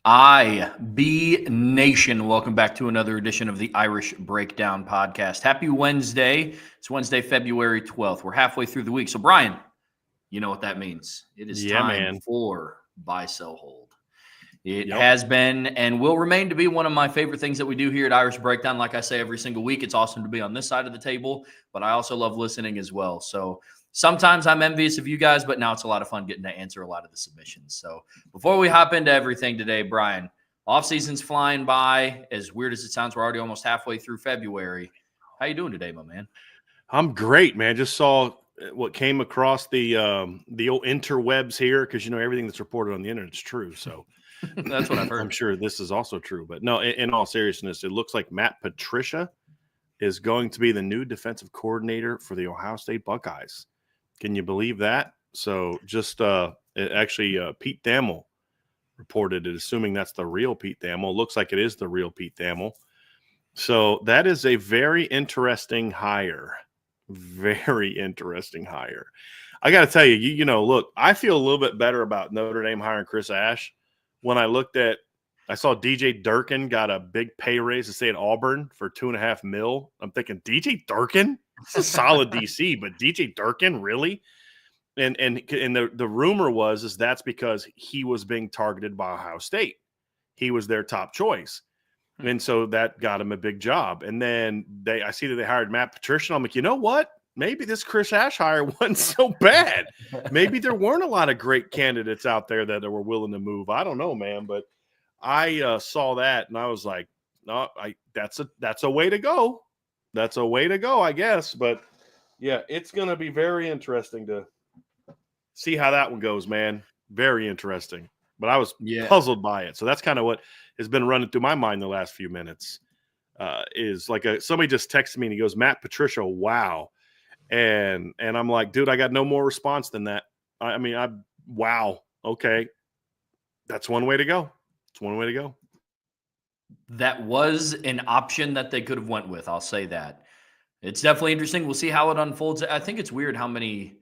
IB Nation, welcome back to another edition of the Irish Breakdown Podcast. Happy Wednesday. It's Wednesday, February 12th. We're halfway through the week. So, Brian, you know what that means. It is time for Buy, Sell, Hold. It has been and will remain to be one of my favorite things that we do here at Irish Breakdown. Like I say every single week, it's awesome to be on this side of the table, but I also love listening as well. So sometimes I'm envious of you guys, but now it's a lot of fun getting to answer a lot of the submissions. So before we hop into everything today, Brian, off-season's flying by. As weird as it sounds, we're already almost halfway through February. How you doing today, my man? I'm great, man. Just saw what came across the old interwebs here because, everything that's reported on the internet is true. So that's what I've heard. I'm sure this is also true. But no, in all seriousness, it looks like Matt Patricia is going to be the new defensive coordinator for the Ohio State Buckeyes. Can you believe that? So just Pete Thamel reported it, assuming that's the real Pete Thamel. Looks like it is the real Pete Thamel. So that is a very interesting hire. Very interesting hire. I got to tell you, look, I feel a little bit better about Notre Dame hiring Chris Ash when I saw DJ Durkin got a big pay raise to stay at Auburn for $2.5 million. I'm thinking, DJ Durkin? It's a solid DC, but DJ Durkin, really? And the rumor was that's because he was being targeted by Ohio State. He was their top choice. And so that got him a big job. And then I see that they hired Matt Patricia. I'm like, you know what? Maybe this Chris Ash hire wasn't so bad. Maybe there weren't a lot of great candidates out there that were willing to move. I don't know, man. But I saw that and I was like, no, that's a way to go. That's a way to go, I guess. But yeah, it's going to be very interesting to see how that one goes, man. Very interesting. But I was puzzled by it. So that's kind of what has been running through my mind the last few minutes. Is like somebody just texted me and he goes, Matt Patricia, wow. And I'm like, dude, I got no more response than that. Wow. Okay. That's one way to go. It's one way to go. That was an option that they could have went with. I'll say that. It's definitely interesting. We'll see how it unfolds. I think it's weird how many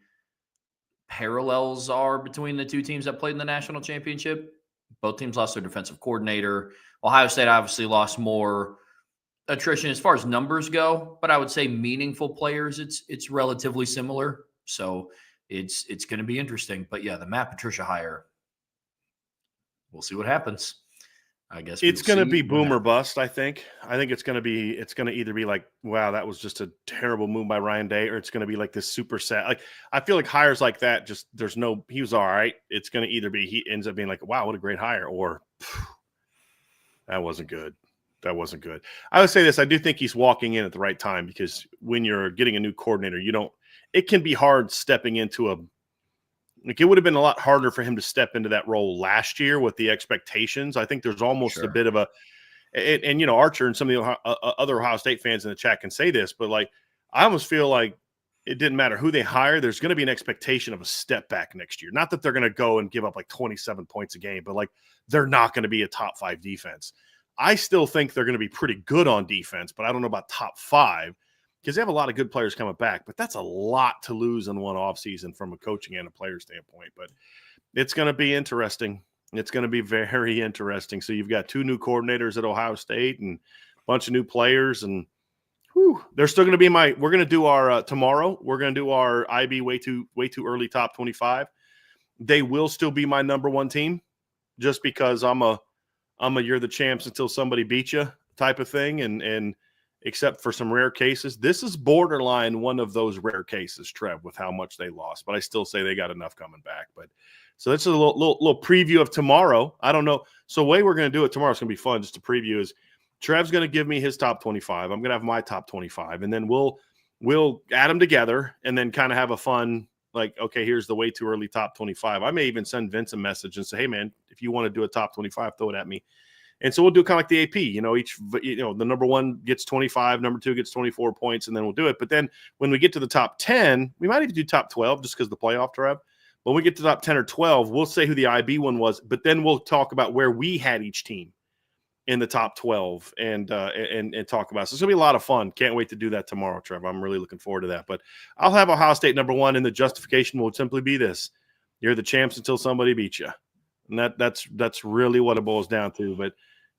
parallels are between the two teams that played in the national championship. Both teams lost their defensive coordinator. Ohio State obviously lost more attrition as far as numbers go, but I would say meaningful players, it's relatively similar. So it's going to be interesting. But yeah, the Matt Patricia hire, we'll see what happens. I guess it's going to be boom or bust. I think it's going to either be like, wow, that was just a terrible move by Ryan Day, or it's going to be like this super sad. Like, I feel like hires like that, just he was all right. It's going to either be, he ends up being like, wow, what a great hire, or that wasn't good. That wasn't good. I would say this. I do think he's walking in at the right time, because when you're getting a new coordinator, it can be hard stepping into it would have been a lot harder for him to step into that role last year with the expectations. I think there's almost a bit of and Archer and some of the other Ohio State fans in the chat can say this, but like, I almost feel like it didn't matter who they hire. There's going to be an expectation of a step back next year. Not that they're going to go and give up like 27 points a game, but like, they're not going to be a top 5 defense. I still think they're going to be pretty good on defense, but I don't know about top 5, because they have a lot of good players coming back. But that's a lot to lose in one offseason from a coaching and a player standpoint. But it's going to be interesting. It's going to be very interesting. So you've got 2 new coordinators at Ohio State and a bunch of new players. And they're still going to be we're going to do our tomorrow. We're going to do our IB way too early top 25. They will still be my number 1 team, just because I'm a you're the champs until somebody beats you type of thing. And except for some rare cases, this is borderline one of those rare cases, Trev, with how much they lost. But I still say they got enough coming back. But so that's a little preview of tomorrow. I don't know. So the way we're going to do it tomorrow is going to be fun. Just to preview is Trev's going to give me his top 25. I'm going to have my top 25, and then we'll add them together and then kind of have a fun, like, okay, here's the way too early top 25. I may even send Vince a message and say, hey man, if you want to do a top 25, throw it at me. And so we'll do kind of like the AP, the number 1 gets 25, number 2 gets 24 points, and then we'll do it. But then when we get to the top 10, we might even do top 12 just because the playoff, Trev. When we get to top 10 or 12, we'll say who the IB one was, but then we'll talk about where we had each team in the top 12 and talk about it. So it's going to be a lot of fun. Can't wait to do that tomorrow, Trevor. I'm really looking forward to that. But I'll have Ohio State number 1, and the justification will simply be this. You're the champs until somebody beats you. And that's really what it boils down to. But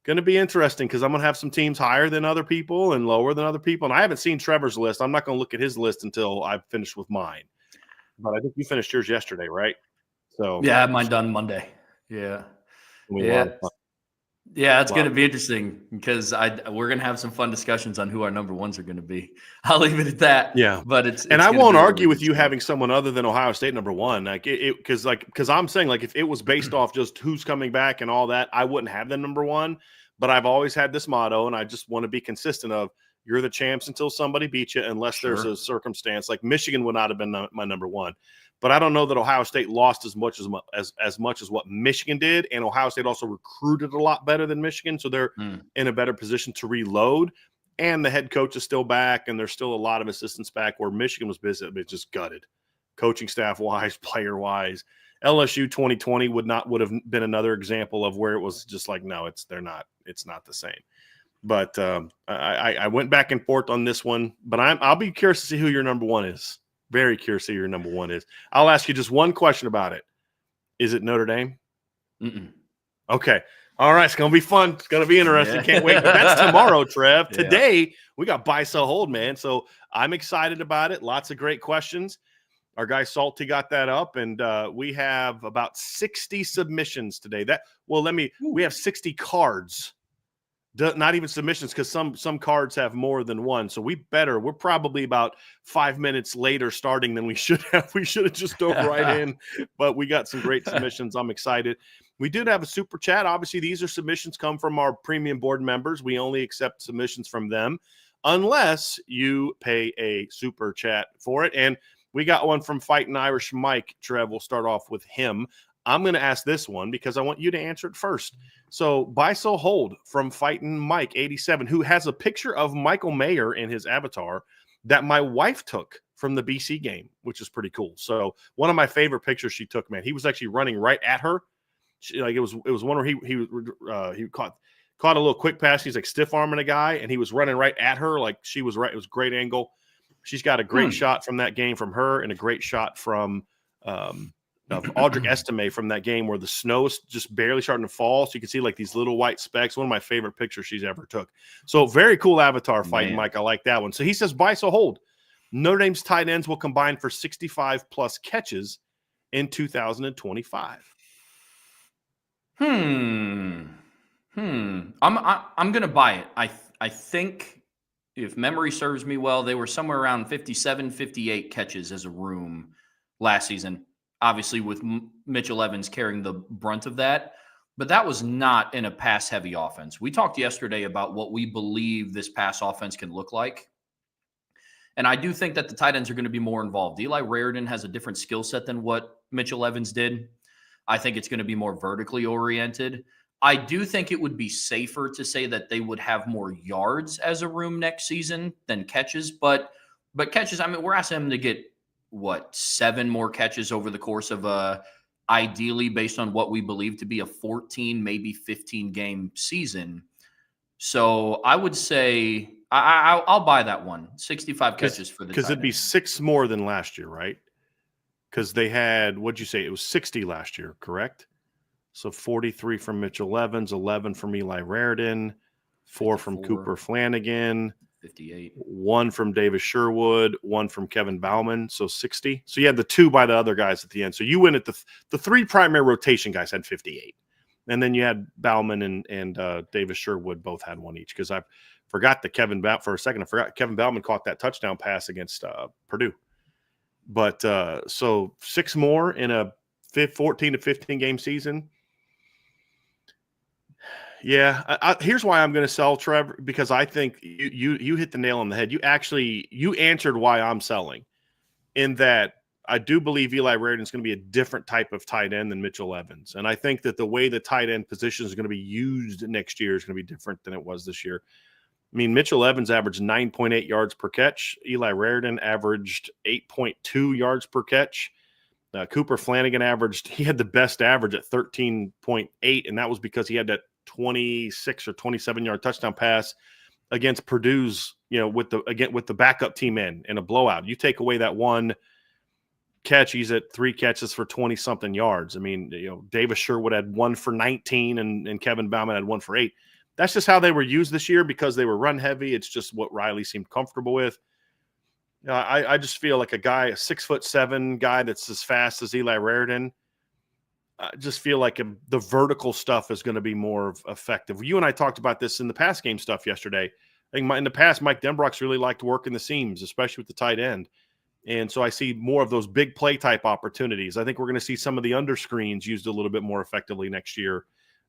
going to be interesting because I'm going to have some teams higher than other people and lower than other people. And I haven't seen Trevor's list. I'm not going to look at his list until I've finished with mine. But I think you finished yours yesterday, right? So yeah, I have mine done Monday. Yeah. Yeah. Yeah, it's going to be interesting because we're going to have some fun discussions on who our number ones are going to be. I'll leave it at that. Yeah, but and I won't argue with you having someone other than Ohio State number one. Like because I'm saying like if it was based off just who's coming back and all that, I wouldn't have them number one. But I've always had this motto, and I just want to be consistent of you're the champs until somebody beats you, unless there's a circumstance like Michigan would not have been my number one. But I don't know that Ohio State lost as much as what Michigan did, and Ohio State also recruited a lot better than Michigan, so they're in a better position to reload. And the head coach is still back, and there's still a lot of assistants back. Where Michigan was busy, but just gutted, coaching staff wise, player wise. LSU 2020 would have been another example of where it was just like no, it's not the same. But I went back and forth on this one, but I'll be curious to see who your number one is. Very curious who your number one is. I'll ask you just one question about it. Is it Notre Dame? Mm-mm. Okay. All right. It's going to be fun. It's going to be interesting. Can't wait. But that's tomorrow, Trev. Yeah. Today, we got buy, sell, hold, man. So I'm excited about it. Lots of great questions. Our guy Salty got that up, and we have about 60 submissions today. We have 60 cards. Not even submissions, because some cards have more than one. So we're probably about 5 minutes later starting than we should have. We should have just dove right in, but we got some great submissions. I'm excited. We did have a super chat. Obviously, these are submissions come from our premium board members. We only accept submissions from them unless you pay a super chat for it. And we got one from Fighting Irish Mike. Trev, we'll start off with him. I'm going to ask this one because I want you to answer it first. So, buy, sell, hold from Fighting Mike 87, who has a picture of Michael Mayer in his avatar that my wife took from the BC game, which is pretty cool. So, one of my favorite pictures she took, man. He was actually running right at her. It was one where he caught a little quick pass. He's like stiff arming a guy, and he was running right at her like she was right. It was a great angle. She's got a great shot from that game from her, and a great shot from Audric Estime from that game where the snow is just barely starting to fall. So you can see like these little white specks. One of my favorite pictures she's ever took. So very cool avatar Fighting Mike. I like that one. So he says, buy, sell, hold. Notre Dame's tight ends will combine for 65 plus catches in 2025. I'm going to buy it. I think if memory serves me well, they were somewhere around 57, 58 catches as a room last season. Obviously, with Mitchell Evans carrying the brunt of that. But that was not in a pass-heavy offense. We talked yesterday about what we believe this pass offense can look like. And I do think that the tight ends are going to be more involved. Eli Raridan has a different skill set than what Mitchell Evans did. I think it's going to be more vertically oriented. I do think it would be safer to say that they would have more yards as a room next season than catches. But catches, I mean, we're asking them to get, 7 more catches over the course of ideally based on what we believe to be a 14, maybe 15 game season. So I would say I'll buy that one. 65 catches for the because it'd be 6 more than last year, right? Because they had, what'd you say? It was 60 last year, correct? So 43 from Mitchell Evans, 11 from Eli Raridan, 4 from Cooper Flanagan, 58, 1 from Davis Sherwood, 1 from Kevin Bauman, so 60. So you had the 2 by the other guys at the end. So you went at the 3 primary rotation guys had 58. And then you had Bauman and Davis Sherwood both had 1 each, because I forgot that Kevin Bauman caught that touchdown pass against Purdue. But so 6 more in a 14 to 15 game season. Yeah, here's why I'm going to sell, Trevor, because I think you hit the nail on the head. You answered why I'm selling, in that I do believe Eli Raridan is going to be a different type of tight end than Mitchell Evans. And I think that the way the tight end position is going to be used next year is going to be different than it was this year. I mean, Mitchell Evans averaged 9.8 yards per catch. Eli Raridan averaged 8.2 yards per catch. Cooper Flanagan he had the best average at 13.8, and that was because he had that 26 or 27 yard touchdown pass against Purdue's, with the backup team in a blowout. You take away that one catch, he's at 3 catches for 20-something yards. I mean, Davis Sherwood had 1 for 19 and Kevin Bauman had 1 for 8. That's just how they were used this year because they were run heavy. It's just what Riley seemed comfortable with. I just feel like a 6'7" guy that's as fast as Eli Raridan. I just feel like the vertical stuff is going to be more effective. You and I talked about this in the pass game stuff yesterday. I think in the past, Mike Denbrock's really liked working the seams, especially with the tight end. And so I see more of those big play type opportunities. I think we're going to see some of the under screens used a little bit more effectively next year,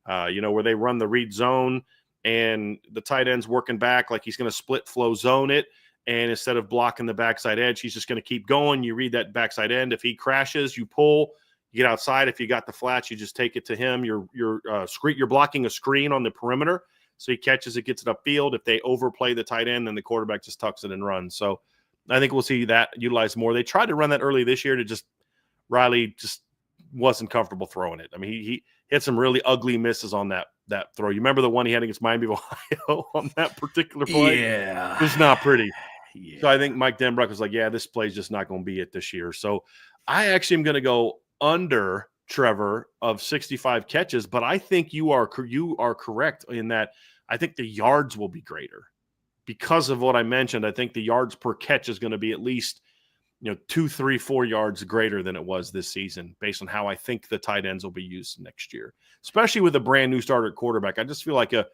where they run the read zone and the tight end's working back like he's going to split flow zone it. And instead of blocking the backside edge, he's just going to keep going. You read that backside end. If he crashes, you pull. You get outside. If you got the flats, you just take it to him. You're blocking a screen on the perimeter, so he catches it, gets it upfield. If they overplay the tight end, then the quarterback just tucks it and runs. So I think we'll see that utilized more. They tried to run that early this year Riley just wasn't comfortable throwing it. I mean, he hit some really ugly misses on that throw. You remember the one he had against Miami of Ohio on that particular play? Yeah. It was not pretty. Yeah. So I think Mike Denbrock was like, yeah, this play's just not going to be it this year. So I actually am going to go under Trevor of 65 catches, but I think you are correct in that I think the yards will be greater because of what I mentioned. I think the yards per catch is going to be at least 2, 3, 4 yards greater than it was this season based on how I think the tight ends will be used next year, especially with a brand new starter quarterback. I just feel like a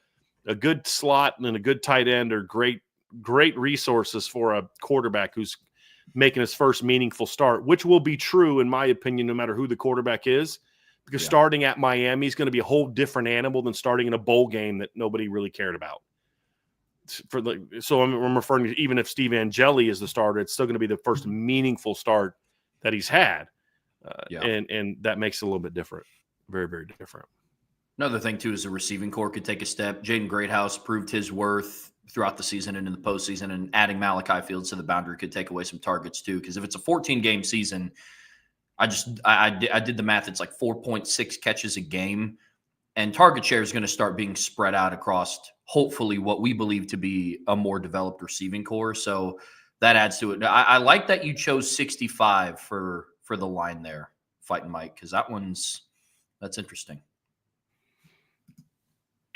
good slot and a good tight end are great resources for a quarterback who's making his first meaningful start, which will be true, in my opinion, no matter who the quarterback is, because starting at Miami is going to be a whole different animal than starting in a bowl game that nobody really cared about. So I'm referring to, even if Steve Angeli is the starter, it's still going to be the first meaningful start that he's had. And that makes it a little bit different. Very, very different. Another thing, too, is the receiving core could take a step. Jaden Greathouse proved his worth throughout the season and in the postseason, and adding Malachi Fields to the boundary could take away some targets, too, because if it's a 14-game season, I did the math. It's like 4.6 catches a game, and target share is going to start being spread out across, hopefully, what we believe to be a more developed receiving core. So that adds to it. I like that you chose 65 for the line there, Fighting Mike, because that's interesting.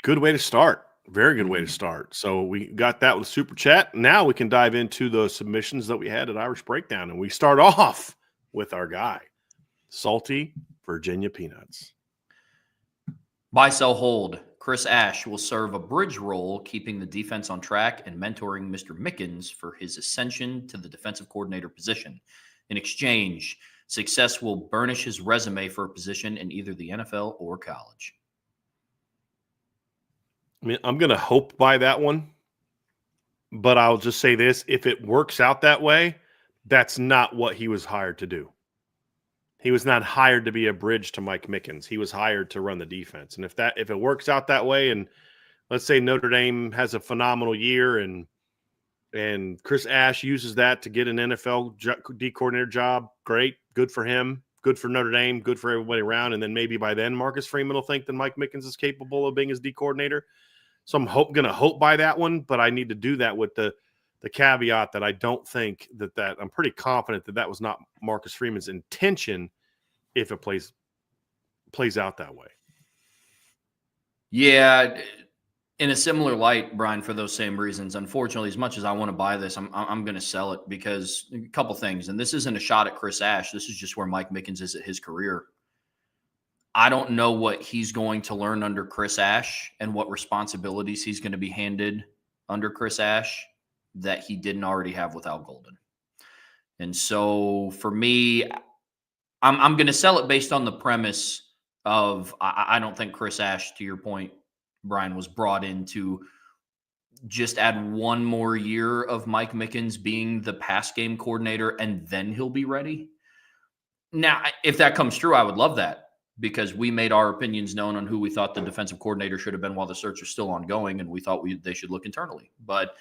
Good way to start. Very good way to start. So we got that with Super Chat. Now we can dive into the submissions that we had at Irish Breakdown. And we start off with our guy, Salty Virginia Peanuts. Buy, sell, hold. Chris Ash will serve a bridge role, keeping the defense on track and mentoring Mr. Mickens for his ascension to the defensive coordinator position. In exchange, success will burnish his resume for a position in either the NFL or college. I mean, I'm going to hope by that one, but I'll just say this. If it works out that way, that's not what he was hired to do. He was not hired to be a bridge to Mike Mickens. He was hired to run the defense. And if it works out that way, and let's say Notre Dame has a phenomenal year and Chris Ash uses that to get an NFL D coordinator job, great, good for him. Good for Notre Dame, good for everybody around. And then maybe by then Marcus Freeman will think that Mike Mickens is capable of being his D coordinator. So I'm going to hope by that one, but I need to do that with the caveat that I don't think that I'm pretty confident that was not Marcus Freeman's intention if it plays out that way. Yeah, in a similar light, Brian, for those same reasons. Unfortunately, as much as I want to buy this, I'm going to sell it because a couple things, and this isn't a shot at Chris Ash. This is just where Mike Mickens is at his career. I don't know what he's going to learn under Chris Ash and what responsibilities he's going to be handed under Chris Ash that he didn't already have with Al Golden. And so for me, I'm going to sell it based on the premise of I don't think Chris Ash, to your point, Brian, was brought in to just add one more year of Mike Mickens being the pass game coordinator and then he'll be ready. Now, if that comes true, I would love that because we made our opinions known on who we thought the defensive coordinator should have been while the search was still ongoing, and we thought they should look internally. But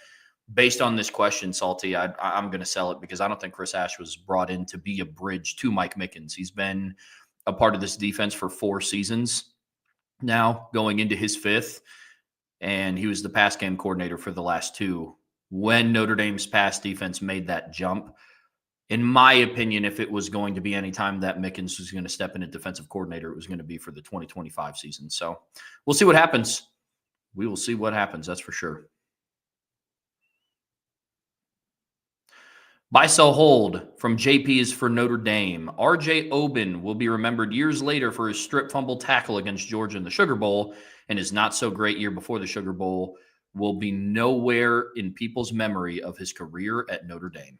based on this question, Salty, I'm going to sell it because I don't think Chris Ash was brought in to be a bridge to Mike Mickens. He's been a part of this defense for 4 seasons now, going into his 5th, and he was the pass game coordinator for the last 2. When Notre Dame's pass defense made that jump, In my opinion, if it was going to be any time that Mickens was going to step in as defensive coordinator, it was going to be for the 2025 season. So we'll see what happens. We will see what happens. That's for sure. Buy, sell, hold from JP is for Notre Dame. RJ Oben will be remembered years later for his strip fumble tackle against Georgia in the Sugar Bowl, and his not so great year before the Sugar Bowl will be nowhere in people's memory of his career at Notre Dame.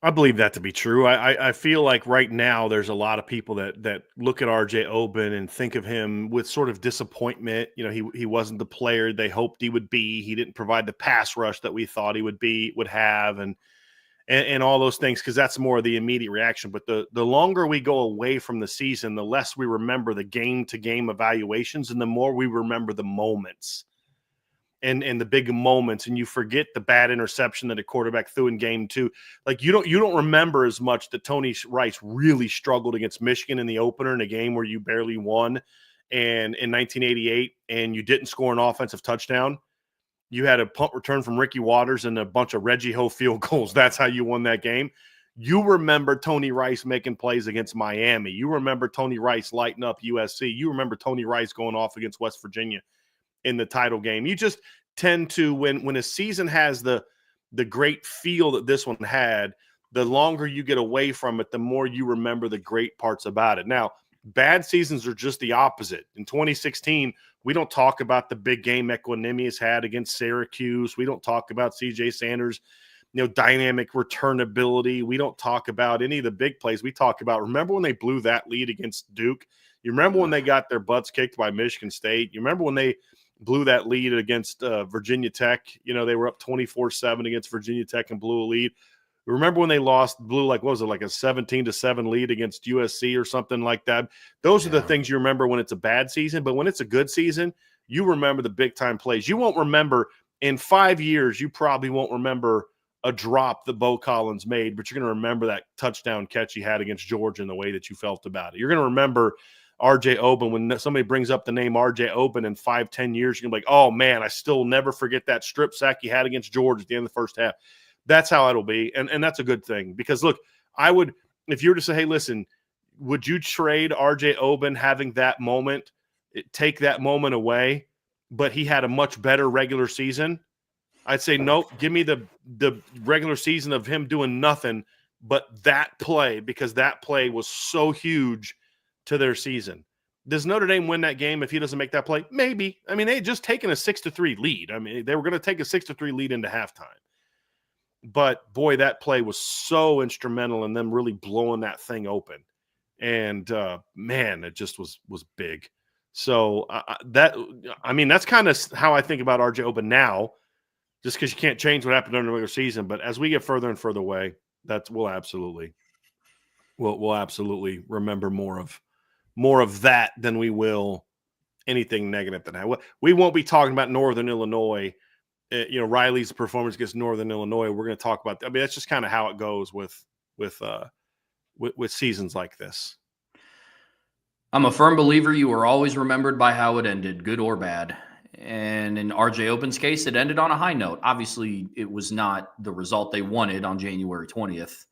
I believe that to be true. I feel like right now there's a lot of people that look at RJ Oben and think of him with sort of disappointment. You know, he wasn't the player they hoped he would be. He didn't provide the pass rush that we thought he would have, and all those things, because that's more of the immediate reaction. But the longer we go away from the season, the less we remember the game-to-game evaluations, and the more we remember the moments and the big moments, and you forget the bad interception that a quarterback threw in game 2. Like you don't remember as much that Tony Rice really struggled against Michigan in the opener in a game where you barely won, and in 1988, and you didn't score an offensive touchdown. You had a punt return from Ricky Waters and a bunch of Reggie Ho field goals. That's how you won that game. You remember Tony Rice making plays against Miami. You remember Tony Rice lighting up USC. You remember Tony Rice going off against West Virginia in the title game. You just tend to, when a season has the great feel that this one had, the longer you get away from it, the more you remember the great parts about it. Now, bad seasons are just the opposite. In 2016, we don't talk about the big game Equanimous had against Syracuse. We don't talk about CJ Sanders, dynamic return ability. We don't talk about any of the big plays. We talk about, remember when they blew that lead against Duke? You remember when they got their butts kicked by Michigan State? You remember when they blew that lead against Virginia Tech? They were up 24-7 against Virginia Tech and blew a lead. Remember when they blew like, what was it, like a 17-7 lead against USC or something like that? Those are the things you remember when it's a bad season. But when it's a good season, you remember the big-time plays. You won't remember – in 5 years, you probably won't remember a drop that Bo Collins made, but you're going to remember that touchdown catch he had against Georgia and the way that you felt about it. You're going to remember – RJ Oben, when somebody brings up the name RJ Oben in 5-10 years, you're going to be like, oh, man, I still never forget that strip sack he had against Georgia at the end of the first half. That's how it'll be, and that's a good thing. Because, look, I would – if you were to say, hey, listen, would you trade RJ Oben having that moment, take that moment away, but he had a much better regular season? I'd say, nope, give me the regular season of him doing nothing but that play, because that play was so huge to their season. Does Notre Dame win that game if he doesn't make that play? Maybe. I mean, they had just taken a 6-3 lead. I mean, they were going to take a 6-3 lead into halftime. But, boy, that play was so instrumental in them really blowing that thing open. And, man, it just was big. So, that's kind of how I think about RJ Oben now, just because you can't change what happened during the regular season. But as we get further and further away, we'll absolutely remember more of that than we will anything negative than that. We won't be talking about Northern Illinois, Riley's performance against Northern Illinois. We're going to talk about that. I mean, that's just kind of how it goes with seasons like this. I'm a firm believer you are always remembered by how it ended, good or bad. And in RJ Oben's case, it ended on a high note. Obviously, it was not the result they wanted on January 20th,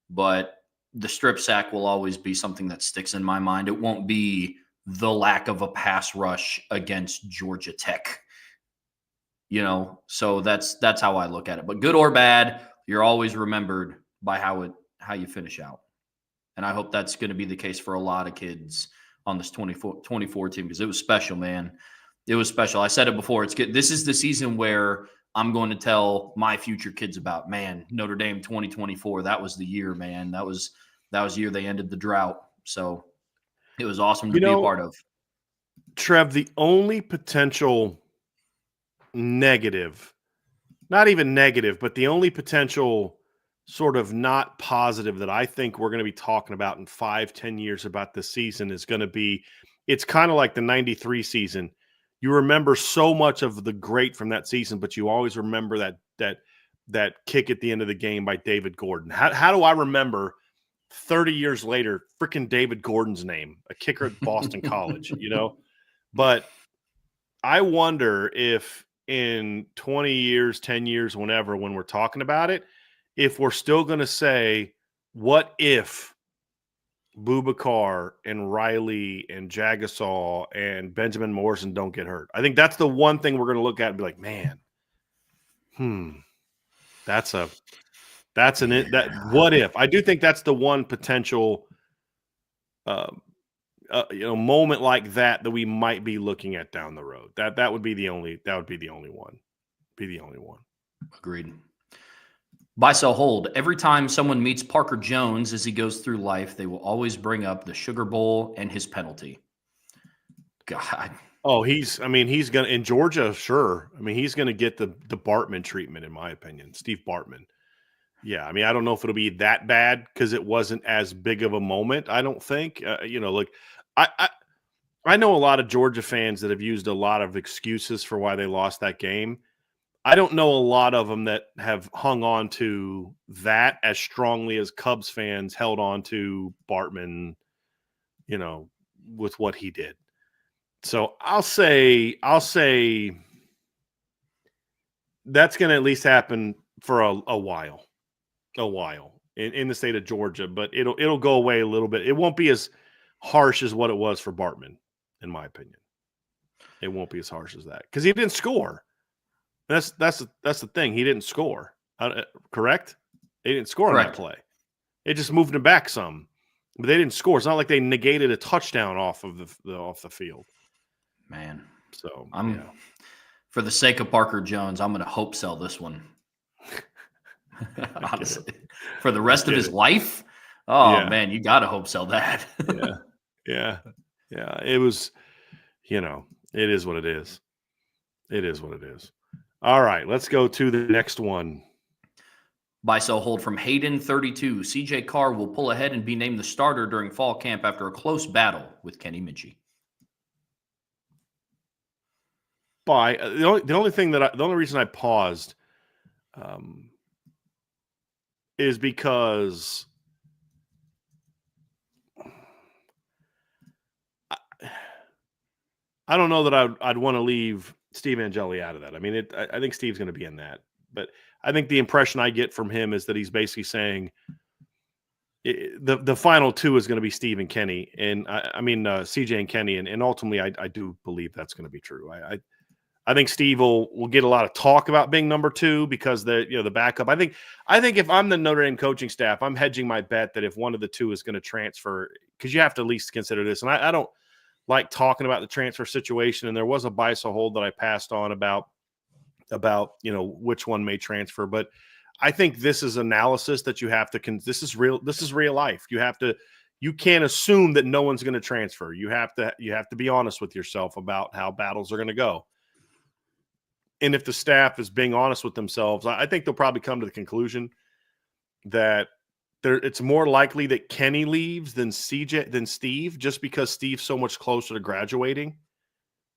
but the strip sack will always be something that sticks in my mind. It won't be the lack of a pass rush against Georgia Tech, so that's how I look at it. But good or bad, you're always remembered by how you finish out. And I hope that's going to be the case for a lot of kids on this 24 team, because it was special, man. It was special. I said it before. It's good. This is the season where I'm going to tell my future kids about, man, Notre Dame 2024. That was the year, man. That was the year they ended the drought. So it was awesome to be a part of. Trev, the only potential negative, not even negative, but the only potential sort of not positive that I think we're going to be talking about in 5-10 years about this season is going to be, it's kind of like the 93 season. You remember so much of the great from that season, but you always remember that kick at the end of the game by David Gordon. How do I remember 30 years later freaking David Gordon's name, a kicker at Boston College, But I wonder if in 20 years, 10 years, whenever, when we're talking about it, if we're still going to say, what if Boubacar and Riley and Jagasol and Benjamin Morrison don't get hurt? I think that's the one thing we're going to look at and be like, man, what if? I do think that's the one potential moment like that we might be looking at down the road. That would be the only one. Agreed. Buy, sell, hold. Every time someone meets Parker Jones as he goes through life, they will always bring up the Sugar Bowl and his penalty. God. Oh, he's gonna in Georgia, sure. I mean, he's gonna get the Bartman treatment, in my opinion. Steve Bartman. Yeah, I mean, I don't know if it'll be that bad because it wasn't as big of a moment. I don't think. Look, I know a lot of Georgia fans that have used a lot of excuses for why they lost that game. I don't know a lot of them that have hung on to that as strongly as Cubs fans held on to Bartman, with what he did. So I'll say that's going to at least happen for a while in the state of Georgia, but it'll go away a little bit. It won't be as harsh as what it was for Bartman, in my opinion. It won't be as harsh as that because he didn't score. That's the thing. He didn't score. Correct? They didn't score on that play. It just moved him back some, but they didn't score. It's not like they negated a touchdown off of the field. Man, so for the sake of Parker Jones, I'm going to hope sell this one. Honestly, for the rest of his life. Oh man, you got to hope sell that. Yeah. It was, it is what it is. It is what it is. All right, let's go to the next one. Buy, sell, hold from Hayden 32. CJ Carr will pull ahead and be named the starter during fall camp after a close battle with Kenny Minchey. Buy. The only reason I paused is because I don't know that I'd want to leave Steve Angeli out of that. I mean, I think Steve's going to be in that, but I think the impression I get from him is that he's basically saying the final two is going to be Steve and Kenny, and CJ and Kenny, and ultimately I do believe that's going to be true. I think Steve will get a lot of talk about being number two because the backup. I think if I'm the Notre Dame coaching staff, I'm hedging my bet that if one of the two is going to transfer, because you have to at least consider this, and I don't like talking about the transfer situation, and there was a buy sell hold that I passed on about which one may transfer, but I think this is analysis that you have to this is real life. You can't assume that no one's going to transfer. You have to be honest with yourself about how battles are going to go. And if the staff is being honest with themselves, I think they'll probably come to the conclusion that it's more likely that Kenny leaves than Steve, just because Steve's so much closer to graduating.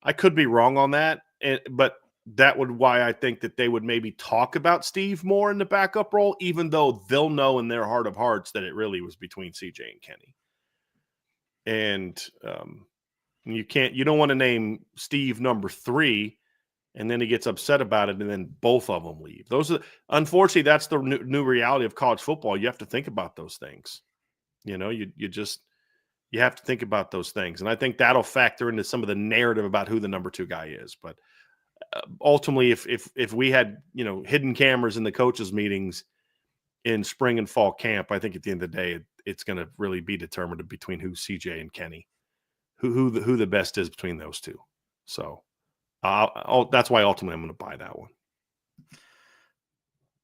I could be wrong on that, but that would why I think that they would maybe talk about Steve more in the backup role, even though they'll know in their heart of hearts that it really was between CJ and Kenny. And you don't want to name Steve number 3, and then he gets upset about it, and then both of them leave. Unfortunately, that's the new reality of college football. You have to think about those things. You have to think about those things, and I think that'll factor into some of the narrative about who the number 2 guy is. But ultimately, if we had hidden cameras in the coaches' meetings in spring and fall camp, I think at the end of the day, it's going to really be determined between who's CJ and Kenny, who the best is between those two. So. That's why ultimately I'm going to buy that one.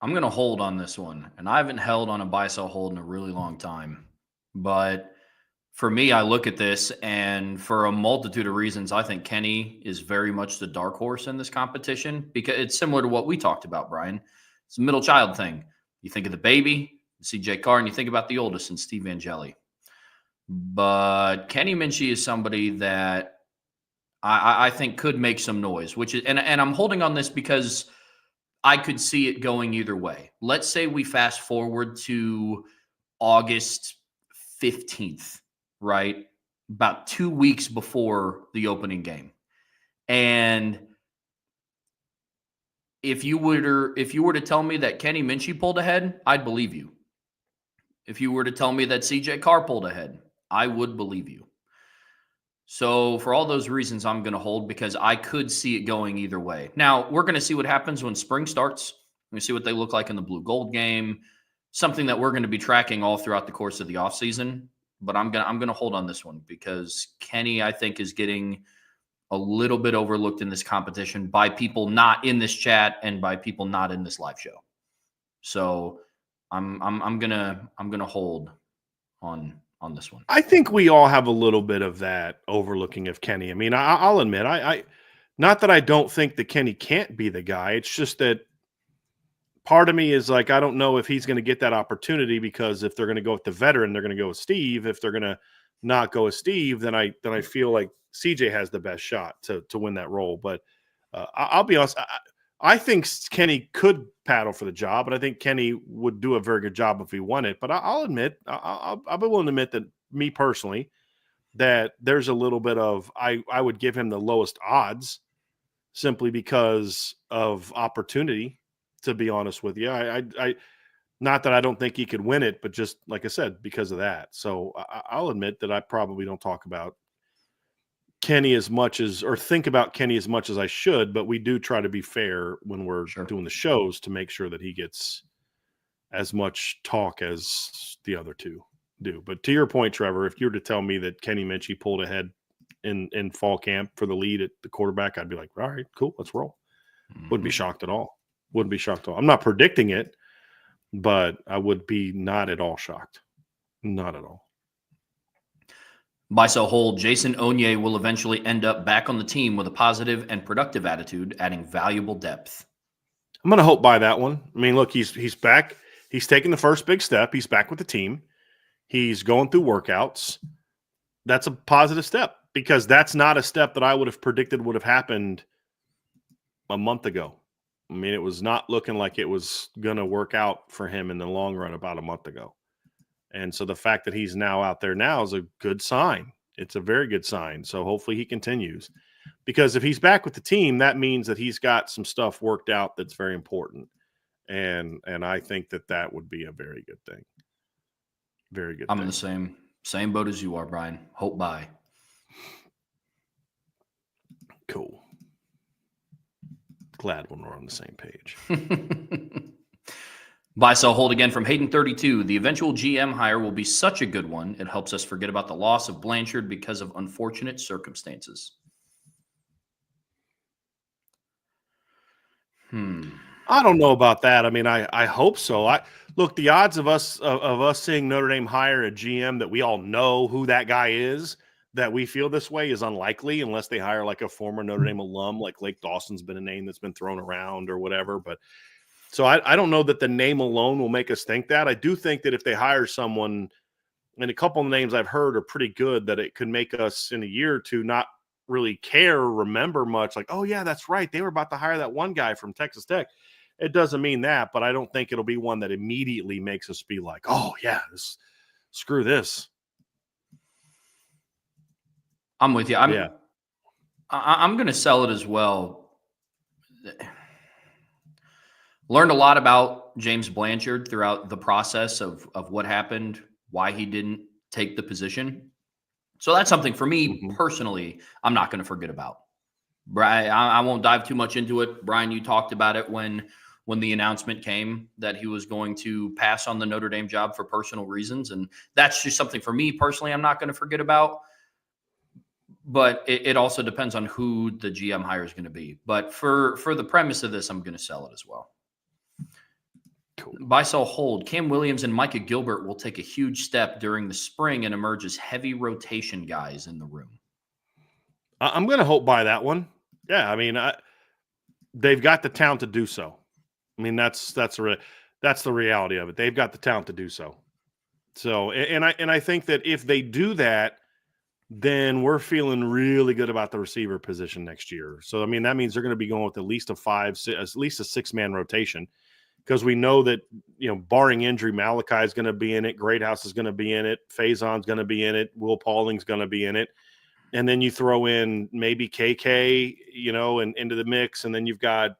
I'm going to hold on this one, and I haven't held on a buy sell hold in a really long time. But for me, I look at this, and for a multitude of reasons, I think Kenny is very much the dark horse in this competition because it's similar to what we talked about, Brian. It's a middle child thing. You think of the baby, CJ Carr, and you think about the oldest, and Steve Angeli. But Kenny Minchey is somebody that I think could make some noise, which is, and I'm holding on this because I could see it going either way. Let's say we fast forward to August 15th, right? About 2 weeks before the opening game. And if you were to tell me that Kenny Minchie pulled ahead, I'd believe you. If you were to tell me that CJ Carr pulled ahead, I would believe you. So for all those reasons, I'm going to hold because I could see it going either way. Now, we're going to see what happens when spring starts. We see what they look like in the blue gold game, something that we're going to be tracking all throughout the course of the offseason. But I'm going to hold on this one because Kenny, I think, is getting a little bit overlooked in this competition by people not in this chat and by people not in this live show. So I'm gonna hold on this one. I think we all have a little bit of that overlooking of Kenny. I mean, I'll admit, I not that I don't think that Kenny can't be the guy. It's just that part of me is like, I don't know if he's going to get that opportunity because if they're going to go with the veteran, they're going to go with Steve. If they're going to not go with Steve, then I feel like CJ has the best shot to win that role. But I'll be honest, I think Kenny could paddle for the job, and I think Kenny would do a very good job if he won it. But I'll admit, I'll be willing to admit that me personally, that there's a little bit of I would give him the lowest odds simply because of opportunity. To be honest with you, I not that I don't think he could win it, but just like I said, because of that. So I'll admit that I probably don't talk about Kenny as much as, or think about Kenny as much as I should, but we do try to be fair when we're doing the shows to make sure that he gets as much talk as the other two do. But to your point, Trevor, if you were to tell me that Kenny Minchie pulled ahead in fall camp for the lead at the quarterback, I'd be like, all right, cool, let's roll. Wouldn't be shocked at all. Wouldn't be shocked at all. I'm not predicting it, but I would be not at all shocked. Not at all. By so hold, Jason Onye will eventually end up back on the team with a positive and productive attitude, adding valuable depth. I'm going to hope by that one. I mean, look, he's back. He's taking the first big step. He's back with the team. He's going through workouts. That's a positive step because that's not a step that I would have predicted would have happened a month ago. I mean, it was not looking like it was going to work out for him in the long run about a month ago. And so the fact that he's now out there now is a good sign. It's a very good sign. So hopefully he continues. Because if he's back with the team, that means that he's got some stuff worked out that's very important. And I think that would be a very good thing. Very good I'm thing. in the same boat as you are, Brian. Hope by. Cool. Glad when we're on the same page. Buy, sell, hold again from Hayden32. The eventual GM hire will be such a good one. It helps us forget about the loss of Blanchard because of unfortunate circumstances. I don't know about that. I mean, I hope so. Look, the odds of us seeing Notre Dame hire a GM that we all know who that guy is, that we feel this way, is unlikely unless they hire like a former Notre Dame alum, like Lake Dawson's been a name that's been thrown around or whatever. But so I don't know that the name alone will make us think that. I do think that if they hire someone, and a couple of names I've heard are pretty good, that it could make us in a year or two not really care or remember much. Like, oh yeah, that's right, they were about to hire that one guy from Texas Tech. It doesn't mean that, but I don't think it'll be one that immediately makes us be like, oh yeah, screw this. I'm with you. I'm going to sell it as well. Learned a lot about James Blanchard throughout the process of what happened, why he didn't take the position. So that's something for me personally, I'm not going to forget about. Brian, I won't dive too much into it. Brian, you talked about it when the announcement came that he was going to pass on the Notre Dame job for personal reasons. And that's just something for me personally, I'm not going to forget about. But it also depends on who the GM hire is going to be. But for the premise of this, I'm going to sell it as well. Cool. Buy, sell, hold. Cam Williams and Micah Gilbert will take a huge step during the spring and emerge as heavy rotation guys in the room. I'm going to hope by that one. Yeah, I mean, they've got the talent to do so. I mean, that's the reality of it. They've got the talent to do so. So, and I think that if they do that, then we're feeling really good about the receiver position next year. So, I mean, that means they're going to be going with at least a 6-man rotation, because we know that, barring injury, Malachi is going to be in it. Greathouse is going to be in it. Faison's going to be in it. Will Pauling's going to be in it. And then you throw in maybe KK, and into the mix. And then you've got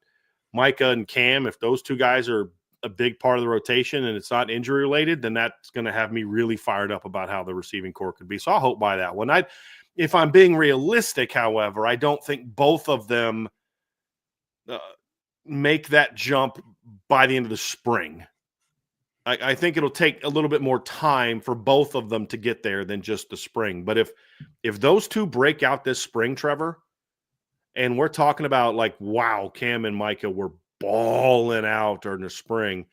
Micah and Cam, if those two guys are a big part of the rotation and it's not injury related, then that's going to have me really fired up about how the receiving core could be. So I'll hope by that one. If I'm being realistic, however, I don't think both of them make that jump by the end of the spring. I think it'll take a little bit more time for both of them to get there than just the spring. But if those two break out this spring, Trevor, and we're talking about like, wow, Cam and Micah were balling out during the spring,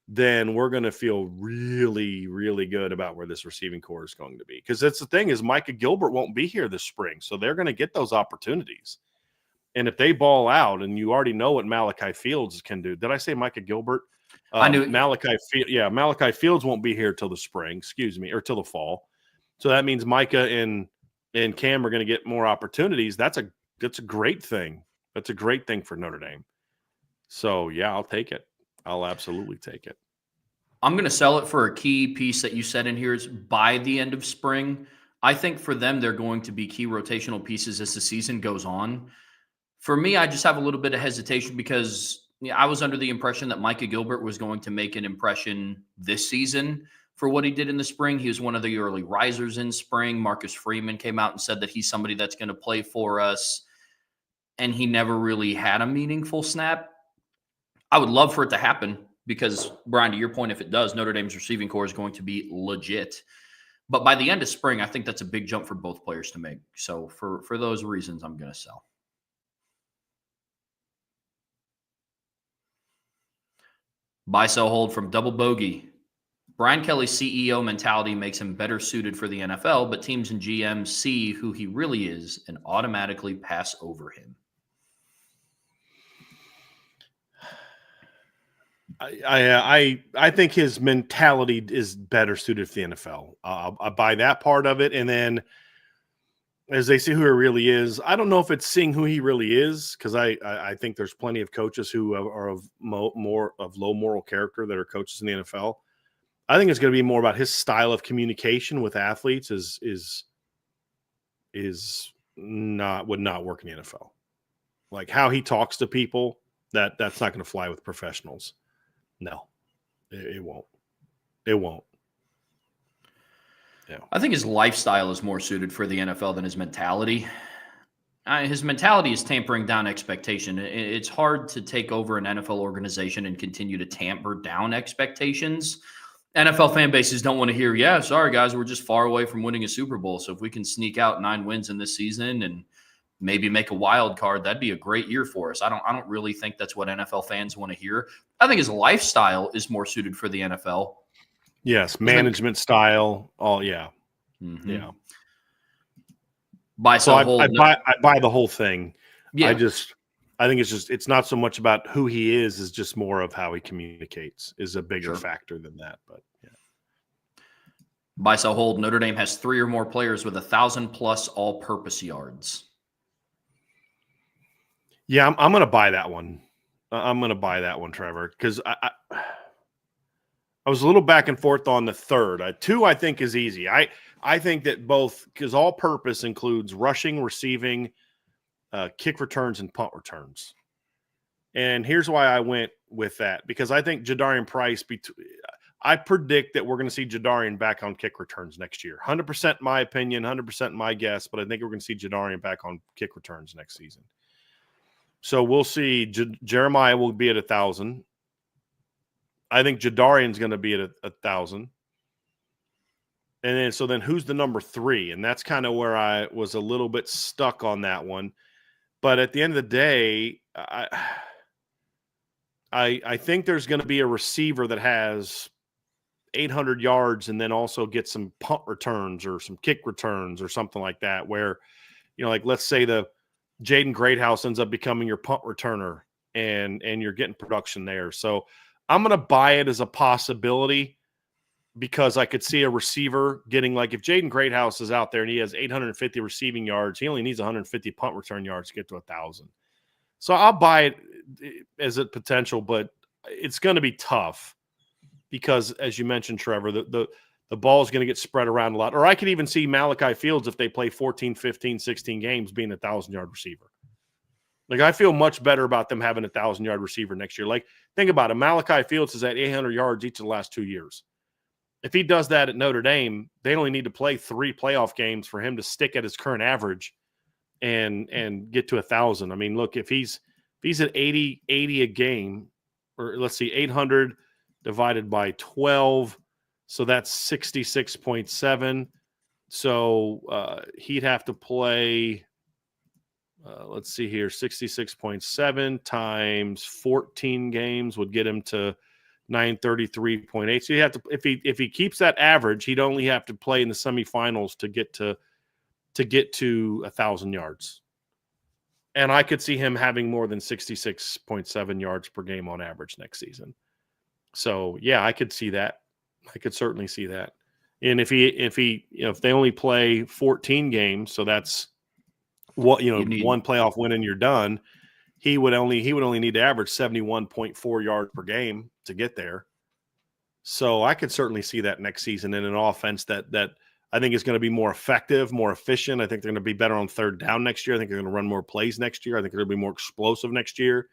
then we're going to feel really, really good about where this receiving core is going to be. Because that's the thing is Micah Gilbert won't be here this spring, so they're going to get those opportunities. And if they ball out, and you already know what Malachi Fields can do. Did I say Micah Gilbert? I knew Malachi Fields won't be here till the spring, or till the fall. So that means Micah and Cam are going to get more opportunities. That's a great thing. That's a great thing for Notre Dame. So yeah, I'll take it. I'll absolutely take it. I'm going to sell it for a key piece that you said in here is by the end of spring. I think for them, they're going to be key rotational pieces as the season goes on. For me, I just have a little bit of hesitation because I was under the impression that Micah Gilbert was going to make an impression this season for what he did in the spring. He was one of the early risers in spring. Marcus Freeman came out and said that he's somebody that's going to play for us, and he never really had a meaningful snap. I would love for it to happen because, Brian, to your point, if it does, Notre Dame's receiving core is going to be legit. But by the end of spring, I think that's a big jump for both players to make. So for those reasons, I'm going to sell. Buy, sell, hold from Double Bogey. Brian Kelly's CEO mentality makes him better suited for the NFL, but teams and GMs see who he really is and automatically pass over him. I think his mentality is better suited for the NFL. I buy that part of it. And then as they see who he really is, I don't know if it's seeing who he really is, because I think there's plenty of coaches who are of more of low moral character that are coaches in the NFL. I think it's going to be more about his style of communication with athletes would not work in the NFL. Like how he talks to people, that's not going to fly with professionals. No, it won't. It won't. Yeah. I think his lifestyle is more suited for the NFL than his mentality. His mentality is tampering down expectation. It's hard to take over an NFL organization and continue to tamper down expectations. NFL fan bases don't want to hear, yeah, sorry, guys, we're just far away from winning a Super Bowl. So if we can sneak out 9 wins in this season and maybe make a wild card, that'd be a great year for us. I don't really think that's what NFL fans want to hear. I think his lifestyle is more suited for the NFL. Yes, management style. Oh, yeah. Mm-hmm. Yeah. I buy the whole thing. Yeah. I think it's not so much about who he is, it's just more of how he communicates is a bigger factor than that. But yeah. Buy, sell, hold. Notre Dame has 3 or more players with 1,000+ all-purpose yards. Yeah, I'm going to buy that one. I'm going to buy that one, Trevor, because I was a little back and forth on the third. 2, I think, is easy. I think that both, because all purpose includes rushing, receiving, kick returns, and punt returns. And here's why I went with that, because I think Jadarian Price, I predict that we're going to see Jadarian back on kick returns next year. 100% my opinion, 100% my guess, but I think we're going to see Jadarian back on kick returns next season. So we'll see. Jeremiah will be at 1,000. I think Jadarian's going to be at 1,000. And then who's the number 3? And that's kind of where I was a little bit stuck on that one. But at the end of the day, I think there's going to be a receiver that has 800 yards and then also get some punt returns or some kick returns or something like that, where, like let's say the Jaden Greathouse ends up becoming your punt returner and you're getting production there. So I'm going to buy it as a possibility, because I could see a receiver getting, like, if Jaden Greathouse is out there and he has 850 receiving yards, he only needs 150 punt return yards to get to 1,000. So I'll buy it as a potential, but it's going to be tough because, as you mentioned, Trevor, the ball is going to get spread around a lot. Or I could even see Malachi Fields, if they play 14, 15, 16 games, being a 1,000-yard receiver. Like, I feel much better about them having a 1,000-yard receiver next year. Like, think about it. Malachi Fields is at 800 yards each of the last 2 years. If he does that at Notre Dame, they only need to play 3 playoff games for him to stick at his current average and get to 1,000. I mean, look, if he's at 80 a game, or let's see, 800 divided by 12, so that's 66.7. So he'd have to play, let's see here, 66.7 times 14 games would get him to 933.8. So you have to, if he keeps that average, he'd only have to play in the semifinals to get to 1,000 yards. And I could see him having more than 66.7 yards per game on average next season. So yeah, I could see that. I could certainly see that. And if they only play 14 games, so that's what, one playoff win and you're done, he would only need to average 71.4 yards per game to get there. So I could certainly see that next season in an offense that I think is going to be more effective, more efficient. I think they're going to be better on third down next year. I think they're going to run more plays next year. I think they're going to be more explosive next year.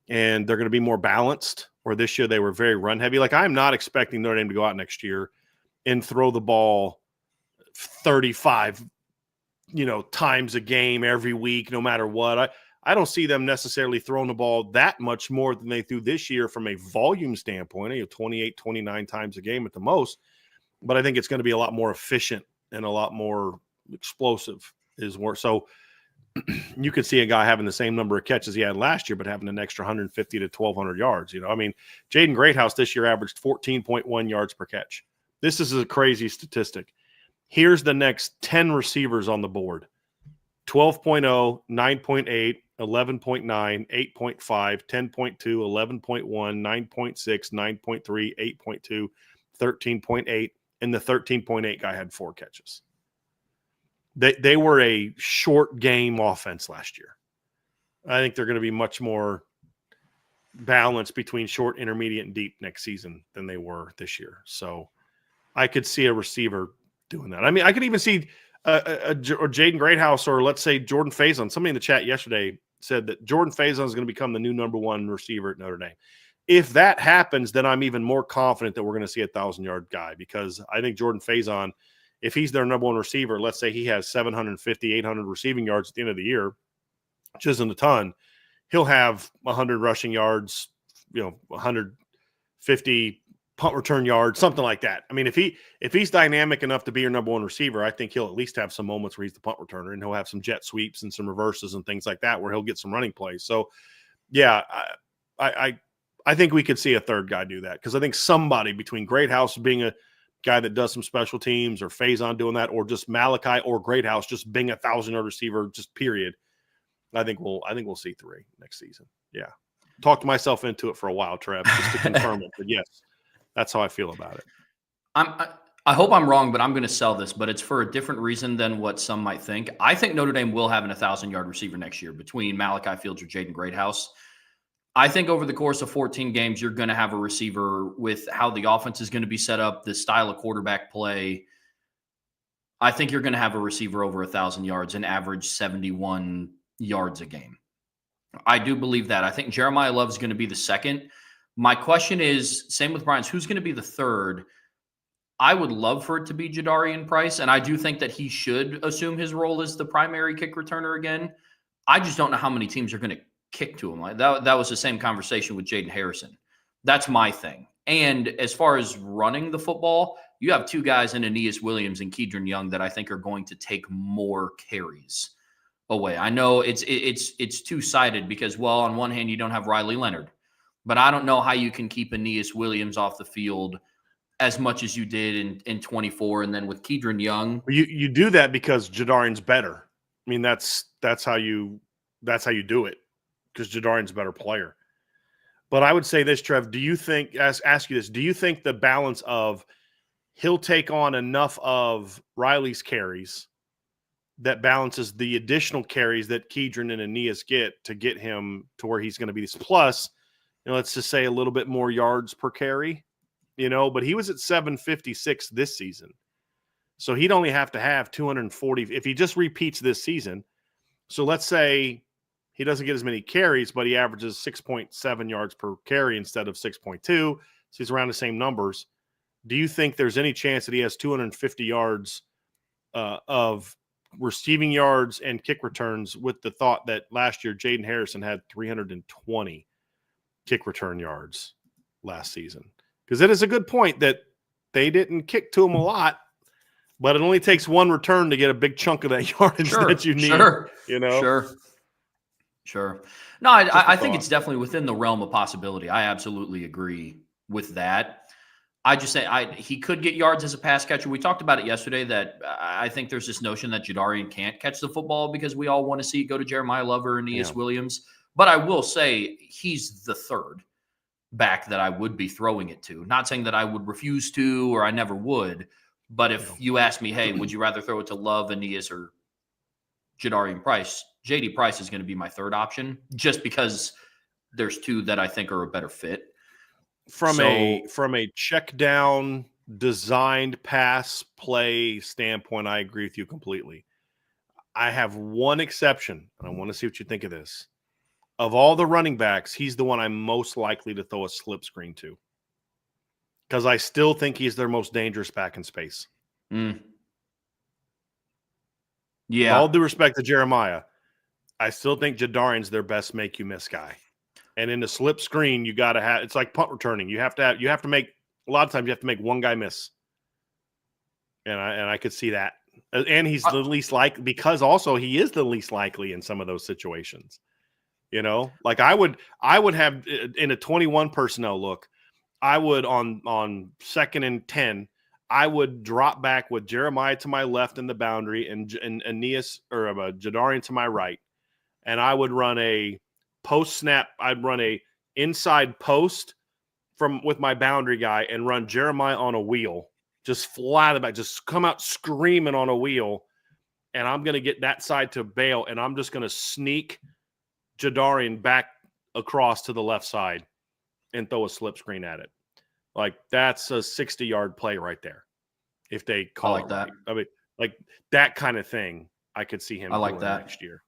And they're going to be more balanced, where this year they were very run heavy. Like, I'm not expecting Notre Dame to go out next year and throw the ball 35, times a game every week, no matter what. I don't see them necessarily throwing the ball that much more than they threw this year from a volume standpoint, 28, 29 times a game at the most. But I think it's going to be a lot more efficient and a lot more explosive is more. So you could see a guy having the same number of catches he had last year, but having an extra 150 to 1,200 yards. I mean, Jaden Greathouse this year averaged 14.1 yards per catch. This is a crazy statistic. Here's the next 10 receivers on the board: 12.0, 9.8, 11.9, 8.5, 10.2, 11.1, 9.6, 9.3, 8.2, 13.8, and the 13.8 guy had 4 catches. They were a short game offense last year. I think they're going to be much more balanced between short, intermediate, and deep next season than they were this year. So I could see a receiver doing that. I mean, I could even see or Jaden Greathouse, or let's say Jordan Faison. Somebody in the chat yesterday said that Jordan Faison is going to become the new number 1 receiver at Notre Dame. If that happens, then I'm even more confident that we're going to see a 1,000-yard guy, because I think Jordan Faison, if he's their number 1 receiver, let's say he has 750, 800 receiving yards at the end of the year, which isn't a ton, he'll have 100 rushing yards, 150 punt return yards, something like that. I mean, if he's dynamic enough to be your number 1 receiver, I think he'll at least have some moments where he's the punt returner, and he'll have some jet sweeps and some reverses and things like that where he'll get some running plays. So, yeah, I think we could see a third guy do that, because I think somebody between Greathouse being a guy that does some special teams, or Faison doing that, or just Malachi or Greathouse just being a 1,000-yard receiver, just period. I think we'll see 3 next season. Yeah. Talked myself into it for a while, Trev, just to confirm it. But yes, that's how I feel about it. I hope I'm wrong, but I'm going to sell this, but it's for a different reason than what some might think. I think Notre Dame will have an 1,000-yard receiver next year between Malachi Fields or Jaden Greathouse. I think over the course of 14 games, you're going to have a receiver with how the offense is going to be set up, the style of quarterback play. I think you're going to have a receiver over 1,000 yards and average 71 yards a game. I do believe that. I think Jeremiah Love is going to be the second. My question is, same with Brian's, who's going to be the third? I would love for it to be Jadarian Price, and I do think that he should assume his role as the primary kick returner again. I just don't know how many teams are going to kick to him. Like that was the same conversation with Jaden Harrison. That's my thing. And as far as running the football, you have 2 guys in Aeneas Williams and Kedron Young that I think are going to take more carries away. I know it's two-sided because, well, on one hand, you don't have Riley Leonard, but I don't know how you can keep Aeneas Williams off the field as much as you did in 24, and then with Kedron Young. You do that because Jadarian's better. I mean, that's how you do it, because Jadarian's a better player. But I would say this, Trev, do you think the balance of he'll take on enough of Riley's carries that balances the additional carries that Kedron and Aeneas get to get him to where he's going to be this, plus, let's just say a little bit more yards per carry, but he was at 756 this season. So he'd only have to have 240 if he just repeats this season. So let's say He doesn't get as many carries, but he averages 6.7 yards per carry instead of 6.2. So he's around the same numbers. Do you think there's any chance that he has 250 yards of receiving yards and kick returns, with the thought that last year Jaden Harrison had 320 kick return yards last season? Because it is a good point that they didn't kick to him a lot, but it only takes one return to get a big chunk of that yardage that you need. You know? Sure. No, I think it's definitely within the realm of possibility. I absolutely agree with that. I just say he could get yards as a pass catcher. We talked about it yesterday that I think there's this notion that Jadarian can't catch the football because we all want to see it go to Jeremiah Lover and Aeneas Williams. But I will say he's the third back that I would be throwing it to. Not saying that I would refuse to or I never would. But if you ask me, hey, would you rather throw it to Love, Aeneas, or Jadarian Price? JD Price is going to be my third option just because there's two that I think are a better fit. From a check down designed pass play standpoint, I agree with you completely. I have one exception, and I want to see what you think of this. Of all the running backs, he's the one I'm most likely to throw a slip screen to, because I still think he's their most dangerous back in space. Yeah. With all due respect to Jeremiah, I still think Jadarian's their best make you miss guy. And in the slip screen, you got to have, it's like punt returning. You have to make, a lot of times you have to make one guy miss. And I could see that. And he's the least likely, because also he is the least likely in some of those situations. You know, like I would have in a 21 personnel look, I would on 2nd and 10, I would drop back with Jeremiah to my left in the boundary and Aeneas or Jadarian to my right. And I would run a post snap. I'd run a inside post with my boundary guy and run Jeremiah on a wheel, just flat about, just come out screaming on a wheel. And I'm going to get that side to bail. And I'm just going to sneak Jadarian back across to the left side and throw a slip screen at it. Like that's a 60-yard play right there. If they call it that, I mean, like that kind of thing, I could see him doing next year.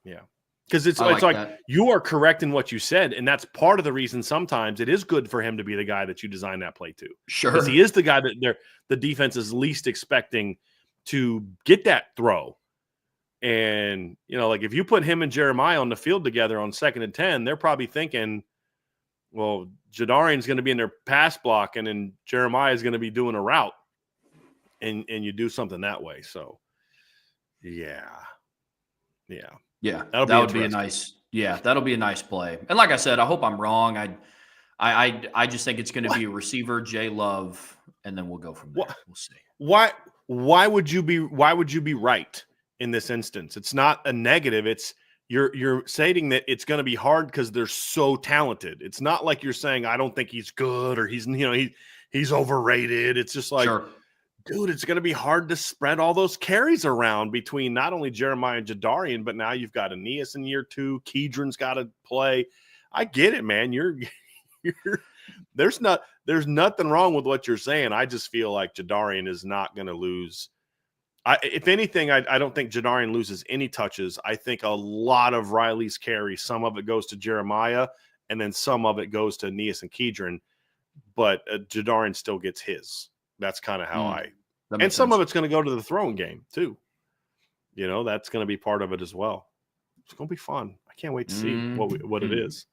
Yeah. Because it's like you are correct in what you said, and that's part of the reason sometimes it is good for him to be the guy that you design that play to. Sure. Because he is the guy that the defense is least expecting to get that throw. And, you know, like if you put him and Jeremiah on the field together on 2nd and 10, they're probably thinking, well, Jadarian's going to be in their pass block, and then Jeremiah is going to be doing a route, and you do something that way. So, yeah. That'll be a nice play. And like I said, I hope I'm wrong. I just think it's going to be a receiver, J Love, and then we'll go from there. We'll see. Why would you be right in this instance? It's not a negative. It's you're stating that it's going to be hard because they're so talented. It's not like you're saying I don't think he's good or he's overrated. It's just like, dude, it's going to be hard to spread all those carries around between not only Jeremiah and Jadarian, but now you've got Aeneas in year 2. Keedron's got to play. I get it, man. There's nothing wrong with what you're saying. I just feel like Jadarian is not going to lose. If anything, I don't think Jadarian loses any touches. I think a lot of Riley's carry, some of it goes to Jeremiah, and then some of it goes to Aeneas and Keedron. But Jadarian still gets his. That's kind of how and some of it's going to go to the throwing game too. You know, that's going to be part of it as well. It's going to be fun. I can't wait to see what it is.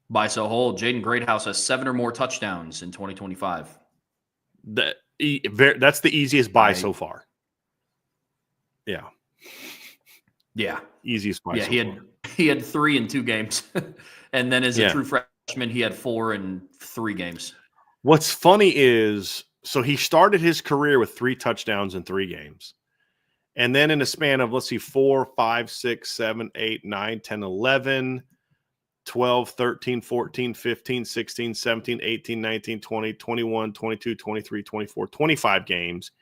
Buy, sell, hold. Jaden Greathouse has 7 or more touchdowns in 2025. That's the easiest buy so far. Yeah. Easiest buy. Yeah, he had 3 in 2 games, and then as a true freshman, he had 4 in 3 games. What's funny is, so he started his career with 3 touchdowns in 3 games. And then in a span of, 4, 5, 6, 7, 8, 9, 10, 11, 12, 13, 14, 15, 16, 17, 18, 19, 20, 21, 22, 23, 24, 25 games,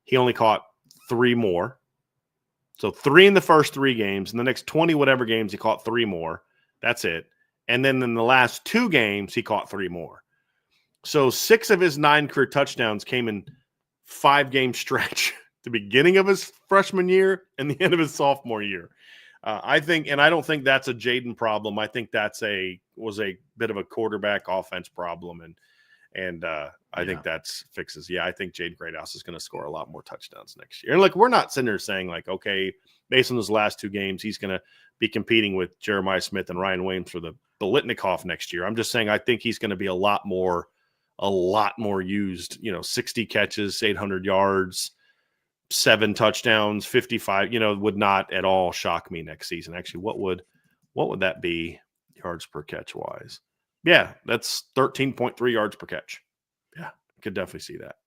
he only caught 3 more. So 3 in the first 3 games. In the next 20 whatever games, he caught 3 more. That's it. And then in the last 2 games, he caught 3 more. So 6 of his 9 career touchdowns came in 5-game stretch, the beginning of his freshman year and the end of his sophomore year. I think, and I don't think that's a Jaden problem. I think that's was a bit of a quarterback offense problem, and I think that's fixes. Yeah, I think Jaden Greathouse is going to score a lot more touchdowns next year. And like, we're not sitting there saying like, okay, based on those last 2 games, he's going to be competing with Jeremiah Smith and Ryan Williams for the Biletnikoff next year. I'm just saying I think he's going to be a lot more used. 60 catches, 800 yards. 7 touchdowns, 55, would not at all shock me next season. Actually, what would that be yards per catch wise? Yeah, that's 13.3 yards per catch. Yeah, I could definitely see that.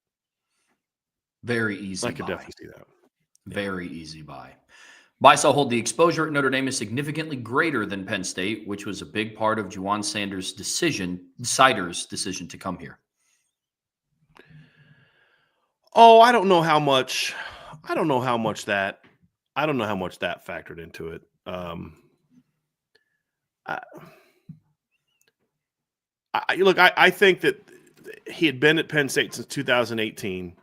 Very easy. I could definitely see that. Very easy buy. Buy, sell, hold. The exposure at Notre Dame is significantly greater than Penn State, which was a big part of Juwan Sanders' Sider's decision to come here. Oh, I don't know how much that factored into it. I think that he had been at Penn State since 2018.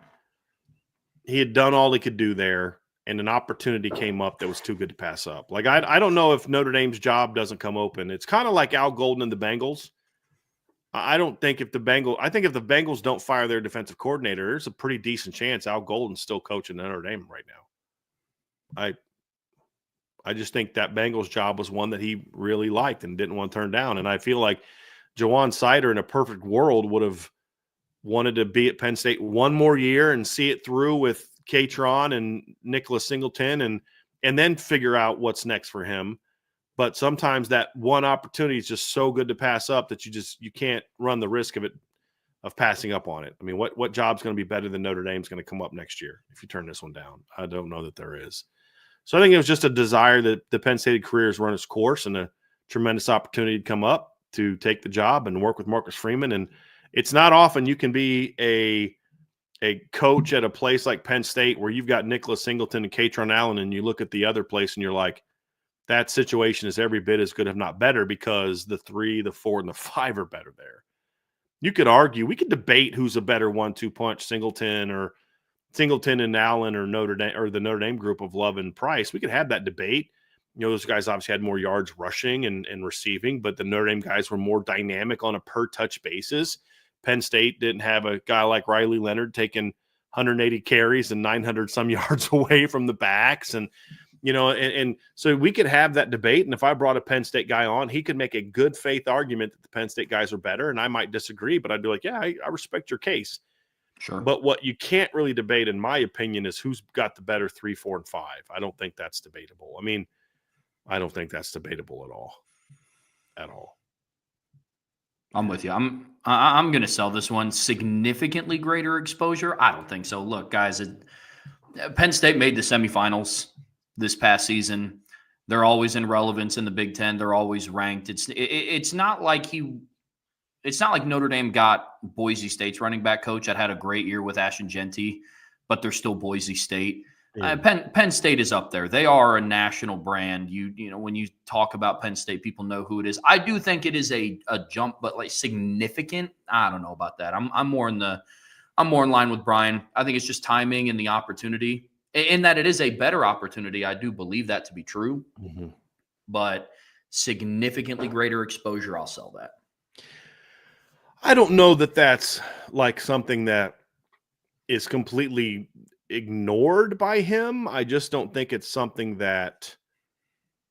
He had done all he could do there, and an opportunity came up that was too good to pass up. Like, I don't know if Notre Dame's job doesn't come open. It's kind of like Al Golden and the Bengals. I think if the Bengals don't fire their defensive coordinator, there's a pretty decent chance Al Golden's still coaching Notre Dame right now. I just think that Bengals job was one that he really liked and didn't want to turn down. And I feel like Juwan Sider in a perfect world would have wanted to be at Penn State one more year and see it through with Katron and Nicholas Singleton and then figure out what's next for him. But sometimes that one opportunity is just so good to pass up that you can't run the risk of passing up on it. I mean, what job's going to be better than Notre Dame's going to come up next year if you turn this one down? I don't know that there is. So I think it was just a desire that the Penn State career has run its course and a tremendous opportunity to come up to take the job and work with Marcus Freeman. And it's not often you can be a coach at a place like Penn State where you've got Nicholas Singleton and Katron Allen, and you look at the other place and you're like, that situation is every bit as good, if not better, because the 3, the 4, and the 5 are better there. You could argue, we could debate who's a better 1-2 punch, Singleton and Allen, or Notre Dame, or the Notre Dame group of Love and Price. We could have that debate. Those guys obviously had more yards rushing and receiving, but the Notre Dame guys were more dynamic on a per touch basis. Penn State didn't have a guy like Riley Leonard taking 180 carries and 900 some yards away from the backs. And so we could have that debate. And if I brought a Penn State guy on, he could make a good faith argument that the Penn State guys are better. And I might disagree, but I'd be like, yeah, I respect your case. Sure. But what you can't really debate, in my opinion, is who's got the better 3, 4, and 5. I don't think that's debatable. I mean, I don't think that's debatable at all. I'm with you. I'm going to sell this one. Significantly greater exposure? I don't think so. Look, guys, Penn State made the semifinals this past season. They're always in relevance in the Big Ten. They're always ranked. It's not like Notre Dame got Boise State's running back coach that had a great year with Ashton Genty, but they're still Boise State. Yeah. Penn State is up there. They are a national brand. You know, when you talk about Penn State, people know who it is. I do think it is a jump, but like significant. I don't know about that. I'm more in line with Brian. I think it's just timing and the opportunity. In that it is a better opportunity. I do believe that to be true. Mm-hmm. But significantly greater exposure, I'll sell that. I don't know that that's like something that is completely ignored by him. I just don't think it's something that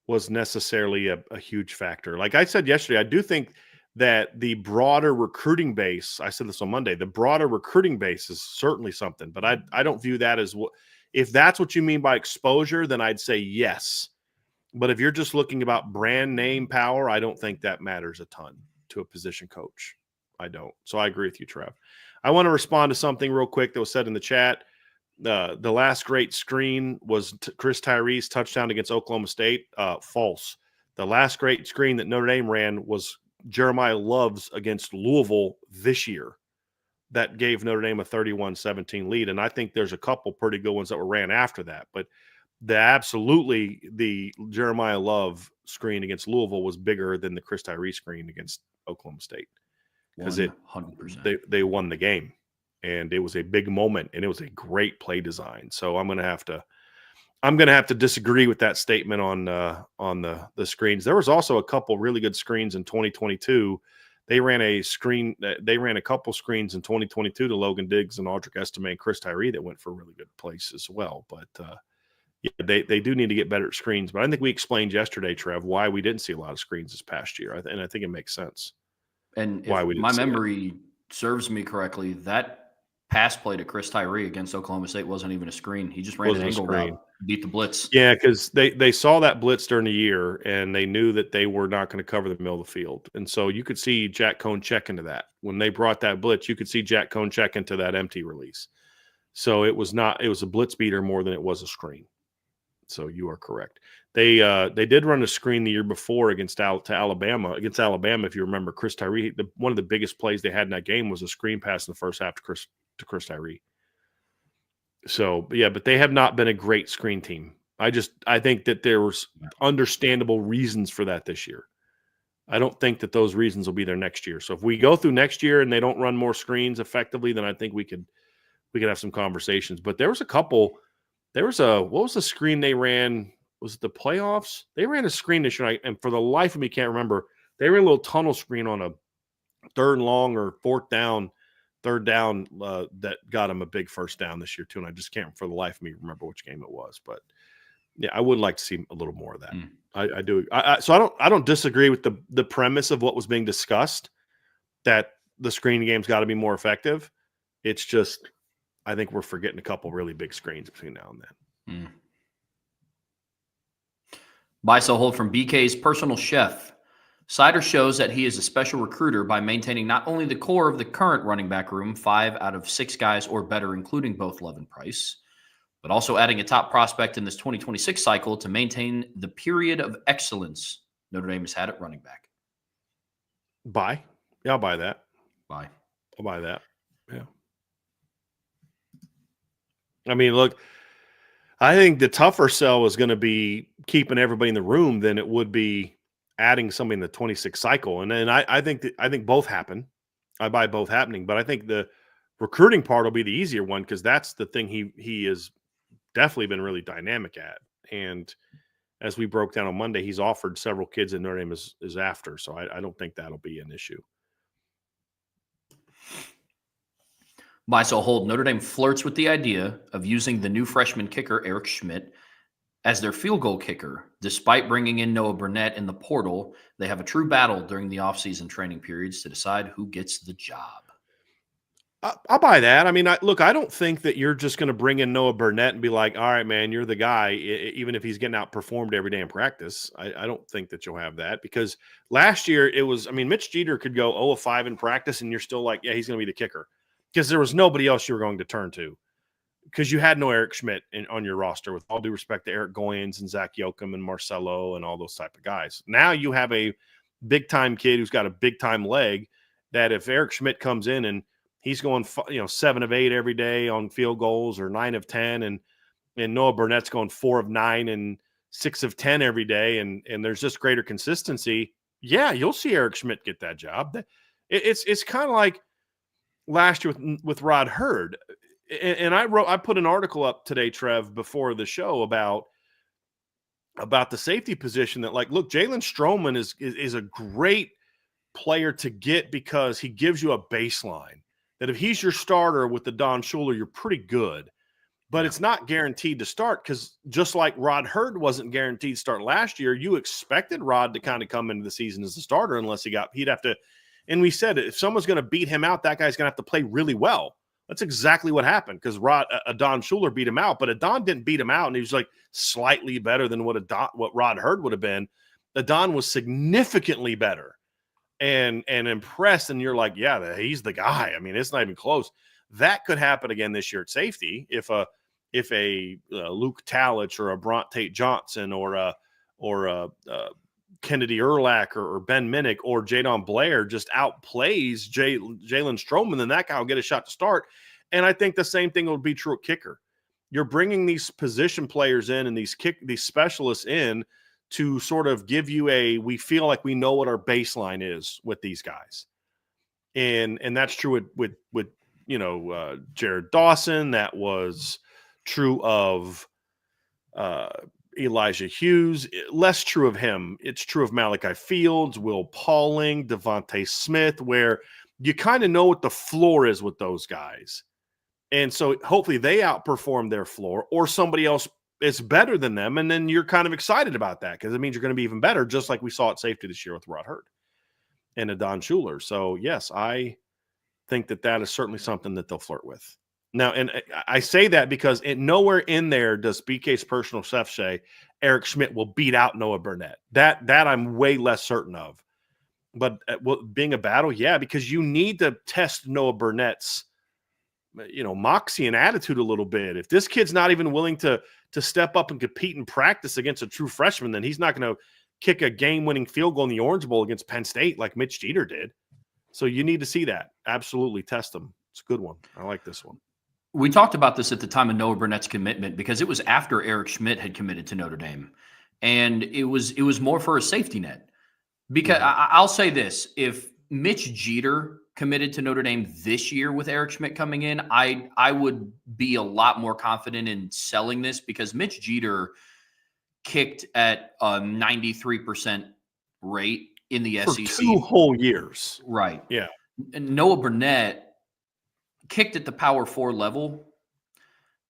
was necessarily a huge factor. Like I said yesterday, I do think that the broader recruiting base, I said this on Monday, the broader recruiting base is certainly something, but I don't view that as what, if that's what you mean by exposure, then I'd say yes. But if you're just looking about brand name power, I don't think that matters a ton to a position coach. I don't. So I agree with you, Trev. I want to respond to something real quick that was said in the chat. The last great screen was Chris Tyree's touchdown against Oklahoma State. False. The last great screen that Notre Dame ran was Jeremiah Love's against Louisville this year. That gave Notre Dame a 31-17 lead. And I think there's a couple pretty good ones that were ran after that. But the Jeremiah Love screen against Louisville was bigger than the Chris Tyree screen against Oklahoma State. Because 100%. They won the game. And it was a big moment, and it was a great play design. So I'm going to have to I'm going to have to disagree with that statement on the screens. There was also a couple really good screens in 2022. They ran a couple screens in 2022 to Logan Diggs and Audric Estime and Chris Tyree that went for a really good place as well. But yeah, they do need to get better at screens. But I think we explained yesterday, Trev, why we didn't see a lot of screens this past year. And I think it makes sense. And if my memory serves me correctly, that pass play to Chris Tyree against Oklahoma State wasn't even a screen. He just ran an angle route, beat the blitz. Yeah, because they saw that blitz during the year, and they knew that they were not going to cover the middle of the field. And so you could see Jack Cohn check into that. When they brought that blitz, you could see Jack Cohn check into that empty release. So it was a blitz beater more than it was a screen. So you are correct. They did run a screen the year before against Alabama. Against Alabama, if you remember, Chris Tyree, one of the biggest plays they had in that game was a screen pass in the first half to Chris Tyree. So, but they have not been a great screen team. I think that there was understandable reasons for that this year. I don't think that those reasons will be there next year. So if we go through next year and they don't run more screens effectively, then I think we could have some conversations. But there was a couple. What was the screen they ran? Was it the playoffs? They ran a screen this year, and for the life of me, can't remember. They ran a little tunnel screen on a third and long or third down that got them a big first down this year too. And I just can't for the life of me remember which game it was. But yeah, I would like to see a little more of that. I do. So I don't disagree with the premise of what was being discussed, that the screen game's got to be more effective. It's just I think we're forgetting a couple really big screens between now and then. Buy, sell, hold from BK's personal chef. Sider shows that he is a special recruiter by maintaining not only the core of the current running back room, 5 out of 6 guys or better, including both Love and Price, but also adding a top prospect in this 2026 cycle to maintain the period of excellence Notre Dame has had at running back. Buy. Yeah, I'll buy that. Buy. I'll buy that. Yeah. I mean, look, I think the tougher sell is going to be keeping everybody in the room than it would be adding somebody in the 26 cycle. And then I think both happen. I buy both happening, but I think the recruiting part will be the easier one because that's the thing he has definitely been really dynamic at. And as we broke down on Monday, he's offered several kids that Notre Dame is after. So I don't think that'll be an issue. Buy, sell, hold. Notre Dame flirts with the idea of using the new freshman kicker, Eric Schmidt, as their field goal kicker. Despite bringing in Noah Burnett in the portal, they have a true battle during the offseason training periods to decide who gets the job. I'll buy that. I mean, I don't think that you're just going to bring in Noah Burnett and be like, all right, man, you're the guy, even if he's getting outperformed every day in practice. I don't think that you'll have that because last year Mitch Jeter could go 0-5 in practice and you're still like, yeah, he's going to be the kicker because there was nobody else you were going to turn to. Because you had no Eric Schmidt on your roster, with all due respect to Eric Goins and Zach Yoakum and Marcelo and all those type of guys. Now you have a big-time kid who's got a big-time leg that if Eric Schmidt comes in and he's going 7 of 8 every day on field goals or 9 of 10, and Noah Burnett's going 4 of 9 and 6 of 10 every day, and there's just greater consistency, yeah, you'll see Eric Schmidt get that job. It's kind of like last year with Rod Hurd. And I put an article up today, Trev, before the show about the safety position that, like, look, Jalen Stroman is a great player to get because he gives you a baseline that if he's your starter with the Don Schuler, you're pretty good. But it's not guaranteed to start because just like Rod Hurd wasn't guaranteed to start last year, you expected Rod to kind of come into the season as a starter unless he'd have to. And we said if someone's going to beat him out, that guy's going to have to play really well. That's exactly what happened because Adon Schuler beat him out, but Adon didn't beat him out, and he was like slightly better than what Rod Hurd would have been. Adon was significantly better and impressed, and you're like, yeah, he's the guy. I mean, it's not even close. That could happen again this year at safety if a Luke Talich or a Bront Tate Johnson or a Kennedy Urlacher or Ben Minnick or Jadon Blair just outplays Jalen Stroman, then that guy will get a shot to start. And I think the same thing will be true at kicker. You're bringing these position players in and these specialists in to sort of give you we feel like we know what our baseline is with these guys. And that's true with Jared Dawson. That was true of Elijah Hughes. Less true of him. It's true of Malachi Fields, Will Pauling, Devontae Smith, where you kind of know what the floor is with those guys. And so hopefully they outperform their floor, or somebody else is better than them. And then you're kind of excited about that because it means you're going to be even better, just like we saw at safety this year with Rod Hurd and Adon Schuler. So, yes, I think that is certainly something that they'll flirt with. Now, and I say that because nowhere in there does BK's personal chef say Eric Schmidt will beat out Noah Burnett. That I'm way less certain of. But being a battle, yeah, because you need to test Noah Burnett's moxie and attitude a little bit. If this kid's not even willing to step up and compete and practice against a true freshman, then he's not going to kick a game-winning field goal in the Orange Bowl against Penn State like Mitch Jeter did. So you need to see that. Absolutely test him. It's a good one. I like this one. We talked about this at the time of Noah Burnett's commitment because it was after Eric Schmidt had committed to Notre Dame. And it was more for a safety net. Because I'll say this, if Mitch Jeter committed to Notre Dame this year with Eric Schmidt coming in, I would be a lot more confident in selling this because Mitch Jeter kicked at a 93% rate in the for SEC. 2 whole years. Right. Yeah. And Noah Burnett kicked at the Power 4 level,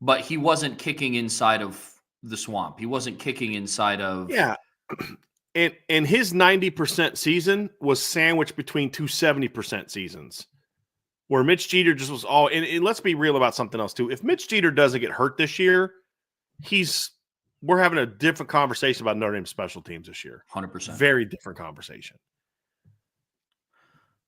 but he wasn't kicking inside of the swamp. He wasn't kicking inside of... Yeah. And his 90% season was sandwiched between 2 70% seasons where Mitch Jeter just was all – and let's be real about something else too. If Mitch Jeter doesn't get hurt this year, we're having a different conversation about Notre Dame special teams this year. 100%. Very different conversation.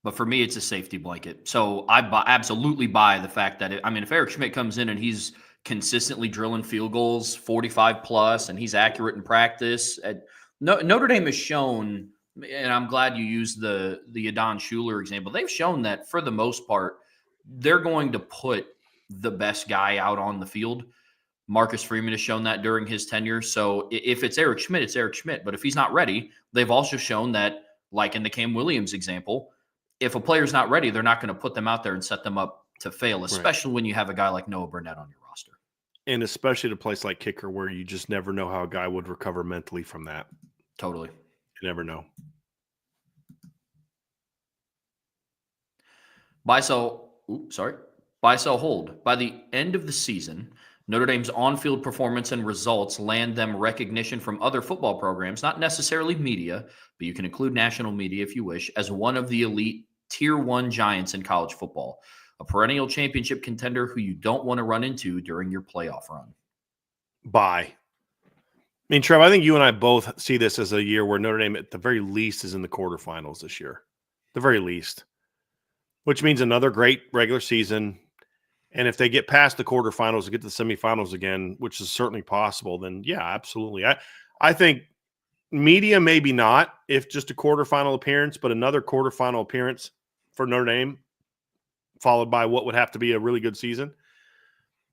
But for me, it's a safety blanket. So I absolutely buy the fact that if Eric Schmidt comes in and he's consistently drilling field goals, 45 plus, and he's accurate in practice – Notre Dame has shown, and I'm glad you used the Adon Schuler example. They've shown that for the most part, they're going to put the best guy out on the field. Marcus Freeman has shown that during his tenure. So if it's Eric Schmidt, it's Eric Schmidt. But if he's not ready, they've also shown that, like in the Cam Williams example, if a player's not ready, they're not going to put them out there and set them up to fail, especially when you have a guy like Noah Burnett on your roster. And especially at a place like kicker where you just never know how a guy would recover mentally from that. Totally. You never know. Buy, sell, hold. By the end of the season, Notre Dame's on-field performance and results land them recognition from other football programs, not necessarily media, but you can include national media if you wish, as one of the elite Tier 1 giants in college football, a perennial championship contender who you don't want to run into during your playoff run. Bye. I mean, Trev, I think you and I both see this as a year where Notre Dame, at the very least, is in the quarterfinals this year. The very least. Which means another great regular season. And if they get past the quarterfinals and get to the semifinals again, which is certainly possible, then yeah, absolutely. I think media maybe not, if just a quarterfinal appearance, but another quarterfinal appearance for Notre Dame, followed by what would have to be a really good season,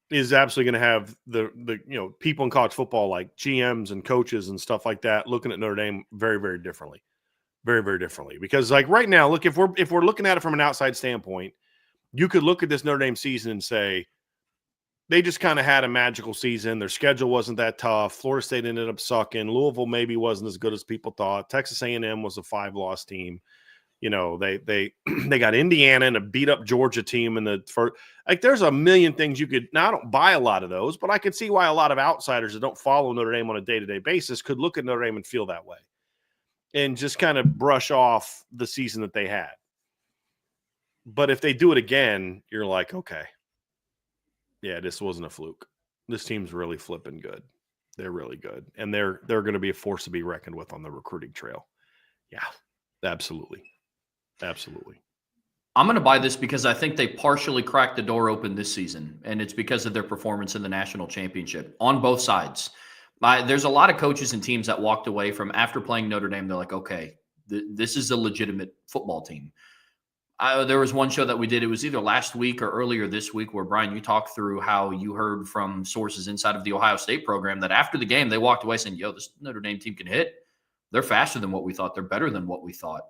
is absolutely going to have the people in college football like GMs and coaches and stuff like that looking at Notre Dame very, very differently. Very, very differently. Because like right now, look, if we're looking at it from an outside standpoint, you could look at this Notre Dame season and say they just kind of had a magical season. Their schedule wasn't that tough. Florida State ended up sucking. Louisville maybe wasn't as good as people thought. Texas A&M was a 5-loss team. They got Indiana and a beat up Georgia team in the first. Like, there's a million things you could. Now, I don't buy a lot of those, but I could see why a lot of outsiders that don't follow Notre Dame on a day-to-day basis could look at Notre Dame and feel that way, and just kind of brush off the season that they had. But if they do it again, you're like, okay, yeah, this wasn't a fluke. This team's really flipping good. They're really good, and they're going to be a force to be reckoned with on the recruiting trail. Yeah, absolutely. Absolutely. I'm going to buy this because I think they partially cracked the door open this season, and it's because of their performance in the national championship on both sides. There's a lot of coaches and teams that walked away from after playing Notre Dame. They're like, okay, this is a legitimate football team. There was one show that we did. It was either last week or earlier this week where, Brian, you talked through how you heard from sources inside of the Ohio State program that after the game, they walked away saying, yo, this Notre Dame team can hit. They're faster than what we thought. They're better than what we thought.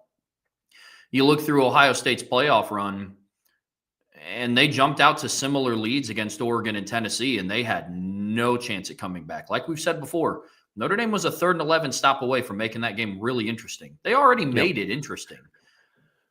You look through Ohio State's playoff run, and they jumped out to similar leads against Oregon and Tennessee, and they had no chance at coming back. Like we've said before, Notre Dame was a 3rd and 11 stop away from making that game really interesting. They already made it interesting.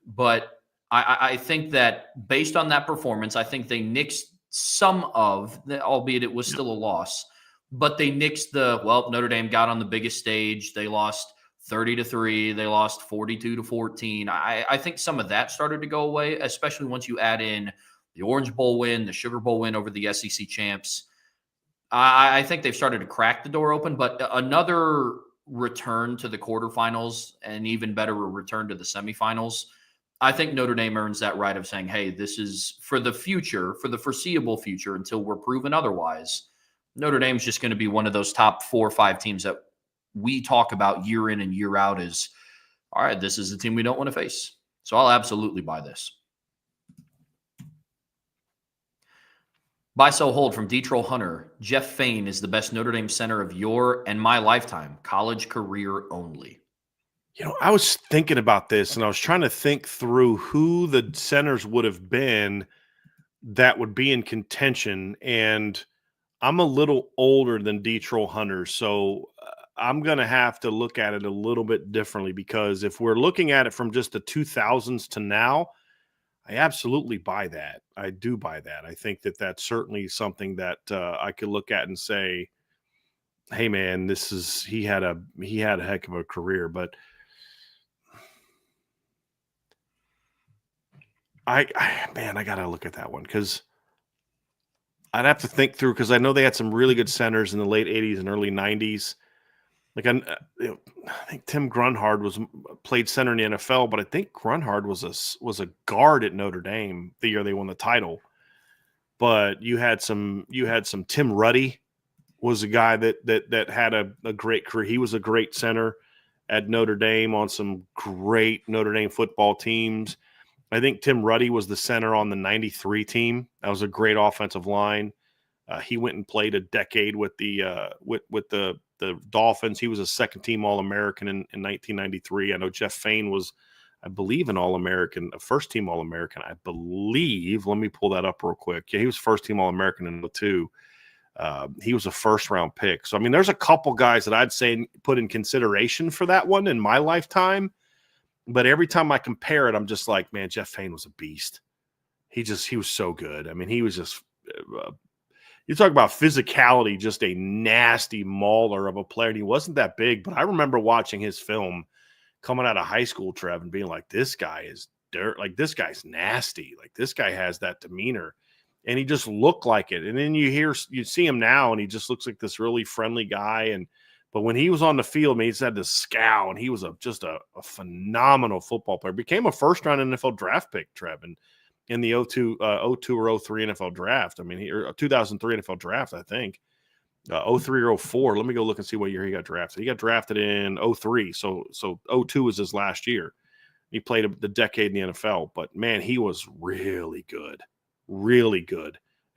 But I think that based on that performance, I think they nixed some of, albeit it was still a loss, but they nixed Notre Dame got on the biggest stage. They lost 30-3. They lost 42-14. I think some of that started to go away, especially once you add in the Orange Bowl win, the Sugar Bowl win over the SEC champs. I think they've started to crack the door open, but another return to the quarterfinals and even better a return to the semifinals, I think Notre Dame earns that right of saying, hey, this is for the future, for the foreseeable future until we're proven otherwise. Notre Dame's just going to be one of those top 4 or 5 teams that we talk about year in and year out as, all right, this is the team we don't want to face. So I'll absolutely buy this. Buy, sell, hold from D-Troll Hunter. Jeff Fain is the best Notre Dame center of your and my lifetime. College career only. I was thinking about this, and I was trying to think through who the centers would have been that would be in contention. And I'm a little older than D-Troll Hunter, so I'm going to have to look at it a little bit differently, because if we're looking at it from just the 2000s to now, I absolutely buy that. I do buy that. I think that that's certainly something that I could look at and say, hey man, he had a heck of a career. But I got to look at that one, because I'd have to think through, because I know they had some really good centers in the late 80s and early 90s. Like I think Tim Grunhard played center in the NFL, but I think Grunhard was a guard at Notre Dame the year they won the title. But you had some Tim Ruddy was a guy that had a great career. He was a great center at Notre Dame on some great Notre Dame football teams. I think Tim Ruddy was the center on the 93 team. That was a great offensive line. He went and played a decade with the Dolphins. He was a second-team All-American in 1993. I know Jeff Fain was, I believe, an All-American, a first-team All-American, I believe. Let me pull that up real quick. Yeah, he was first-team All-American in 2002. He was a first-round pick. So, I mean, there's a couple guys that I'd say put in consideration for that one in my lifetime. But every time I compare it, I'm just like, man, Jeff Fain was a beast. He was so good. I mean, he was just you talk about physicality, just a nasty mauler of a player. And he wasn't that big, but I remember watching his film coming out of high school, Trev, and being like, this guy is dirt. Like, this guy's nasty. Like, this guy has that demeanor. And he just looked like it. And then you see him now, and he just looks like this really friendly guy. But when he was on the field, man, he just had this scowl, and he was just a phenomenal football player. Became a first-round NFL draft pick, Trev, in the 02 or 03 NFL draft. I mean, 2003 NFL draft, I think. 03 or 04. Let me go look and see what year he got drafted. He got drafted in 03, so 02 was his last year. He played the decade in the NFL, but man, he was really good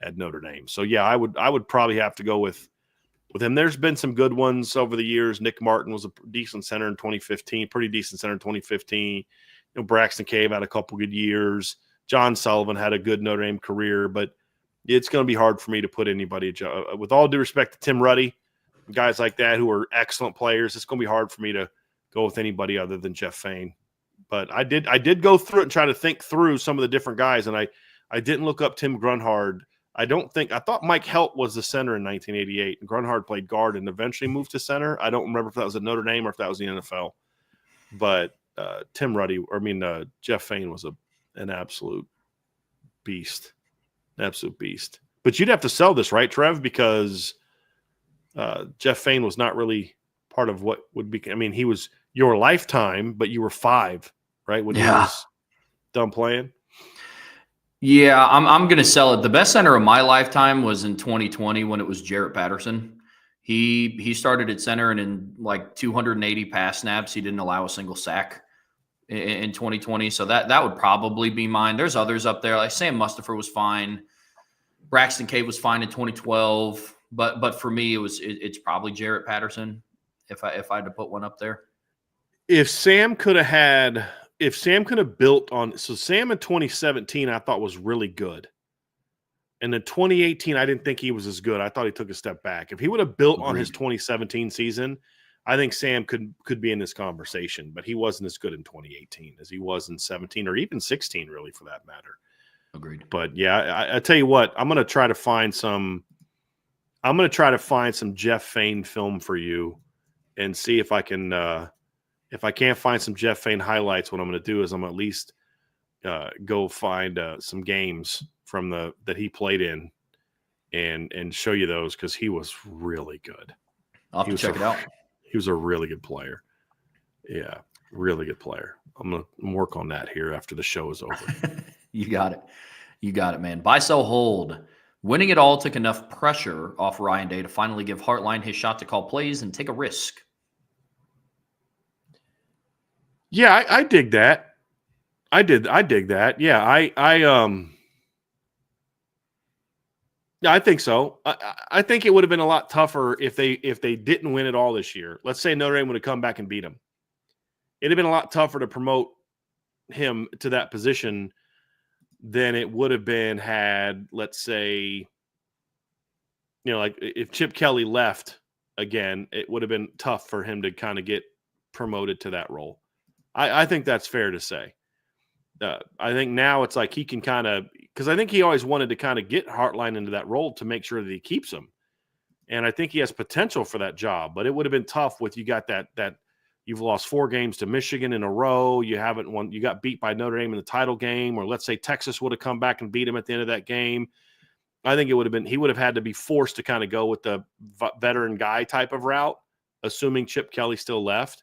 at Notre Dame. So yeah, I would probably have to go with him. There's been some good ones over the years. Nick Martin was a decent center in 2015, pretty decent center in 2015. Braxton Cave had a couple good years. John Sullivan had a good Notre Dame career, but it's going to be hard for me to put anybody, with all due respect to Tim Ruddy, guys like that who are excellent players. It's going to be hard for me to go with anybody other than Jeff Fain. But I did go through it and try to think through some of the different guys, and I didn't look up Tim Grunhard. I thought Mike Helt was the center in 1988, and Grunhard played guard and eventually moved to center. I don't remember if that was at Notre Dame or if that was the NFL. But Jeff Fain was an absolute beast. But you'd have to sell this, right, Trev? Because Jeff Fain was not really part of what would be. I mean, he was your lifetime, but you were 5, right, when he was done playing. Yeah, I'm going to sell it. The best center of my lifetime was in 2020 when it was Jarrett Patterson. He started at center, and in like 280 pass snaps, he didn't allow a single sack in 2020. So that would probably be mine. There's others up there. Like Sam Mustipher was fine. Braxton Cave was fine in 2012. But for me, it's probably Jarrett Patterson if I had to put one up there. If Sam could have had if Sam could have built on, so Sam in 2017 I thought was really good. And in 2018, I didn't think he was as good. I thought he took a step back. If he would have built on his 2017 season, I think Sam could be in this conversation, but he wasn't as good in 2018 as he was in 17 or even 16, really, for that matter. Agreed. But yeah, I tell you what, I'm gonna try to find some Jeff Fain film for you and see if I can if I can't find some Jeff Fain highlights, what I'm gonna do is I'm gonna at least go find some games from that he played in and show you those, because he was really good. I'll have to check it out. He was a really good player. Yeah, really good player. I'm going to work on that here after the show is over. You got it. You got it, man. Buy, sell, hold. Winning it all took enough pressure off Ryan Day to finally give Hartline his shot to call plays and take a risk. Yeah, I dig that. I dig that. Yeah, yeah, I think so. I think it would have been a lot tougher if they didn't win it all this year. Let's say Notre Dame would have come back and beat them. It'd have been a lot tougher to promote him to that position than it would have been had, let's say, like if Chip Kelly left again, it would have been tough for him to kind of get promoted to that role. I think that's fair to say. I think now it's like he can kind of, because I think he always wanted to kind of get Hartline into that role to make sure that he keeps him. And I think he has potential for that job, but it would have been tough with, you got that you've lost 4 games to Michigan in a row. You haven't won. You got beat by Notre Dame in the title game, or let's say Texas would have come back and beat him at the end of that game. I think he would have had to be forced to kind of go with the veteran guy type of route, assuming Chip Kelly still left,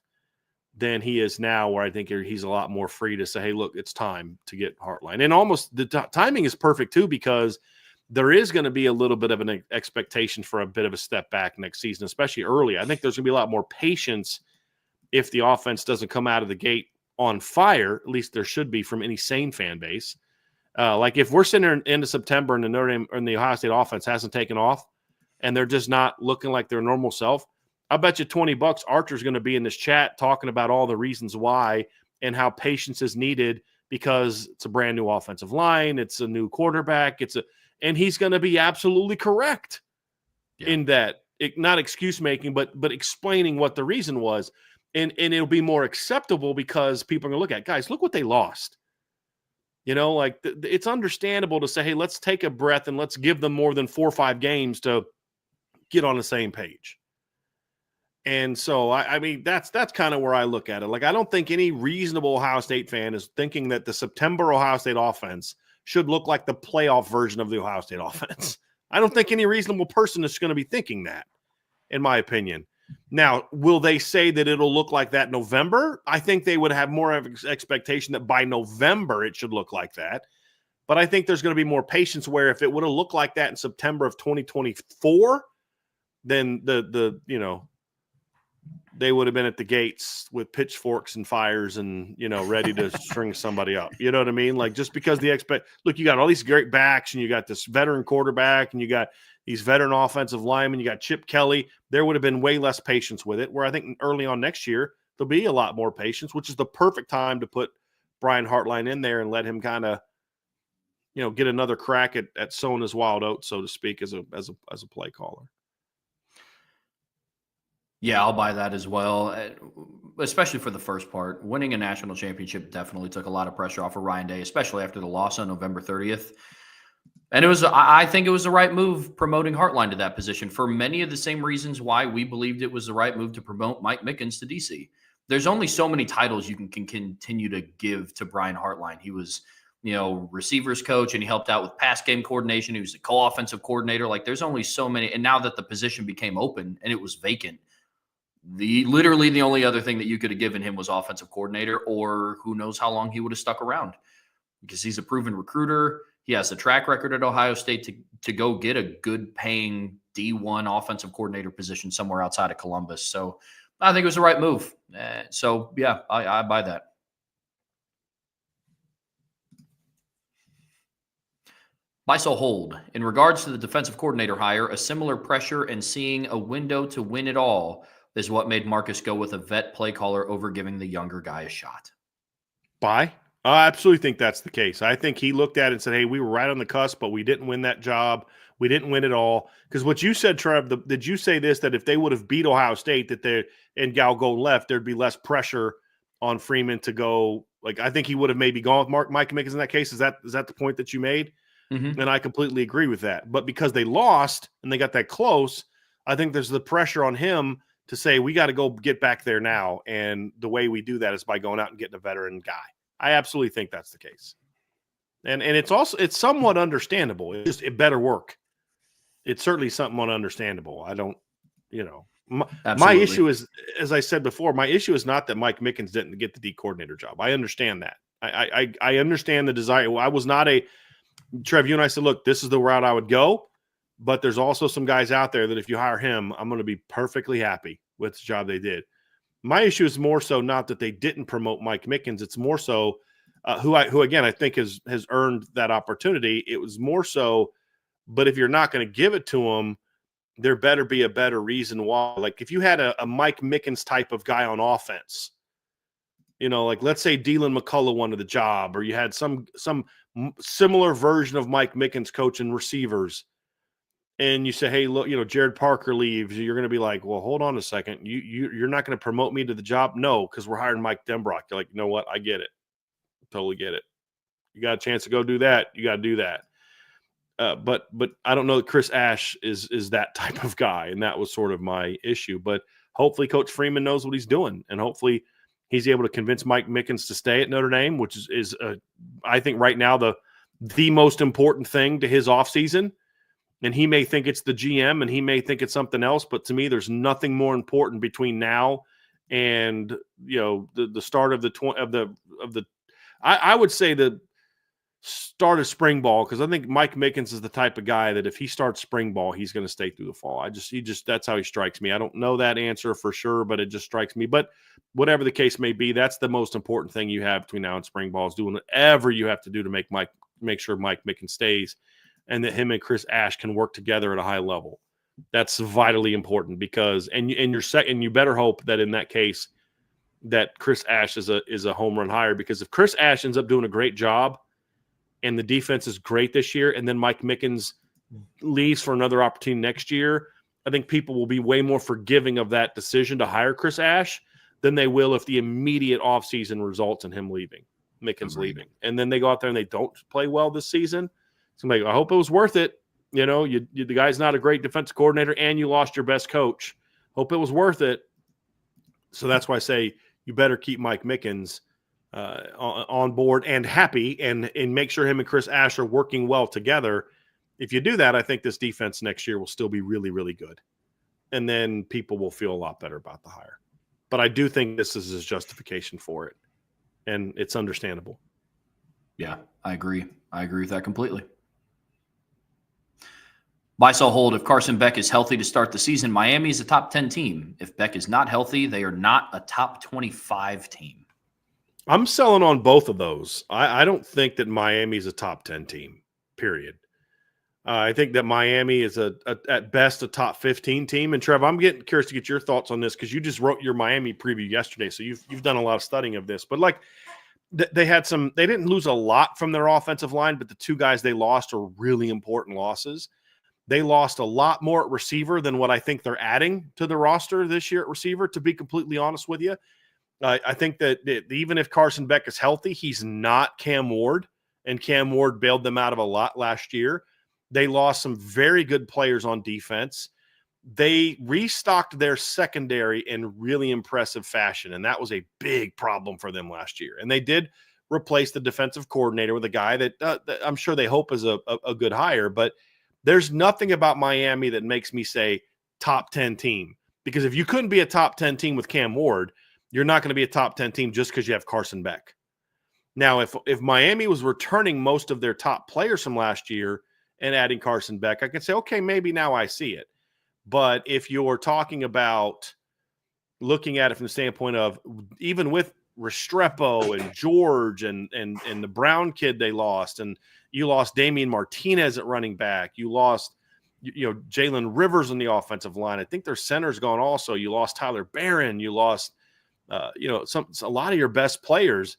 than he is now, where I think he's a lot more free to say, hey, look, it's time to get Hartline. And almost the timing is perfect too, because there is going to be a little bit of an expectation for a bit of a step back next season, especially early. I think there's going to be a lot more patience if the offense doesn't come out of the gate on fire. At least there should be from any sane fan base. Like if we're sitting there into September and the Notre Dame and the Ohio State offense hasn't taken off and they're just not looking like their normal self, I bet you $20 Archer's going to be in this chat talking about all the reasons why and how patience is needed, because it's a brand new offensive line, it's a new quarterback, and he's going to be absolutely correct in that, not excuse making, but explaining what the reason was, and it'll be more acceptable because people are going to look at, guys, look what they lost. Like it's understandable to say, hey, let's take a breath and let's give them more than 4 or 5 games to get on the same page. And so, I mean, that's kind of where I look at it. Like, I don't think any reasonable Ohio State fan is thinking that the September Ohio State offense should look like the playoff version of the Ohio State offense. I don't think any reasonable person is going to be thinking that, in my opinion. Now, will they say that it'll look like that November? I think they would have more of an expectation that by November it should look like that. But I think there's going to be more patience, where if it would have looked like that in September of 2024, then they would have been at the gates with pitchforks and fires and, ready to string somebody up. You know what I mean? Like, just because look, you got all these great backs and you got this veteran quarterback and you got these veteran offensive linemen, you got Chip Kelly, there would have been way less patience with it, where I think early on next year, there'll be a lot more patience, which is the perfect time to put Brian Hartline in there and let him kind of, get another crack at sowing his wild oats, so to speak, as a play caller. Yeah, I'll buy that as well, especially for the first part. Winning a national championship definitely took a lot of pressure off of Ryan Day, especially after the loss on November 30th. And I think it was the right move promoting Hartline to that position for many of the same reasons why we believed it was the right move to promote Mike Mickens to DC. There's only so many titles you can continue to give to Brian Hartline. He was, receivers coach, and he helped out with pass game coordination. He was a co-offensive coordinator. Like, there's only so many. And now that the position became open and it was vacant, literally the only other thing that you could have given him was offensive coordinator, or who knows how long he would have stuck around, because he's a proven recruiter. He has a track record at Ohio State to go get a good paying D1 offensive coordinator position somewhere outside of Columbus. So I think it was the right move. So yeah, I buy that. Buy, sell, hold. In regards to the defensive coordinator hire, a similar pressure and seeing a window to win it all is what made Marcus go with a vet play caller over giving the younger guy a shot. spy. I absolutely think that's the case. I think he looked at it and said, hey, we were right on the cusp, but we didn't win that job. We didn't win it all. Because what you said, Trev, did you say this, that if they would have beat Ohio State and Galgo left, there'd be less pressure on Freeman to go? Like, I think he would have maybe gone with Mike Mickens in that case. Is that the point that you made? Mm-hmm. And I completely agree with that. But because they lost and they got that close, I think there's the pressure on him to say, we got to go get back there now. And the way we do that is by going out and getting a veteran guy. I absolutely think that's the case. And it's somewhat understandable. It better work. It's certainly somewhat understandable. I don't, my issue is, as I said before, my issue is not that Mike Mickens didn't get the D coordinator job. I understand that. I understand the desire. I was not Trev, you and I said, look, this is the route I would go, but there's also some guys out there that if you hire him, I'm going to be perfectly happy with the job they did. My issue is more so not that they didn't promote Mike Mickens. It's more so who again, I think has earned that opportunity. It was more so, but if you're not going to give it to him, there better be a better reason why. Like if you had a Mike Mickens type of guy on offense, like let's say Dylan McCullough wanted the job, or you had some similar version of Mike Mickens coaching receivers, and you say, hey, look, Jared Parker leaves, you're going to be like, well, hold on a second. You're not going to promote me to the job? No, because we're hiring Mike Denbrock. You're like, you know what? I get it. Totally get it. You got a chance to go do that. You got to do that. But I don't know that Chris Ash is that type of guy, and that was sort of my issue. But hopefully Coach Freeman knows what he's doing, and hopefully he's able to convince Mike Mickens to stay at Notre Dame, which is I think right now the most important thing to his offseason. And he may think it's the GM, and he may think it's something else, but to me, there's nothing more important between now and the start of I would say the start of spring ball, because I think Mike Mickens is the type of guy that if he starts spring ball, he's going to stay through the fall. That's how he strikes me. I don't know that answer for sure, but it just strikes me. But whatever the case may be, that's the most important thing you have between now and spring ball, is doing whatever you have to do to make sure Mike Mickens stays, and that him and Chris Ash can work together at a high level. That's vitally important, because you better hope that in that case that Chris Ash is a home run hire, because if Chris Ash ends up doing a great job and the defense is great this year, and then Mike Mickens leaves for another opportunity next year, I think people will be way more forgiving of that decision to hire Chris Ash than they will if the immediate offseason results in him leaving, Mickens leaving. And then they go out there and they don't play well this season. So I hope it was worth it. The guy's not a great defensive coordinator, and you lost your best coach. Hope it was worth it. So that's why I say you better keep Mike Mickens on board and happy, and make sure him and Chris Ash are working well together. If you do that, I think this defense next year will still be really, really good. And then people will feel a lot better about the hire. But I do think this is his justification for it, and it's understandable. Yeah, I agree. I agree with that completely. Buy, sell, hold. If Carson Beck is healthy to start the season, Miami is a top 10 team. If Beck is not healthy, they are not a top 25 team. I'm selling on both of those. I don't think that Miami is a top 10 team, period. I think that Miami is at best a top 15 team. And Trev, I'm getting curious to get your thoughts on this, because you just wrote your Miami preview yesterday, so you've done a lot of studying of this. But they didn't lose a lot from their offensive line, but the two guys they lost are really important losses. They lost a lot more at receiver than what I think they're adding to the roster this year at receiver, to be completely honest with you. I think that even if Carson Beck is healthy, he's not Cam Ward, and Cam Ward bailed them out of a lot last year. They lost some very good players on defense. They restocked their secondary in really impressive fashion, and that was a big problem for them last year. And they did replace the defensive coordinator with a guy that I'm sure they hope is a good hire, but there's nothing about Miami that makes me say top 10 team, because if you couldn't be a top 10 team with Cam Ward, you're not going to be a top 10 team just because you have Carson Beck. Now, if Miami was returning most of their top players from last year and adding Carson Beck, I can say, okay, maybe now I see it. But if you're talking about looking at it from the standpoint of, even with Restrepo and George and the Brown kid they lost, and you lost Damian Martinez at running back, you lost Jalen Rivers on the offensive line. I think their center's gone also. You lost Tyler Barron. You lost a lot of your best players.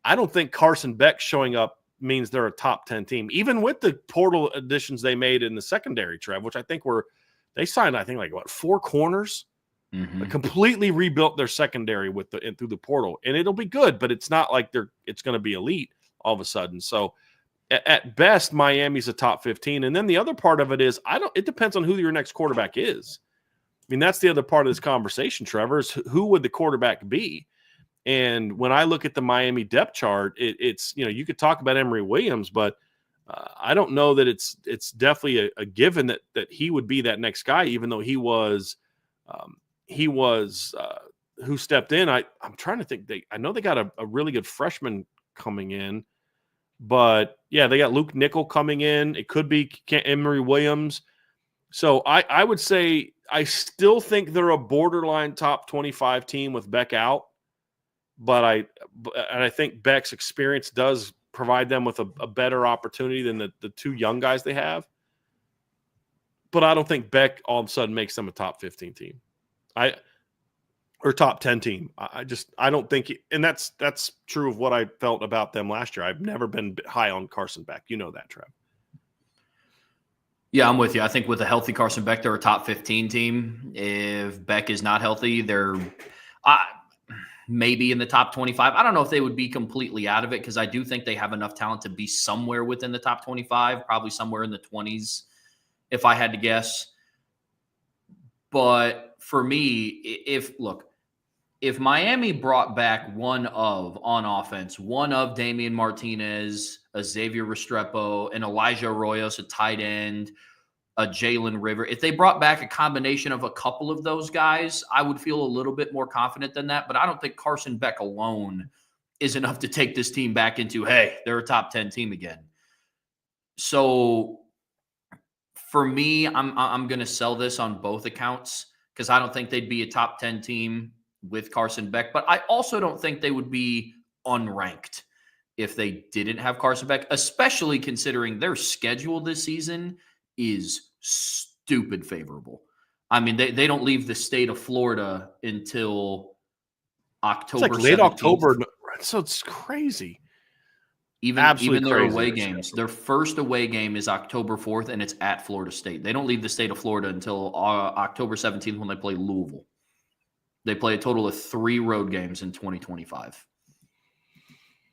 I don't think Carson Beck showing up means they're a top 10 team, even with the portal additions they made in the secondary, Trev, which I think they signed, I think, like 4 corners. Mm-hmm. Completely rebuilt their secondary through the portal, and it'll be good, but it's not like it's going to be elite all of a sudden. So at best, Miami's a top 15. And then the other part of it is it depends on who your next quarterback is. I mean, that's the other part of this conversation, Trevor, is who would the quarterback be? And when I look at the Miami depth chart, it's, you could talk about Emory Williams, but I don't know that it's definitely a given that he would be that next guy, even though he was who stepped in. I'm trying to think. I know they got a really good freshman coming in, but yeah, they got Luke Nickel coming in. It could be Emory Williams. So I would say I still think they're a borderline top 25 team with Beck out, but I think Beck's experience does provide them with a better opportunity than the 2 young guys they have. But I don't think Beck all of a sudden makes them a top 15 team. Or top 10 team. I don't think and that's true of what I felt about them last year. I've never been high on Carson Beck. You know that, Trev. Yeah, I'm with you. I think with a healthy Carson Beck, they're a top 15 team. If Beck is not healthy, they're maybe in the top 25. I don't know if they would be completely out of it, because I do think they have enough talent to be somewhere within the top 25, probably somewhere in the 20s, if I had to guess. But for me, if Miami brought back one of Damian Martinez, a Xavier Restrepo, and Elijah Arroyos, a tight end, a Jalen River, if they brought back a combination of a couple of those guys, I would feel a little bit more confident than that. But I don't think Carson Beck alone is enough to take this team back into, hey, they're a top 10 team again. So for me, I'm going to sell this on both accounts, because I don't think they'd be a top 10 team with Carson Beck, but I also don't think they would be unranked if they didn't have Carson Beck, especially considering their schedule this season is stupid favorable. I mean, they don't leave the state of Florida until October. It's like late 17th. October, so it's crazy. Even their away games, their first away game is October 4th, and it's at Florida State. They don't leave the state of Florida until October 17th when they play Louisville. They play a total of 3 road games in 2025.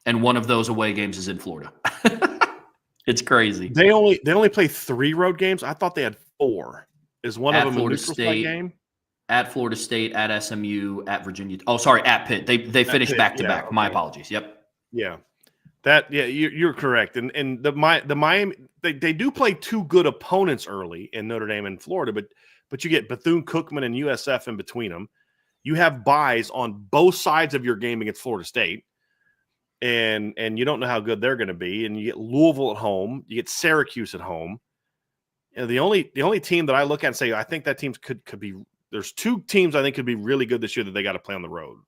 And one of those away games is in Florida. It's crazy. They only play 3 road games? I thought they had 4. Is one of them Florida a neutral site game? At Florida State, at SMU, at Virginia. Oh, sorry, at Pitt. They finished back-to-back. My apologies. Yep. Yeah. You're correct. And the Miami, they do play 2 good opponents early in Notre Dame and Florida, but you get Bethune-Cookman and USF in between them. You have buys on both sides of your game against Florida State, and you don't know how good they're going to be. And you get Louisville at home, you get Syracuse at home. And the only team that I look at and say I think that team could be. There's 2 teams I think could be really good this year that they got to play on the road.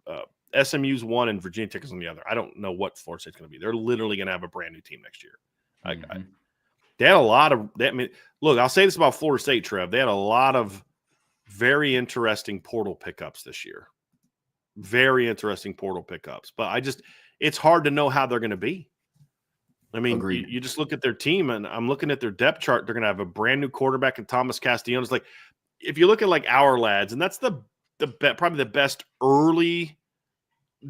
SMU's one and Virginia Tech is on the other. I don't know what Florida State's going to be. They're literally going to have a brand new team next year. Mm-hmm. They had a lot of. Look, I'll say this about Florida State, Trev. They had a lot of very interesting portal pickups this year. Very interesting portal pickups. But it's hard to know how they're going to be. I mean, you just look at their team, and I'm looking at their depth chart. They're going to have a brand new quarterback in Thomas Castellanos. Like, if you look at like our lads, and that's probably the best early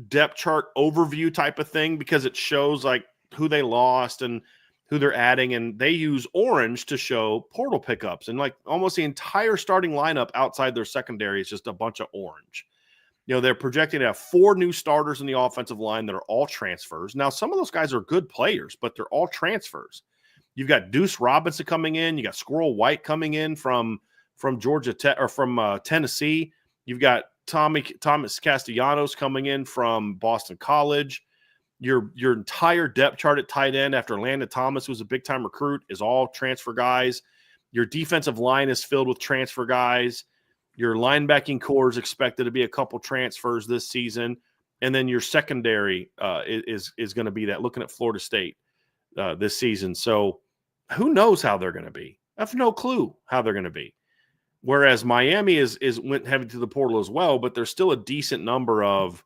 depth chart overview type of thing, because it shows like who they lost and who they're adding, and they use orange to show portal pickups, and like almost the entire starting lineup outside their secondary is just a bunch of orange. They're projecting to have 4 new starters in the offensive line that are all transfers. Now, some of those guys are good players, but they're all transfers. You've got Deuce Robinson coming in. You got Squirrel White coming in from Georgia Tech or from Tennessee. You've got Thomas Castellanos coming in from Boston College. Your entire depth chart at tight end after Landon Thomas, who's a big-time recruit, is all transfer guys. Your defensive line is filled with transfer guys. Your linebacking core is expected to be a couple transfers this season. And then your secondary is going to be that, looking at Florida State this season. So who knows how they're going to be? I have no clue how they're going to be. Whereas Miami went heavy to the portal as well, but there's still a decent number of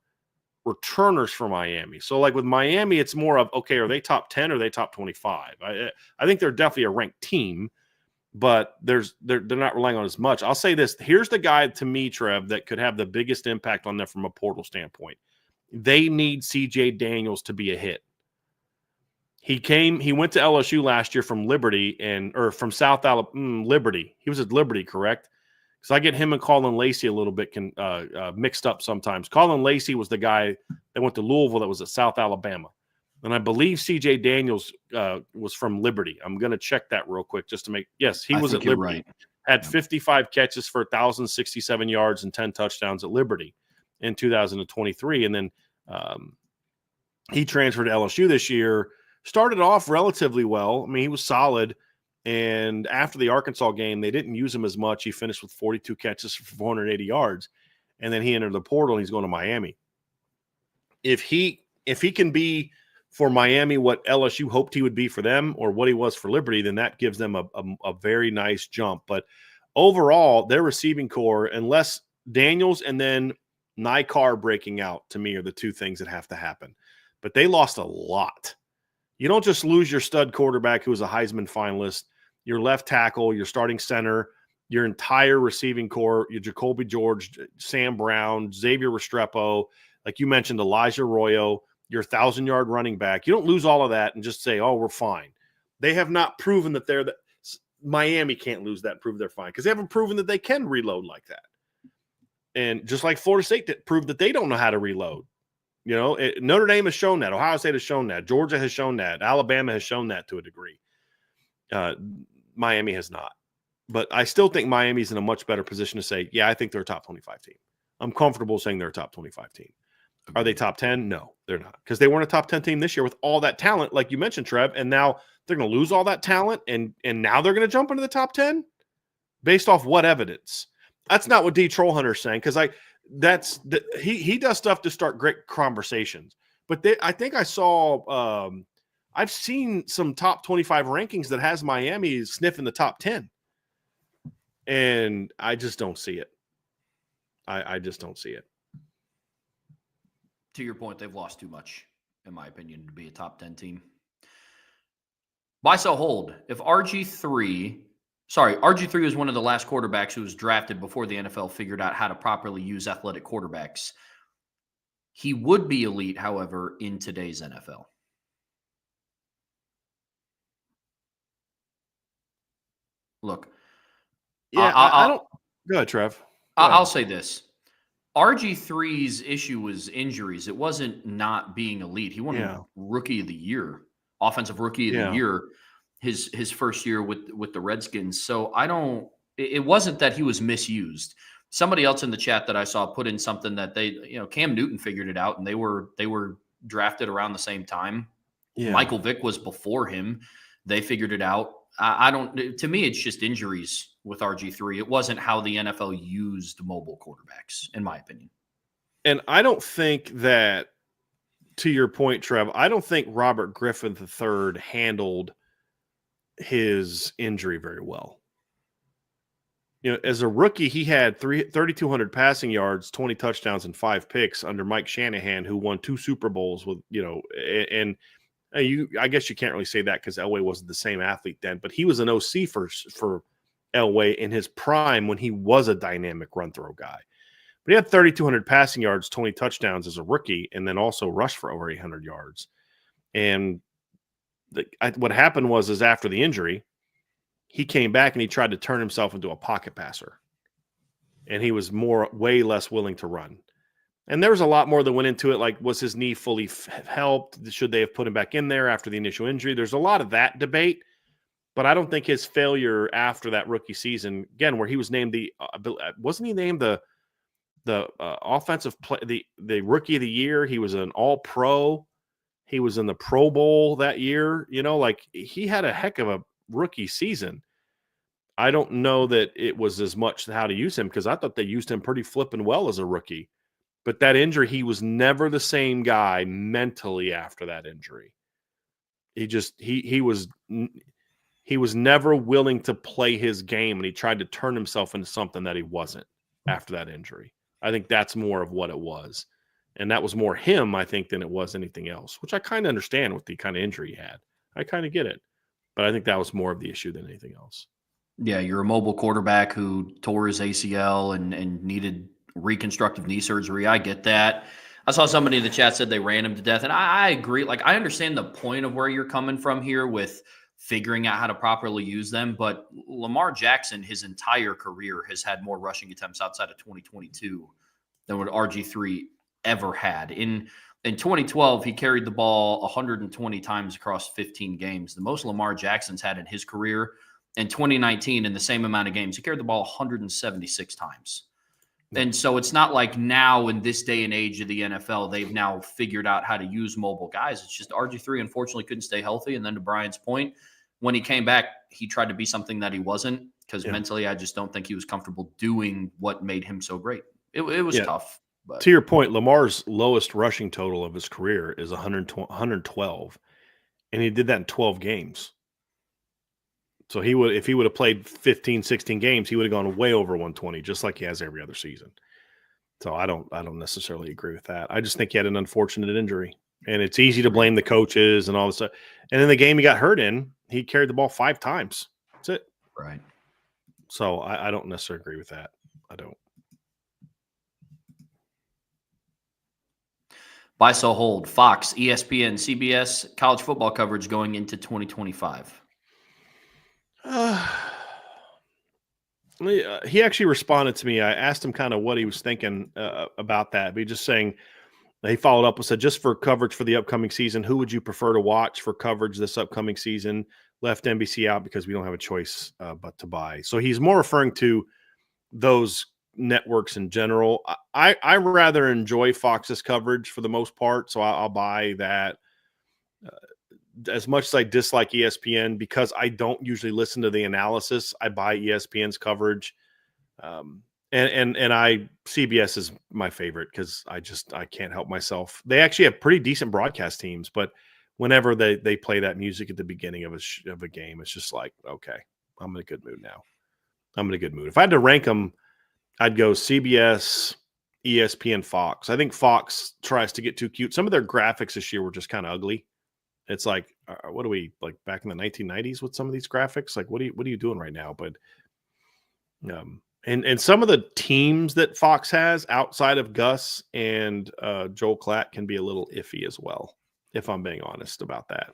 returners for Miami. So like with Miami, it's more of, okay, are they top 10 or are they top 25? I think they're definitely a ranked team, but they're not relying on as much. I'll say this. Here's the guy to me, Trev, that could have the biggest impact on them from a portal standpoint. They need CJ Daniels to be a hit. He went to LSU last year from Liberty or from South Alabama, Liberty. He was at Liberty, correct? Because I get him and Colin Lacey a little bit mixed up sometimes. Colin Lacey was the guy that went to Louisville that was at South Alabama. And I believe CJ Daniels was from Liberty. I'm going to check that real quick just to make – yes, he was at Liberty. Right. Had 55 catches for 1,067 yards and 10 touchdowns at Liberty in 2023. And then he transferred to LSU this year, started off relatively well. I mean, he was solid. And after the Arkansas game, they didn't use him as much. He finished with 42 catches for 480 yards. And then he entered the portal and he's going to Miami. If he can be for Miami what LSU hoped he would be for them or what he was for Liberty, then that gives them a very nice jump. But overall, their receiving core, unless Daniels and then Nikar breaking out, to me are the two things that have to happen. But they lost a lot. You don't just lose your stud quarterback who was a Heisman finalist, your left tackle, your starting center, your entire receiving core, your Jacoby George, Sam Brown, Xavier Restrepo, like you mentioned, Elijah Arroyo, your 1,000-yard running back. You don't lose all of that and just say, oh, we're fine. They have not proven that they're – Miami can't lose that and prove they're fine because they haven't proven that they can reload like that. And just like Florida State proved that they don't know how to reload. You know, Notre Dame has shown that. Ohio State has shown that. Georgia has shown that. Alabama has shown that to a degree. Miami has not. But I still think Miami's in a much better position to say, yeah, I think they're a top 25 team. I'm comfortable saying they're a top 25 team. Are they top 10? No, they're not. Because they weren't a top 10 team this year with all that talent, like you mentioned, Trev, and now they're going to lose all that talent, and now they're going to jump into the top 10? Based off what evidence? That's not what D. Trollhunter's saying, because he does stuff to start great conversations. But I think I saw I've seen some top 25 rankings that has Miami sniffing the top 10. And I just don't see it. I just don't see it. To your point, they've lost too much, in my opinion, to be a top 10 team. Buy, sell, hold. If RG3 was one of the last quarterbacks who was drafted before the NFL figured out how to properly use athletic quarterbacks. He would be elite, however, in today's NFL. Look. Yeah, I don't. Go ahead, Trev. Go ahead. I'll say this. RG3's issue was injuries. It wasn't not being elite. He won Rookie of the Year, Offensive Rookie of the Year, his first year with the Redskins. So it wasn't that he was misused. Somebody else in the chat that I saw put in something that Cam Newton figured it out, and they were drafted around the same time. Yeah. Michael Vick was before him. They figured it out. To me, it's just injuries with RG3. It wasn't how the NFL used mobile quarterbacks, in my opinion. And I don't think that, to your point, Trev, I don't think Robert Griffin III handled his injury very well. You know, as a rookie, he had 3,200 passing yards, 20 touchdowns, and 5 picks under Mike Shanahan, who won 2 Super Bowls with, and I guess you can't really say that because Elway wasn't the same athlete then, but he was an OC for Elway in his prime when he was a dynamic run throw guy. But he had 3,200 passing yards, 20 touchdowns as a rookie, and then also rushed for over 800 yards. And what happened was after the injury, he came back and he tried to turn himself into a pocket passer. And he was way less willing to run. And there was a lot more that went into it, like was his knee fully helped? Should they have put him back in there after the initial injury? There's a lot of that debate, but I don't think his failure after that rookie season, again, where he was named wasn't he named the offensive play, the rookie of the year? He was an all-pro. He was in the Pro Bowl that year. He had a heck of a rookie season. I don't know that it was as much how to use him because I thought they used him pretty flipping well as a rookie. But that injury, he was never the same guy mentally after that injury. He was never willing to play his game, and he tried to turn himself into something that he wasn't after that injury. I think that's more of what it was. And that was more him, I think, than it was anything else, which I kind of understand with the kind of injury he had. I kind of get it. But I think that was more of the issue than anything else. Yeah, you're a mobile quarterback who tore his ACL and needed reconstructive knee surgery. I get that. I saw somebody in the chat said they ran him to death, and I agree. Like, I understand the point of where you're coming from here with figuring out how to properly use them, but Lamar Jackson, his entire career, has had more rushing attempts outside of 2022 than what RG3 ever had. In 2012, he carried the ball 120 times across 15 games, the most Lamar Jackson's had in his career. In 2019, in the same amount of games, he carried the ball 176 times. And so it's not like now in this day and age of the NFL, they've now figured out how to use mobile guys. It's just RG3 unfortunately couldn't stay healthy. And then to Brian's point, when he came back, he tried to be something that he wasn't because mentally I just don't think he was comfortable doing what made him so great. It was tough. But. To your point, Lamar's lowest rushing total of his career is 112, and he did that in 12 games. So if he would have played 15, 16 games, he would have gone way over 120, just like he has every other season. So I don't necessarily agree with that. I just think he had an unfortunate injury, and it's easy to blame the coaches and all this stuff. And in the game he got hurt in, he carried the ball 5 times. That's it. Right. So I don't necessarily agree with that. I don't. Buy, sell, hold. Fox, ESPN, CBS, college football coverage going into 2025. He actually responded to me. I asked him kind of what he was thinking about that. But he just saying, he followed up and said, just for coverage for the upcoming season, who would you prefer to watch for coverage this upcoming season? Left NBC out because we don't have a choice but to buy. So he's more referring to those networks in general. I rather enjoy Fox's coverage for the most part, so I'll buy that. As much as I dislike ESPN, because I don't usually listen to the analysis, I buy ESPN's coverage. And CBS is my favorite because I can't help myself. They actually have pretty decent broadcast teams, but whenever they play that music at the beginning of a game, it's just like, okay, I'm in a good mood now. I'm in a good mood. If I had to rank them, I'd go CBS, ESPN, Fox. I think Fox tries to get too cute. Some of their graphics this year were just kind of ugly. It's like, what are we, like back in the 1990s with some of these graphics? Like, what are you doing right now? But, and some of the teams that Fox has outside of Gus and Joel Klatt can be a little iffy as well, if I'm being honest about that.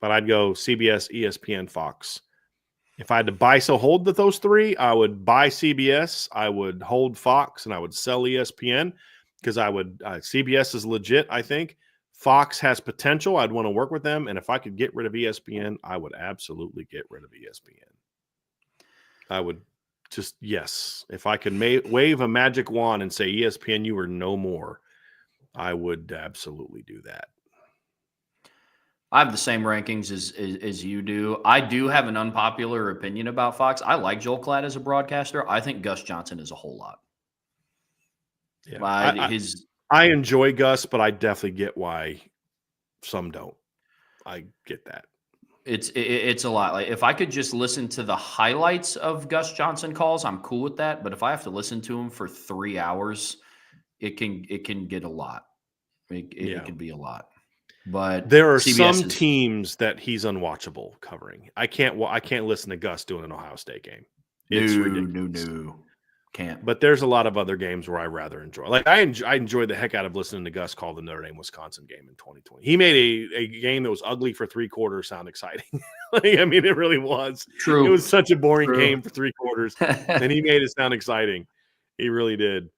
But I'd go CBS, ESPN, Fox. If I had to buy, sell, hold those three, I would buy CBS, I would hold Fox, and I would sell ESPN because CBS is legit, I think. Fox has potential. I'd want to work with them. And if I could get rid of ESPN, I would absolutely get rid of ESPN. I would just, yes. If I could wave a magic wand and say, ESPN, you are no more, I would absolutely do that. I have the same rankings as you do. I do have an unpopular opinion about Fox. I like Joel Klatt as a broadcaster. I think Gus Johnson is a whole lot. Yeah, I enjoy Gus, but I definitely get why some don't. I get that. It's a lot. Like, if I could just listen to the highlights of Gus Johnson calls, I'm cool with that. But if I have to listen to him for 3 hours, it can get a lot. It can be a lot. But there are some teams that he's unwatchable covering. I can't listen to Gus doing an Ohio State game. It's ridiculous. No. Can't. But there's a lot of other games where I rather enjoy. Like I enjoyed the heck out of listening to Gus call the Notre Dame Wisconsin game in 2020. He made a game that was ugly for 3 quarters sound exciting. I mean, it really was. True. It was such a boring game for 3 quarters, and he made it sound exciting. He really did.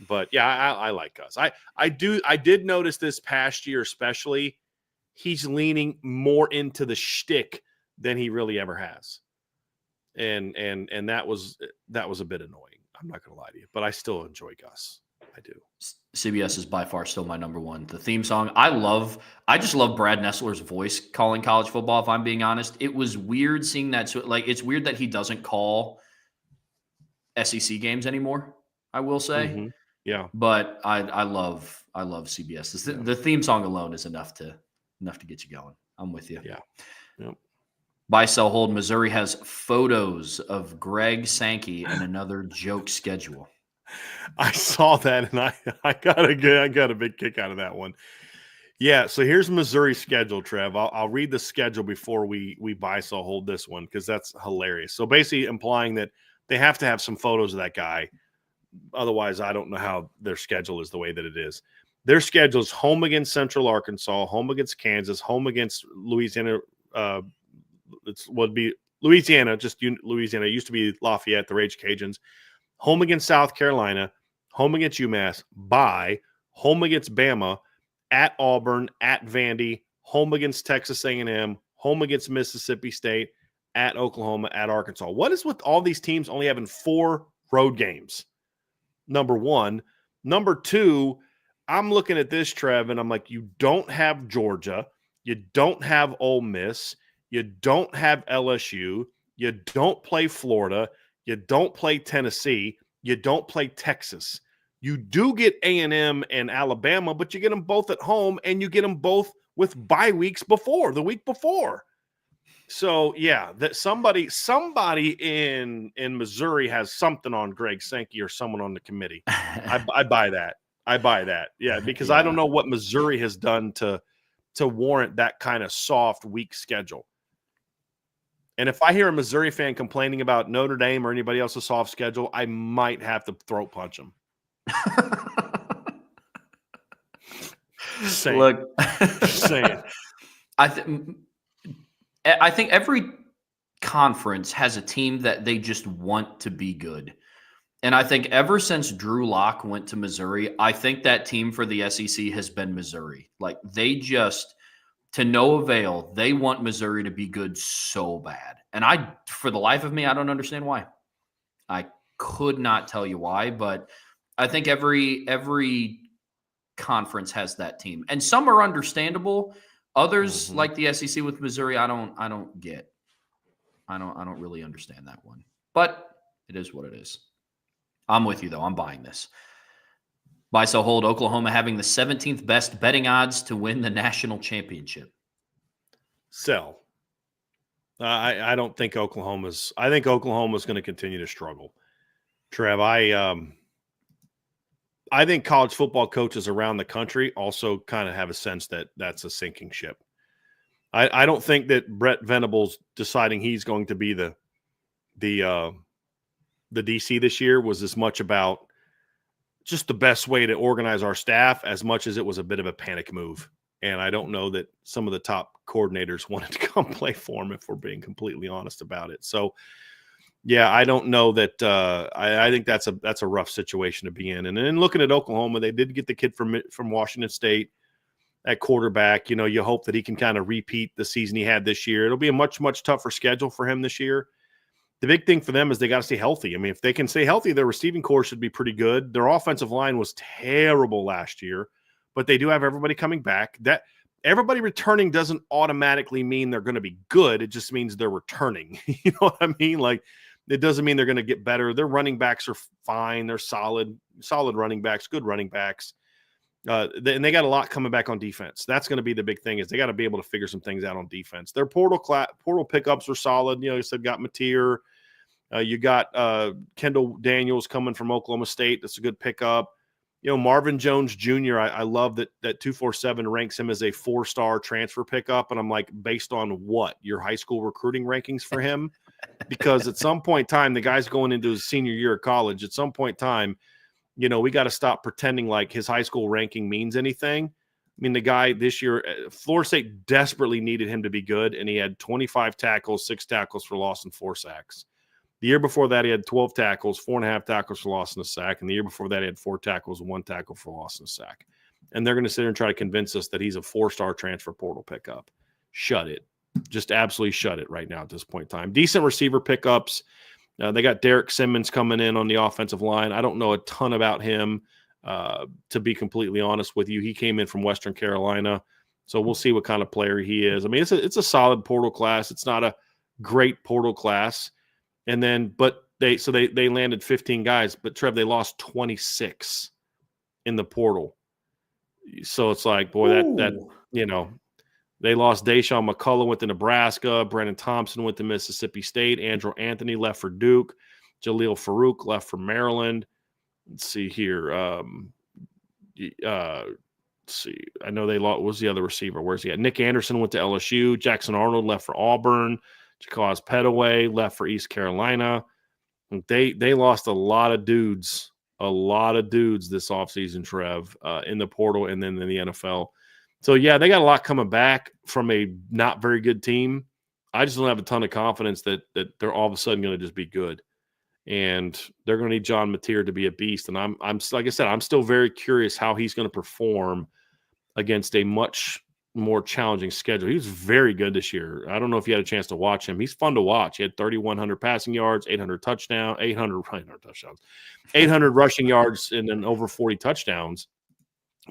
But yeah, I like Gus. I did notice this past year, especially, he's leaning more into the shtick than he really ever has, and that was a bit annoying. I'm not going to lie to you, but I still enjoy Gus. I do. CBS is by far still my number one. The theme song, I just love Brad Nessler's voice calling college football, if I'm being honest. It was weird seeing that. So, like, it's weird that he doesn't call SEC games anymore, I will say. Mm-hmm. Yeah. But I love CBS. The theme song alone is enough to get you going. I'm with you. Yeah. Yep. Buy, sell, hold. Missouri has photos of Greg Sankey and another joke schedule. I saw that, and I got a big kick out of that one. Yeah, so here's Missouri's schedule, Trev. I'll read the schedule before we buy, so hold this one because that's hilarious. So basically implying that they have to have some photos of that guy. Otherwise, I don't know how their schedule is the way that it is. Their schedule is home against Central Arkansas, home against Kansas, home against Louisiana. It would be Louisiana, just Louisiana. It used to be Lafayette, the Rage Cajuns. Home against South Carolina, home against UMass, bye, home against Bama, at Auburn, at Vandy, home against Texas A&M, home against Mississippi State, at Oklahoma, at Arkansas. What is with all these teams only having 4 road games? Number one. Number two, I'm looking at this, Trev, and I'm like, you don't have Georgia. You don't have Ole Miss. You don't have LSU. You don't play Florida. You don't play Tennessee. You don't play Texas. You do get A&M and Alabama, but you get them both at home, and you get them both with bye weeks before, the week before. So, yeah, that somebody in Missouri has something on Greg Sankey or someone on the committee. I buy that. I buy that. Yeah, because I don't know what Missouri has done to warrant that kind of soft, weak schedule. And if I hear a Missouri fan complaining about Notre Dame or anybody else's soft schedule, I might have to throat punch them. Look, saying. I think every conference has a team that they just want to be good. And I think ever since Drew Lock went to Missouri, I think that team for the SEC has been Missouri. Like, they just, to no avail, they want Missouri to be good so bad. And for the life of me, I don't understand why. I could not tell you why, but I think every conference has that team. And some are understandable. Others, like the SEC with Missouri, I don't get. I don't really understand that one. But it is what it is. I'm with you, though. I'm buying this. Buy, sell, hold. Oklahoma having the 17th best betting odds to win the national championship. Sell. I don't think Oklahoma's. I think Oklahoma's going to continue to struggle. Trev, I think college football coaches around the country also kind of have a sense that that's a sinking ship. I don't think that Brett Venables deciding he's going to be the DC this year was as much about just the best way to organize our staff as much as it was a bit of a panic move. And I don't know that some of the top coordinators wanted to come play for him, if we're being completely honest about it. So, yeah, I don't know that. I think that's a rough situation to be in. And then looking at Oklahoma, they did get the kid from Washington State at quarterback. You know, you hope that he can kind of repeat the season he had this year. It'll be a much, much tougher schedule for him this year. The big thing for them is they got to stay healthy. I mean, if they can stay healthy, their receiving core should be pretty good. Their offensive line was terrible last year, but they do have everybody coming back. That everybody returning doesn't automatically mean they're going to be good. It just means they're returning. You know what I mean? Like, it doesn't mean they're going to get better. Their running backs are fine. They're solid running backs, good running backs. And they got a lot coming back on defense. That's going to be the big thing, is they got to be able to figure some things out on defense. Their portal pickups are solid. You know, you said got Mateer. You got Kendall Daniels coming from Oklahoma State. That's a good pickup. You know, Marvin Jones Jr., I love that 247 ranks him as a 4-star transfer pickup. And I'm like, based on what? Your high school recruiting rankings for him? Because at some point in time, the guy's going into his senior year of college. At some point in time, you know, we got to stop pretending like his high school ranking means anything. I mean, the guy this year, Florida State desperately needed him to be good, and he had 25 tackles, 6 tackles for loss, and 4 sacks. The year before that, he had 12 tackles, 4.5 tackles for loss, and a sack. And the year before that, he had 4 tackles, 1 tackle for loss, and a sack. And they're going to sit there and try to convince us that he's a 4-star transfer portal pickup. Shut it. Just absolutely shut it right now at this point in time. Decent receiver pickups. They got Derek Simmons coming in on the offensive line. I don't know a ton about him, to be completely honest with you. He came in from Western Carolina, so we'll see what kind of player he is. I mean, it's a solid portal class. It's not a great portal class. And then, but they landed 15 guys, but Trev, they lost 26 in the portal. So it's like, boy, that you know, they lost Deshaun McCullough went to Nebraska. Brennan Thompson went to Mississippi State. Andrew Anthony left for Duke. Jaleel Farouk left for Maryland. let's see here. Let's see. I know they lost. What was the other receiver? Where's he at? Nick Anderson went to LSU. Jackson Arnold left for Auburn. Jacquaz Petaway left for East Carolina. They lost a lot of dudes this offseason, Trev, in the portal and then in the NFL. So, yeah, they got a lot coming back from a not very good team. I just don't have a ton of confidence that they're all of a sudden going to just be good. And they're going to need John Mateer to be a beast. And I'm like I said, I'm still very curious how he's going to perform against a much more challenging schedule. He was very good this year. I don't know if you had a chance to watch him. He's fun to watch. He had 3,100 passing yards, 800 rushing yards, and then over 40 touchdowns.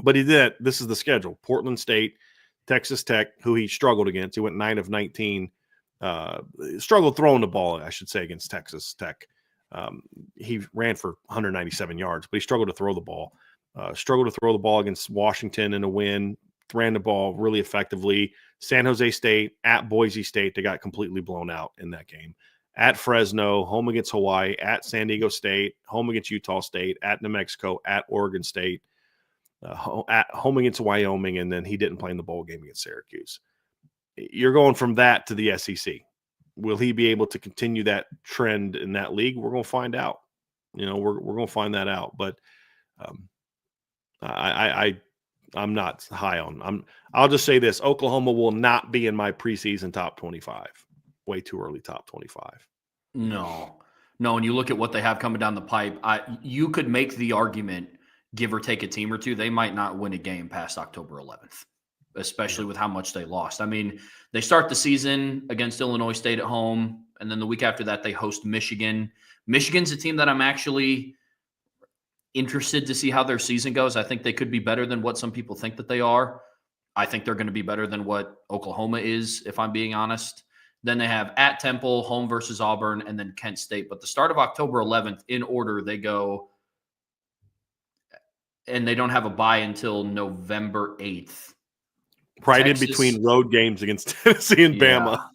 But he did. This is the schedule: Portland State, Texas Tech, who he struggled against. He went 9 of 19. Struggled throwing the ball, I should say, against Texas Tech. He ran for 197 yards, but he struggled to throw the ball. Struggled to throw the ball against Washington in a win. Ran the ball really effectively. San Jose State, at Boise State, they got completely blown out in that game. At Fresno, home against Hawaii, at San Diego State, home against Utah State, at New Mexico, at Oregon State, at home against Wyoming, and then he didn't play in the bowl game against Syracuse. You're going from that to the SEC. Will he be able to continue that trend in that league? We're going to find out. We're going to find that out. But I'm not high on. I'll just say this: Oklahoma will not be in my preseason top 25. Way too early top 25. No. When you look at what they have coming down the pipe, you could make the argument, give or take a team or two, they might not win a game past October 11th, especially with how much they lost. I mean, they start the season against Illinois State at home, and then the week after that they host Michigan. Michigan's a team that I'm actually interested to see how their season goes. I think they could be better than what some people think that they are. I think they're going to be better than what Oklahoma is, if I'm being honest. Then they have at Temple, home versus Auburn, and then Kent State. But the start of October 11th, in order, they go, and they don't have a bye until November 8th. Right Texas, in between road games against Tennessee and Bama.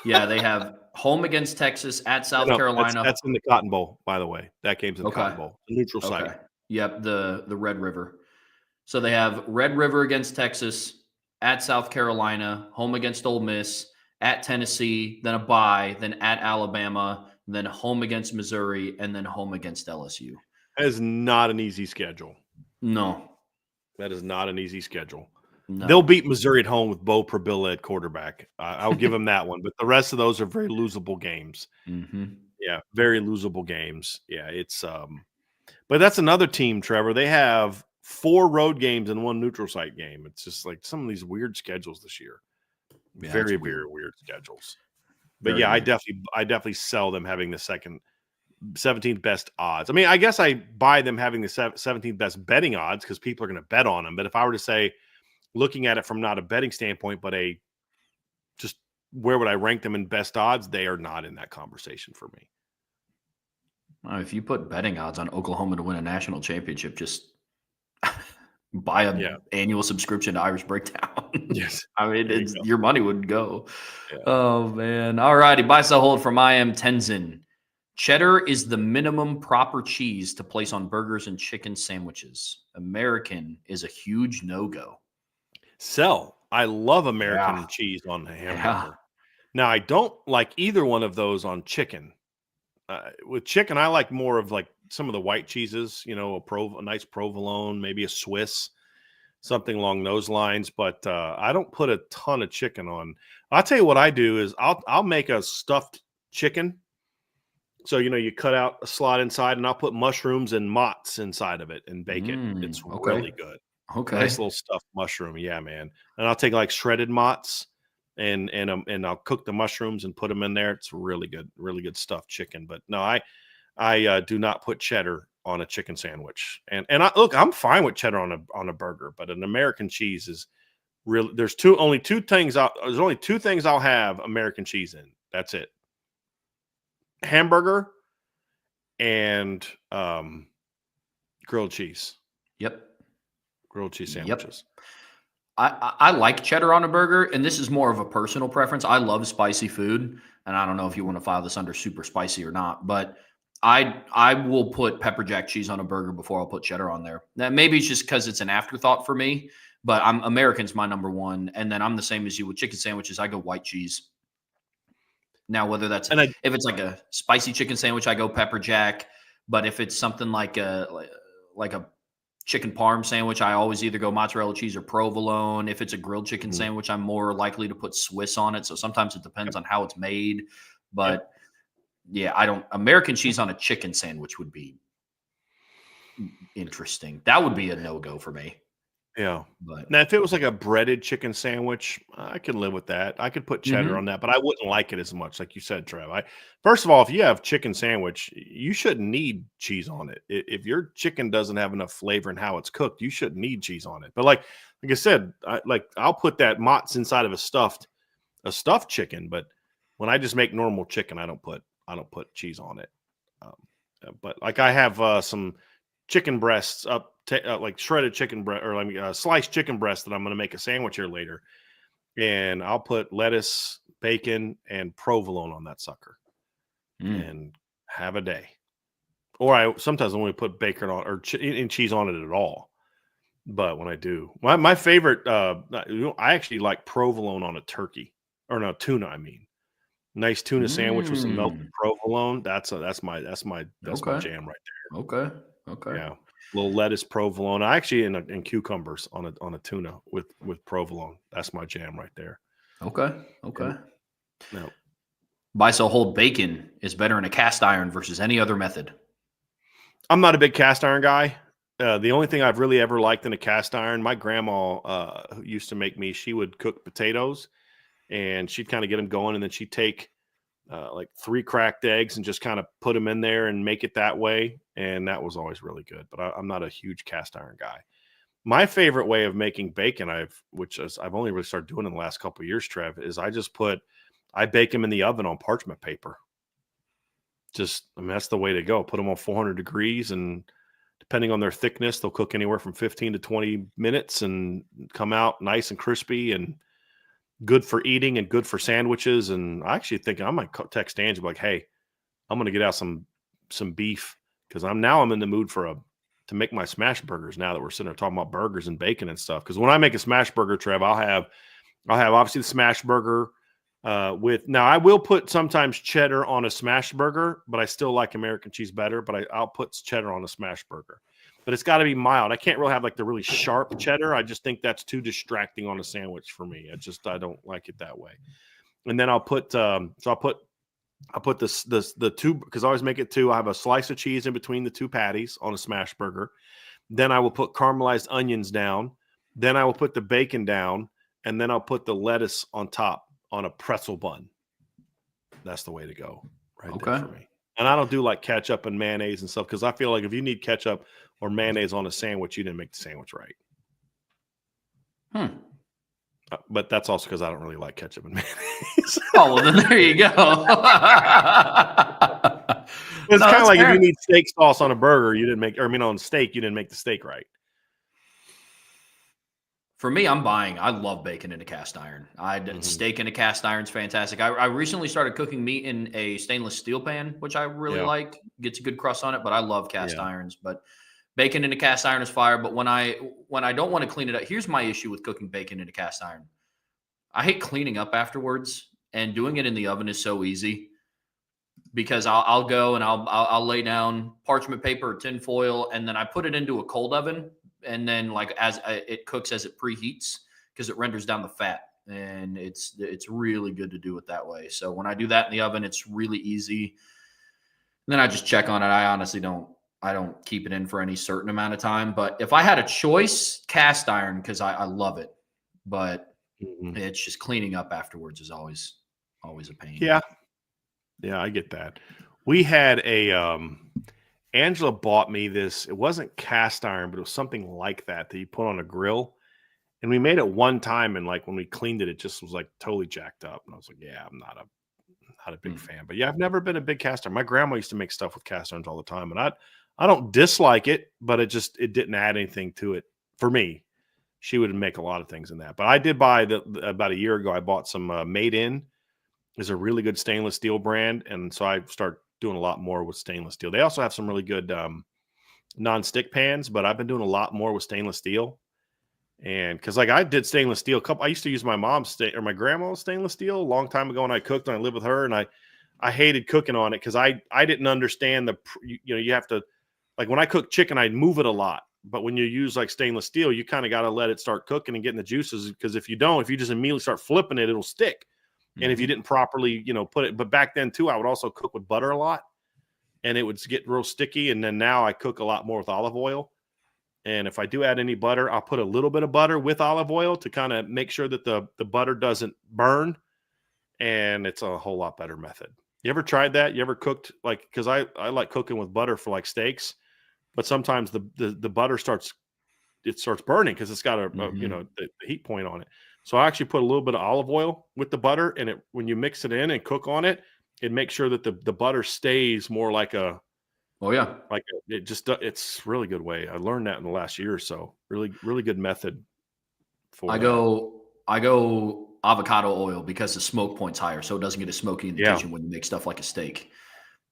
Yeah, they have home against Texas, at South Carolina. That's in the Cotton Bowl, by the way. That game's in the Cotton Bowl, the neutral site. Yep, the Red River. So they have Red River against Texas, at South Carolina, home against Ole Miss, at Tennessee, then a bye, then at Alabama, then home against Missouri, and then home against LSU. That is not an easy schedule. No. That is not an easy schedule. No. They'll beat Missouri at home with Bo Prabilla at quarterback. I'll give them that one. But the rest of those are very losable games. Mm-hmm. Yeah, very losable games. Yeah, it's but that's another team, Trevor. They have 4 road games and 1 neutral site game. It's just like some of these weird schedules this year. Yeah, very weird schedules. But very weird. I definitely sell them having the 17th best odds. I mean, I guess I buy them having the 17th best betting odds because people are going to bet on them. But if I were to say, looking at it from not a betting standpoint, but just where would I rank them in best odds, they are not in that conversation for me. If you put betting odds on Oklahoma to win a national championship, just buy an annual subscription to Irish Breakdown. Yes. I mean, your money would go. Yeah. Oh, man. All righty. Buy, sell, hold from I am Tenzin. Cheddar is the minimum proper cheese to place on burgers and chicken sandwiches. American is a huge no-go. Sell. I love American cheese on the hamburger. Yeah. Now, I don't like either one of those on chicken. With chicken, I like more of like some of the white cheeses, a nice provolone, maybe a Swiss, something along those lines. But I don't put a ton of chicken on. I'll tell you what I do is I'll make a stuffed chicken. So, you cut out a slot inside and I'll put mushrooms and mozz inside of it and bake it. It's really good. Okay. Nice little stuffed mushroom. Yeah, man. And I'll take like shredded mozz and I'll cook the mushrooms and put them in there. It's really good stuffed chicken. But no, I do not put cheddar on a chicken sandwich. And I'm fine with cheddar on a burger, but an American cheese is really, there's only two things I'll have American cheese in. That's it. Hamburger and grilled cheese. Yep. Grilled cheese sandwiches. Yep. I like cheddar on a burger, and this is more of a personal preference. I love spicy food, and I don't know if you want to file this under super spicy or not, but I will put pepper jack cheese on a burger before I'll put cheddar on there. Now, maybe it's just because it's an afterthought for me, but American's my number one, and then I'm the same as you with chicken sandwiches. I go white cheese. Now, whether that's if it's like a spicy chicken sandwich, I go pepper jack. But if it's something like a chicken parm sandwich, I always either go mozzarella cheese or provolone. If it's a grilled chicken sandwich, I'm more likely to put Swiss on it. So sometimes it depends on how it's made. But yeah, American cheese on a chicken sandwich would be interesting. That would be a no-go for me. Yeah. But now, if it was like a breaded chicken sandwich, I could live with that. I could put cheddar on that, but I wouldn't like it as much, like you said, Trev. First of all, if you have chicken sandwich, you shouldn't need cheese on it. If your chicken doesn't have enough flavor in how it's cooked, you shouldn't need cheese on it. But like I said, I'll put that mozz inside of a stuffed chicken. But when I just make normal chicken, I don't put cheese on it. But like I have some chicken breasts up. Like shredded chicken breast or sliced chicken breast that I'm going to make a sandwich here later. And I'll put lettuce, bacon, and provolone on that sucker and have a day. Or sometimes I only put bacon on or cheese on it at all. But when I do, my favorite, I actually like provolone on a turkey or no tuna. I mean, nice tuna sandwich with some melted provolone. That's my jam right there. Okay. Yeah. Little lettuce, provolone. I actually and cucumbers on a tuna with provolone. That's my jam right there. Okay. No. So whole bacon is better in a cast iron versus any other method. I'm not a big cast iron guy. The only thing I've really ever liked in a cast iron, my grandma who used to make me. She would cook potatoes, and she'd kind of get them going, and then she'd take like 3 cracked eggs and just kind of put them in there and make it that way. And that was always really good. But I'm not a huge cast iron guy. My favorite way of making bacon, I've only really started doing in the last couple of years, Trev, is I bake them in the oven on parchment paper. That's the way to go. Put them on 400 degrees, and depending on their thickness, they'll cook anywhere from 15 to 20 minutes and come out nice and crispy and good for eating and good for sandwiches. And I actually think I might text Angie like, hey, I'm going to get out some beef because I'm in the mood to make my smash burgers now that we're sitting there talking about burgers and bacon and stuff. Because when I make a smash burger, Trev, I'll have obviously the smash burger now I will put sometimes cheddar on a smash burger, but I still like American cheese better, but I'll put cheddar on a smash burger. But it's got to be mild. I can't really have like the really sharp cheddar. I just think that's too distracting on a sandwich for me. I don't like it that way. And then I'll put the two, because I always make it two. I have a slice of cheese in between the two patties on a smash burger. Then I will put caramelized onions down. Then I will put the bacon down, and then I'll put the lettuce on top on a pretzel bun. That's the way to go there for me. And I don't do like ketchup and mayonnaise and stuff because I feel like if you need ketchup or mayonnaise on a sandwich, you didn't make the sandwich right. But that's also because I don't really like ketchup and mayonnaise. Oh, well, then there you go. It's kind of like if you need steak sauce on a burger, on steak, you didn't make the steak right. For me, I love bacon in a cast iron. Steak in a cast iron is fantastic. I recently started cooking meat in a stainless steel pan, which I really like. Gets a good crust on it, but I love cast irons. But bacon in a cast iron is fire. But when I don't want to clean it up, here's my issue with cooking bacon in a cast iron. I hate cleaning up afterwards, and doing it in the oven is so easy because I'll go and I'll lay down parchment paper or tin foil, and then I put it into a cold oven. And then as it cooks as it preheats because it renders down the fat, and it's really good to do it that way. So when I do that in the oven, it's really easy. And then I just check on it. I honestly don't keep it in for any certain amount of time. But if I had a choice, cast iron because I love it. But it's just cleaning up afterwards is always a pain. Yeah, I get that. We had Angela bought me this. It wasn't cast iron, but it was something like that you put on a grill. And we made it one time, and like when we cleaned it, it just was like totally jacked up. And I was like, yeah, I'm not a big fan. But yeah, I've never been a big cast iron. My grandma used to make stuff with cast irons all the time, and I don't dislike it, but it didn't add anything to it for me. She would make a lot of things in that. But I did buy about a year ago. I bought some Made In. Is a really good stainless steel brand, and so I start doing a lot more with stainless steel. They also have some really good non-stick pans, but I've been doing a lot more with stainless steel. And because like I did stainless steel, I used to use my mom's or my grandma's stainless steel a long time ago when I cooked and I lived with her, and I hated cooking on it because I didn't understand you have to, like when I cook chicken, I'd move it a lot. But when you use like stainless steel, you kind of got to let it start cooking and getting the juices, because if you just immediately start flipping it, it'll stick. And if you didn't properly, put it, but back then too, I would also cook with butter a lot and it would get real sticky. And then now I cook a lot more with olive oil. And if I do add any butter, I'll put a little bit of butter with olive oil to kind of make sure that the butter doesn't burn. And it's a whole lot better method. You ever tried that? You ever cooked because I like cooking with butter for like steaks, but sometimes the butter starts burning because it's got the heat point on it. So I actually put a little bit of olive oil with the butter, and when you mix it in and cook on it, it makes sure that the butter stays more like a, it's really good way. I learned that in the last year or so. Really, really good method for I go avocado oil because the smoke point's higher, so it doesn't get as smoky in the kitchen when you make stuff like a steak.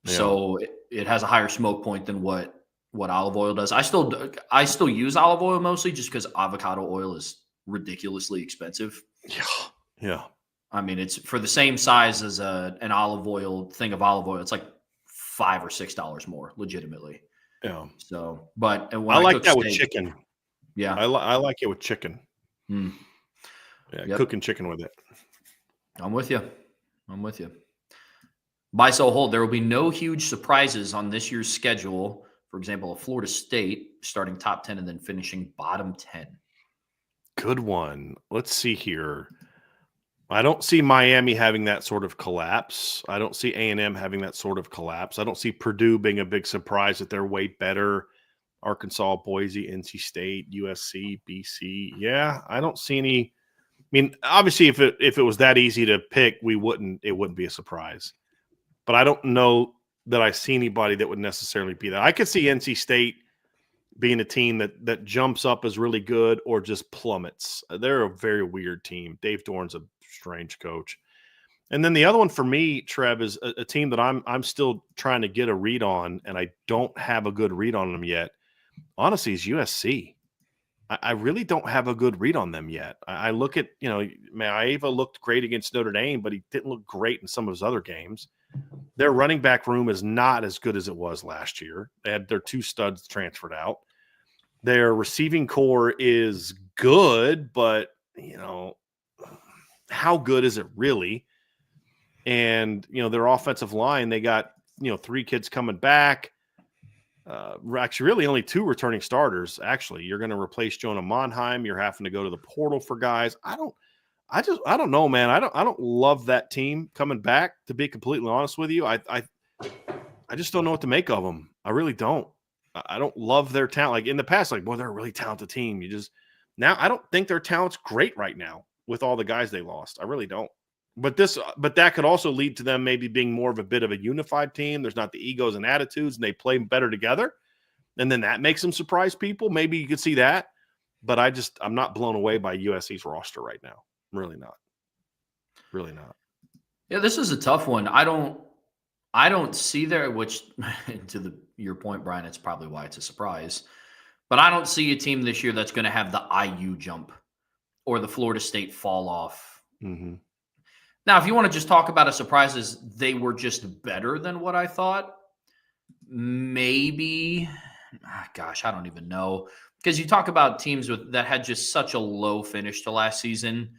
Yeah. So it has a higher smoke point than what olive oil does. I still use olive oil mostly just because avocado oil is ridiculously expensive. Yeah. I mean, it's for the same size as an olive oil thing of olive oil. It's like $5 or $6 more, legitimately. Yeah. So, but when I like cook that steak, with chicken. Yeah, I like it with chicken. Yeah, cooking chicken with it. I'm with you. Buy, sell, hold. There will be no huge surprises on this year's schedule. For example, a Florida State starting top 10 and then finishing bottom 10. Good one. Let's see here. I don't see Miami having that sort of collapse. I don't see A&M having that sort of collapse. I don't see Purdue being a big surprise that they're way better. Arkansas, Boise, NC State, USC, BC. Yeah, I don't see any. I mean, obviously, if it was that easy to pick, it wouldn't be a surprise. But I don't know that I see anybody that would necessarily be that. I could see NC State being a team that jumps up as really good or just plummets. They're a very weird team. Dave Dorn's a strange coach. And then the other one for me, Trev, is a team that I'm still trying to get a read on, and I don't have a good read on them yet. Honestly, is USC. I really don't have a good read on them yet. I look at, Maeva looked great against Notre Dame, but he didn't look great in some of his other games. Their running back room is not as good as it was last year. They had their 2 studs transferred out. Their receiving core is good, but, how good is it really? And, their offensive line, they got, 3 kids coming back. Actually, really only 2 returning starters. Actually, you're going to replace Jonah Monheim. You're having to go to the portal for guys. I don't know, man. I don't love that team coming back, to be completely honest with you. I just don't know what to make of them. I really don't. I don't love their talent. Like in the past, boy, they're a really talented team. Now I don't think their talent's great right now with all the guys they lost. I really don't. But that could also lead to them maybe being more of a bit of a unified team. There's not the egos and attitudes, and they play better together. And then that makes them surprise people. Maybe you could see that. But I'm not blown away by USC's roster right now. I'm really not. Really not. Yeah, this is a tough one. I don't see there, which to your point, Brian, it's probably why it's a surprise. But I don't see a team this year that's going to have the IU jump or the Florida State fall off. Mm-hmm. Now, if you want to just talk about a surprise as they were just better than what I thought, maybe, I don't even know. Because you talk about teams that had just such a low finish to last season.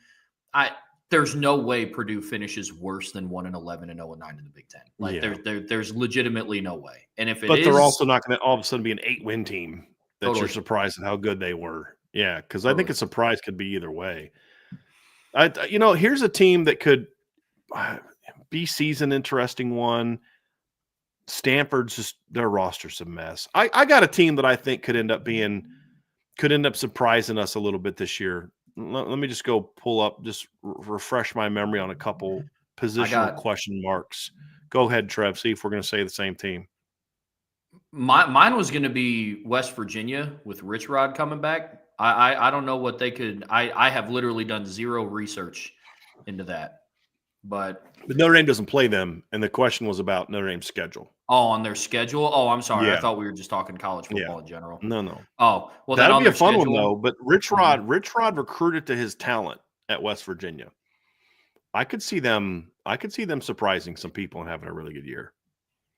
There's no way Purdue finishes worse than 1-11 and 0-9 in the Big Ten. There's legitimately no way. And but they're also not going to all of a sudden be an 8-win team that Totally. You're surprised at how good they were. Yeah, because Totally. I think a surprise could be either way. Here's a team that could BC's an interesting one. Stanford's their roster's a mess. I got a team that I think could end up surprising us a little bit this year. Let me just go pull up, just refresh my memory on a couple positional question marks. Go ahead, Trev. See if we're going to say the same team. Mine was going to be West Virginia with Rich Rod coming back. I don't know what they could. I have literally done zero research into that. But Notre Dame doesn't play them, and the question was about Notre Dame's schedule. Oh, on their schedule? Oh, I'm sorry. I Yeah, thought we were just talking college yeah. football in general. No. Oh, well, then That'd on be a their fun one schedule. though. But Rich Mhm. Rod, recruited to his talent at West Virginia. I could see them surprising some people and having a really good year.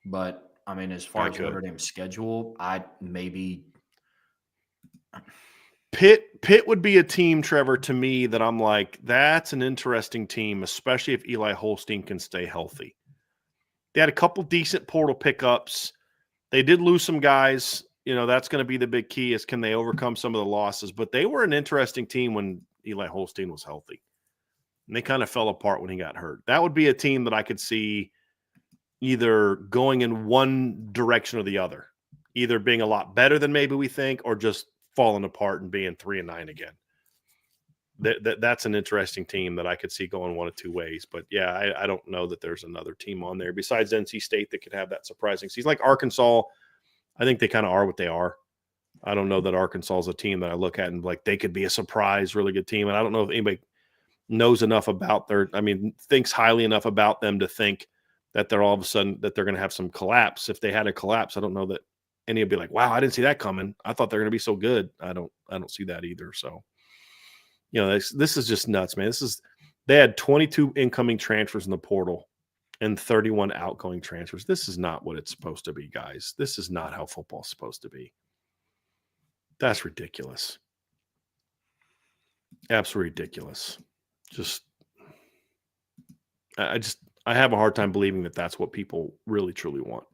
But I mean, as far I as Notre could. Dame's schedule, I maybe Pitt would be a team, Trevor, to me that I'm like, that's an interesting team, especially if Eli Holstein can stay healthy. They had a couple decent portal pickups. They did lose some guys. That's going to be the big key is can they overcome some of the losses? But they were an interesting team when Eli Holstein was healthy. And they kind of fell apart when he got hurt. That would be a team that I could see either going in one direction or the other, either being a lot better than maybe we think or just falling apart and being 3-9 again. That's an interesting team that I could see going one of two ways. But yeah, I don't know that there's another team on there besides NC State that could have that surprising season. Like Arkansas, I think they kind of are what they are. I don't know that Arkansas is a team that I look at and like they could be a surprise, really good team. And I don't know if anybody knows enough about thinks highly enough about them to think that they're all of a sudden that they're going to have some collapse. If they had a collapse, I don't know that any would be like, wow, I didn't see that coming. I thought they're going to be so good. I don't see that either. So, this is just nuts, man. They had 22 incoming transfers in the portal and 31 outgoing transfers. This is not what it's supposed to be, guys. This is not how football's supposed to be. That's ridiculous. Absolutely ridiculous. I have a hard time believing that that's what people really truly want.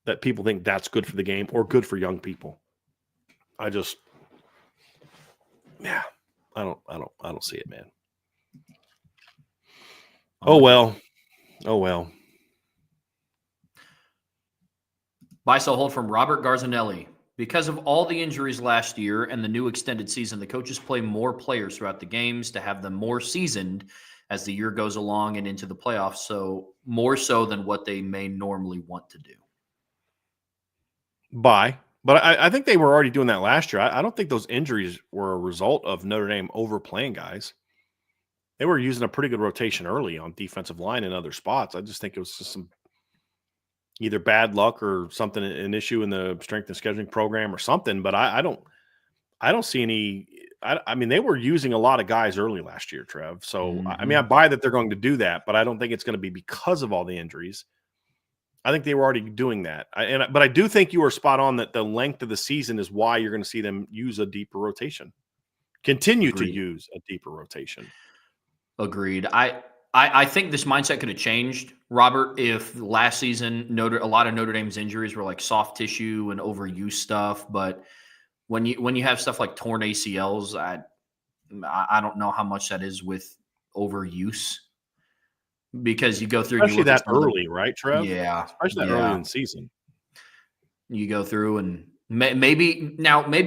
That people think that's good for the game or good for young people. I don't see it, man. Oh well. Buy, sell, hold from Robert Garzanelli. Because of all the injuries last year and the new extended season, the coaches play more players throughout the games to have them more seasoned as the year goes along and into the playoffs. So more so than what they may normally want to do. But I think they were already doing that last year. I don't think those injuries were a result of Notre Dame overplaying guys. They were using a pretty good rotation early on defensive line and other spots. I just think it was just some either bad luck or something, an issue in the strength and scheduling program or something. But I don't see any. I mean, they were using a lot of guys early last year, Trev. So I mean, I buy that they're going to do that, but I don't think it's going to be because of all the injuries. I think they were already doing that. But I do think you are spot on that the length of the season is why you're going to see them use a deeper rotation. Continue to use a deeper rotation. Agreed. I think this mindset could have changed, Robert, if last season a lot of Notre Dame's injuries were like soft tissue and overuse stuff. But when you have stuff like torn ACLs, I don't know how much that is with overuse. Because you go through and you Especially look at that early, right, Trev? Yeah. Especially that early in the season. You go through and maybe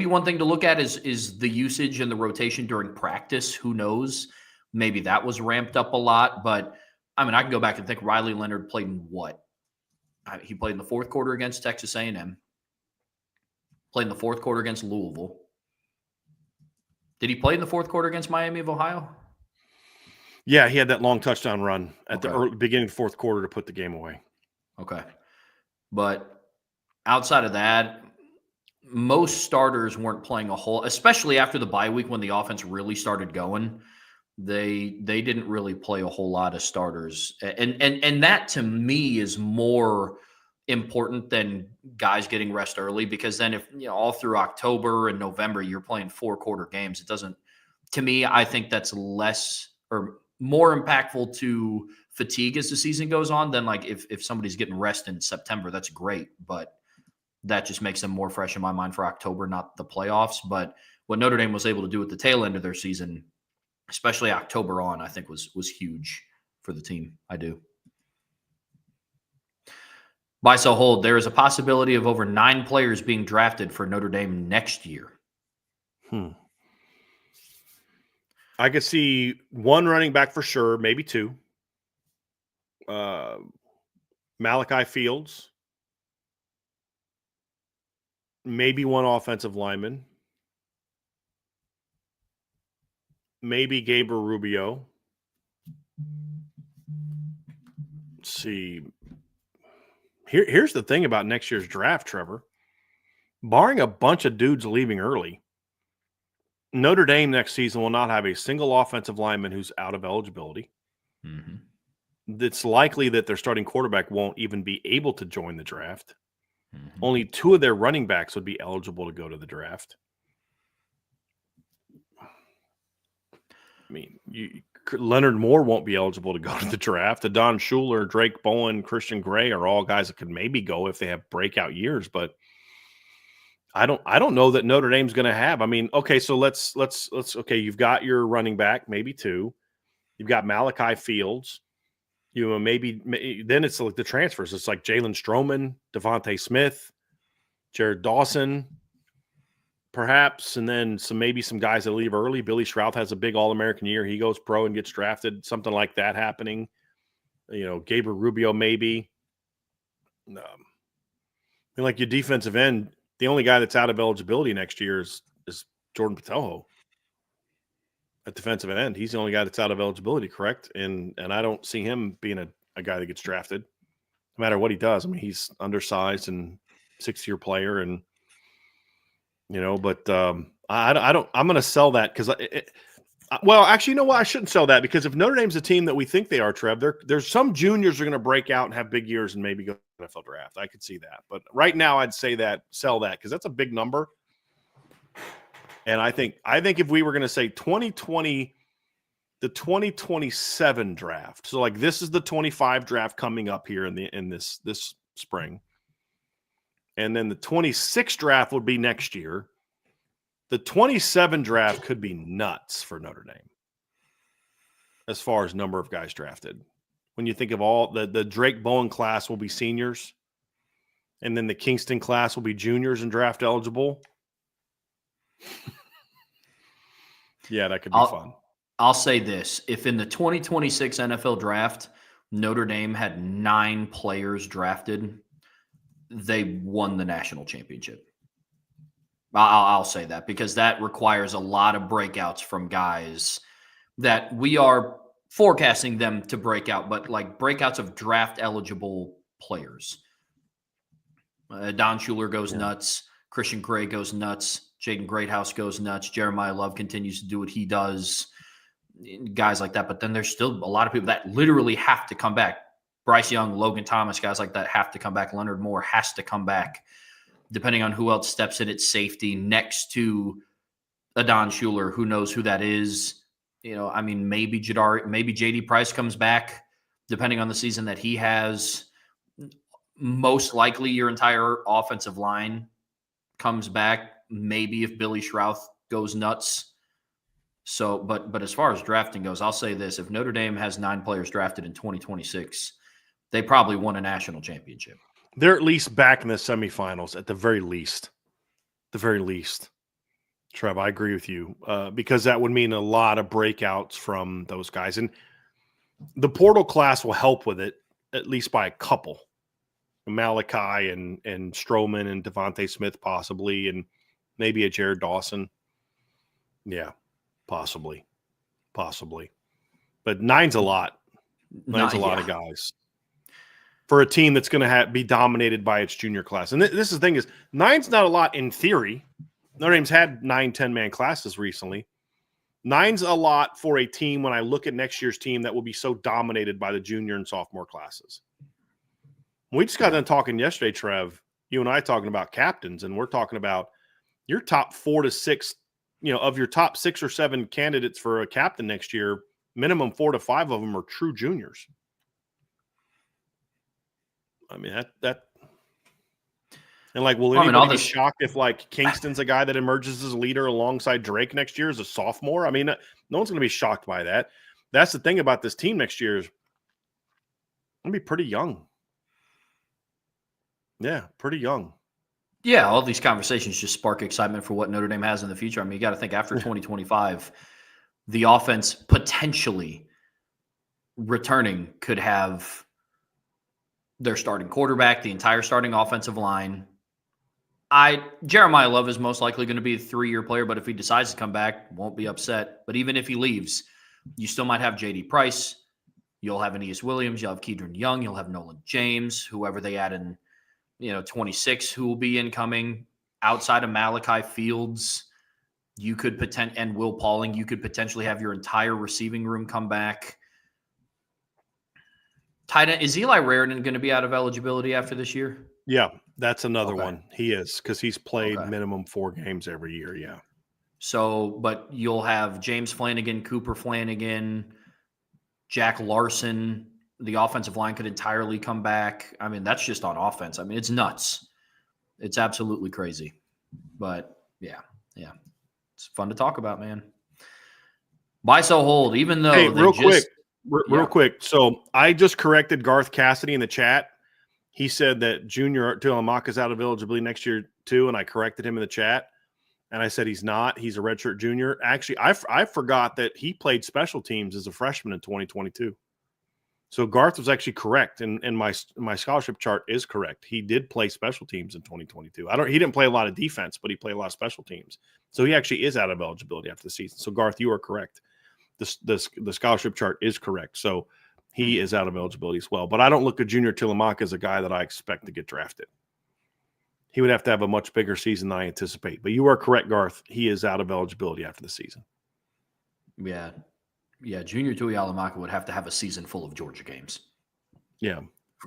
one thing to look at is the usage and the rotation during practice. Who knows? Maybe that was ramped up a lot. But, I mean, I can go back and think Riley Leonard played in what? He played in the fourth quarter against Texas A&M. Played in the fourth quarter against Louisville. Did he play in the fourth quarter against Miami of Ohio? Yeah, he had that long touchdown run at the beginning of the fourth quarter to put the game away. Okay. But outside of that, most starters weren't playing a whole, especially after the bye week when the offense really started going. They didn't really play a whole lot of starters. And that to me is more important than guys getting rest early, because then if all through October and November you're playing 4-quarter games, it doesn't, to me, I think that's less or more impactful to fatigue as the season goes on than like if somebody's getting rest in September, that's great. But that just makes them more fresh in my mind for October, not the playoffs. But what Notre Dame was able to do at the tail end of their season, especially October on, I think was huge for the team. I do. Buy, sell, hold. There is a possibility of over 9 players being drafted for Notre Dame next year. I could see 1 running back for sure, maybe 2. Malachi Fields. Maybe 1 offensive lineman. Maybe Gabriel Rubio. Let's see. Here's the thing about next year's draft, Trevor. Barring a bunch of dudes leaving early, Notre Dame next season will not have a single offensive lineman who's out of eligibility. Mm-hmm. It's likely that their starting quarterback won't even be able to join the draft. Mm-hmm. Only 2 of their running backs would be eligible to go to the draft. I mean, Leonard Moore won't be eligible to go to the draft. Don Schuler, Drake Bowen, Christian Gray are all guys that could maybe go if they have breakout years, but I don't know that Notre Dame's going to have. I mean, okay, so let's okay, you've got your running back, maybe 2. You've got Malachi Fields. You know, maybe then it's like the transfers. It's like Jalen Stroman, Devontae Smith, Jared Dawson, perhaps, and then maybe some guys that leave early. Billy Schrouth has a big All-American year. He goes pro and gets drafted. Something like that happening. You know, Gabriel Rubio maybe. And like your defensive end, the only guy that's out of eligibility next year is Jordan Patelho at defensive end. He's the only guy that's out of eligibility, correct? And I don't see him being a guy that gets drafted, no matter what he does. I mean, he's undersized and 6-year player, and you know. But I don't. I'm going to sell that because well, actually, you know what? I shouldn't sell that because if Notre Dame's a team that we think they are, Trev, there's some juniors are going to break out and have big years and maybe go to the NFL draft. I could see that. But right now, I'd say sell that because that's a big number. And I think if we were going to say 2020, the 2027 draft. So like this is the 25 draft coming up here in this spring. And then the 26 draft would be next year. The 27 draft could be nuts for Notre Dame as far as number of guys drafted. When you think of all the Drake Bowen class will be seniors, and then the Kingston class will be juniors and draft eligible. Yeah, that could be fun. I'll say this. If in the 2026 NFL draft, Notre Dame had 9 players drafted, they won the national championship. I'll say that because that requires a lot of breakouts from guys that we are forecasting them to break out, but like breakouts of draft eligible players. Don Schuler goes nuts. Christian Gray goes nuts. Jaden Greathouse goes nuts. Jeremiah Love continues to do what he does. Guys like that. But then there's still a lot of people that literally have to come back. Bryce Young, Logan Thomas, guys like that have to come back. Leonard Moore has to come back. Depending on who else steps in at safety next to a Don Schuler, who knows who that is. You know, I mean, maybe JD Price comes back, depending on the season that he has. Most likely your entire offensive line comes back. Maybe if Billy Schrouth goes nuts. So, but as far as drafting goes, I'll say this. If Notre Dame has 9 players drafted in 2026, they probably won a national championship. They're at least back in the semifinals at the very least. The very least. Trev, I agree with you because that would mean a lot of breakouts from those guys. And the portal class will help with it, at least by a couple. Malachi and Stroman and Devontae Smith possibly, and maybe a Jared Dawson. Yeah, possibly. But 9's a lot. 9's a lot of guys. For a team that's going to be dominated by its junior class. And this is the thing is, 9's not a lot in theory. Notre Dame's had 9 10-man classes recently. 9's a lot for a team when I look at next year's team that will be so dominated by the junior and sophomore classes. We just got done talking yesterday, Trev, you and I talking about captains, and we're talking about your top 4 to 6, of your top 6 or 7 candidates for a captain next year, minimum 4 to 5 of them are true juniors. I mean, that and like, will anybody be shocked if like Kingston's a guy that emerges as a leader alongside Drake next year as a sophomore? I mean, no one's going to be shocked by that. That's the thing about this team next year is going to be pretty young. Yeah, pretty young. Yeah, all these conversations just spark excitement for what Notre Dame has in the future. I mean, you got to think after 2025, the offense potentially returning could have their starting quarterback, the entire starting offensive line. Jeremiah Love is most likely going to be a 3-year player, but if he decides to come back, won't be upset. But even if he leaves, you still might have JD Price. You'll have Aeneas Williams. You'll have Kedron Young. You'll have Nolan James, whoever they add in 26 who will be incoming outside of Malachi Fields. You could and Will Pauling, you could potentially have your entire receiving room come back. Tight end, is Eli Raritan going to be out of eligibility after this year? Yeah, that's another one. He is, because he's played minimum 4 games every year. Yeah. So, but you'll have James Flanagan, Cooper Flanagan, Jack Larson. The offensive line could entirely come back. I mean, that's just on offense. I mean, it's nuts. It's absolutely crazy. But yeah. It's fun to talk about, man. Buy, sell, hold, even though real quick. So I just corrected Garth Cassidy in the chat. He said that Junior Tuihalamaka is out of eligibility next year too, and I corrected him in the chat. And I said he's not. He's a redshirt junior. Actually, I forgot that he played special teams as a freshman in 2022. So Garth was actually correct, and my scholarship chart is correct. He did play special teams in 2022. He didn't play a lot of defense, but he played a lot of special teams. So he actually is out of eligibility after the season. So Garth, you are correct. The scholarship chart is correct. So he is out of eligibility as well. But I don't look at Junior Tuihalamaka as a guy that I expect to get drafted. He would have to have a much bigger season than I anticipate. But you are correct, Garth. He is out of eligibility after the season. Yeah. Yeah, Junior Tuihalamaka would have to have a season full of Georgia games. Yeah.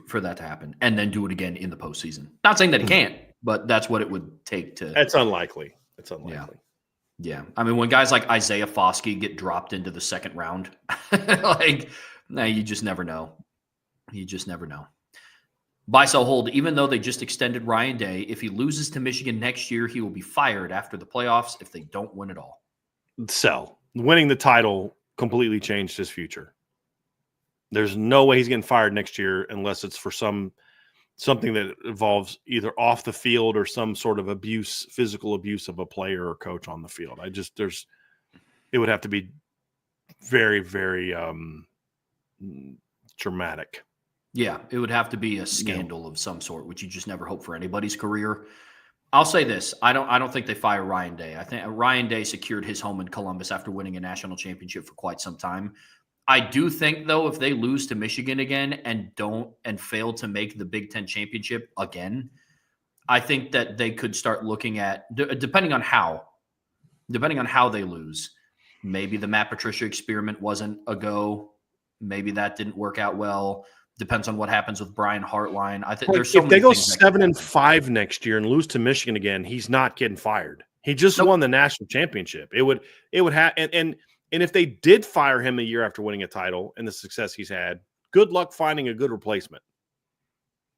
For that to happen. And then do it again in the postseason. Not saying that he can't, but that's what it would take to. It's unlikely. It's unlikely. Yeah. I mean, when guys like Isaiah Foskey get dropped into the second round, you just never know. You just never know. Buy, sell, hold. Even though they just extended Ryan Day, if he loses to Michigan next year, he will be fired after the playoffs if they don't win it all. Sell. Winning the title completely changed his future. There's no way he's getting fired next year unless it's for something that involves either off the field or some sort of abuse, physical abuse of a player or coach on the field. It would have to be very, very dramatic. Yeah, it would have to be a scandal of some sort, which you just never hope for anybody's career. I'll say this. I don't think they fire Ryan Day. I think Ryan Day secured his home in Columbus after winning a national championship for quite some time. I do think, though, if they lose to Michigan again and fail to make the Big Ten championship again, I think that they could start looking at, depending on how they lose, maybe the Matt Patricia experiment wasn't a go. Maybe that didn't work out well. Depends on what happens with Brian Hartline. I think there's so if they many go 7-5 next year and lose to Michigan again, he's not getting fired. He just won the national championship. It would have and if they did fire him a year after winning a title and the success he's had, good luck finding a good replacement.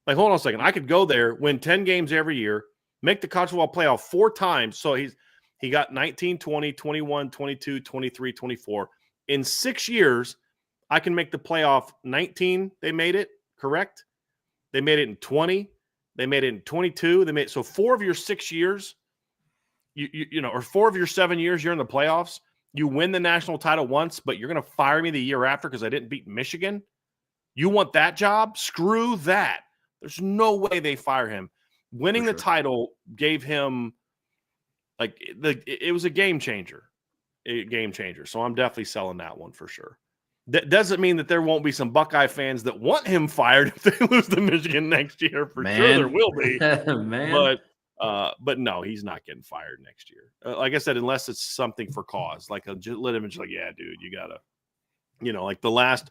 Like, hold on a second. I could go there, win 10 games every year, make the college football playoff 4 times. So he got 19, 20, 21, 22, 23, 24. In 6 years, I can make the playoff 19. They made it, correct? They made it in 20. They made it in 22. So 4 of your 6 years, or 4 of your 7 years, you're in the playoffs. You win the national title once, but you're going to fire me the year after because I didn't beat Michigan. You want that job? Screw that. There's no way they fire him. Winning the title gave him it was a game changer. So I'm definitely selling that one for sure. That doesn't mean that there won't be some Buckeye fans that want him fired if they lose to Michigan next year. For sure there will be. Man. But no, he's not getting fired next year. Like I said, unless it's something for cause. Like a legitimate, yeah, dude, you gotta, like the last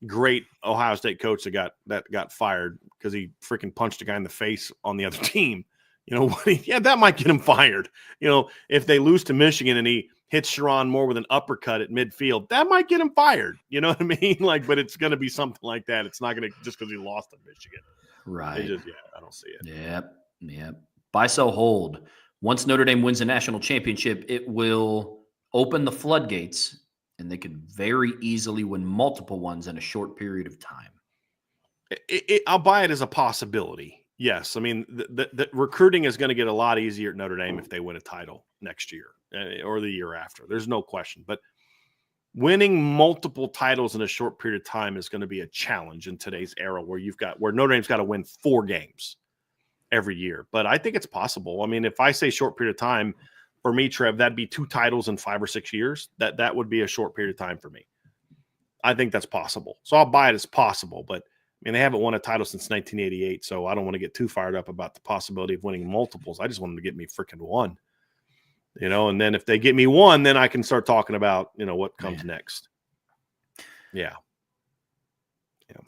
great Ohio State coach that got fired because he freaking punched a guy in the face on the other team. That might get him fired. If they lose to Michigan and he hits Sharon Moore with an uppercut at midfield, that might get him fired. You know what I mean? But it's going to be something like that. It's not going to just because he lost to Michigan. Right. I don't see it. Yep. Buy, sell, hold. Once Notre Dame wins a national championship, it will open the floodgates, and they could very easily win multiple ones in a short period of time. I'll buy it as a possibility. Yes. I mean, the recruiting is going to get a lot easier at Notre Dame if they win a title next year or the year after. There's no question. But winning multiple titles in a short period of time is going to be a challenge in today's era where Notre Dame's got to win 4 games every year. But I think it's possible. I mean, if I say short period of time, for me, Trev, that'd be 2 titles in 5 or 6 years. That would be a short period of time for me. I think that's possible. So I'll buy it as possible. But mean, they haven't won a title since 1988, so I don't want to get too fired up about the possibility of winning multiples. I just want them to get me freaking one, and then if they get me one, then I can start talking about, what comes next. Yeah.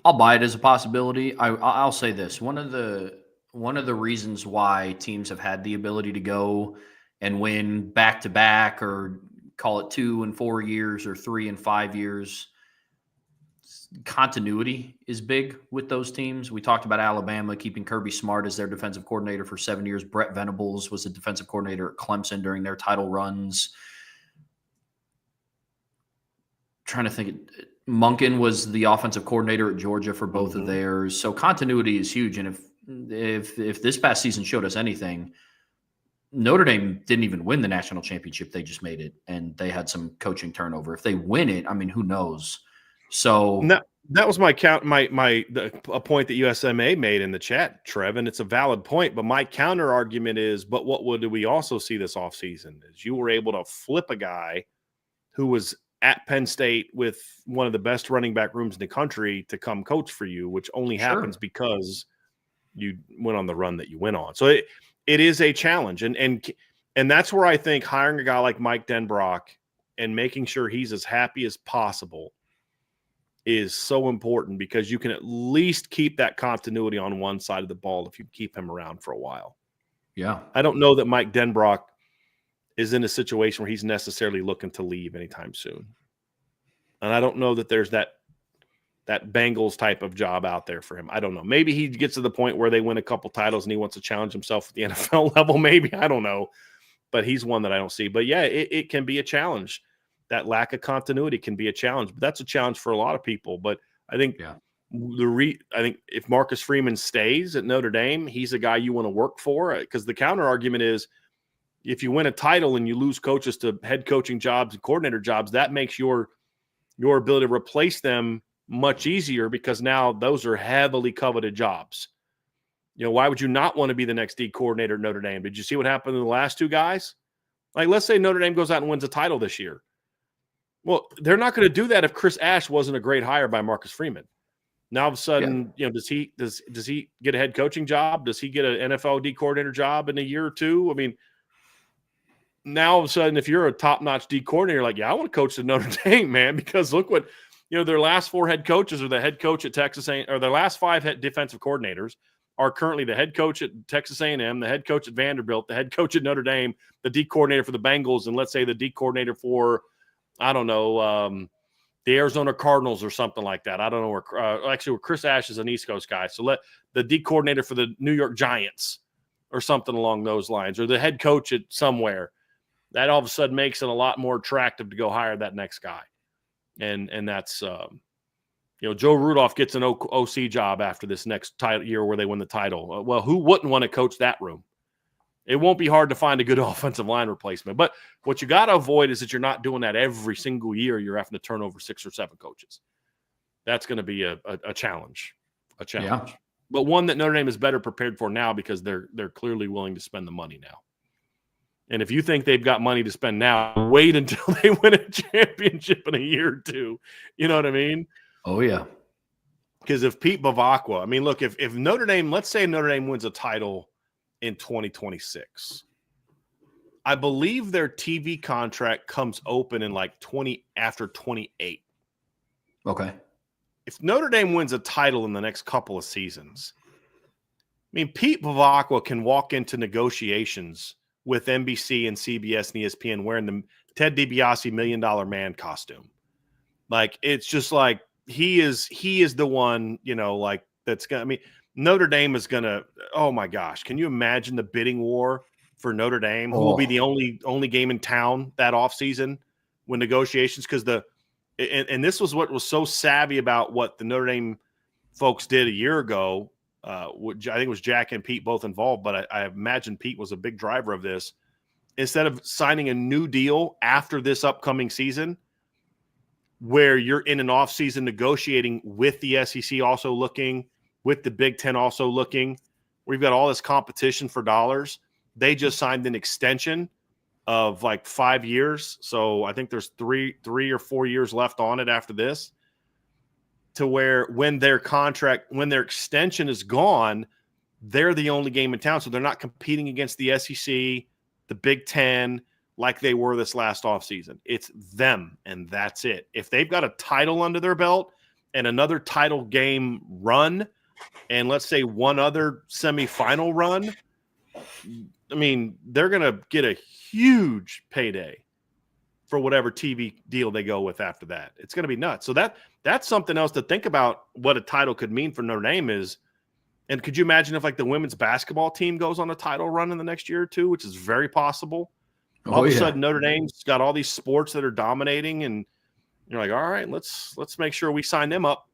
I'll buy it as a possibility. I'll say this. One of the reasons why teams have had the ability to go and win back-to-back, or call it 2 and 4 years or 3 and 5 years, continuity is big with those teams. We talked about Alabama keeping Kirby Smart as their defensive coordinator for 7 years. Brett Venables was the defensive coordinator at Clemson during their title runs. Trying to think, Monken was the offensive coordinator at Georgia for both of theirs. So continuity is huge. And if this past season showed us anything, Notre Dame didn't even win the national championship. They just made it, and they had some coaching turnover. If they win it, I mean, who knows? So that was my count. A point that USMA made in the chat, Trev, and it's a valid point. But my counter argument is, but what did we also see this offseason? Is you were able to flip a guy who was at Penn State with one of the best running back rooms in the country to come coach for you, which only happens because you went on the run that you went on. So it is a challenge. And that's where I think hiring a guy like Mike Denbrock and making sure he's as happy as possible is so important, because you can at least keep that continuity on one side of the ball if you keep him around for a while. Yeah. I don't know that Mike Denbrock is in a situation where he's necessarily looking to leave anytime soon. And I don't know that there's that Bengals type of job out there for him. I don't know. Maybe he gets to the point where they win a couple titles and he wants to challenge himself at the NFL level. Maybe, I don't know. But he's one that I don't see. But yeah, it can be a challenge. That lack of continuity can be a challenge. But that's a challenge for a lot of people. But I think I think if Marcus Freeman stays at Notre Dame, he's a guy you want to work for. Because the counter argument is, if you win a title and you lose coaches to head coaching jobs and coordinator jobs, that makes your ability to replace them much easier, because now those are heavily coveted jobs. Why would you not want to be the next D coordinator at Notre Dame? Did you see what happened to the last two guys? Like, let's say Notre Dame goes out and wins a title this year. Well, they're not going to do that if Chris Ash wasn't a great hire by Marcus Freeman. Now, all of a sudden, does he get a head coaching job? Does he get an NFL D coordinator job in a year or two? I mean, now all of a sudden, if you're a top-notch D coordinator, like, I want to coach the Notre Dame, man, because look what, their last 4 head coaches are the head coach at Texas A&M, or their last 5 head defensive coordinators are currently the head coach at Texas A&M, the head coach at Vanderbilt, the head coach at Notre Dame, the D coordinator for the Bengals, and let's say the D coordinator for, I don't know, the Arizona Cardinals or something like that. I don't know where actually Chris Ash is an East Coast guy. So let the D coordinator for the New York Giants or something along those lines, or the head coach at somewhere. That all of a sudden makes it a lot more attractive to go hire that next guy. And that's, Joe Rudolph gets an OC job after this next year where they win the title. Well, who wouldn't want to coach that room? It won't be hard to find a good offensive line replacement. But what you got to avoid is that you're not doing that every single year. You're having to turn over 6 or 7 coaches. That's going to be a challenge. A challenge. Yeah. But one that Notre Dame is better prepared for now, because they're clearly willing to spend the money now. And if you think they've got money to spend now, wait until they win a championship in a year or two. You know what I mean? Oh, yeah. Because if Pete Bavacqua, I mean, look, if Notre Dame, let's say Notre Dame wins a title in 2026, I believe their TV contract comes open in like after 28. Okay. If Notre Dame wins a title in the next couple of seasons, I mean, Pete Bavacqua can walk into negotiations with NBC and CBS and ESPN wearing the Ted DiBiase $1 Million Man costume. Like, it's just like, he is the one, like, that's going to, I mean, Notre Dame is going to, oh my gosh, can you imagine the bidding war for Notre Dame? Who will be the only game in town that offseason when negotiations, because and this was what was so savvy about what the Notre Dame folks did a year ago. I think it was Jack and Pete both involved, but I imagine Pete was a big driver of this. Instead of signing a new deal after this upcoming season, where you're in an offseason negotiating with the SEC also looking, with the Big Ten also looking, we've got all this competition for dollars. They just signed an extension of like 5 years. So I think there's three or 4 years left on it after this. to where when their extension is gone, they're the only game in town. So they're not competing against the SEC, the Big Ten, like they were this last offseason. It's them, and that's it. If they've got a title under their belt and another title game run, and let's say one other semifinal run, I mean, they're going to get a huge payday for whatever TV deal they go with after that. It's going to be nuts. So that's something else to think about, what a title could mean for Notre Dame is. And could you imagine if like the women's basketball team goes on a title run in the next year or two, which is very possible. All of a sudden Notre Dame's got all these sports that are dominating, and you're like, all right, let's make sure we sign them up,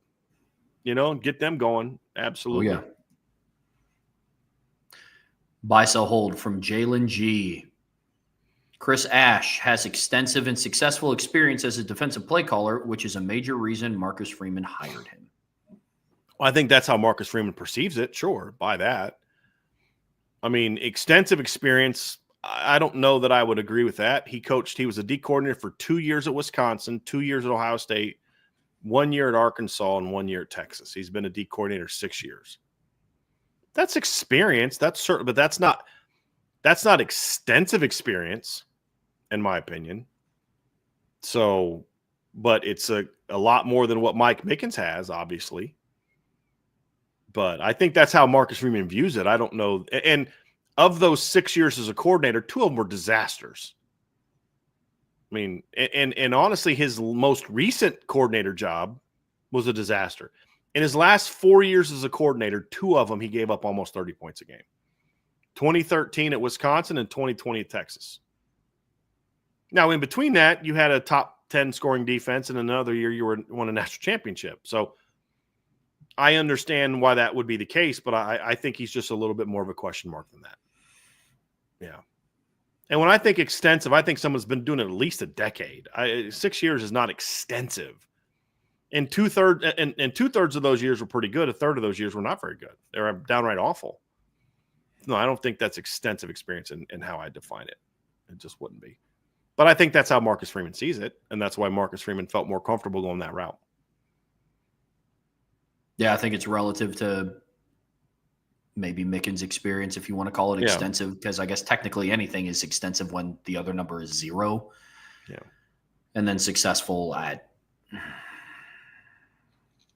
and get them going. Absolutely. Oh, yeah. Buy, sell, hold from Jalen G. Chris Ash has extensive and successful experience as a defensive play caller, which is a major reason Marcus Freeman hired him. Well, I think that's how Marcus Freeman perceives it. Sure, buy that. I mean, extensive experience. I don't know that I would agree with that. He was a D coordinator for 2 years at Wisconsin, 2 years at Ohio State, 1 year at Arkansas, and 1 year at Texas. He's been a D coordinator 6 years. That's experience. That's certain, but that's not extensive experience, in my opinion. So, but it's a lot more than what Mike Mickens has, obviously. But I think that's how Marcus Freeman views it. I don't know. And of those 6 years as a coordinator, 2 of them were disasters. I mean, and honestly, his most recent coordinator job was a disaster. In his last 4 years as a coordinator, 2 of them, he gave up almost 30 points a game. 2013 at Wisconsin and 2020 at Texas. Now, in between that, you had a top 10 scoring defense, and another year you won a national championship. So I understand why that would be the case, but I think he's just a little bit more of a question mark than that. Yeah. And when I think extensive, I think someone's been doing it at least a decade. 6 years is not extensive. And two-thirds of those years were pretty good. A third of those years were not very good. They were downright awful. No, I don't think that's extensive experience in how I define it. It just wouldn't be. But I think that's how Marcus Freeman sees it, and that's why Marcus Freeman felt more comfortable going that route. Yeah, I think it's relative to maybe Mickens' experience, if you want to call it extensive, because I guess technically anything is extensive when the other number is 0. Yeah. And then successful at –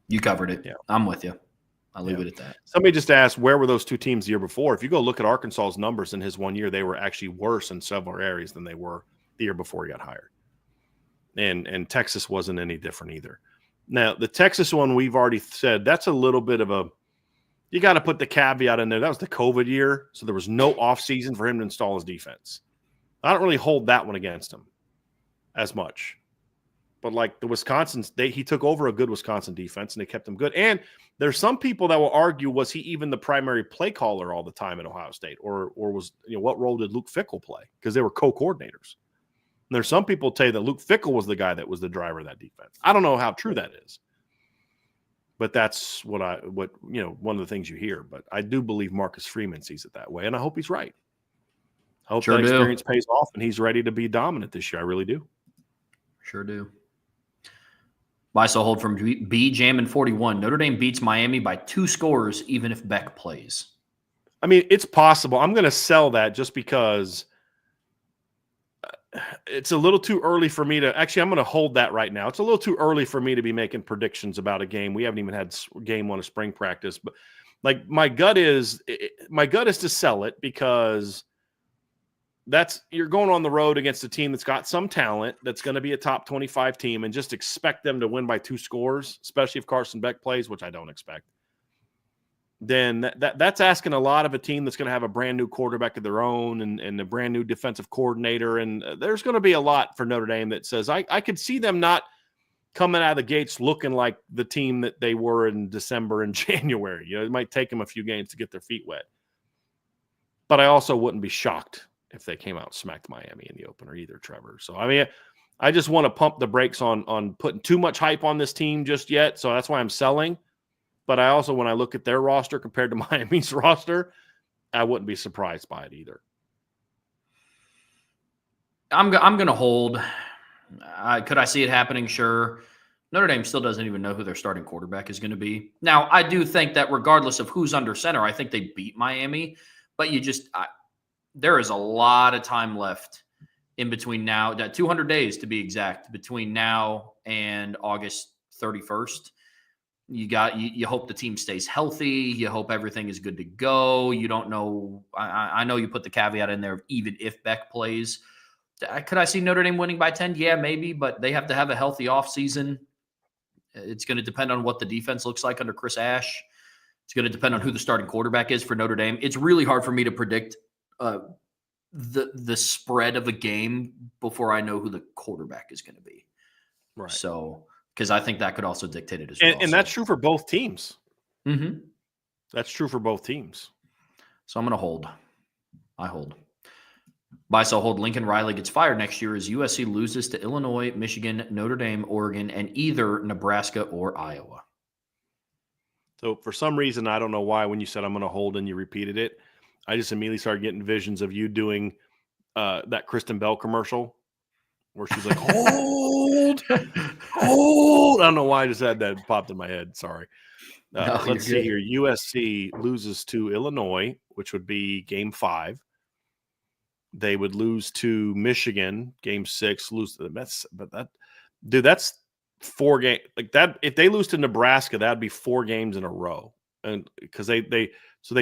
you covered it. Yeah. I'm with you. I'll leave it at that. Somebody just asked, where were those 2 teams the year before? If you go look at Arkansas's numbers in his 1 year, they were actually worse in several areas than they were the year before he got hired. And Texas wasn't any different either. Now, the Texas one, we've already said, that's a little bit of a – you got to put the caveat in there. That was the COVID year, so there was no offseason for him to install his defense. I don't really hold that one against him as much. But like the Wisconsin's, he took over a good Wisconsin defense, and they kept them good. And there's some people that will argue, was he even the primary play caller all the time at Ohio State, or was what role did Luke Fickell play? Because they were co-coordinators. And there's some people tell you that Luke Fickell was the guy that was the driver of that defense. I don't know how true that is, but that's one of the things you hear. But I do believe Marcus Freeman sees it that way, and I hope he's right. I hope that experience pays off, and he's ready to be dominant this year. I really do. Sure do. Buy, sell, hold from B Jammin 41. Notre Dame beats Miami by 2 scores, even if Beck plays. I mean, it's possible. I'm going to sell that just because it's a little too early for me to – actually, I'm going to hold that right now. It's a little too early for me to be making predictions about a game. We haven't even had game 1 of spring practice. But, like, my gut is to sell it because you're going on the road against a team that's got some talent, that's going to be a top 25 team, and just expect them to win by 2 scores, especially if Carson Beck plays, which I don't expect. Then that's asking a lot of a team that's going to have a brand new quarterback of their own and a brand new defensive coordinator. And there's going to be a lot for Notre Dame that says I could see them not coming out of the gates looking like the team that they were in December and January. It might take them a few games to get their feet wet. But I also wouldn't be shocked if they came out and smacked Miami in the opener either, Trevor. So, I mean, I just want to pump the brakes on putting too much hype on this team just yet. So that's why I'm selling. But I also, when I look at their roster compared to Miami's roster, I wouldn't be surprised by it either. I'm going to hold. Could I see it happening? Sure. Notre Dame still doesn't even know who their starting quarterback is going to be. Now, I do think that regardless of who's under center, I think they beat Miami. But there is a lot of time left in between now, 200 days to be exact, between now and August 31st. You hope the team stays healthy. You hope everything is good to go. You don't know. I know you put the caveat in there of even if Beck plays. Could I see Notre Dame winning by 10? Yeah, maybe, but they have to have a healthy offseason. It's going to depend on what the defense looks like under Chris Ash. It's going to depend on who the starting quarterback is for Notre Dame. It's really hard for me to predict the spread of a game before I know who the quarterback is going to be. Right. So, because I think that could also dictate it as well. And that's true for both teams. Mm-hmm. That's true for both teams. So I'm going to hold. I hold. Buy, sell, hold. Lincoln Riley gets fired next year as USC loses to Illinois, Michigan, Notre Dame, Oregon, and either Nebraska or Iowa. So for some reason, I don't know why, when you said I'm going to hold and you repeated it, I just immediately started getting visions of you doing that Kristen Bell commercial where she's like, hold, hold. I don't know why I just had that popped in my head. Sorry. No, let's see here. USC loses to Illinois, which would be game 5. They would lose to Michigan, game 6, lose to the Mets. But that's 4 games like that. If they lose to Nebraska, that'd be 4 games in a row. And because they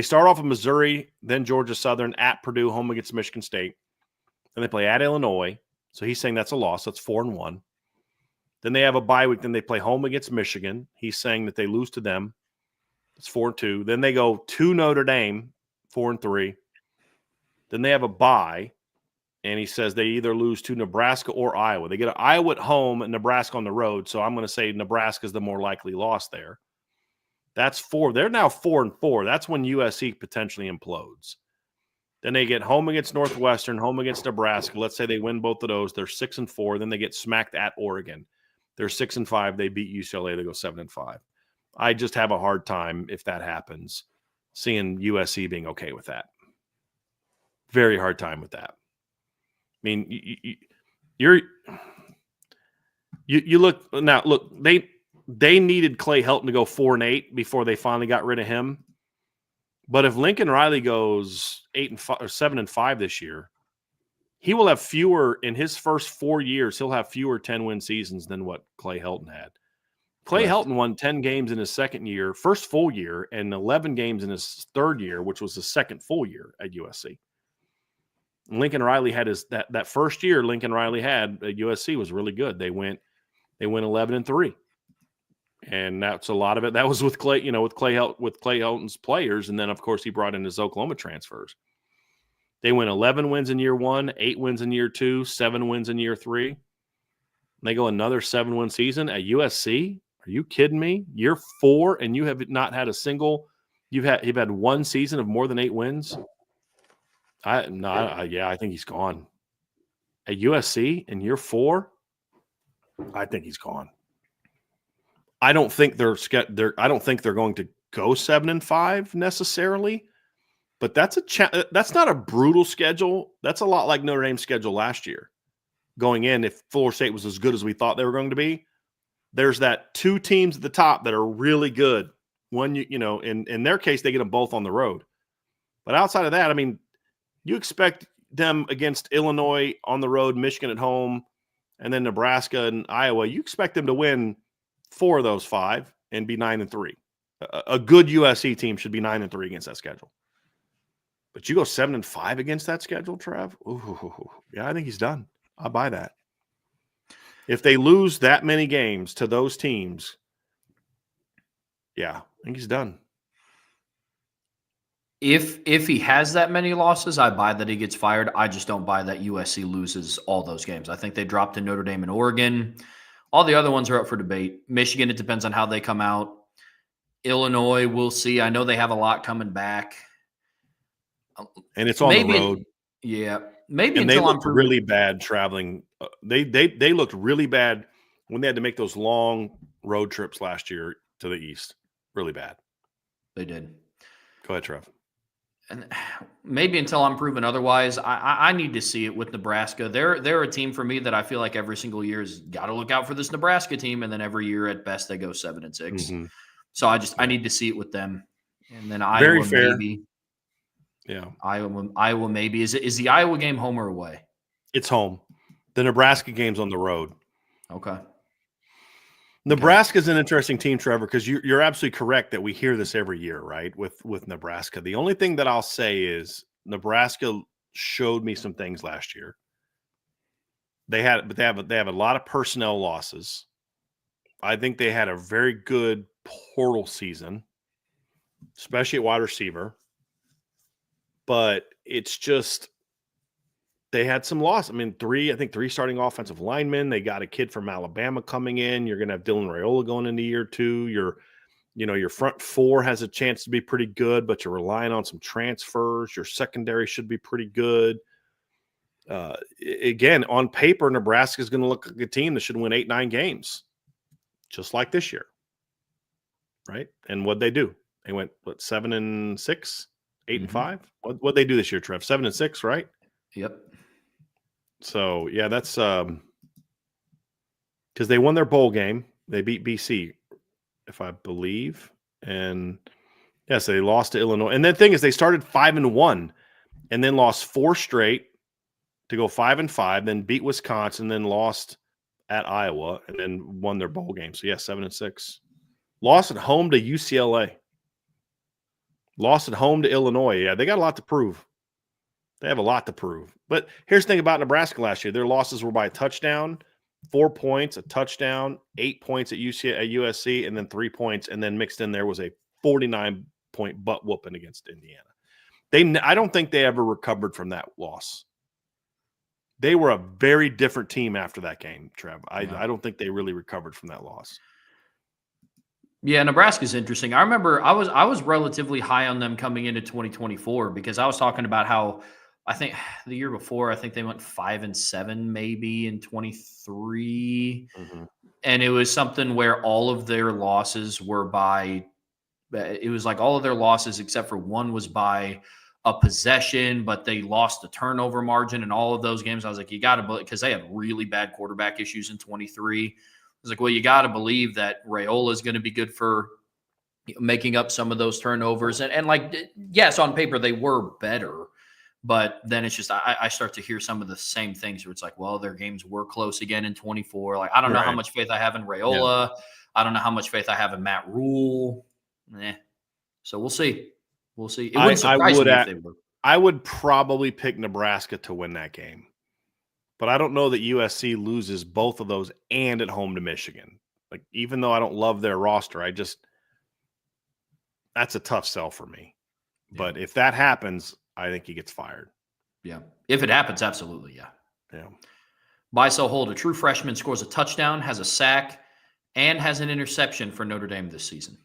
start off with Missouri, then Georgia Southern, at Purdue, home against Michigan State. Then they play at Illinois. So he's saying that's a loss. That's 4-1. Then they have a bye week. Then they play home against Michigan. He's saying that they lose to them. It's 4-2. Then they go to Notre Dame, 4-3. Then they have a bye, and he says they either lose to Nebraska or Iowa. They get Iowa at home and Nebraska on the road, so I'm going to say Nebraska is the more likely loss there. That's 4. They're now 4-4. That's when USC potentially implodes. Then they get home against Northwestern, home against Nebraska. Let's say they win both of those. They're 6-4. Then they get smacked at Oregon. They're 6-5. They beat UCLA. They go 7-5. I just have a hard time, if that happens, seeing USC being okay with that. Very hard time with that. I mean, you look now. Look, they needed Clay Helton to go 4-8 before they finally got rid of him. But if Lincoln Riley goes 8-5 or 7-5 this year, he will have fewer in his first 4 years. He'll have fewer 10-win seasons than what Clay Helton had. Clay Helton won 10 games in his second year, first full year, and 11 games in his third year, which was the second full year at USC. Lincoln Riley had that first year. Lincoln Riley had at USC was really good. They went 11-3, and that's a lot of it. That was with Clay, with Clay Helton's players, and then of course he brought in his Oklahoma transfers. They went 11 wins in year 1, 8 wins in year 2, 7 wins in year 3. They go another 7-win season at USC. Are you kidding me? Year 4, and you have not had a single. You've had one season of more than 8 wins. I think he's gone. At USC in year 4, I think he's gone. I don't think they're going to go 7-5 necessarily, but that's not a brutal schedule. That's a lot like Notre Dame's schedule last year. Going in, if Florida State was as good as we thought they were going to be, there's that 2 teams at the top that are really good. One, in their case, they get them both on the road. But outside of that, I mean, you expect them against Illinois on the road, Michigan at home, and then Nebraska and Iowa. You expect them to win 4 of those 5 and be 9-3. A good USC team should be 9-3 against that schedule. But you go 7-5 against that schedule, Trev? Ooh, yeah, I think he's done. I'll buy that. If they lose that many games to those teams, yeah, I think he's done. If he has that many losses, I buy that he gets fired. I just don't buy that USC loses all those games. I think they dropped to Notre Dame and Oregon. All the other ones are up for debate. Michigan, it depends on how they come out. Illinois, we'll see. I know they have a lot coming back. And it's on the road. Yeah. Maybe and they looked really bad traveling. They looked really bad when they had to make those long road trips last year to the East. Really bad. They did. Go ahead, Trev. And maybe until I'm proven otherwise, I need to see it with Nebraska. They're a team for me that I feel like every single year has got to look out for this Nebraska team, and then every year at best they go 7-6. Mm-hmm. So I need to see it with them, and then Very Iowa fair. maybe. Yeah, Iowa maybe. Is the Iowa game home or away? it's home. The Nebraska game's on the road. Okay. Nebraska's an interesting team, Trevor, because you're absolutely correct that we hear this every year, right? With Nebraska. The only thing that I'll say is Nebraska showed me some things last year. They have a lot of personnel losses. I think they had a very good portal season, especially at wide receiver. But it's just they had some loss. I mean, three starting offensive linemen. They got a kid from Alabama coming in. You're going to have Dylan Raiola going into year 2. Your front 4 has a chance to be pretty good, but you're relying on some transfers. Your secondary should be pretty good. Again, on paper, Nebraska is going to look like a team that should win 8-9 games, just like this year, right? And what'd they do? They went 7-6, 8-5. What'd they do this year, Trev? 7-6, right? Yep. So yeah, that's because they won their bowl game. They beat BC, if I believe, and yes, they lost to Illinois. And the thing is, they started 5-1, and then lost 4 straight to go 5-5. Then beat Wisconsin, then lost at Iowa, and then won their bowl game. So yeah, 7-6. Lost at home to UCLA. Lost at home to Illinois. Yeah, they got a lot to prove. They have a lot to prove. But here's the thing about Nebraska last year. Their losses were by a touchdown, 4 points, a touchdown, 8 points at USC, and then 3 points. And then mixed in there was a 49-point butt whooping against Indiana. I don't think they ever recovered from that loss. They were a very different team after that game, Trev. I don't think they really recovered from that loss. Yeah, Nebraska's interesting. I remember I was relatively high on them coming into 2024 because I was talking about how I think the year before, I think they went 5-7 maybe in 23. And it was something where all of their losses were it was like all of their losses except for one was by a possession, but they lost the turnover margin in all of those games. I was like, you got to, because they had really bad quarterback issues in 23. I was like, well, you got to believe that Raiola is going to be good for making up some of those turnovers. And like, yes, on paper, they were better. But then it's just I start to hear some of the same things where it's like, well, their games were close again in 24. Like, I don't know how much faith I have in Raiola. Yeah. I don't know how much faith I have in Matt Rule. So we'll see. We'll see. It wouldn't surprise me if they were. I would probably pick Nebraska to win that game. But I don't know that USC loses both of those and at home to Michigan. Like, even though I don't love their roster, that's a tough sell for me. Yeah. But if that happens, I think he gets fired. Yeah. If it happens, absolutely. Yeah. Yeah. Buy, sell, hold. A true freshman scores a touchdown, has a sack, and has an interception for Notre Dame this season.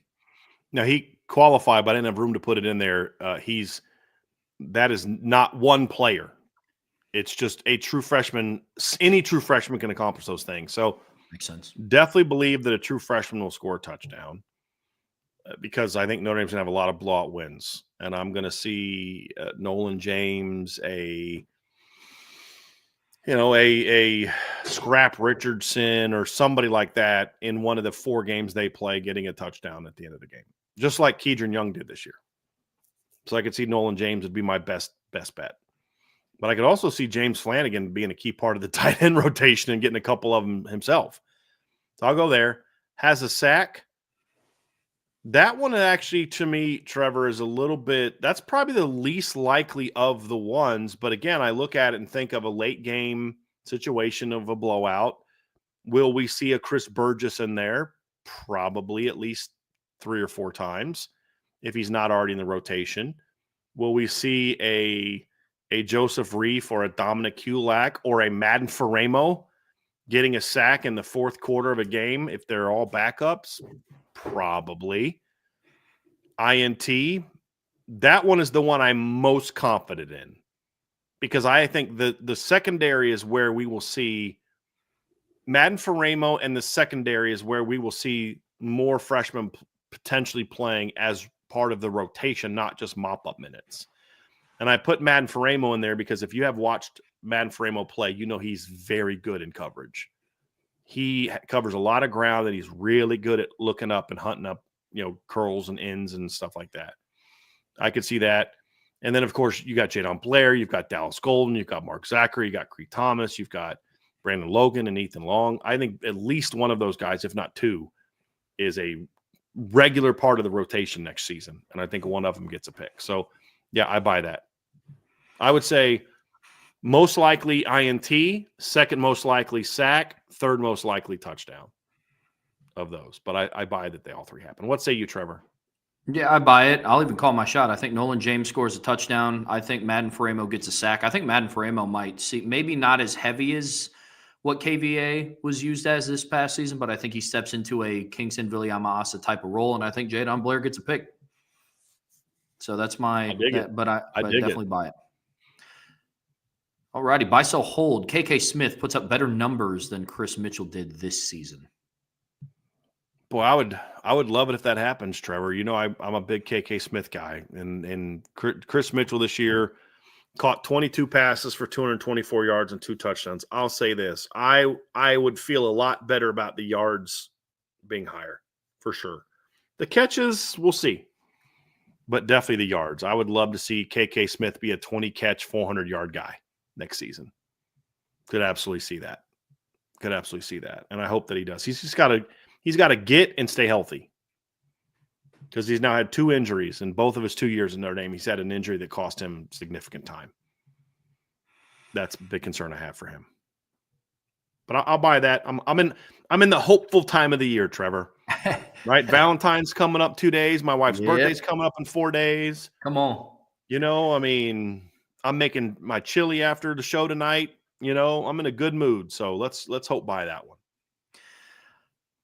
Now, he qualified, but I didn't have room to put it in there. That is not one player. It's just a true freshman. Any true freshman can accomplish those things. So makes sense. Definitely believe that a true freshman will score a touchdown because I think Notre Dame's going to have a lot of blowout wins. And I'm going to see Nolan James, a Scrap Richardson or somebody like that in one of the 4 games they play getting a touchdown at the end of the game, just like Kedron Young did this year. So I could see Nolan James would be my best bet. But I could also see James Flanagan being a key part of the tight end rotation and getting a couple of them himself. So I'll go there. Has a sack. That one actually, to me, Trevor, is a little bit – that's probably the least likely of the ones. But again, I look at it and think of a late game situation of a blowout. Will we see a Chris Burgess in there? Probably at least 3 or 4 times if he's not already in the rotation. Will we see a Joseph Reif or a Dominic Kulak or a Madden Faremo getting a sack in the 4th quarter of a game if they're all backups? Probably. INT, that one is the one I'm most confident in because I think the secondary is where we will see Madden Faremo, and the secondary is where we will see more freshmen potentially playing as part of the rotation, not just mop-up minutes. And I put Madden Faremo in there because if you have watched Madden Faremo play, you know he's very good in coverage. He covers a lot of ground, and he's really good at looking up and hunting up, curls and ends and stuff like that. I could see that. And then, of course, you got Jadon Blair, you've got Dallas Golden, you've got Mark Zachary, you got Creed Thomas, you've got Brandon Logan and Ethan Long. I think at least one of those guys, if not two, is a regular part of the rotation next season. And I think one of them gets a pick. So, yeah, I buy that. I would say most likely INT, second most likely sack, third most likely touchdown of those. But I buy that they all three happen. What say you, Trevor? Yeah, I buy it. I'll even call my shot. I think Nolan James scores a touchdown. I think Madden Faremo gets a sack. I think Madden Faremo might see maybe not as heavy as what KVA was used as this past season, but I think he steps into a Kingston Viliama-Asa type of role, and I think Jadon Blair gets a pick. So that's my – but I definitely buy it. All righty, buy, sell, hold. KK Smith puts up better numbers than Chris Mitchell did this season. Boy, I would love it if that happens, Trevor. I'm a big KK Smith guy, and Chris Mitchell this year caught 22 passes for 224 yards and 2 touchdowns. I'll say this: I would feel a lot better about the yards being higher for sure. The catches, we'll see, but definitely the yards. I would love to see KK Smith be a 20-catch, 400-yard guy next season. Could absolutely see that. And I hope that he does. He's got to get and stay healthy because he's now had 2 injuries in both of his 2 years in Notre Dame. He's had an injury that cost him significant time. That's a big concern I have for him. But I'll buy that. I'm in the hopeful time of the year, Trevor. Right? Valentine's coming up 2 days. My wife's birthday's coming up in 4 days. Come on. I'm making my chili after the show tonight. I'm in a good mood. So let's hope by that one.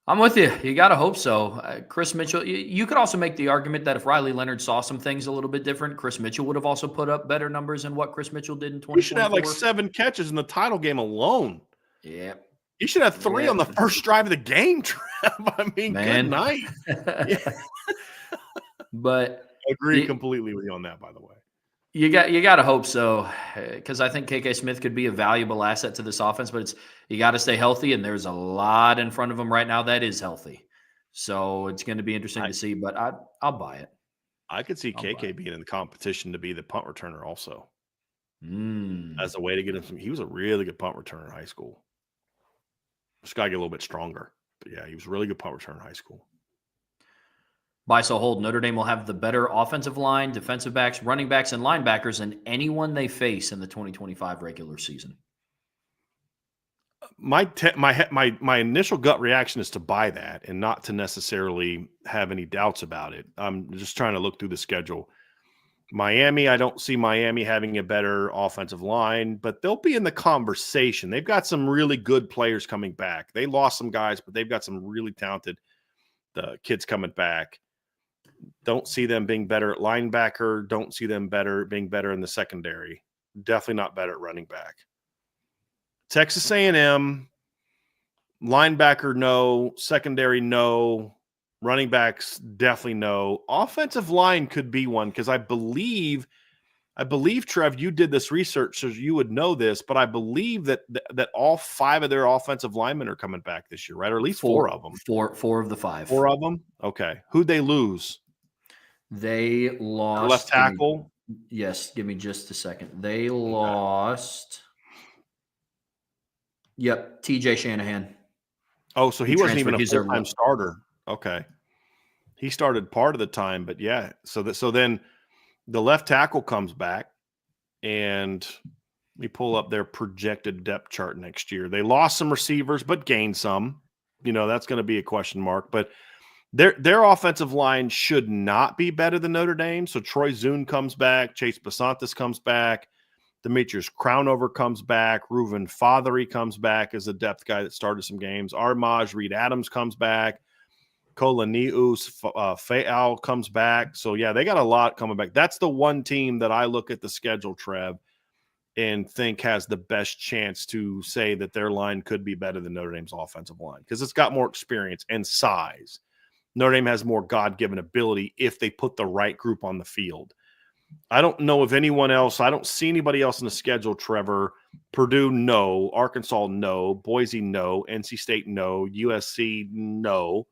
I'm with you. You got to hope so. Chris Mitchell, you could also make the argument that if Riley Leonard saw some things a little bit different, Chris Mitchell would have also put up better numbers than what Chris Mitchell did in 2024. He should have like 7 catches in the title game alone. Yeah. He should have 3 on the first drive of the game, Trev. Good night. But I agree completely with you on that, by the way. You got to hope so, because I think KK Smith could be a valuable asset to this offense, but you got to stay healthy, and there's a lot in front of him right now that is healthy. So it's going to be interesting to see, but I'll buy it. I could see KK being in the competition to be the punt returner also. As a way to get him he was a really good punt returner in high school. Just got to get a little bit stronger. But yeah, he was a really good punt returner in high school. Buy, sell, hold. Notre Dame will have the better offensive line, defensive backs, running backs, and linebackers than anyone they face in the 2025 regular season. My initial gut reaction is to buy that and not to necessarily have any doubts about it. I'm just trying to look through the schedule. Miami, I don't see Miami having a better offensive line, but they'll be in the conversation. They've got some really good players coming back. They lost some guys, but they've got some really talented kids coming back. Don't see them being better at linebacker. Don't see them being better in the secondary. Definitely not better at running back. Texas A&M, linebacker, no. Secondary, no. Running backs, definitely no. Offensive line could be one because I believe, Trev, you did this research, so you would know this, but I believe that all 5 of their offensive linemen are coming back this year, right? Or at least 4 of them. Four of the 5. 4 of them? Okay. Who'd they lose? They lost. Their left tackle? Yes, give me just a second. They lost. Yep, TJ Shanahan. Oh, so he wasn't even a full-time starter. Okay. He started part of the time, but yeah. So then the left tackle comes back, and we pull up their projected depth chart next year. They lost some receivers, but gained some. That's going to be a question mark. But their offensive line should not be better than Notre Dame. So Troy Zune comes back. Chase Basantis comes back. Demetrius Crownover comes back. Reuven Fothery comes back as a depth guy that started some games. Armaj Reed Adams comes back. Kolanius Fayal comes back. So, yeah, they got a lot coming back. That's the one team that I look at the schedule, Trev, and think has the best chance to say that their line could be better than Notre Dame's offensive line because it's got more experience and size. Notre Dame has more God-given ability if they put the right group on the field. I don't know of anyone else. I don't see anybody else in the schedule, Trevor. Purdue, no. Arkansas, no. Boise, no. NC State, no. USC, no.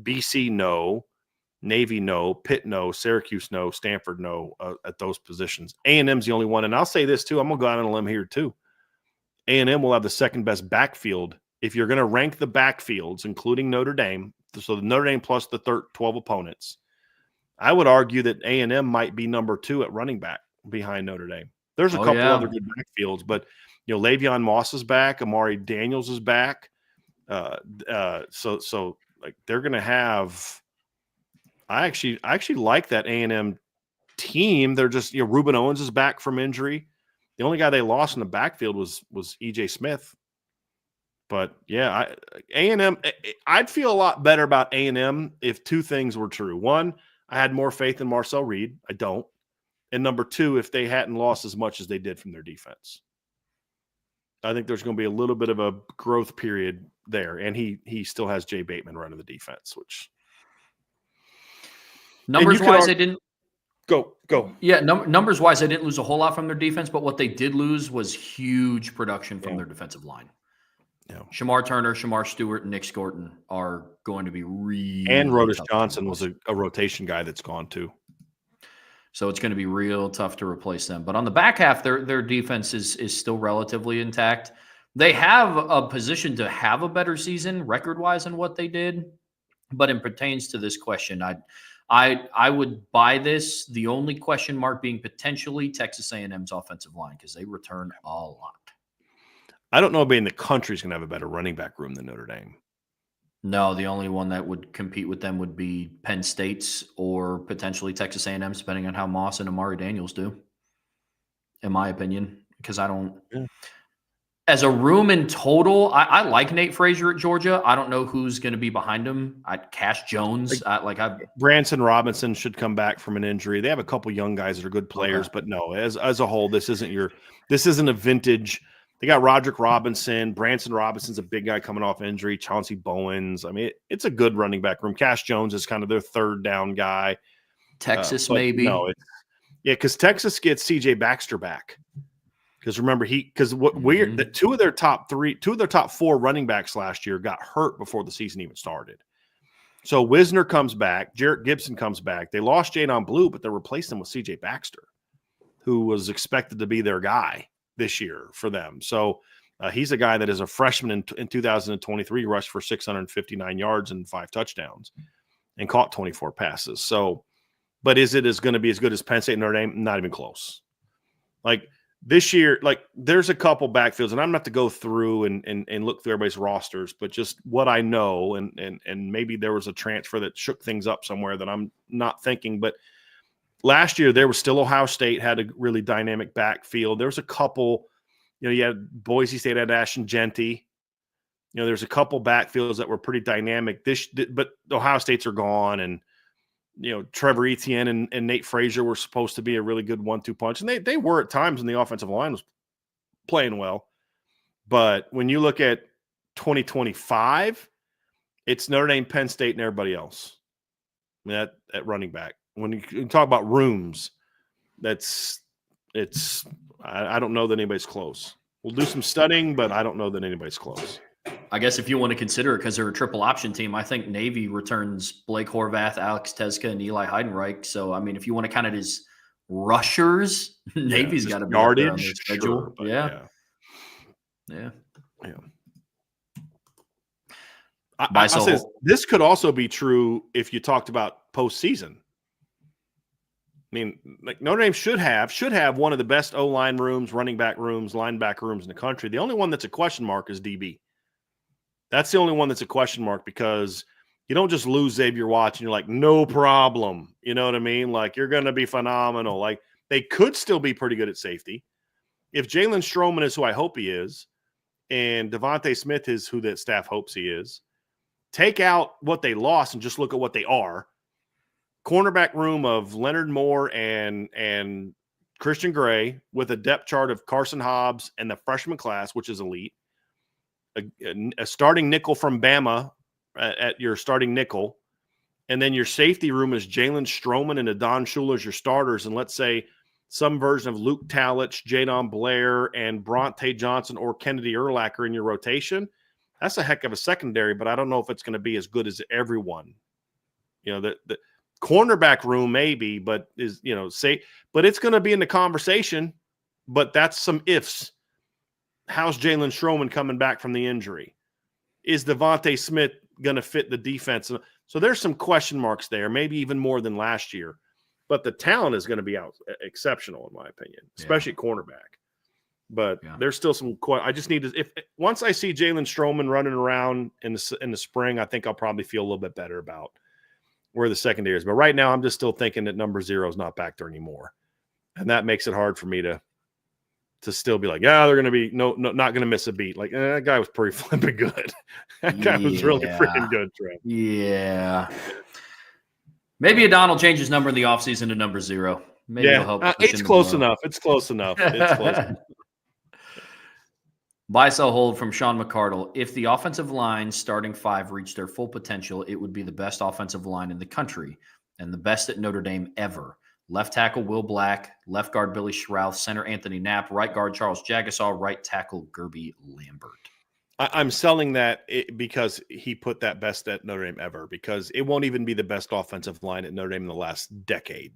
BC, no. Navy, no. Pitt, no. Syracuse, no. Stanford, no, at those positions. A&M's the only one. And I'll say this, too. I'm going to go out on a limb here, too. A&M will have the second best backfield. If you're going to rank the backfields, including Notre Dame, so the Notre Dame plus the 12 opponents, I would argue that A&M might be number 2 at running back behind Notre Dame. There's a couple other good backfields, but Le'Veon Moss is back, Amari Daniels is back, so like they're going to have. I actually like that A&M team. They're just Reuben Owens is back from injury. The only guy they lost in the backfield was E.J. Smith. But yeah, A&M. I'd feel a lot better about A&M if two things were true. One, I had more faith in Marcel Reed. I don't. And number 2, if they hadn't lost as much as they did from their defense. I think there's going to be a little bit of a growth period there. And he still has Jay Bateman running the defense, which numbers-wise, they didn't go. Yeah, numbers-wise, they didn't lose a whole lot from their defense, but what they did lose was huge production from their defensive line. Yeah. Shamar Turner, Shamar Stewart, and Nick Scorton are going to be really and Rodis Johnson was a rotation guy that's gone too. So it's going to be real tough to replace them. But on the back half, their defense is still relatively intact. They have a position to have a better season record-wise than what they did. But it pertains to this question, I would buy this. The only question mark being potentially Texas A&M's offensive line because they return a lot. I don't know if anybody in the country is going to have a better running back room than Notre Dame. No, the only one that would compete with them would be Penn State's or potentially Texas A&M's, depending on how Moss and Amari Daniels do, in my opinion. Because I don't as a room in total, I like Nate Frazier at Georgia. I don't know who's going to be behind him. Cash Jones. Branson Robinson should come back from an injury. They have a couple young guys that are good players, but no, as a whole, this isn't a vintage. They got Roderick Robinson. Branson Robinson's a big guy coming off injury. Chauncey Bowens. I mean, it's a good running back room. Cash Jones is kind of their third down guy. Texas, maybe. No, because Texas gets C.J. Baxter back. Because remember, that two of their top 4 running backs last year got hurt before the season even started. So Wisner comes back. Jarrett Gibson comes back. They lost Jadon Blue, but they replaced him with C.J. Baxter, who was expected to be their guy this year for them. So he's a guy that is a freshman in 2023, rushed for 659 yards and 5 touchdowns and caught 24 passes. So, but is it going to be as good as Penn State and Notre Dame? Not even close. Like this year, like there's a couple backfields, and I'm not to go through and look through everybody's rosters, but just what I know, and maybe there was a transfer that shook things up somewhere that I'm not thinking, but last year, there was still Ohio State had a really dynamic backfield. There was a couple, you had Boise State had Ashton Genty. There's a couple backfields that were pretty dynamic. But Ohio States are gone, and Trevor Etienne and Nate Frazier were supposed to be a really good 1-2 punch, and they were at times when the offensive line was playing well. But when you look at 2025, it's Notre Dame, Penn State, and everybody else at running back. When you talk about rooms, I don't know that anybody's close. We'll do some studying, but I don't know that anybody's close. I guess if you want to consider it, because they're a triple option team, I think Navy returns Blake Horvath, Alex Tezka, and Eli Heidenreich. So, I mean, if you want to kind of just rushers, Navy's got to be yardage on their schedule. Sure, Yeah. I say this could also be true if you talked about postseason. I mean, like Notre Dame should have one of the best O-line rooms, running back rooms, linebacker rooms in the country. The only one that's a question mark is DB. That's the only one that's a question mark because you don't just lose Xavier Watts and you're like, no problem. You know what I mean? Like, you're going to be phenomenal. Like, they could still be pretty good at safety. If Jalen Stroman is who I hope he is, and Devontae Smith is who that staff hopes he is, take out what they lost and just look at what they are. Cornerback room of Leonard Moore and Christian Gray with a depth chart of Carson Hobbs and the freshman class, which is elite. A starting nickel from Bama at your starting nickel. and then your safety room is Jalen Stroman and Adon Schuler as your starters, and let's say some version of Luke Talich, Jadon Blair, and Bronte Johnson or Kennedy Urlacher in your rotation, that's a heck of a secondary, but I don't know if it's going to be as good as everyone. The cornerback room maybe, but but it's going to be in the conversation, but that's some ifs. How's Jalen Stroman coming back from the injury? Is Devontae Smith going to fit the defense? So there's some question marks there, maybe even more than last year. But the talent is going to be exceptional, in my opinion, especially at cornerback. But there's still some. I just need to. Once I see Jalen Stroman running around in the spring, I think I'll probably feel a little bit better about where the secondary is. But right now, I'm just still thinking that number 0 is not back there anymore, and that makes it hard for me to still be like, they're going to be not going to miss a beat. Like that guy was pretty flipping good. That guy was really freaking good, Trev. Yeah. Maybe Adon will change his number in the offseason to number 0. Maybe it'll help. It's close enough. It's close enough. It's close enough. Buy, sell, hold from Sean McCardle. If the offensive line starting 5 reached their full potential, it would be the best offensive line in the country and the best at Notre Dame ever. Left tackle Will Black, left guard Billy Schrouth, center Anthony Knapp, right guard Charles Jagasaw, right tackle Gerby Lambert. I'm selling that because he put that best at Notre Dame ever, because it won't even be the best offensive line at Notre Dame in the last decade.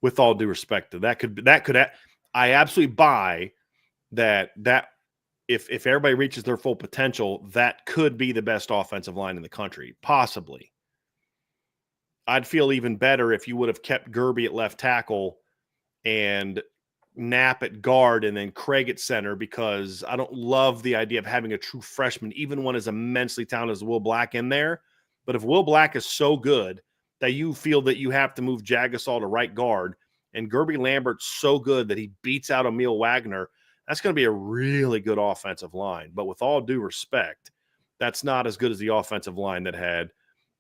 With all due respect to that, I absolutely buy that if everybody reaches their full potential, that could be the best offensive line in the country, possibly. I'd feel even better if you would have kept Gerby at left tackle and Knapp at guard and then Craig at center, because I don't love the idea of having a true freshman, even one as immensely talented as Will Black in there. But if Will Black is so good that you feel that you have to move Jagasaw to right guard and Gerby Lambert's so good that he beats out Emil Wagner, that's going to be a really good offensive line. But with all due respect, that's not as good as the offensive line that had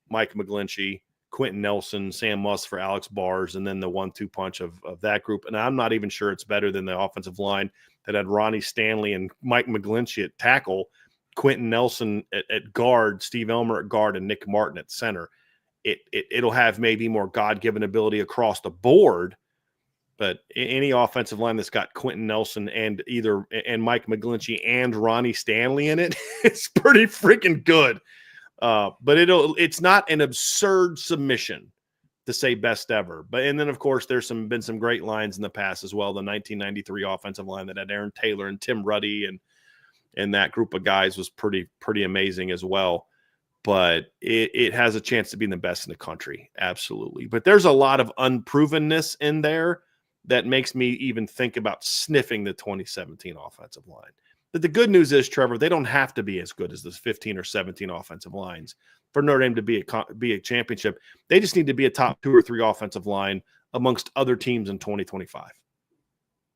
Mike McGlinchey, Quentin Nelson, Sam Muss for Alex Bars, and then the 1-2 punch of that group. And I'm not even sure it's better than the offensive line that had Ronnie Stanley and Mike McGlinchey at tackle, Quentin Nelson at guard, Steve Elmer at guard, and Nick Martin at center. It'll have maybe more God-given ability across the board, but any offensive line that's got Quentin Nelson and Mike McGlinchey and Ronnie Stanley in it, it's pretty freaking good. But it's not an absurd submission to say best ever. And then of course there's been some great lines in the past as well. The 1993 offensive line that had Aaron Taylor and Tim Ruddy and that group of guys was pretty amazing as well. But it has a chance to be the best in the country, absolutely. But there's a lot of unprovenness in there that makes me even think about sniffing the 2017 offensive line. But the good news is, Trevor, they don't have to be as good as the 15 or 17 offensive lines for Notre Dame to be a championship. They just need to be a top 2 or 3 offensive line amongst other teams in 2025.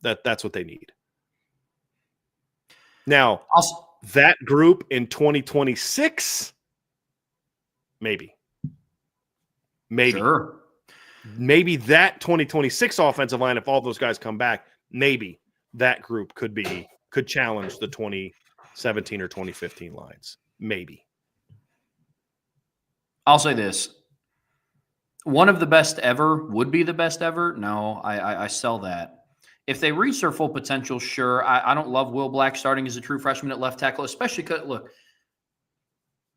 That's what they need. Now, that group in 2026, maybe. Sure. Maybe that 2026 offensive line, if all those guys come back, maybe that group could challenge the 2017 or 2015 lines. Maybe. I'll say this. One of the best ever would be the best ever. No, I sell that. If they reach their full potential, sure. I don't love Will Black starting as a true freshman at left tackle, especially because, look,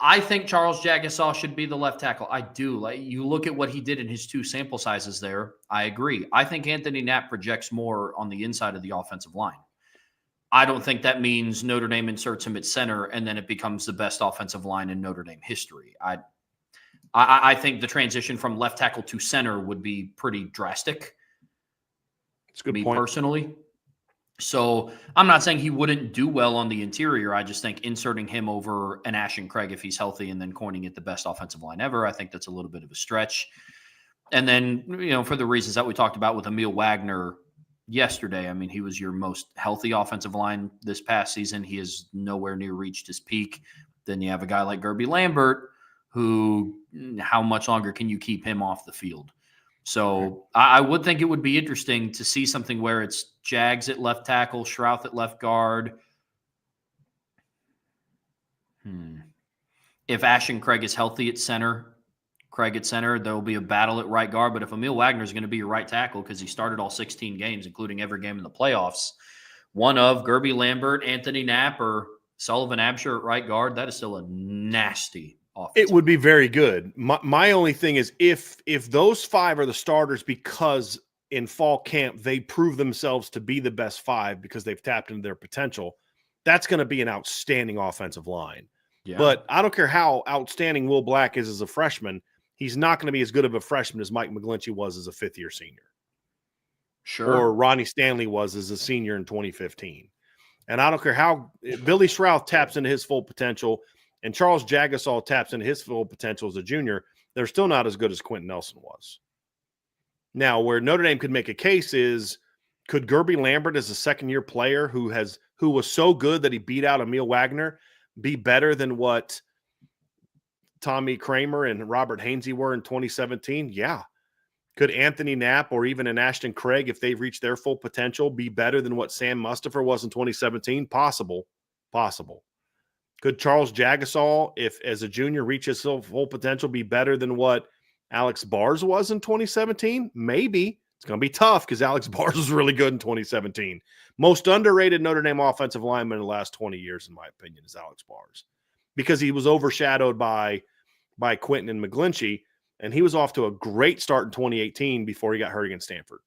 I think Charles Jagasaw should be the left tackle. I do. Like, you look at what he did in his 2 sample sizes there. I agree. I think Anthony Knapp projects more on the inside of the offensive line. I don't think that means Notre Dame inserts him at center and then it becomes the best offensive line in Notre Dame history. I think the transition from left tackle to center would be pretty drastic. It's a good point. Personally. So I'm not saying he wouldn't do well on the interior. I just think inserting him over an Ashton Craig, if he's healthy, and then coining it the best offensive line ever, I think that's a little bit of a stretch. And then, for the reasons that we talked about with Emil Wagner yesterday, I mean, he was your most healthy offensive line this past season. He has nowhere near reached his peak. Then you have a guy like Gerby Lambert, who, how much longer can you keep him off the field? So I would think it would be interesting to see something where it's Jags at left tackle, Schrouth at left guard. If Ashton Craig is healthy at center, Craig at center. There will be a battle at right guard. But if Emil Wagner is going to be your right tackle because he started all 16 games, including every game in the playoffs, one of Gerby Lambert, Anthony Knapp, or Sullivan Absher at right guard, that is still a nasty offense. It would be very good. My only thing is if those 5 are the starters because in fall camp they prove themselves to be the best 5 because they've tapped into their potential, that's going to be an outstanding offensive line. Yeah. But I don't care how outstanding Will Black is as a freshman, he's not going to be as good of a freshman as Mike McGlinchey was as a fifth-year senior. Sure. Or Ronnie Stanley was as a senior in 2015. And I don't care how Billy Shrouth taps into his full potential and Charles Jagasol taps into his full potential as a junior, they're still not as good as Quentin Nelson was. Now, where Notre Dame could make a case is, could Gerby Lambert as a second-year player who was so good that he beat out Emil Wagner be better than what Tommy Kramer and Robert Hainsey were in 2017? Yeah. Could Anthony Knapp or even an Ashton Craig, if they've reached their full potential, be better than what Sam Mustipher was in 2017? Possible. Could Charles Jagasol, if as a junior reaches full potential, be better than what Alex Bars was in 2017? Maybe. It's going to be tough because Alex Bars was really good in 2017. Most underrated Notre Dame offensive lineman in the last 20 years, in my opinion, is Alex Bars, because he was overshadowed by Quentin and McGlinchey, and he was off to a great start in 2018 before he got hurt against Stanford.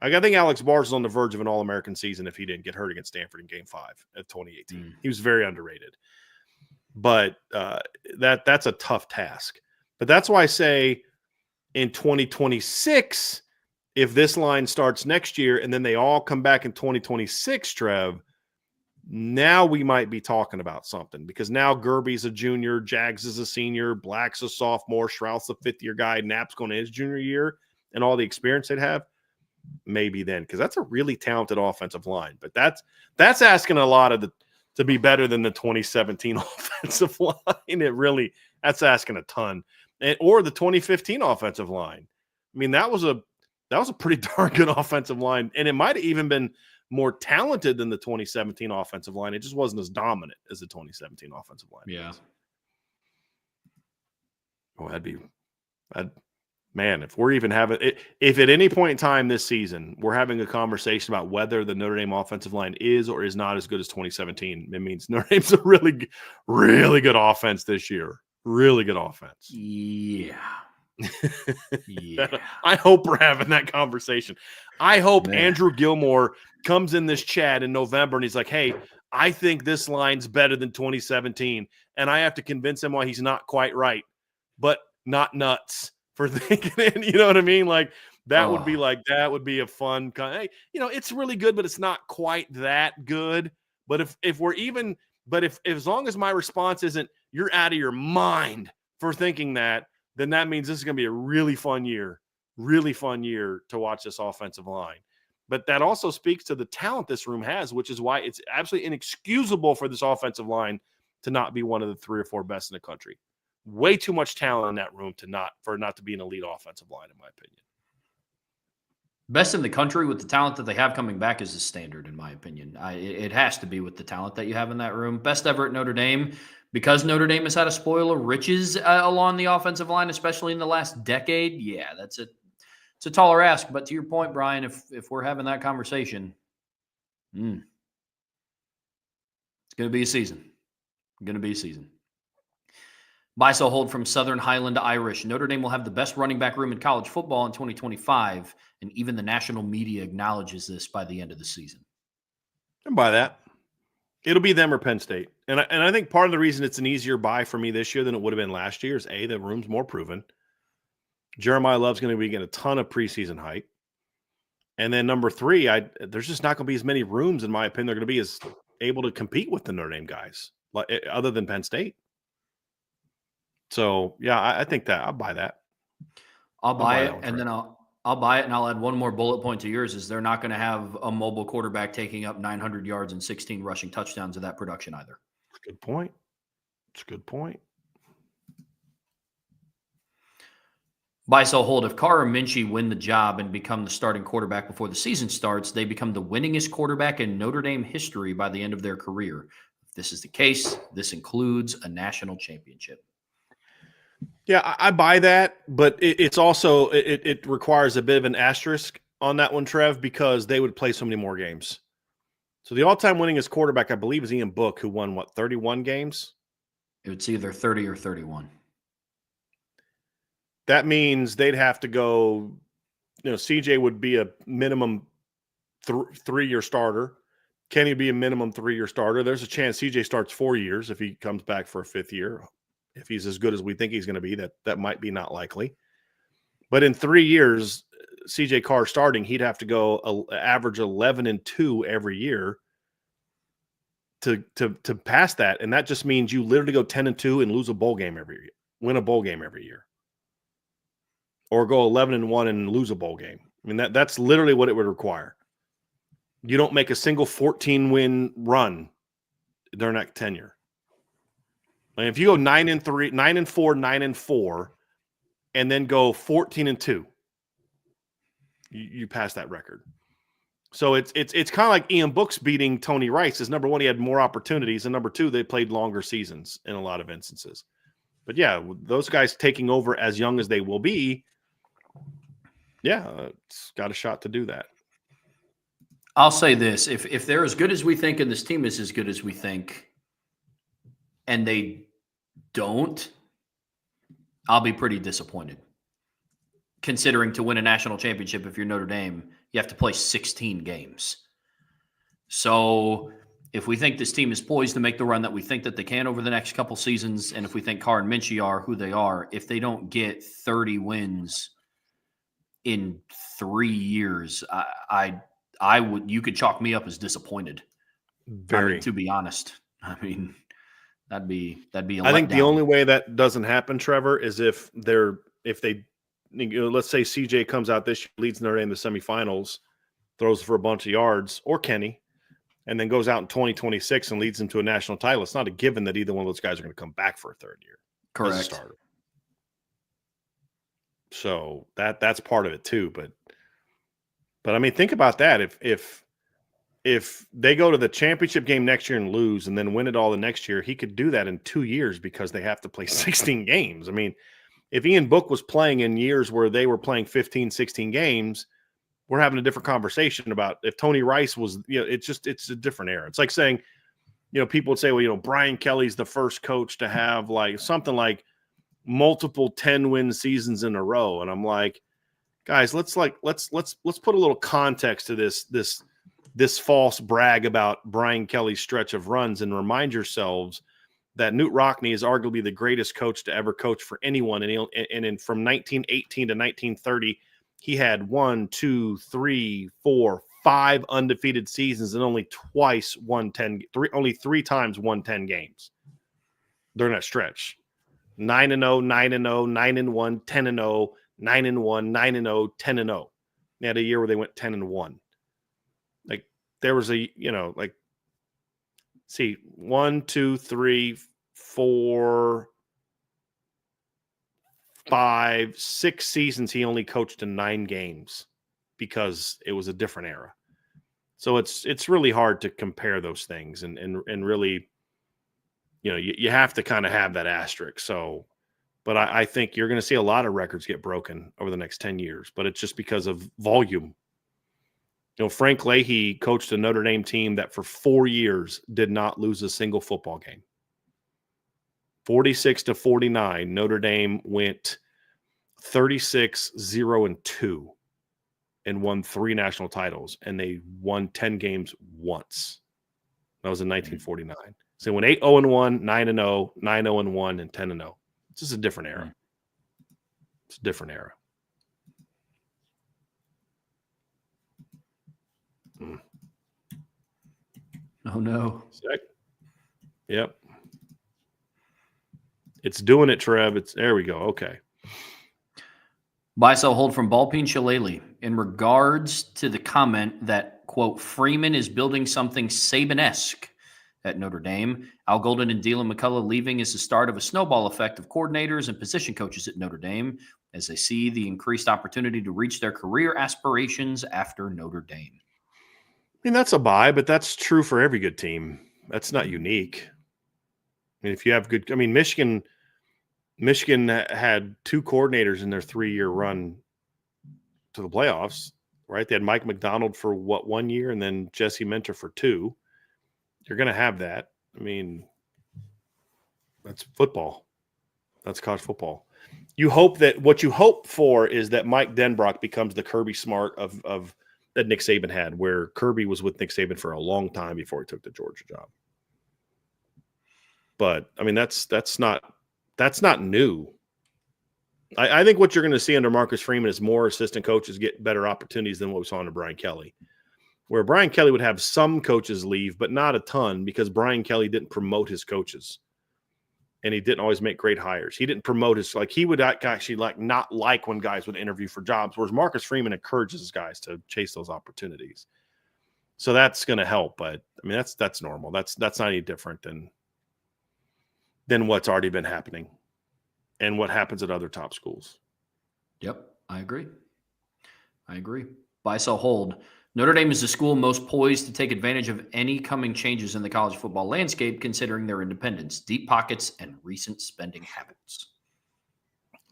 I think Alex Bars is on the verge of an All-American season if he didn't get hurt against Stanford in Game 5 of 2018. He was very underrated. But that's a tough task. But that's why I say in 2026, if this line starts next year and then they all come back in 2026, Trev, now we might be talking about something, because now Gerby's a junior, Jags is a senior, Black's a sophomore, Shrouth's a fifth-year guy, Knapp's going to his junior year, and all the experience they'd have. Maybe then, because that's a really talented offensive line. But that's asking a lot to be better than the 2017 offensive line. That's asking a ton. Or the 2015 offensive line. I mean, that was a pretty darn good offensive line, and it might have even been more talented than the 2017 offensive line. It just wasn't as dominant as the 2017 offensive line. Yeah. Oh, man, if we're even having it, if at any point in time this season we're having a conversation about whether the Notre Dame offensive line is or is not as good as 2017, it means Notre Dame's a really, really good offense this year. Really good offense. Yeah. Yeah. I hope we're having that conversation. I hope Andrew Gilmore comes in this chat in November and he's like, hey, I think this line's better than 2017. And I have to convince him why he's not quite right, but not nuts for thinking it. You know what I mean? Like that would be a fun hey, it's really good, but it's not quite that good. But if we're even, but if as long as my response isn't, you're out of your mind for thinking that, then that means this is going to be a really fun year to watch this offensive line. But that also speaks to the talent this room has, which is why it's absolutely inexcusable for this offensive line to not be one of the 3 or 4 best in the country. Way too much talent in that room for it not to be an elite offensive line, in my opinion. Best in the country with the talent that they have coming back is the standard, in my opinion. It has to be with the talent that you have in that room. Best ever at Notre Dame, because Notre Dame has had a spoil of riches along the offensive line, especially in the last decade. Yeah, it's a taller ask. But to your point, Brian, if we're having that conversation, it's going to be a season. Buy, sell, hold from Southern Highland Irish. Notre Dame will have the best running back room in college football in 2025, and even the national media acknowledges this by the end of the season. And by that, it'll be them or Penn State. And I think part of the reason it's an easier buy for me this year than it would have been last year is, the room's more proven. Jeremiah Love's going to be getting a ton of preseason hype. And then number 3, there's just not going to be as many rooms, in my opinion, they're going to be as able to compete with the Notre Dame guys, other than Penn State. So, yeah, I think that I'll buy that. I'll buy it, and then I'll buy it, and I'll add one more bullet point to yours, is they're not going to have a mobile quarterback taking up 900 yards and 16 rushing touchdowns of that production either. That's a good point. Buy, sell, hold. If Carr or Minchie win the job and become the starting quarterback before the season starts, they become the winningest quarterback in Notre Dame history by the end of their career. If this is the case, this includes a national championship. Yeah, I buy that, but it's also it requires a bit of an asterisk on that one, Trev, because they would play so many more games. So the all-time winningest quarterback, I believe, is Ian Book, who won 31 games. It's either 30 or 31. That means they'd have to go. CJ would be a minimum 3-year starter. Kenny would be a minimum 3-year starter. There's a chance CJ starts 4 years if he comes back for a 5th year. If he's as good as we think he's going to be, that might be not likely. But in 3 years, CJ Carr starting, he'd have to go average 11-2 every year to pass that, and that just means you literally go 10-2 and lose a bowl game every year, win a bowl game every year, or go 11-1 and lose a bowl game. I mean that's literally what it would require. You don't make a single 14-win run during that tenure. And if you go 9-3, 9-4, 9-4, and then go 14-2, you pass that record. So it's kind of like Ian Book's beating Tony Rice. Is number one, he had more opportunities, and number two, they played longer seasons in a lot of instances. But yeah, those guys taking over as young as they will be, yeah, it's got a shot to do that. I'll say this: if they're as good as we think, and this team is as good as we think, and they don't, I'll be pretty disappointed. Considering to win a national championship, if you're Notre Dame, you have to play 16 games. So if we think this team is poised to make the run that we think that they can over the next couple seasons, and if we think Carr and Minchie are who they are, if they don't get 30 wins in 3 years, I would, you could chalk me up as disdisappointed. Very, to be honest. I mean, that'd be a I think letdown. the only way that doesn't happen, Trevor, is if they let's say CJ comes out this year, leads Notre Dame in the semifinals, throws for a bunch of yards, or Kenny, and then goes out in 2026 and leads them to a national title. It's not a given that either one of those guys are going to come back for a third year. Correct. As a starter. So that's part of it too. But I mean, think about that. If they go to the championship game next year and lose and then win it all the next year, he could do that in 2 years because they have to play 16 games. I mean, if Ian Book was playing in years where they were playing 15, 16 games, we're having a different conversation about if Tony Rice was, it's a different era. It's like saying, people would say, well, Brian Kelly's the first coach to have like something like multiple 10-win seasons in a row. And I'm like, guys, let's put a little context to this false brag about Brian Kelly's stretch of runs and remind yourselves that Newt Rockne is arguably the greatest coach to ever coach for anyone. And from 1918 to 1930, he had 1, 2, 3, 4, 5 undefeated seasons and only only 3 times won 10 games during that stretch. 9-0, 9-0, 9-1, 10-0, 9-1, 9-0, 10-0. They had a year where they went 10-1. Like there was see, 1, 2, 3, 4, 5, 6 seasons he only coached in 9 games because it was a different era. So it's really hard to compare those things and really, you have to kind of have that asterisk. So, but I think you're going to see a lot of records get broken over the next 10 years, but it's just because of volume. Frank Leahy coached a Notre Dame team that for 4 years did not lose a single football game. 46-49, Notre Dame went 36-0-2 and won 3 national titles, and they won 10 games once. That was in 1949. So they went 8-0-1, 9-0, 9-0-1, and 10-0. It's just a different era. It's a different era. Oh, no. Yep. It's doing it, Trev. There we go. Okay. Buy, sell, hold from Ballpeen Shillelagh. In regards to the comment that, quote, Freeman is building something Saban-esque at Notre Dame, Al Golden and Dylan McCullough leaving is the start of a snowball effect of coordinators and position coaches at Notre Dame as they see the increased opportunity to reach their career aspirations after Notre Dame. I mean, that's a buy, but that's true for every good team. That's not unique. I mean, if you have Michigan, Michigan had 2 coordinators in their 3-year run to the playoffs, right? They had Mike McDonald for 1 year and then Jesse Minter for 2. You're going to have that. I mean, that's football. That's college football. You hope that what you hope for is that Mike Denbrock becomes the Kirby Smart of that Nick Saban had, where Kirby was with Nick Saban for a long time before he took the Georgia job. But I mean, that's not new. I think what you're going to see under Marcus Freeman is more assistant coaches get better opportunities than what we saw under Brian Kelly, where Brian Kelly would have some coaches leave, but not a ton because Brian Kelly didn't promote his coaches. And he didn't always make great hires. He didn't promote his, like, he would actually not like when guys would interview for jobs, whereas Marcus Freeman encourages guys to chase those opportunities. So that's going to help. But I mean, that's normal. That's not any different than what's already been happening and what happens at other top schools. Yep. I agree. Buy, sell, hold. Notre Dame is the school most poised to take advantage of any coming changes in the college football landscape, considering their independence, deep pockets, and recent spending habits.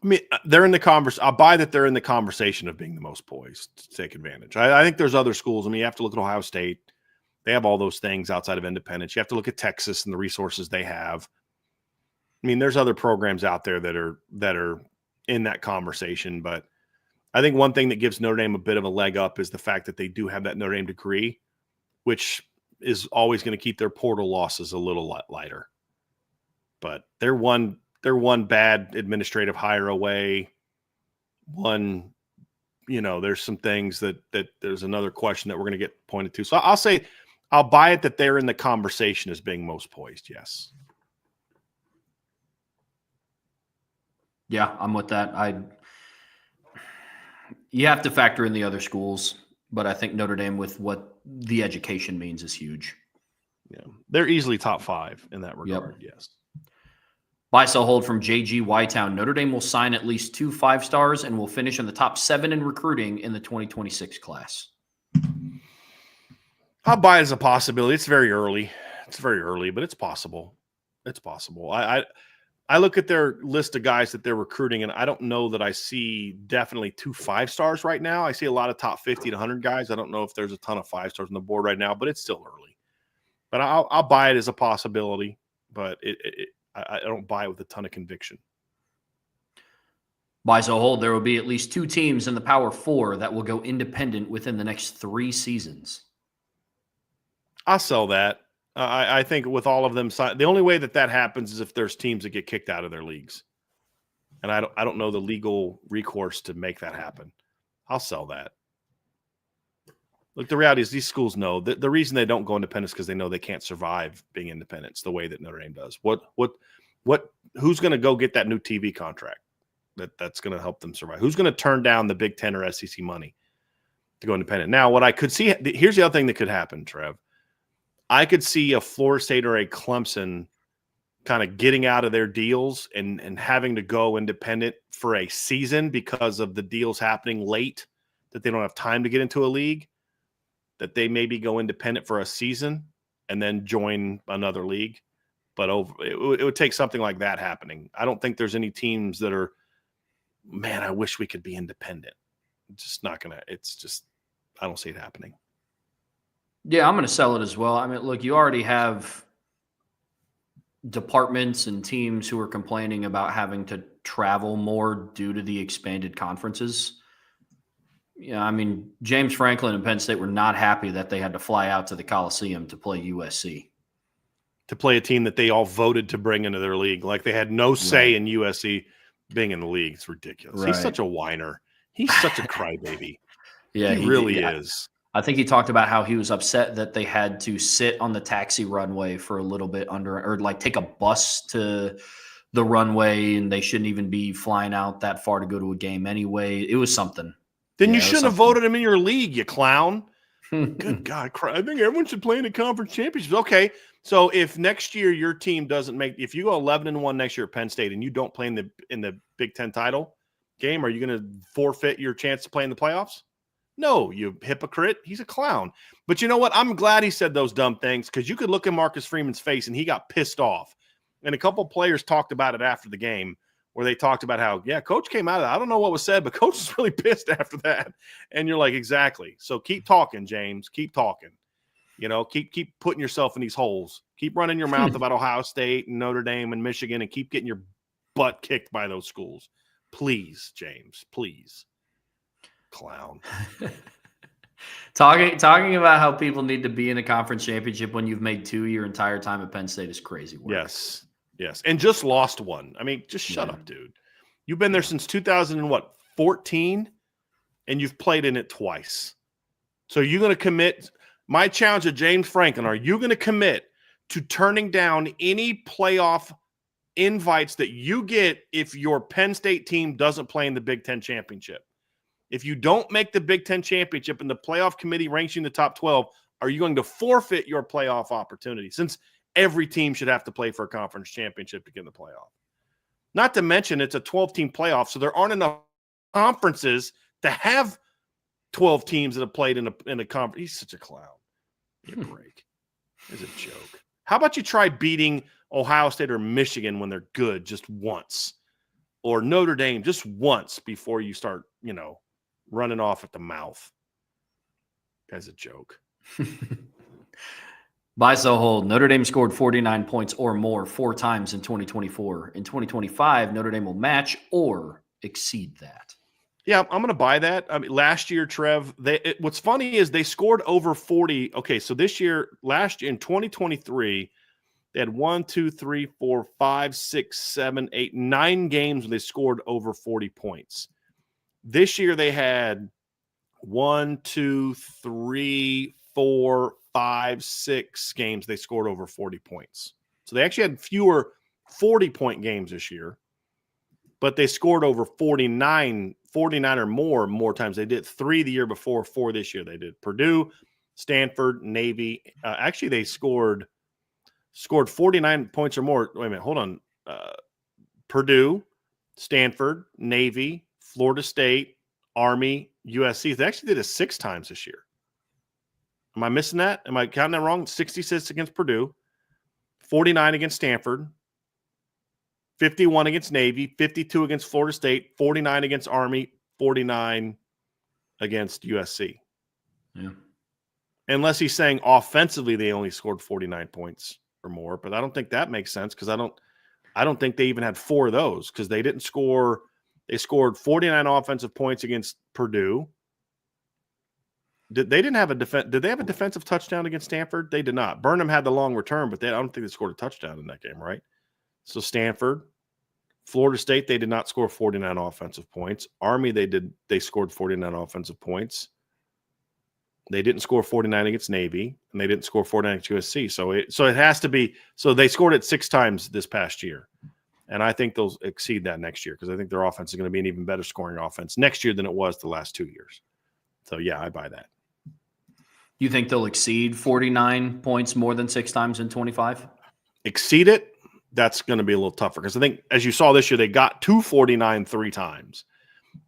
I mean, they're in the conversation. I'll buy that they're in the conversation of being the most poised to take advantage. I think there's other schools. I mean, you have to look at Ohio State. They have all those things outside of independence. You have to look at Texas and the resources they have. I mean, there's other programs out there that are in that conversation, but I think one thing that gives Notre Dame a bit of a leg up is the fact that they do have that Notre Dame degree, which is always going to keep their portal losses a little lighter. But they're one bad administrative hire away. There's some things that there's another question that we're going to get pointed to. So I'll say I'll buy it that they're in the conversation as being most poised. Yes. Yeah, I'm with that. You have to factor in the other schools, but I think Notre Dame, with what the education means, is huge. Yeah, they're easily top 5 in that regard. Yep. Yes. Buy, sell, hold from JG Whitetown. Notre Dame will sign at least 2 5-stars and will finish in the top 7 in recruiting in the 2026 class. I'll buy it as a possibility. It's very early, but it's possible. I look at their list of guys that they're recruiting, and I don't know that I see definitely 2 5-stars right now. I see a lot of top 50 to 100 guys. I don't know if there's a ton of 5-stars on the board right now, but it's still early. But I'll buy it as a possibility, but I don't buy it with a ton of conviction. Buy, sell, hold. There will be at least 2 teams in the Power 4 that will go independent within the next 3 seasons. I'll sell that. I think with all of them, the only way that happens is if there's teams that get kicked out of their leagues, and I don't know the legal recourse to make that happen. I'll sell that. Look, the reality is these schools know that the reason they don't go independent is because they know they can't survive being independents the way that Notre Dame does. Who's going to go get that new TV contract that's going to help them survive? Who's going to turn down the Big Ten or SEC money to go independent? Now, what I could see, here's the other thing that could happen, Trev. I could see a Florida State or a Clemson kind of getting out of their deals and having to go independent for a season because of the deals happening late, that they don't have time to get into a league, that they maybe go independent for a season and then join another league. But it would take something like that happening. I don't think there's any teams that are, man, I wish we could be independent. It's just not going to, I don't see it happening. Yeah, I'm going to sell it as well. I mean, look, you already have departments and teams who are complaining about having to travel more due to the expanded conferences. Yeah, I mean, James Franklin and Penn State were not happy that they had to fly out to the Coliseum to play USC. To play a team that they all voted to bring into their league. Like they had no say in USC being in the league. It's ridiculous. Right. He's such a whiner. He's such a crybaby. Yeah, he really is. I think he talked about how he was upset that they had to sit on the taxi runway for a little bit or like take a bus to the runway, and they shouldn't even be flying out that far to go to a game anyway. It was something. Then you shouldn't have voted him in your league, you clown. Good God. I think everyone should play in the conference championships. Okay. So if next year your team doesn't if you go 11-1 next year at Penn State and you don't play in the Big Ten title game, are you going to forfeit your chance to play in the playoffs? No, you hypocrite. He's a clown. But you know what? I'm glad he said those dumb things, because you could look at Marcus Freeman's face and he got pissed off. And a couple players talked about it after the game where they talked about how, coach came out of that. I don't know what was said, but coach was really pissed after that. And you're like, exactly. So keep talking, James. Keep talking. Keep putting yourself in these holes. Keep running your mouth about Ohio State and Notre Dame and Michigan and keep getting your butt kicked by those schools. Please, James, please. Clown. Talking about how people need to be in a conference championship when you've made 2 your entire time at Penn State is crazy work. Yes. And just lost one. I mean, just shut up, dude. You've been there since 2014, and you've played in it twice. So you're going to commit – my challenge to James Franklin, are you going to commit to turning down any playoff invites that you get if your Penn State team doesn't play in the Big Ten championship? If you don't make the Big Ten championship and the playoff committee ranks you in the top 12, are you going to forfeit your playoff opportunity? Since every team should have to play for a conference championship to get in the playoff. Not to mention it's a 12-team playoff, so there aren't enough conferences to have 12 teams that have played in a conference. He's such a clown. Give me a break. It's a joke. How about you try beating Ohio State or Michigan when they're good just once? Or Notre Dame just once before you start, running off at the mouth. That's a joke. Buy, sell, hold. Notre Dame scored 49 points or more 4 times in 2024. In 2025, Notre Dame will match or exceed that. Yeah, I'm going to buy that. I mean, last year, Trev, what's funny is they scored over 40. Okay, so last year in 2023, they had 1, 2, 3, 4, 5, 6, 7, 8, 9 games where they scored over 40 points. This year they had 1, 2, 3, 4, 5, 6 games they scored over 40 points. So they actually had fewer 40-point games this year, but they scored over 49 or more times. They did 3 the year before, 4 this year. They did Purdue, Stanford, Navy. Actually, they scored 49 points or more. Wait a minute, hold on. Purdue, Stanford, Navy, Florida State, Army, USC. They actually did it 6 times this year. Am I missing that? Am I counting that wrong? 66 against Purdue, 49 against Stanford, 51 against Navy, 52 against Florida State, 49 against Army, 49 against USC. Yeah. Unless he's saying offensively they only scored 49 points or more, but I don't think that makes sense because I don't think they even had 4 of those because they didn't score. They scored 49 offensive points against Purdue. Did they have a defensive touchdown against Stanford? They did not. Burnham had the long return, but I don't think they scored a touchdown in that game, right? So Stanford, Florida State, they did not score 49 offensive points. Army, they scored 49 offensive points. They didn't score 49 against Navy, and they didn't score 49 against USC. So it has to be. So they scored it 6 times this past year, and I think they'll exceed that next year because I think their offense is going to be an even better scoring offense next year than it was the last 2 years. So yeah, I buy that. You think they'll exceed 49 points more than 6 times in 25? Exceed it? That's going to be a little tougher because I think, as you saw this year, they got to 49 3 times,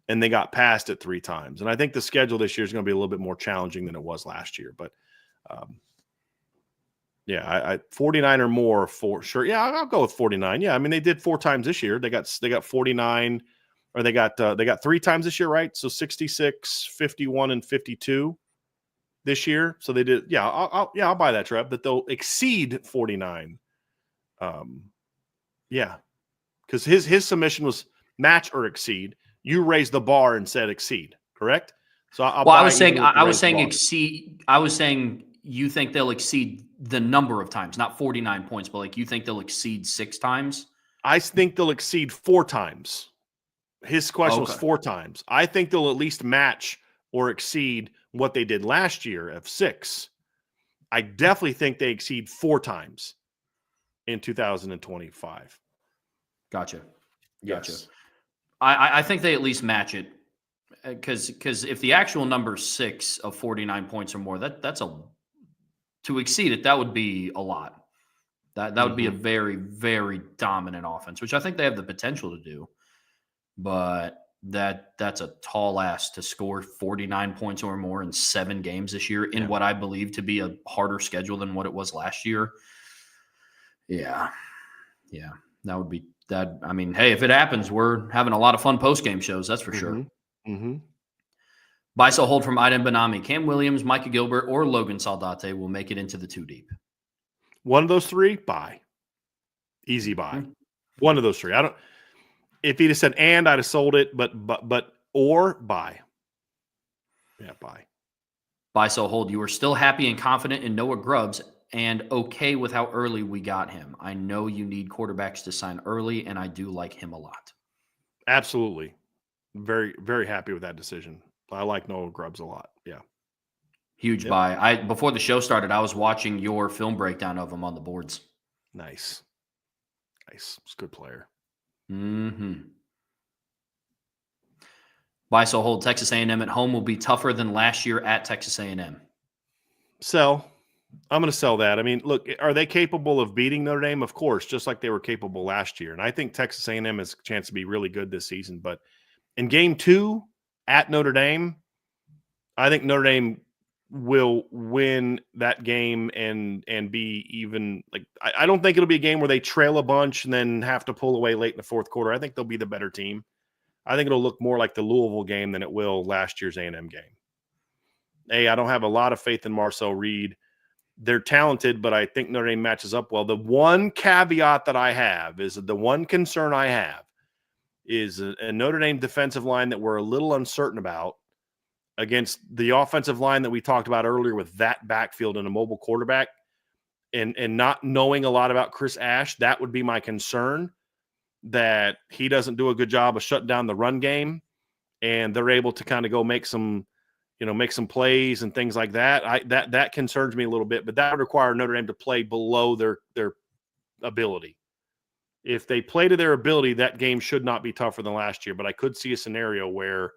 and they got past it 3 times. And I think the schedule this year is going to be a little bit more challenging than it was last year. But, I 49 or more for sure. Yeah, I'll go with 49. Yeah, I mean, they did 4 times this year. They got 49, or they got 3 times this year, right? So 66, 51, and 52 this year. So they did. Yeah, I'll buy that, Trev, that they'll exceed 49. Because his submission was match or exceed. You raised the bar and said exceed, correct? So I was saying exceed. I was saying you think they'll exceed the number of times, not 49 points, but like you think they'll exceed 6 times. I think they'll exceed 4 times. His question was 4 times. I think they'll at least match or exceed what they did last year of 6. I definitely think they exceed 4 times in 2025. Gotcha. Yes. I think they at least match it because if the actual number is 6 of 49 points or more, that's to exceed it. That would be a lot. That would be a very, very dominant offense, which I think they have the potential to do. But that's a tall ask to score 49 points or more in 7 games this year in what I believe to be a harder schedule than what it was last year. Yeah. That would be Hey, if it happens, we're having a lot of fun post-game shows, that's for sure. Mm-hmm. Buy, sell, hold from Iden Benami. Cam Williams, Micah Gilbert, or Logan Saldate will make it into the 2 deep. One of those three, buy. Easy buy. One of those three. If he'd have said and, I'd have sold it, but or buy. Yeah, buy. Buy, sell, hold. You are still happy and confident in Noah Grubbs and okay with how early we got him. I know you need quarterbacks to sign early, and I do like him a lot. Absolutely. Very, very happy with that decision. I like Noah Grubbs a lot. Yeah. Huge buy. Before the show started, I was watching your film breakdown of him on the boards. Nice. He's a good player. Mm-hmm. Buy, sell, hold. Texas A&M at home will be tougher than last year at Texas A&M. Sell. I'm going to sell that. I mean, look, are they capable of beating Notre Dame? Of course, just like they were capable last year. And I think Texas A&M has a chance to be really good this season. But in game 2 at Notre Dame, I think Notre Dame will win that game and be even like I don't think it'll be a game where they trail a bunch and then have to pull away late in the fourth quarter. I think they'll be the better team. I think it'll look more like the Louisville game than it will last year's A&M game. I don't have a lot of faith in Marcel Reed. They're talented, but I think Notre Dame matches up well. The one caveat that I have is the one concern I have is a Notre Dame defensive line that we're a little uncertain about against the offensive line that we talked about earlier with that backfield and a mobile quarterback and not knowing a lot about Chris Ash. That would be my concern, that he doesn't do a good job of shutting down the run game and they're able to kind of go make some plays and things like that. That concerns me a little bit, but that would require Notre Dame to play below their ability. If they play to their ability, that game should not be tougher than last year, but I could see a scenario where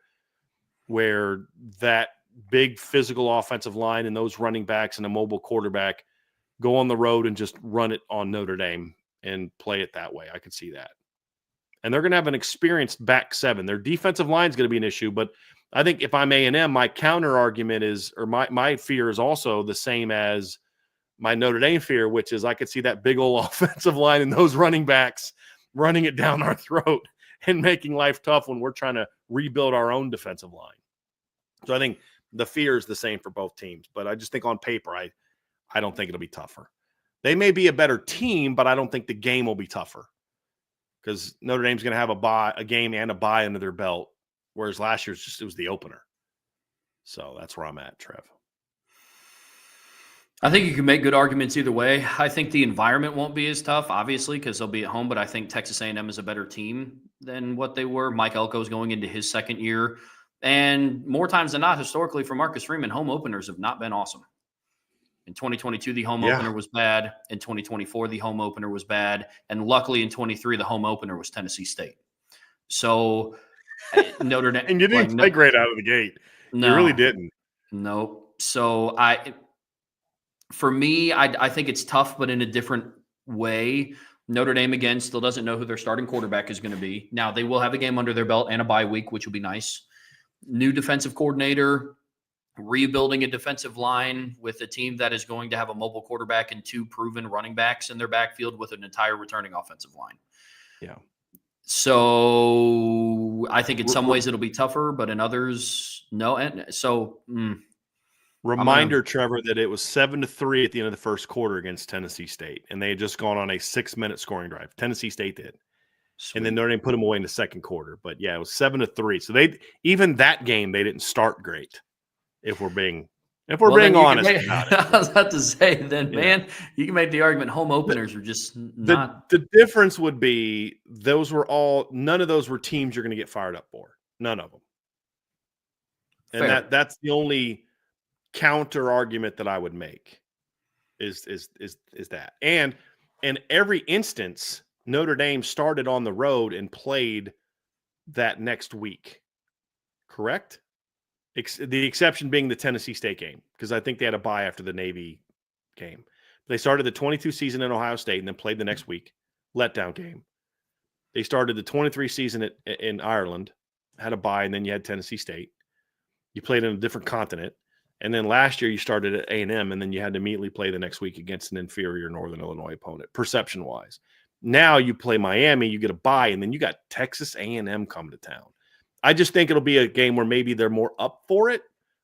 that big physical offensive line and those running backs and a mobile quarterback go on the road and just run it on Notre Dame and play it that way. I could see that. And they're going to have an experienced back seven. Their defensive line is going to be an issue, but I think if I'm A&M, my counter argument is, or my fear is also the same as my Notre Dame fear, which is I could see that big old offensive line and those running backs running it down our throat and making life tough when we're trying to rebuild our own defensive line. So I think the fear is the same for both teams, but I just think on paper, I don't think it'll be tougher. They may be a better team, but I don't think the game will be tougher because Notre Dame's going to have a game and a bye under their belt, whereas last year's it was the opener. So that's where I'm at, Trev. I think you can make good arguments either way. I think the environment won't be as tough, obviously, because they'll be at home, but I think Texas A&M is a better team than what they were. Mike Elko's going into his second year. And more times than not, historically, for Marcus Freeman, home openers have not been awesome. In 2022, the home opener was bad. In 2024, the home opener was bad. And luckily, in 23, the home opener was Tennessee State. So Notre Dame. And you didn't play great out of the gate. No, you really didn't. No. So for me, I think it's tough, but in a different way. Notre Dame, again, still doesn't know who their starting quarterback is going to be. Now, they will have a game under their belt and a bye week, which will be nice. New defensive coordinator, rebuilding a defensive line with a team that is going to have a mobile quarterback and 2 proven running backs in their backfield with an entire returning offensive line. Yeah. So I think in some ways it'll be tougher, but in others, no. And so reminder, Trevor, that it was 7-3 at the end of the first quarter against Tennessee State, and they had just gone on a 6-minute scoring drive. Tennessee State did. Sweet. And then Notre Dame put them away in the second quarter. But yeah, it was 7-3. So even that game they didn't start great. If we're being honest about it. I was about to say then, man, you can make the argument home openers are just not. The difference would be none of those were teams you're going to get fired up for. None of them. And Fair. that's the only counter argument that I would make is that. And in every instance, Notre Dame started on the road and played that next week. Correct? The exception being the Tennessee State game, because I think they had a bye after the Navy game. They started the 22 season in Ohio State and then played the next week. Letdown game. They started the 23 season in Ireland, had a bye, and then you had Tennessee State. You played in a different continent. And then last year you started at A&M, and then you had to immediately play the next week against an inferior Northern Illinois opponent, perception-wise. Now you play Miami, you get a bye, and then you got Texas A&M coming to town. I just think it'll be a game where maybe they're more up for it,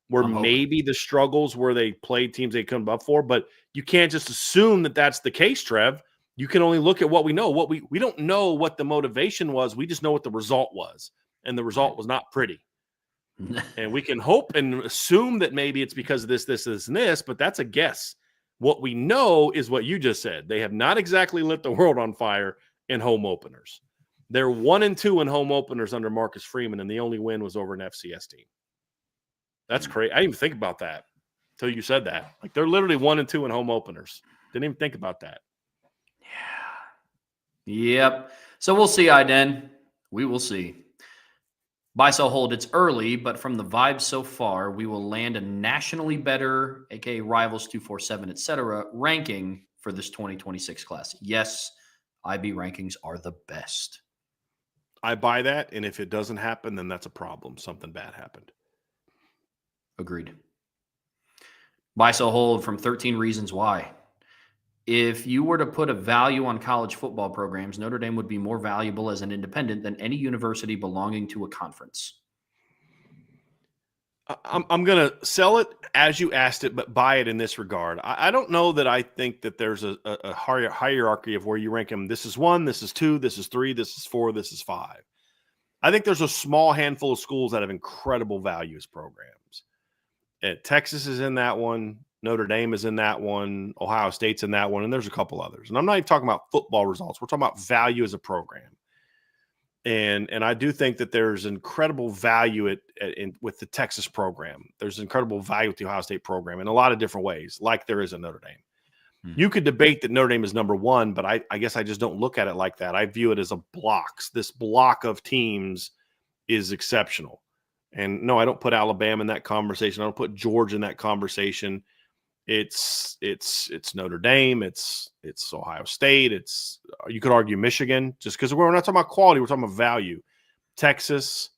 where maybe the struggles where they played teams they come up for, but you can't just assume that that's the case, Trev. You can only look at what we know. What we don't know what the motivation was. We just know what the result was, and the result was not pretty. And we can hope and assume that maybe it's because of this, and this, but that's a guess. What we know is what you just said. They have not exactly lit the world on fire in home openers. They're 1-2 in home openers under Marcus Freeman, and the only win was over an FCS team. That's crazy. I didn't even think about that until you said that. Like, they're literally 1-2 in home openers. Didn't even think about that. Yeah. Yep. So we'll see, Iden. We will see. Buy, sell, hold. It's early, but from the vibes so far, we will land a nationally better, aka Rivals 247, etc., ranking for this 2026 class. Yes, IB rankings are the best. I buy that, and if it doesn't happen, then that's a problem. Something bad happened. Agreed. Buy, sell, hold from 13 Reasons Why. If you were to put a value on college football programs, Notre Dame would be more valuable as an independent than any university belonging to a conference. I'm going to sell it as you asked it, but buy it in this regard. I don't know that I think that there's a hierarchy of where you rank them. This is 1, this is 2, this is 3, this is 4, this is 5. I think there's a small handful of schools that have incredible value as programs. Texas is in that one. Notre Dame is in that one. Ohio State's in that one. And there's a couple others. And I'm not even talking about football results. We're talking about value as a program. And I do think that there's incredible value with the Texas program. There's incredible value with the Ohio State program in a lot of different ways, like there is at Notre Dame. You could debate that Notre Dame is number 1, but I guess I just don't look at it like that. I view it as a blocks. This block of teams is exceptional. And no, I don't put Alabama in that conversation. I don't put Georgia in that conversation. It's Notre Dame. It's Ohio State. You could argue Michigan, just because we're not talking about quality. We're talking about value. Texas,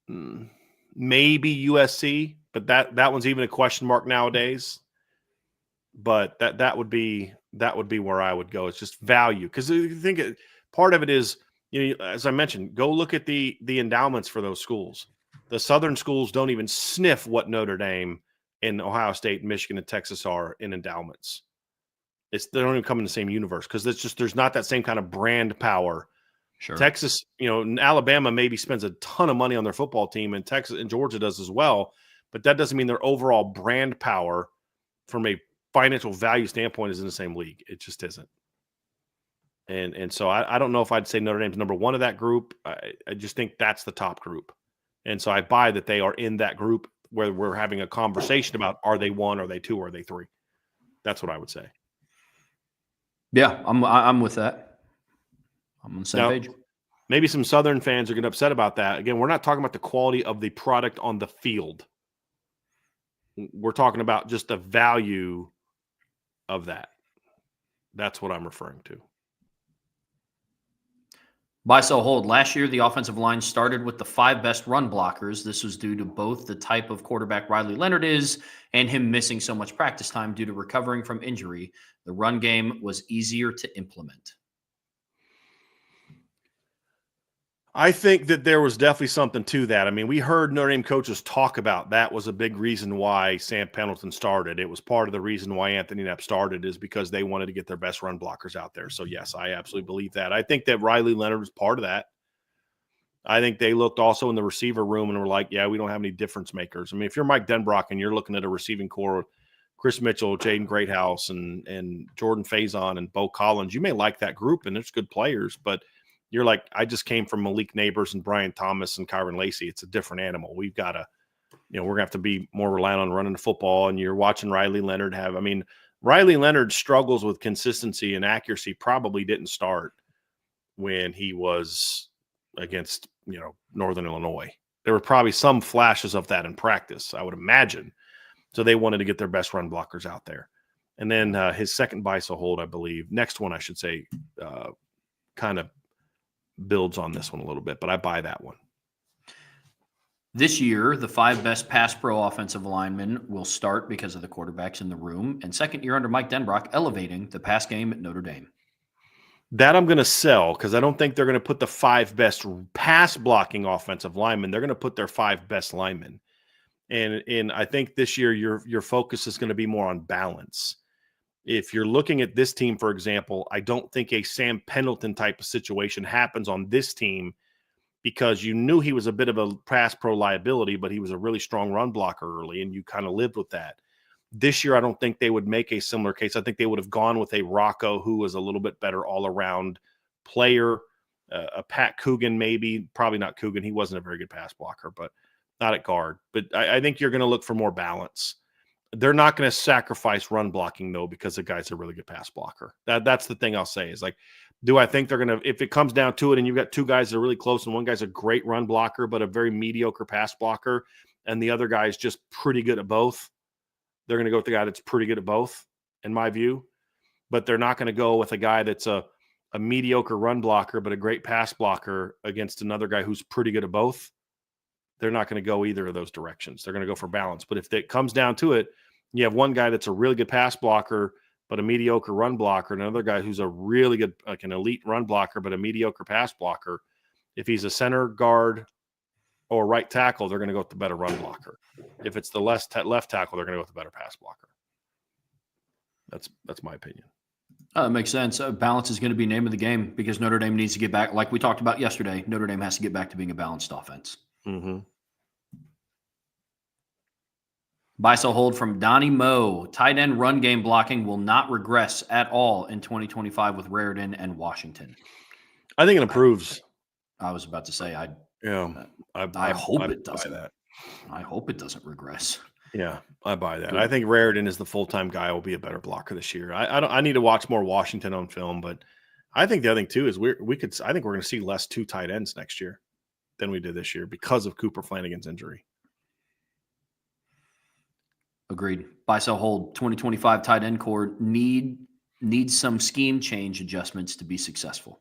maybe USC, but that one's even a question mark nowadays. But that would be where I would go. It's just value, because you think part of it is, as I mentioned, go look at the endowments for those schools. The Southern schools don't even sniff what Notre Dame and Ohio State, Michigan, and Texas are in endowments. They don't even come in the same universe, because there's not that same kind of brand power. Sure. Texas, Alabama maybe spends a ton of money on their football team, and Texas and Georgia does as well, but that doesn't mean their overall brand power from a financial value standpoint is in the same league. It just isn't. And so I don't know if I'd say Notre Dame's number 1 of that group. I just think that's the top group. And so I buy that they are in that group where we're having a conversation about, are they 1, are they 2, or are they 3? That's what I would say. Yeah, I'm with that. I'm on the same page. Maybe some Southern fans are getting upset about that. Again, we're not talking about the quality of the product on the field. We're talking about just the value of that. That's what I'm referring to. Buy, sell, hold. Last year, the offensive line started with the 5 best run blockers. This was due to both the type of quarterback Riley Leonard is and him missing so much practice time due to recovering from injury. The run game was easier to implement. I think that there was definitely something to that. I mean, we heard Notre Dame coaches talk about that was a big reason why Sam Pendleton started. It was part of the reason why Anthony Knapp started, is because they wanted to get their best run blockers out there. So, yes, I absolutely believe that. I think that Riley Leonard was part of that. I think they looked also in the receiver room and were like, yeah, we don't have any difference makers. I mean, if you're Mike Denbrock and you're looking at a receiving core, Chris Mitchell, Jaden Greathouse, and Jordan Faison and Bo Collins, you may like that group, and there's good players, but you're like, I just came from Malik Neighbors and Brian Thomas and Kyron Lacey. It's a different animal. We've got to, we're going to have to be more reliant on running the football. And you're watching Riley Leonard Riley Leonard struggles with consistency and accuracy. Probably didn't start when he was against, Northern Illinois. There were probably some flashes of that in practice, I would imagine. So they wanted to get their best run blockers out there. And then his second buy, sell, hold, I believe. Next one, I should say, kind of builds on this one a little bit, but I buy that one. This year, the 5 best pass pro offensive linemen will start because of the quarterbacks in the room, and second year under Mike Denbrock elevating the pass game at Notre Dame. That I'm going to sell because I don't think they're going to put the 5 best pass blocking offensive linemen. They're going to put their 5 best linemen. And I think this year your focus is going to be more on balance. If you're looking at this team, for example, I don't think a Sam Pendleton type of situation happens on this team because you knew he was a bit of a pass pro liability, but he was a really strong run blocker early, and you kind of lived with that. This year, I don't think they would make a similar case. I think they would have gone with a Rocco who was a little bit better all-around player, a Pat Coogan maybe, probably not Coogan. He wasn't a very good pass blocker, but not at guard. But I think you're going to look for more balance. They're not going to sacrifice run blocking, though, because the guy's a really good pass blocker. That's the thing I'll say is like, do I think they're going to, if it comes down to it and you've got 2 guys that are really close and one guy's a great run blocker but a very mediocre pass blocker and the other guy is just pretty good at both, they're going to go with the guy that's pretty good at both, in my view. But they're not going to go with a guy that's a mediocre run blocker but a great pass blocker against another guy who's pretty good at both. They're not going to go either of those directions. They're going to go for balance. But if it comes down to it, you have one guy that's a really good pass blocker but a mediocre run blocker, and another guy who's a really good, like an elite run blocker but a mediocre pass blocker. If he's a center, guard, or right tackle, they're going to go with the better run blocker. If it's the left tackle, they're going to go with the better pass blocker. That's my opinion. That makes sense. Balance is going to be name of the game because Notre Dame needs to get back, like we talked about yesterday. Notre Dame has to get back to being a balanced offense. Mm-hmm. Buy, sell, hold from Donnie Moe. Tight end run game blocking will not regress at all in 2025 with Raritan and Washington. I think it improves. I was about to say, I hope it doesn't. I hope it doesn't regress. Yeah, I buy that. Good. I think Raritan is the full-time guy. Will be a better blocker this year. I need to watch more Washington on film, but I think the other thing too is I think we're going to see less 2 tight ends next year than we did this year because of Cooper Flanagan's injury. Agreed. Buy, sell, hold. 2025 tight end core needs some scheme change adjustments to be successful.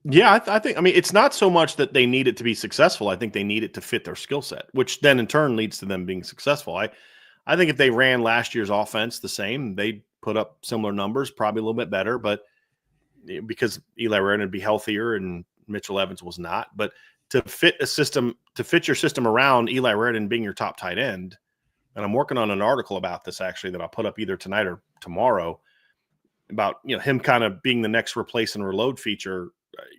Yeah, I think. I mean, it's not so much that they need it to be successful. I think they need it to fit their skill set, which then in turn leads to them being successful. I think if they ran last year's offense the same, they'd put up similar numbers, probably a little bit better. But because Eli Raritan would be healthier and Mitchell Evans was not, but to fit your system around Eli Raritan being your top tight end, and I'm working on an article about this actually that I'll put up either tonight or tomorrow about him kind of being the next replace and reload feature.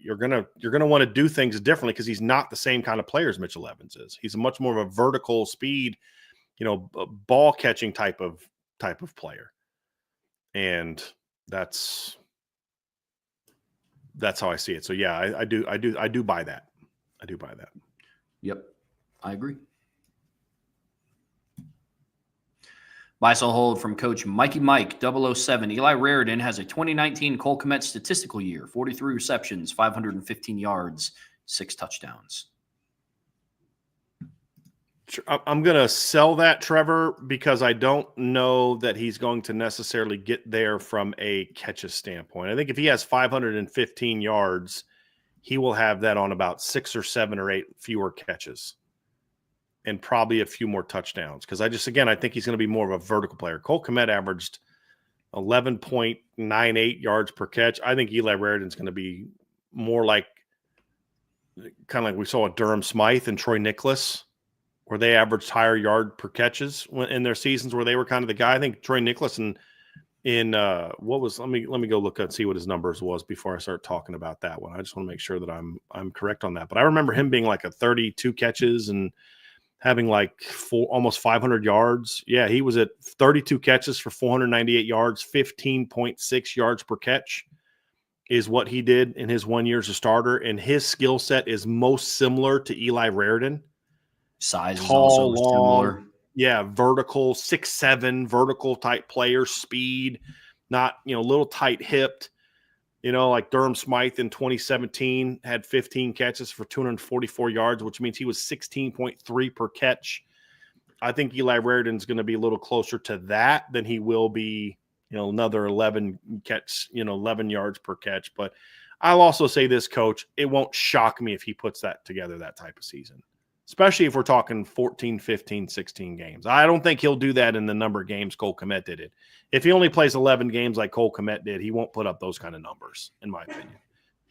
You're gonna want to do things differently because he's not the same kind of player as Mitchell Evans is. He's a much more of a vertical speed, ball catching type of player, and that's how I see it. So yeah, I do buy that. I do buy that. Yep, I agree. Buy, sell, hold from Coach Mikey Mike 007. Eli Raritan has a 2019 Cole Kmet statistical year, 43 receptions, 515 yards, 6 touchdowns. I'm going to sell that, Trevor, because I don't know that he's going to necessarily get there from a catches standpoint. I think if he has 515 yards, he will have that on about 6 or 7 or 8 fewer catches. And probably a few more touchdowns. Because I think he's going to be more of a vertical player. Cole Kmet averaged 11.98 yards per catch. I think Eli Raritan's going to be more like kind of like we saw at Durham Smythe and Troy Nicholas, where they averaged higher yard per catches in their seasons where they were kind of the guy. I think Troy Nicholas let me go look and see what his numbers was before I start talking about that one. I just want to make sure that I'm correct on that. But I remember him being like a 32 catches and having like almost 500 yards. Yeah, he was at 32 catches for 498 yards, 15.6 yards per catch is what he did in his 1 year as a starter. And his skill set is most similar to Eli Raritan. Size tall, is also long, similar. Yeah, vertical, 6'7", vertical type player, speed, not, little tight hipped. Like Durham Smythe in 2017 had 15 catches for 244 yards, which means he was 16.3 per catch. I think Eli Raritan's going to be a little closer to that than he will be, another 11 yards per catch. But I'll also say this, Coach, it won't shock me if he puts that together that type of season. especially if we're talking 14, 15, 16 games. I don't think he'll do that in the number of games Cole Kmet did it. If he only plays 11 games like Cole Kmet did, he won't put up those kind of numbers, in my opinion.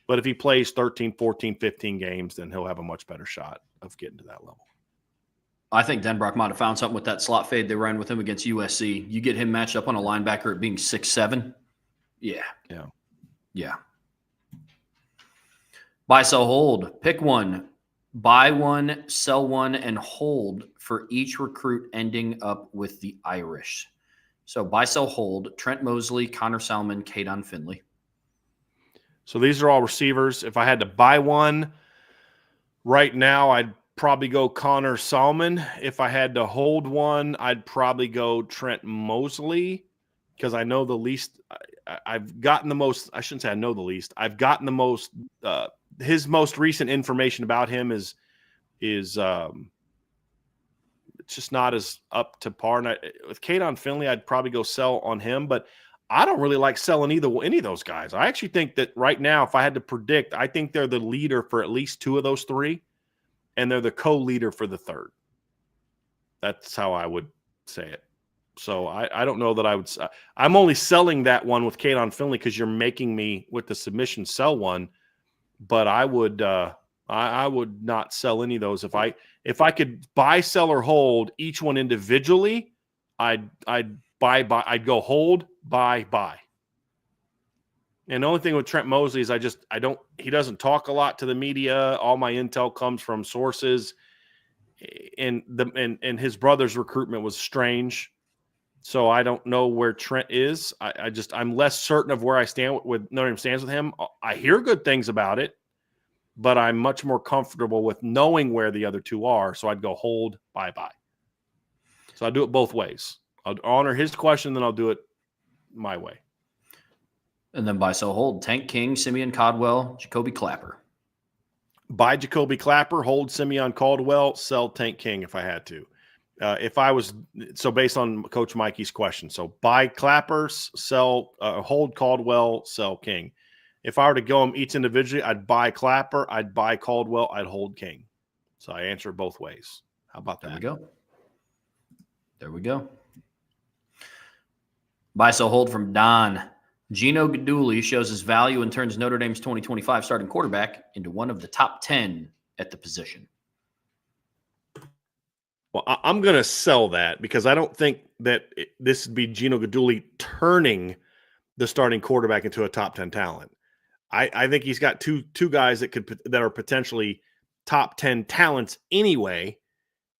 But if he plays 13, 14, 15 games, then he'll have a much better shot of getting to that level. I think Denbrock might have found something with that slot fade they ran with him against USC. You get him matched up on a linebacker at being 6'7". Yeah. Buy, sell, hold. Pick one. Buy one, sell one, and hold for each recruit ending up with the Irish. So buy, sell, hold. Trent Mosley, Connor Salmon, Kadon Finley. So these are all receivers. If I had to buy one right now, I'd probably go Connor Salmon. If I had to hold one, I'd probably go Trent Mosley because I know the least. I've gotten the most. I shouldn't say I know the least. I've gotten the most. His most recent information about him is it's just not as up to par. And with Kadon Finley, I'd probably go sell on him, but I don't really like selling any of those guys. I actually think that right now, if I had to predict, I think they're the leader for at least two of those three, and they're the co-leader for the third. That's how I would say it. So I don't know that I would. I'm only selling that one with Kadon Finley because you're making me with the submission sell one. But I would not sell any of those if I could buy, sell, or hold each one individually. I'd go hold, buy. And the only thing with Trent Mosley is he doesn't talk a lot to the media. All my intel comes from sources, and his brother's recruitment was strange. So I don't know where Trent is. I'm less certain of where I stand with Notre Dame stands with him. I hear good things about it, but I'm much more comfortable with knowing where the other two are. So I'd go hold, buy. So I do it both ways. I'll honor his question, then I'll do it my way. And then buy, sell, hold. Tank King, Simeon Caldwell, Jacoby Clapper. Buy Jacoby Clapper, hold Simeon Caldwell, sell Tank King if I had to. Based on Coach Mikey's question, so buy Clappers, sell, hold Caldwell, sell King. If I were to go them each individually, I'd buy Clapper, I'd buy Caldwell, I'd hold King. So I answer both ways. How about that? There we go. Buy, sell, hold from Don. Gino Guidugli shows his value and turns Notre Dame's 2025 starting quarterback into one of the top 10 at the position. Well, I'm going to sell that because I don't think that this would be Gino Guidugli turning the starting quarterback into a top 10 talent. I think he's got two guys that are potentially top 10 talents anyway,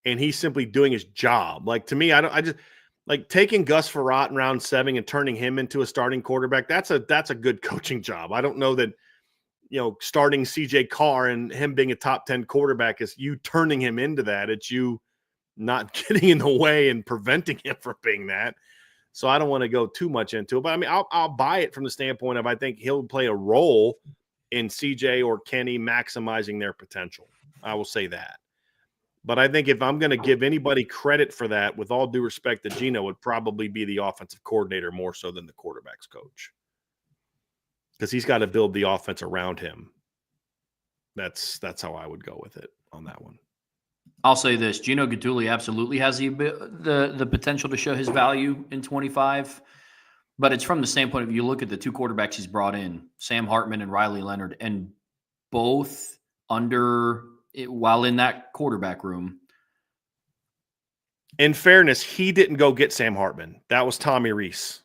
and he's simply doing his job. Like, to me, I just like taking Gus Frerotte in round 7 and turning him into a starting quarterback. That's a good coaching job. I don't know that, starting CJ Carr and him being a top 10 quarterback is you turning him into that. It's you not getting in the way and preventing him from being that. So I don't want to go too much into it, but I mean, I'll buy it from the standpoint of I think he'll play a role in CJ or Kenny maximizing their potential. I will say that. But I think if I'm going to give anybody credit for that, with all due respect to Gino, would probably be the offensive coordinator more so than the quarterback's coach, because he's got to build the offense around him. That's how I would go with it on that one. I'll say this: Gino Guidugli absolutely has the potential to show his value in 25, but it's from the standpoint of you look at the two quarterbacks he's brought in, Sam Hartman and Riley Leonard, and both while in that quarterback room. In fairness, he didn't go get Sam Hartman. That was Tommy Rees.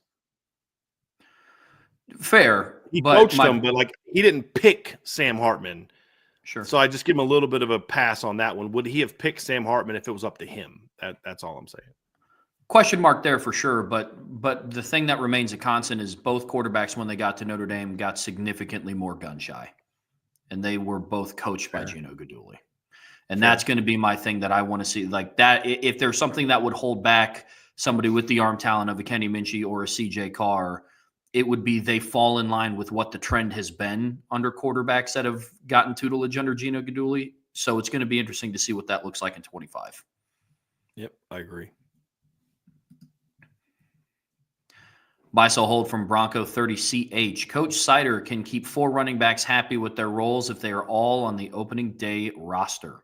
Fair. He coached him, but he didn't pick Sam Hartman. Sure. So I just give him a little bit of a pass on that one. Would he have picked Sam Hartman if it was up to him? That's all I'm saying. Question mark there for sure, but the thing that remains a constant is both quarterbacks, when they got to Notre Dame, got significantly more gun shy, and they were both coached by Gino Guidugli. And that's going to be my thing that I want to see. Like that, if there's something that would hold back somebody with the arm talent of a Kenny Minchie or a CJ Carr, it would be they fall in line with what the trend has been under quarterbacks that have gotten tutelage under Gino Guidugli. So it's going to be interesting to see what that looks like in 25. Yep, I agree. Buy, sell, hold from Bronco 30CH. Coach Sider can keep 4 running backs happy with their roles if they are all on the opening day roster.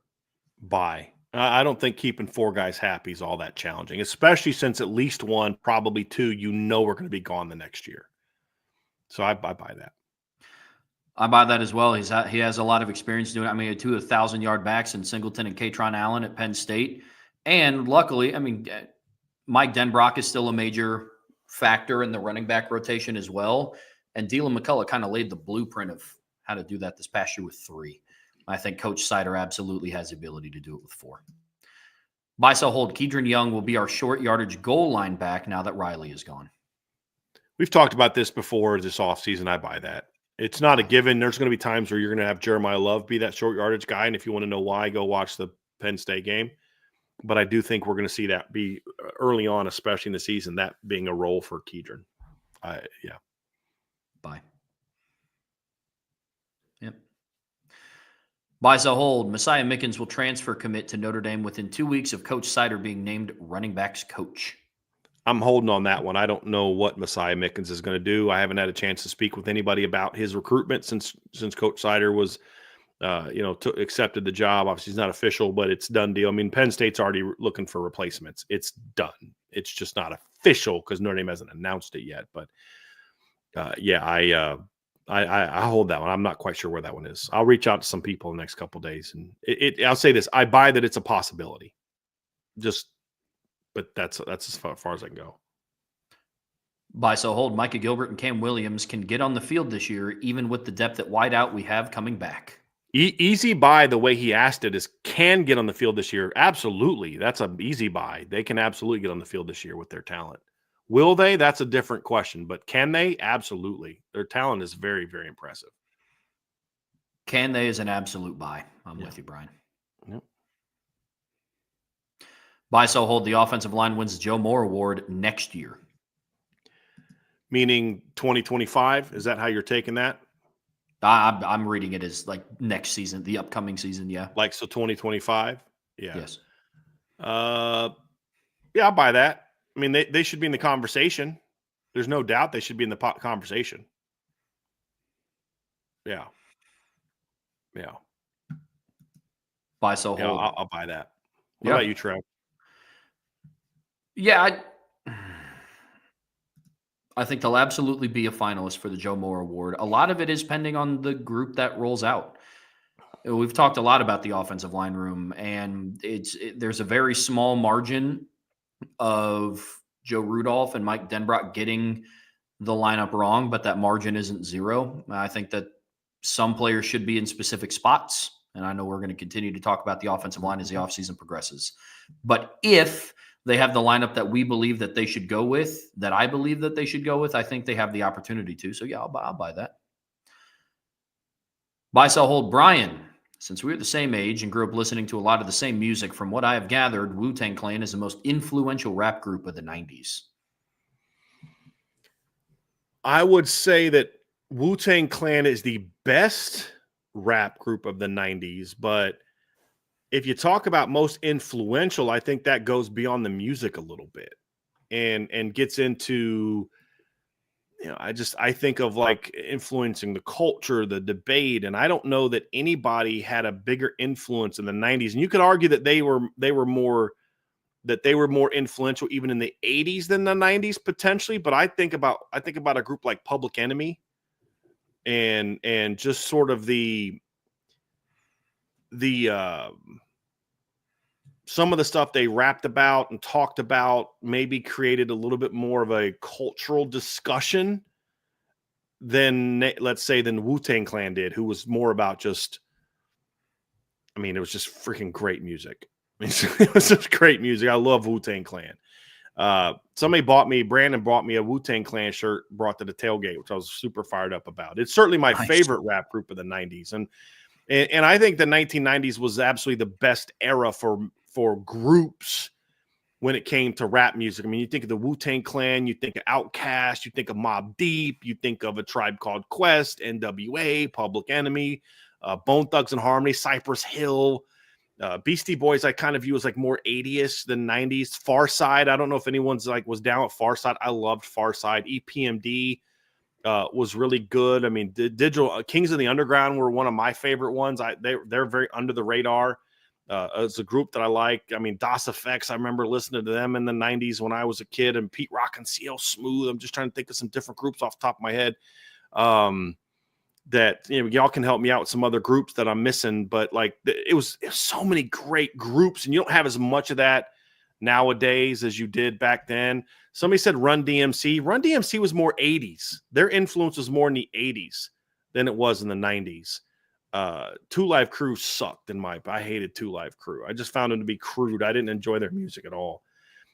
Buy. I don't think keeping 4 guys happy is all that challenging, especially since at least 1, probably 2, we're going to be gone the next year. So I buy that. I buy that as well. He has a lot of experience doing it. I mean, 2 1,000-yard backs in Singleton and Katron Allen at Penn State. And luckily, I mean, Mike Denbrock is still a major factor in the running back rotation as well. And Dylan McCullough kind of laid the blueprint of how to do that this past year with 3. I think Coach Sider absolutely has the ability to do it with 4. Buy, sell, hold. Kedron Young will be our short yardage goal line back now that Riley is gone. We've talked about this before this offseason. I buy that. It's not a given. There's going to be times where you're going to have Jeremiah Love be that short yardage guy. And if you want to know why, go watch the Penn State game. But I do think we're going to see that be early on, especially in the season, that being a role for Kedron. Yeah. Buy. Yep. Buy, sell, hold. Messiah Mickens will transfer commit to Notre Dame within 2 weeks of Coach Sider being named running backs coach. I'm holding on that one. I don't know what Messiah Mickens is going to do. I haven't had a chance to speak with anybody about his recruitment since Coach Sider was, accepted the job. Obviously, it's not official, but it's done deal. I mean, Penn State's already looking for replacements. It's done. It's just not official because Notre Dame hasn't announced it yet. But I hold that one. I'm not quite sure where that one is. I'll reach out to some people in the next couple of days, and I'll say this: I buy that it's a possibility. But that's as far as I can go. Buy, sell, hold. Micah Gilbert and Cam Williams can get on the field this year, even with the depth at wideout we have coming back. Easy buy, the way he asked it, is can get on the field this year. Absolutely. That's an easy buy. They can absolutely get on the field this year with their talent. Will they? That's a different question. But can they? Absolutely. Their talent is very, very impressive. Can they is an absolute buy. I'm with you, Brian. Yep. Buy, sell, hold. The offensive line wins the Joe Moore Award next year. Meaning 2025? Is that how you're taking that? I'm reading it as like next season, the upcoming season, yeah. Like, so 2025? Yeah. Yes. Yeah, I'll buy that. I mean, they should be in the conversation. There's no doubt they should be in the conversation. Yeah. Yeah. Buy, sell, hold. I'll buy that. What about you, Trev? Yeah, I think they'll absolutely be a finalist for the Joe Moore Award. A lot of it is pending on the group that rolls out. We've talked a lot about the offensive line room, and there's a very small margin of Joe Rudolph and Mike Denbrock getting the lineup wrong, but that margin isn't 0. I think that some players should be in specific spots, and I know we're going to continue to talk about the offensive line as the offseason progresses. But if they have the lineup that we believe that they should go with, that I believe that they should go with, I think they have the opportunity to. So, yeah, I'll buy that. Buy, sell, hold. Brian, since we're the same age and grew up listening to a lot of the same music, from what I have gathered, Wu-Tang Clan is the most influential rap group of the 90s. I would say that Wu-Tang Clan is the best rap group of the 90s, but if you talk about most influential, I think that goes beyond the music a little bit and gets into, I think of like influencing the culture, the debate. And I don't know that anybody had a bigger influence in the 90s. And you could argue that they were more influential even in the 80s than the 90s potentially. But I think about a group like Public Enemy and just sort of the some of the stuff they rapped about and talked about maybe created a little bit more of a cultural discussion than, let's say, than Wu-Tang Clan did, who was more about just, it was just freaking great music. It was just great music. I love Wu-Tang Clan. Brandon bought me a Wu-Tang Clan shirt, brought to the tailgate, which I was super fired up about. It's certainly my favorite rap group of the 90s. And I think the 1990s was absolutely the best era for groups when it came to rap music. You think of the Wu-Tang Clan, you think of Outkast, you think of Mobb Deep, you think of A Tribe Called Quest, NWA, Public Enemy, Bone Thugs and Harmony, Cypress Hill, Beastie Boys. I kind of view as like more 80s than 90s. Farside. I don't know if anyone's was down with Farside. I loved Farside. EPMD was really good. The Digital Kings of the Underground were one of my favorite ones. They're very under the radar. as a group that I like. I mean, DOS Effects, I remember listening to them in the 90s when I was a kid, and Pete Rock and CL Smooth. I'm just trying to think of some different groups off the top of my head. That, you know, y'all can help me out with some other groups that I'm missing, but like it was so many great groups, and you don't have as much of that nowadays as you did back then. Somebody said Run DMC. Run DMC was more 80s. Their influence was more in the 80s than it was in the 90s. Two Live Crew sucked I hated Two Live Crew. I just found them to be crude. I didn't enjoy their music at all.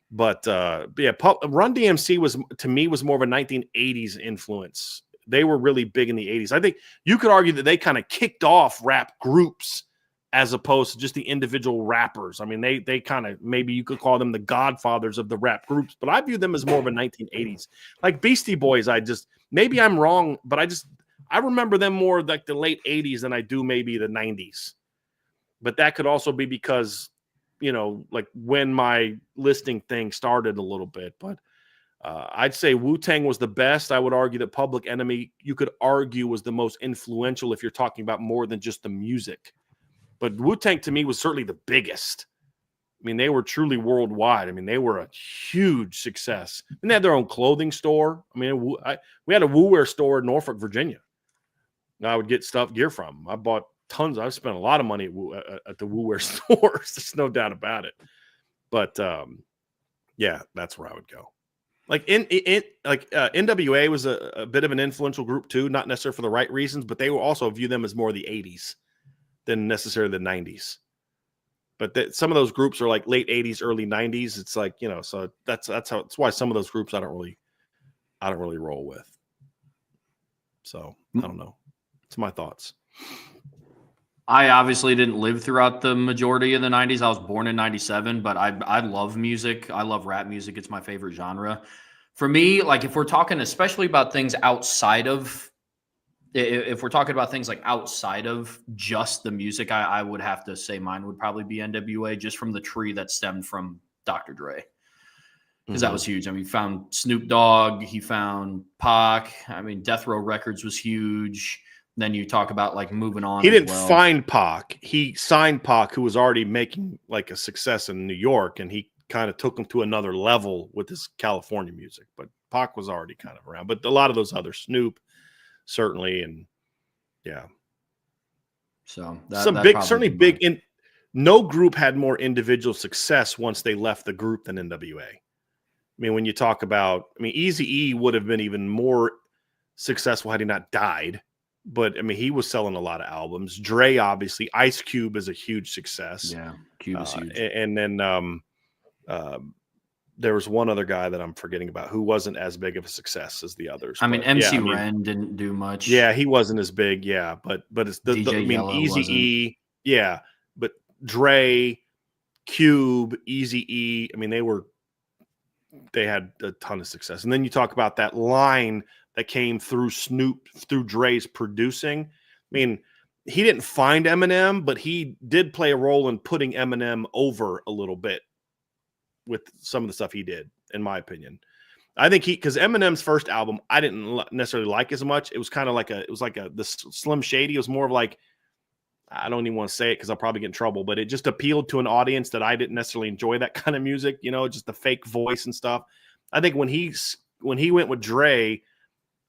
But yeah, Run DMC was more of a 1980s influence. They were really big in the 80s. I think you could argue that they kind of kicked off rap groups as opposed to just the individual rappers. I mean, they kind of, maybe you could call them the godfathers of the rap groups, but I view them as more of a 1980s. Like Beastie Boys, maybe I'm wrong, but I remember them more like the late 80s than I do maybe the 90s. But that could also be because, you know, like when my listening thing started a little bit. But I'd say Wu-Tang was the best. I would argue that Public Enemy, you could argue, was the most influential if you're talking about more than just the music. But Wu-Tang to me was certainly the biggest. I mean, they were truly worldwide. I mean, they were a huge success. And they had their own clothing store. I mean, we had a Wu-Wear store in Norfolk, Virginia. I would get gear from. I bought tons. I've spent a lot of money at the Wu-Wear stores. There's no doubt about it. But yeah, that's where I would go. Like NWA was a bit of an influential group too, not necessarily for the right reasons, but they will also view them as more the 80s than necessarily the 90s. But some of those groups are like late 80s, early 90s. It's like, you know, so that's why some of those groups I don't really roll with. So I don't know. It's my thoughts. I obviously didn't live throughout the majority of the 90s. I was born in 97, but I love music. I love rap music. It's my favorite genre. For me, like if we're talking especially about things outside of, if we're talking about things like outside of just the music, I would have to say mine would probably be NWA, just from the tree that stemmed from Dr. Dre. Because that was huge. I mean, he found Snoop Dogg, he found Pac. I mean, Death Row Records was huge. Then you talk about like moving on. He didn't find Pac. He signed Pac, who was already making like a success in New York, and he kind of took him to another level with his California music. But Pac was already kind of around. But a lot of those other Snoop, certainly, and yeah. So certainly big. No group had more individual success once they left the group than NWA. I mean, when you talk about, Eazy-E would have been even more successful had he not died. But I mean, he was selling a lot of albums. Dre, obviously, Ice Cube is a huge success. Yeah, Cube is huge. And then there was one other guy that I'm forgetting about who wasn't as big of a success as the others. I mean, MC Ren didn't do much. Yeah, he wasn't as big. Yeah, but it's Eazy-E. Yeah, but Dre, Cube, Eazy-E. I mean, they had a ton of success. And then you talk about that line that came through through Dre's producing. I mean, he didn't find Eminem, but he did play a role in putting Eminem over a little bit with some of the stuff he did, in my opinion. I think because Eminem's first album, I didn't necessarily like as much. It was kind of like the Slim Shady. It was more of like, I don't even want to say it because I'll probably get in trouble, but it just appealed to an audience that I didn't necessarily enjoy that kind of music, you know, just the fake voice and stuff. I think when he went with Dre,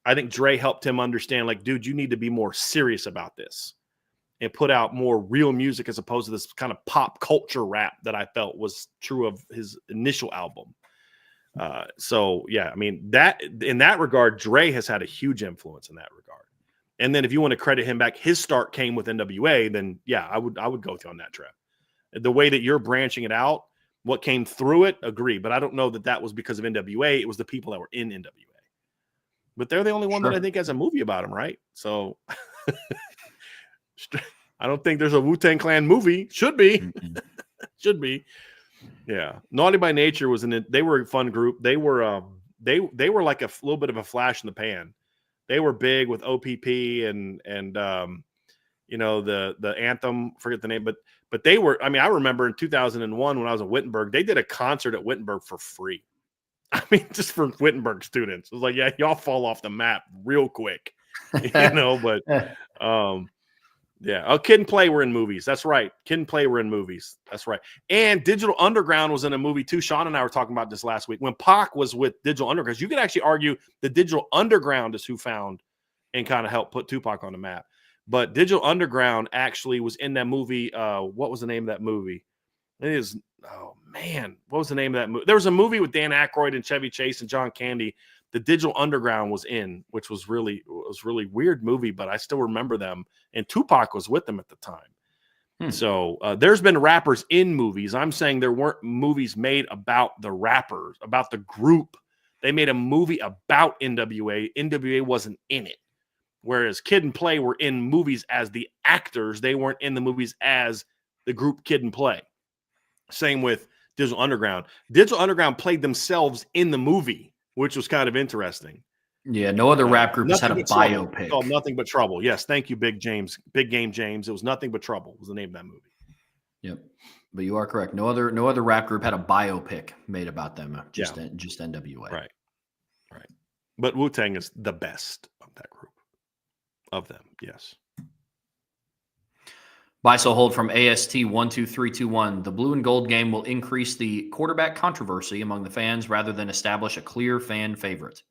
I think Dre helped him understand, like, dude, you need to be more serious about this and put out more real music as opposed to this kind of pop culture rap that I felt was true of his initial album. So yeah, I mean, that in that regard, Dre has had a huge influence in that regard. And then if you want to credit him back, his start came with NWA, then yeah, I would go with you on that trip. The way that you're branching it out, what came through it, agree. But I don't know that was because of NWA. It was the people that were in NWA. But they're the only one that I think has a movie about him, right? So I don't think there's a Wu-Tang Clan movie. Should be. Should be. Yeah. Naughty by Nature was they were a fun group. They were they were like a little bit of a flash in the pan. They were big with OPP and you know, the anthem, forget the name, but they were, I remember in 2001 when I was at Wittenberg, they did a concert at Wittenberg for free. Just for Wittenberg students. It was like, yeah, y'all fall off the map real quick, you know, but Yeah. Oh, Kid and Play were in movies. That's right. Kid and Play were in movies. That's right. And Digital Underground was in a movie too. Sean and I were talking about this last week when Pac was with Digital Underground. You could actually argue the Digital Underground is who found and kind of helped put Tupac on the map. But Digital Underground actually was in that movie. What was the name of that movie? It is, oh man, what was the name of that movie? There was a movie with Dan Aykroyd and Chevy Chase and John Candy. The Digital Underground was in, which was really weird movie, but I still remember them. And Tupac was with them at the time. So there's been rappers in movies. I'm saying there weren't movies made about the rappers, about the group. They made a movie about NWA. NWA wasn't in it. Whereas Kid and Play were in movies as the actors. They weren't in the movies as the group Kid and Play. Same with Digital Underground. Digital Underground played themselves in the movie, which was kind of interesting. Yeah, no other rap group has had a biopic. Called Nothing But Trouble. Yes, thank you, Big Game James. It was Nothing But Trouble was the name of that movie. Yep, but you are correct. No other rap group had a biopic made about them. Just NWA. Right. But Wu-Tang is the best of that group. Of them, yes. Buy, sell, hold from AST12321. The blue and gold game will increase the quarterback controversy among the fans rather than establish a clear fan favorite.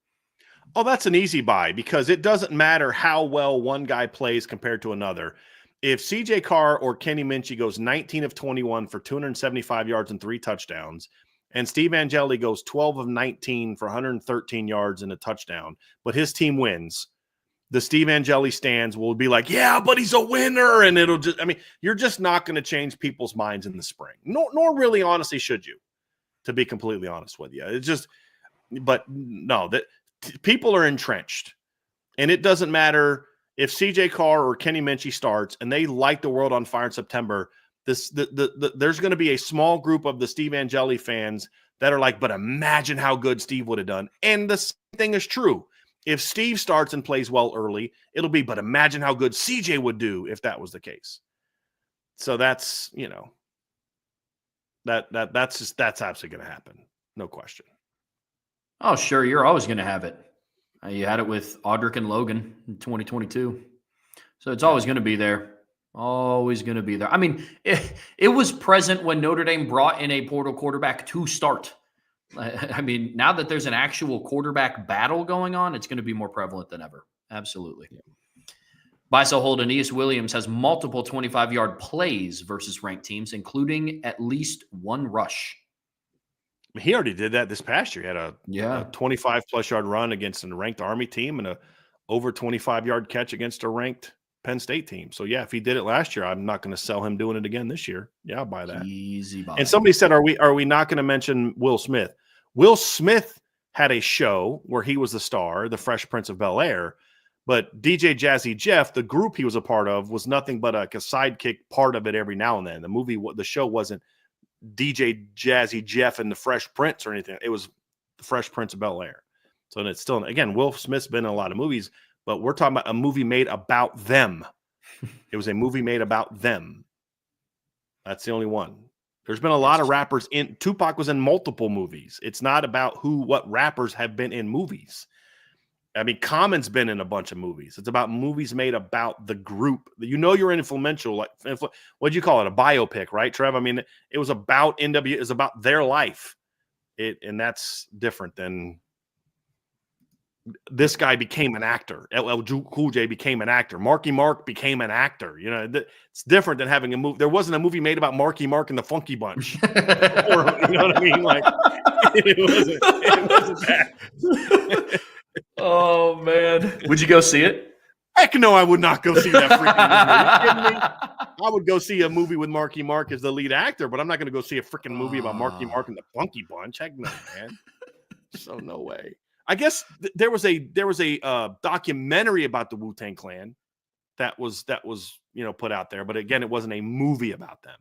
Oh, that's an easy buy because it doesn't matter how well one guy plays compared to another. If CJ Carr or Kenny Minchie goes 19 of 21 for 275 yards and 3 touchdowns, and Steve Angeli goes 12 of 19 for 113 yards and a touchdown, but his team wins, the Steve Angeli stands will be like, yeah, but he's a winner. And it'll just, I mean, you're just not going to change people's minds in the spring. Nor really, honestly, should you, to be completely honest with you. It's just, but no, that people are entrenched. And it doesn't matter if CJ Carr or Kenny Minchie starts and they light the world on fire in September. There's going to be a small group of the Steve Angeli fans that are like, but imagine how good Steve would have done. And the same thing is true. If Steve starts and plays well early, it'll be, but imagine how good CJ would do if that was the case. So that's, that's absolutely going to happen. No question. Oh, sure. You're always going to have it. You had it with Audric and Logan in 2022. So it's always going to be there. Always going to be there. I mean, it was present when Notre Dame brought in a portal quarterback to start. I mean, now that there's an actual quarterback battle going on, it's going to be more prevalent than ever. Absolutely. Yeah. Buy, sell, hold. Aeneas Williams has multiple 25-yard plays versus ranked teams, including at least one rush. He already did that this past year. He had a 25-plus yard run against a ranked Army team and a over 25-yard catch against a ranked Penn State team. So, yeah, if he did it last year, I'm not going to sell him doing it again this year. Yeah, I'll buy that. Easy buy. And somebody said, are we not going to mention Will Smith? Will Smith had a show where he was the star, the Fresh Prince of Bel-Air, but DJ Jazzy Jeff, the group he was a part of, was nothing but a sidekick part of it every now and then. The show wasn't DJ Jazzy Jeff and the Fresh Prince or anything. It was the Fresh Prince of Bel-Air. So it's still, again, Will Smith's been in a lot of movies, but we're talking about a movie made about them. It was a movie made about them. That's the only one. There's been a lot of rappers in. Tupac was in multiple movies. It's not about what rappers have been in movies. I mean, Common's been in a bunch of movies. It's about movies made about the group. You're influential. Like, what'd you call it? A biopic, right, Trev? I mean, it was about NW. It's about their life. And that's different than this guy became an actor. LL Cool J became an actor. Marky Mark became an actor. It's different than having a movie. There wasn't a movie made about Marky Mark and the Funky Bunch. Or, you know what I mean? Like, it wasn't that. Oh, man. Would you go see it? Heck no, I would not go see that freaking movie. Are you kidding me? I would go see a movie with Marky Mark as the lead actor, but I'm not going to go see a freaking movie about Marky Mark and the Funky Bunch. Heck no, man. So no way. I guess there was a documentary about the Wu-Tang Clan that was put out there, but again, it wasn't a movie about them.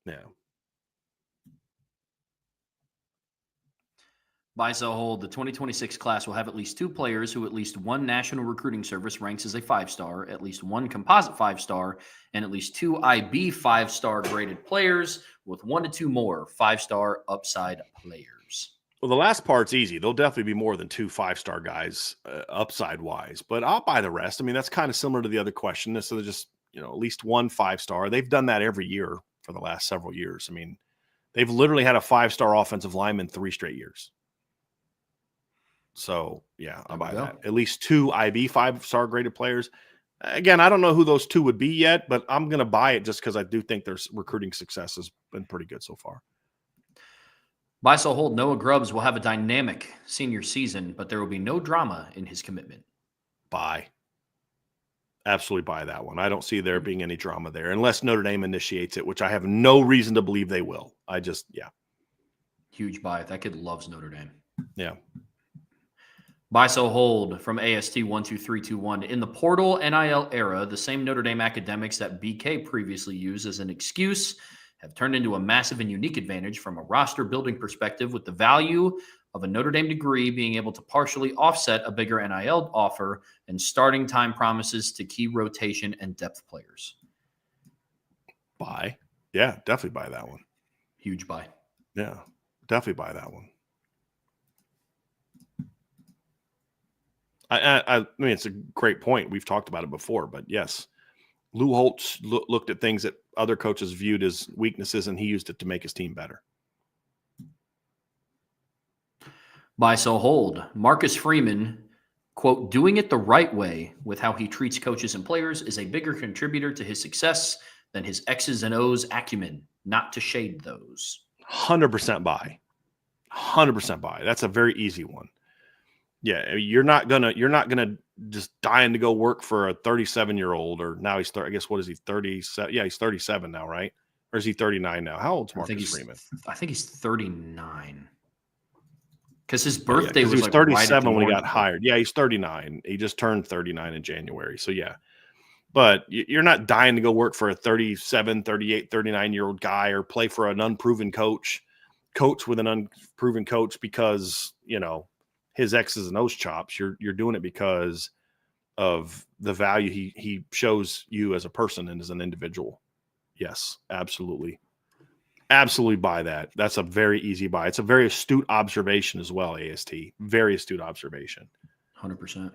Yeah. Buy, sell, hold. The 2026 class will have at least 2 players who at least one national recruiting service ranks as a 5-star, at least 1 composite 5-star, and at least 2 IB 5-star graded players with 1 to 2 more 5-star upside players. Well, the last part's easy. There'll definitely be more than 2 5-star guys upside wise, but I'll buy the rest. I mean, that's kind of similar to the other question. So they're just, at least 1 5-star. They've done that every year for the last several years. I mean, they've literally had a 5-star offensive lineman 3 straight years. So, yeah, I'll buy that. At least 2 IB 5-star graded players. Again, I don't know who those 2 would be yet, but I'm going to buy it just because I do think their recruiting success has been pretty good so far. Buy, sell, hold. Noah Grubbs will have a dynamic senior season, but there will be no drama in his commitment. Buy. Absolutely buy that one. I don't see there being any drama there unless Notre Dame initiates it, which I have no reason to believe they will. Huge buy. That kid loves Notre Dame. Yeah. Buy, sell, hold from AST12321. In the portal NIL era, the same Notre Dame academics that BK previously used as an excuse have turned into a massive and unique advantage from a roster building perspective, with the value of a Notre Dame degree being able to partially offset a bigger NIL offer and starting time promises to key rotation and depth players. Buy. Yeah, definitely buy that one. Huge buy. Yeah, definitely buy that one. I mean, it's a great point. We've talked about it before, but yes, Lou Holtz looked at things that other coaches viewed as weaknesses, and he used it to make his team better. Buy, sell, hold. Marcus Freeman, quote, doing it the right way with how he treats coaches and players is a bigger contributor to his success than his X's and O's acumen, not to shade those. 100% buy. 100% buy. That's a very easy one. Yeah, you're not gonna just dying to go work for a 37-year-old, or now he's I guess what is he 37? Yeah, he's 37 now, right? Or is he 39 now? How old's Marcus Freeman? I think he's 39. Because his birthday was he was like 37 right when he got hired. Yeah, he's 39. He just turned 39 in January. So yeah. But you're not dying to go work for a 37, 38, 39-year-old guy or play for an unproven coach with an unproven coach because, his X's and O's chops. You're doing it because of the value he shows you as a person and as an individual. Yes, absolutely. Absolutely buy that. That's a very easy buy. It's a very astute observation as well, AST. Very astute observation. 100%.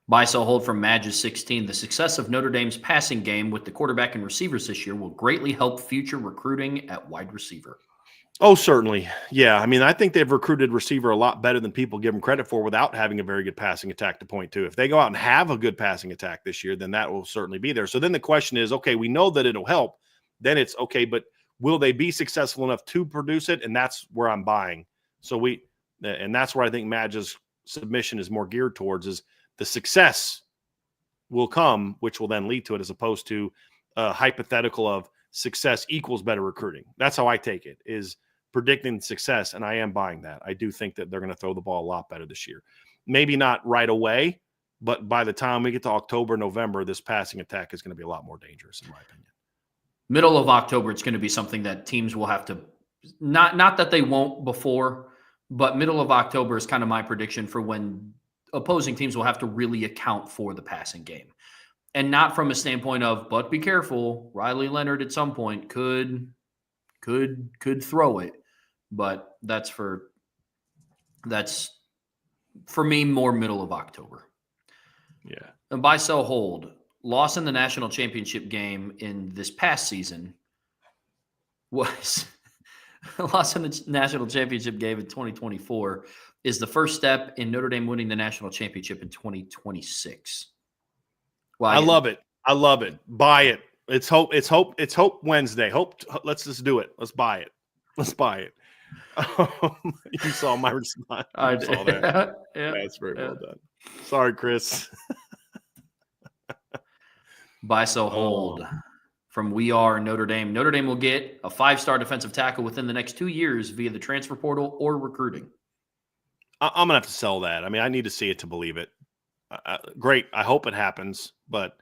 Buy, sell, hold from Madges16. The success of Notre Dame's passing game with the quarterback and receivers this year will greatly help future recruiting at wide receiver. Oh, certainly. Yeah. I mean, I think they've recruited receiver a lot better than people give them credit for without having a very good passing attack to point to. If they go out and have a good passing attack this year, then that will certainly be there. So then the question is, okay, we know that it'll help. Then it's okay, but will they be successful enough to produce it? And that's where I'm buying. And that's where I think Madge's submission is more geared towards, is the success will come, which will then lead to it, as opposed to a hypothetical of success equals better recruiting. That's how I take it, is predicting success, and I am buying that. I do think that they're going to throw the ball a lot better this year. Maybe not right away, but by the time we get to October, November, this passing attack is going to be a lot more dangerous, in my opinion. Middle of October, it's going to be something that teams will have to – not that they won't before, but middle of October is kind of my prediction for when opposing teams will have to really account for the passing game. And not from a standpoint of, but be careful, Riley Leonard at some point could throw it. But that's for me more middle of October. Yeah. And buy, sell, hold. Loss in the national championship game in this past season was loss in the national championship game in 2024 is the first step in Notre Dame winning the national championship in 2026. Well, I love it. I love it. Buy it. It's hope Wednesday. Let's just do it. Let's buy it. Let's buy it. You saw my response. I saw that. Yeah. That's very well done. Sorry, Chris. Buy, sell, hold from We Are Notre Dame. Notre Dame will get a 5-star defensive tackle within the next 2 years via the transfer portal or recruiting. I'm going to have to sell that. I mean, I need to see it to believe it. Great. I hope it happens. But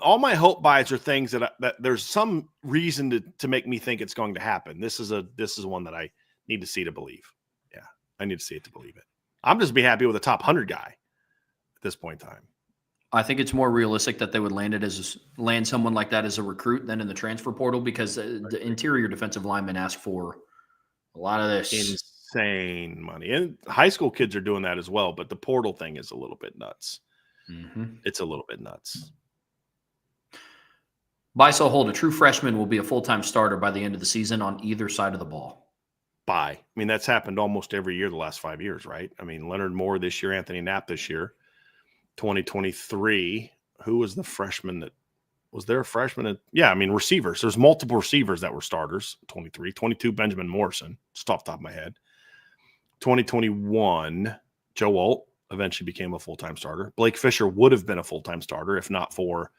all my hope buys are things that there's some reason to make me think it's going to happen. This is one that I need to see to believe. Yeah, I need to see it to believe it. I'm just be happy with a top 100 guy at this point in time. I think it's more realistic that they would land someone like that as a recruit than in the transfer portal, because the interior defensive linemen ask for A lot of this. Insane money. And high school kids are doing that as well, but the portal thing is a little bit nuts. Mm-hmm. It's a little bit nuts. Buy, sell, hold. A true freshman will be a full-time starter by the end of the season on either side of the ball. Buy. I mean, that's happened almost every year the last 5 years, right? I mean, Leonard Moore this year, Anthony Knapp this year. 2023, who was the freshman that was there? A freshman? Yeah, I mean, receivers. There's multiple receivers that were starters. 23, 22, Benjamin Morrison, just off the top of my head. 2021, Joe Alt eventually became a full-time starter. Blake Fisher would have been a full-time starter if not for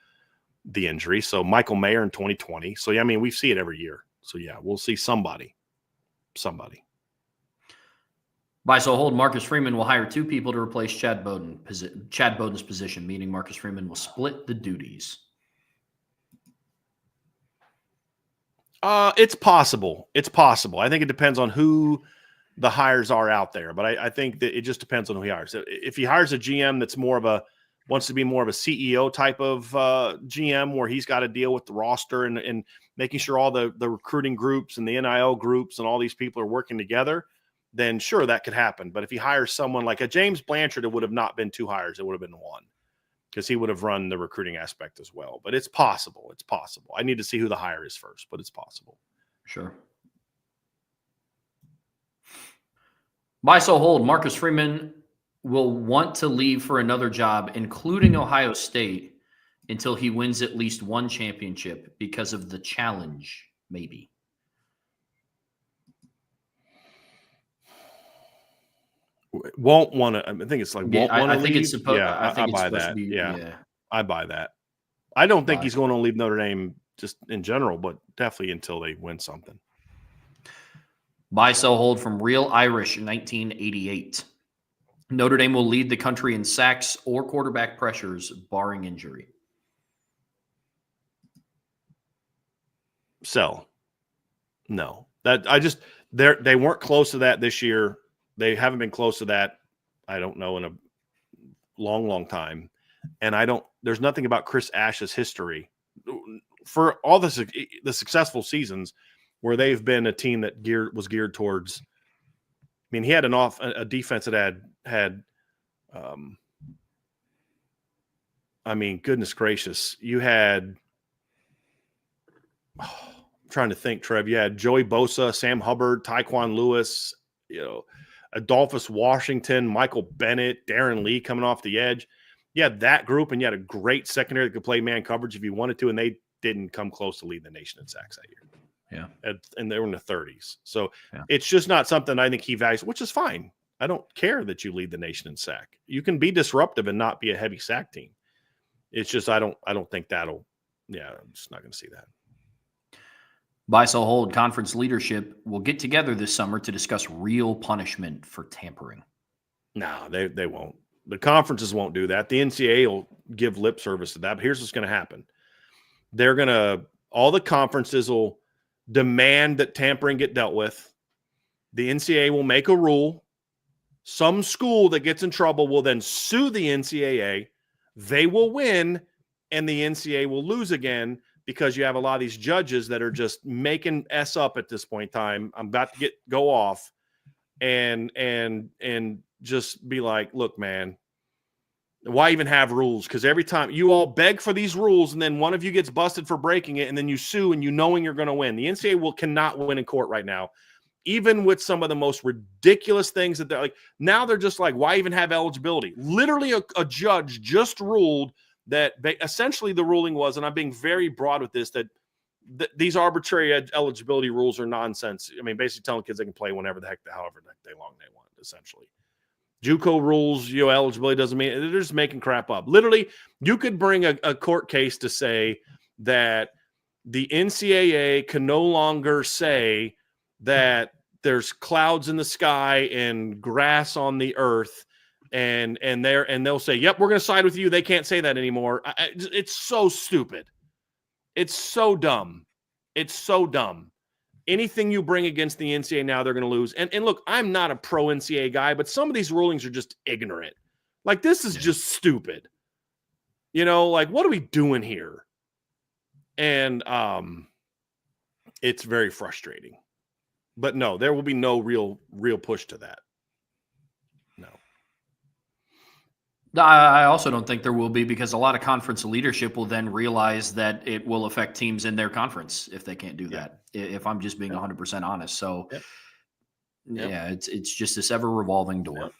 the injury. So Michael Mayer in 2020. So, yeah, I mean, we see it every year. So, yeah, we'll see somebody. Buy, sell, hold. Marcus Freeman will hire 2 people to replace Chad Bowden's position, meaning Marcus Freeman will split the duties. It's possible. It's possible. I think it depends on who the hires are out there, but I think that it just depends on who he hires. If he hires a GM that's wants to be more of a CEO type of GM where he's got to deal with the roster and making sure all the recruiting groups and the NIL groups and all these people are working together, then sure, that could happen. But if he hires someone like a James Blanchard, it would have not been 2 hires. It would have been 1 because he would have run the recruiting aspect as well. But it's possible. It's possible. I need to see who the hire is first, but it's possible. Sure. Buy, sell, hold. Marcus Freeman will want to leave for another job, including Ohio State, until he wins at least 1 championship because of the challenge, maybe. Won't want to. I think it's like won't want to leave. I think it's supposed. Yeah, I think I it's buy supposed that. to be. Yeah, I buy that. I don't think Buy. he's going to leave Notre Dame just in general, but definitely until they win something. Buy, sell, hold from Real Irish in 1988. Notre Dame will lead the country in sacks or quarterback pressures, barring injury. Sell. No, that I just they weren't close to that this year. They haven't been close to that. I don't know in a long time, and there's nothing about Chris Ash's history for all the successful seasons where they've been a team that was geared towards. I mean, he had a defense that had. I mean, goodness gracious, you had. I'm trying to think, Trev. You had Joey Bosa, Sam Hubbard, Tyquan Lewis, Adolphus Washington, Michael Bennett, Darren Lee coming off the edge. You had that group, and you had a great secondary that could play man coverage if you wanted to, and they didn't come close to leading the nation in sacks that year. Yeah. And they were in the 30s. So It's just not something I think he values, which is fine. I don't care that you lead the nation in sack. You can be disruptive and not be a heavy sack team. It's just I don't think I'm just not going to see that. Buy, sell, hold. Conference leadership will get together this summer to discuss real punishment for tampering. No, they won't. The conferences won't do that. The NCAA will give lip service to that. But here's what's going to happen. All the conferences will demand that tampering get dealt with. The NCAA will make a rule. Some school that gets in trouble will then sue the NCAA. They will win, and the NCAA will lose again because you have a lot of these judges that are just making S up at this point in time. I'm about to go off and just be like, look, man, why even have rules? Because every time you all beg for these rules and then one of you gets busted for breaking it and then you sue and knowing you're going to win. The NCAA cannot win in court right now, even with some of the most ridiculous things that they're like. Now they're just like, why even have eligibility? Literally a judge just ruled that essentially the ruling was, and I'm being very broad with this, that these arbitrary eligibility rules are nonsense. I mean, basically telling kids they can play however the heck they long they want, essentially. JUCO rules, eligibility doesn't mean they're just making crap up. Literally, you could bring a court case to say that the NCAA can no longer say that there's clouds in the sky and grass on the earth, and they'll say, "Yep, we're going to side with you." They can't say that anymore. It's so stupid. It's so dumb. It's so dumb. Anything you bring against the NCAA now, they're going to lose. And look, I'm not a pro NCAA guy, but some of these rulings are just ignorant. Like, this is just stupid. Like, what are we doing here? And it's very frustrating. But no, there will be no real push to that. No. I also don't think there will be, because a lot of conference leadership will then realize that it will affect teams in their conference if they can't do that, if I'm just being 100% honest. So, yeah, it's just this ever-revolving door. Yep.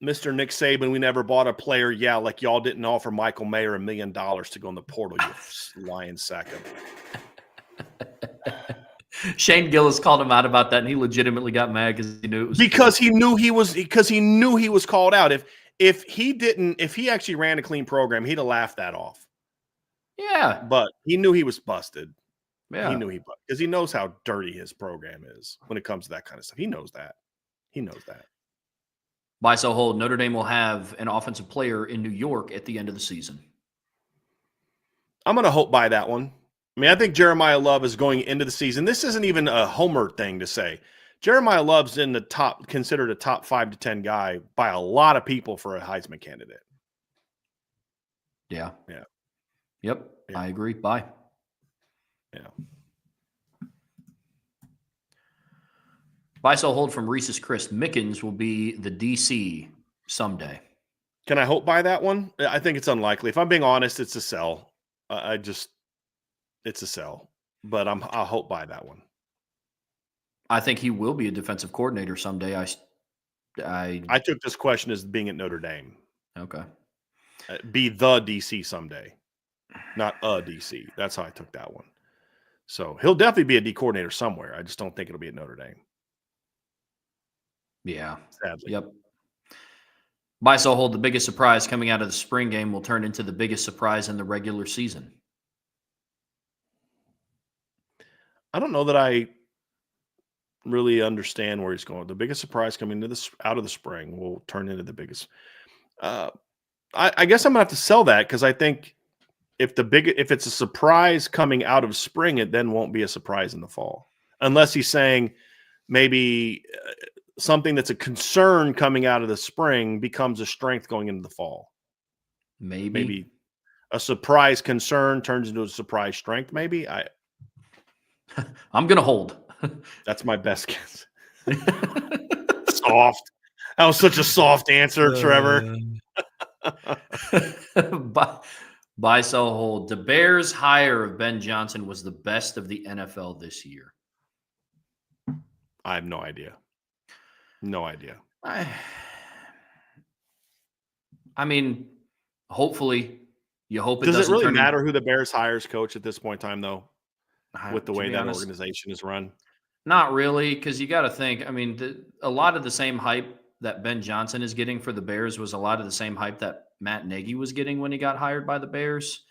Mr. Nick Saban, we never bought a player. Yeah, like y'all didn't offer Michael Mayer $1 million to go in the portal, you lion sack of. Shane Gillis called him out about that, and he legitimately got mad because he knew it was because he knew he was called out. If he actually ran a clean program, he'd have laughed that off. Yeah, but he knew he was busted. Yeah, he knew because he knows how dirty his program is when it comes to that kind of stuff. He knows that. By so hold, Notre Dame will have an offensive player in New York at the end of the season. I'm going to hope by that one. I mean, I think Jeremiah Love is going into the season. This isn't even a homer thing to say. Jeremiah Love's in the top, considered a top 5 to 10 guy by a lot of people for a Heisman candidate. Yeah. Yeah. Yep. Yeah. I agree. Bye. Yeah. Buy, sell, hold from Reese's Crisp. Mickens will be the DC someday. Can I hope by that one? I think it's unlikely. If I'm being honest, it's a sell. It's a sell. But I'll hope by that one. I think he will be a defensive coordinator someday. I took this question as being at Notre Dame. Okay. Be the DC someday, not a DC. That's how I took that one. So he'll definitely be a D coordinator somewhere. I just don't think it'll be at Notre Dame. Yeah. Sadly. Yep. Buy, sell, hold. The biggest surprise coming out of the spring game will turn into the biggest surprise in the regular season. I don't know that I really understand where he's going. The biggest surprise coming out of the spring will turn into the biggest. I guess I'm gonna have to sell that, because I think if it's a surprise coming out of spring, it then won't be a surprise in the fall, unless he's saying maybe something that's a concern coming out of the spring becomes a strength going into the fall. Maybe a surprise concern turns into a surprise strength. Maybe I'm gonna hold. That's my best guess. Soft. That was such a soft answer, Trevor. Buy, sell, hold. The Bears' hire of Ben Johnson was the best of the NFL this year. I have no idea. No idea. I mean, hopefully, you hope it doesn't. Does it really turn matter who the Bears hires coach at this point in time, though, with the way that organization is run? Not really, because you got to think. I mean, a lot of the same hype that Ben Johnson is getting for the Bears was a lot of the same hype that Matt Nagy was getting when he got hired by the Bears.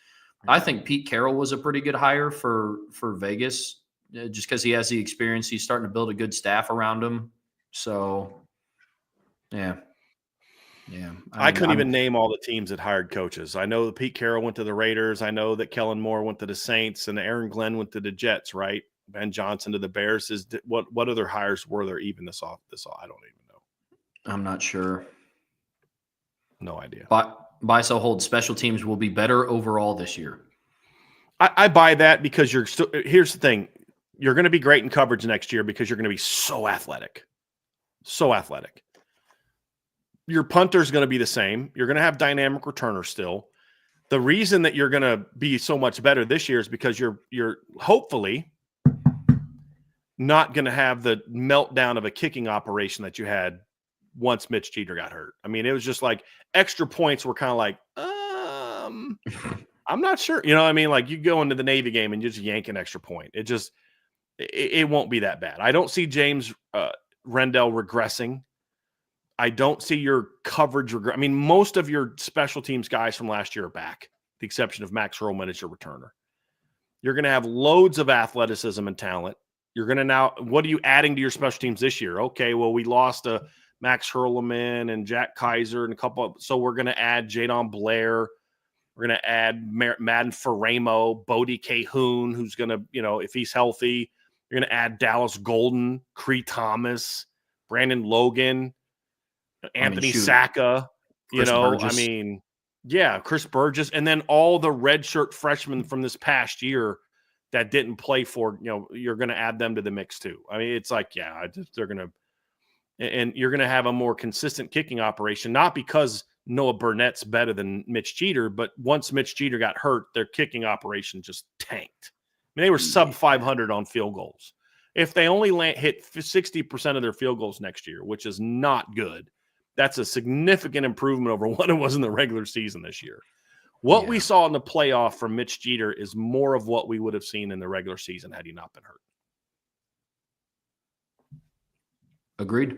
I think Pete Carroll was a pretty good hire for Vegas, just because he has the experience. He's starting to build a good staff around him. So, yeah. I couldn't even name all the teams that hired coaches. I know that Pete Carroll went to the Raiders. I know that Kellen Moore went to the Saints, and Aaron Glenn went to the Jets, right? Ben Johnson to the Bears. What other hires were there even this off? I don't even know. I'm not sure. No idea. Buy, sell, hold. Special teams will be better overall this year. I buy that, because here's the thing. You're going to be great in coverage next year because you're going to be so athletic. So athletic. Your punter's going to be the same. You're going to have dynamic returners still. The reason that you're going to be so much better this year is because you're hopefully not going to have the meltdown of a kicking operation that you had once Mitch Jeter got hurt. I mean, it was just like extra points were kind of like, I'm not sure. You know what I mean? Like, you go into the Navy game and you just yank an extra point. It won't be that bad. I don't see James Rendell regressing. I don't see your coverage regress. I mean, most of your special teams guys from last year are back, the exception of Max Hurlman as your returner. You're going to have loads of athleticism and talent. You're going to now, what are you adding to your special teams this year? Okay, well, we lost Max Hurlman and Jack Kaiser and a couple so we're going to add Jadon Blair. We're going to add Madden Faramo, Bodie Cahoon, who's going to, if he's healthy. You're going to add Dallas Golden, Cree Thomas, Brandon Logan, Anthony Sacca, Chris Burgess, and then all the redshirt freshmen from this past year that didn't play for, you're going to add them to the mix too. I mean, it's like, yeah, they're going to, and you're going to have a more consistent kicking operation, not because Noah Burnett's better than Mitch Jeter, but once Mitch Jeter got hurt, their kicking operation just tanked. I mean, they were sub 500 on field goals. If they only hit 60% of their field goals next year, which is not good, that's a significant improvement over what it was in the regular season this year. What we saw in the playoff from Mitch Jeter is more of what we would have seen in the regular season had he not been hurt. Agreed.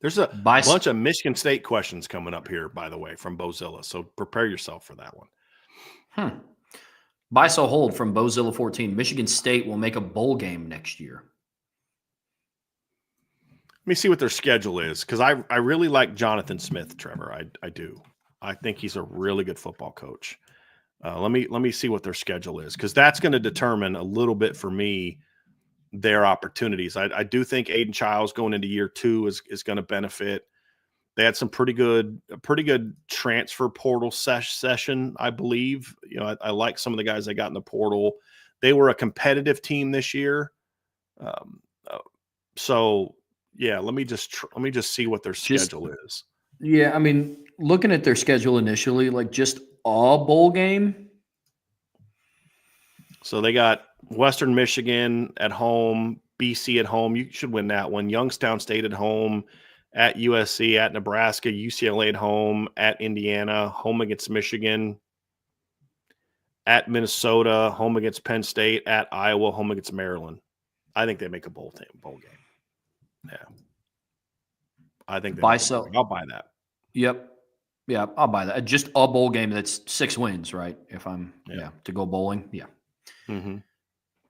There's a bunch of Michigan State questions coming up here, by the way, from Bozilla. So prepare yourself for that one. Buy, sell, hold from Bozilla 14. Michigan State will make a bowl game next year. Let me see what their schedule is, because I really like Jonathan Smith, Trevor. I do. I think he's a really good football coach. Let me see what their schedule is, because that's going to determine a little bit for me their opportunities. I do think Aiden Childs going into year 2 is going to benefit. They had some pretty good transfer portal session, I believe. I like some of the guys they got in the portal. They were a competitive team this year. So yeah, let me just see what their schedule is. Yeah, I mean, looking at their schedule initially, like just a bowl game. So they got Western Michigan at home, BC at home. You should win that one. Youngstown State at home, at USC, at Nebraska, UCLA at home, at Indiana, home against Michigan, at Minnesota, home against Penn State, at Iowa, home against Maryland. I think they make a bowl game. Yeah. I think I'll buy that. Yep. Yeah, I'll buy that. Just a bowl game that's 6 wins, right? If I'm to go bowling. Yeah. Mm-hmm.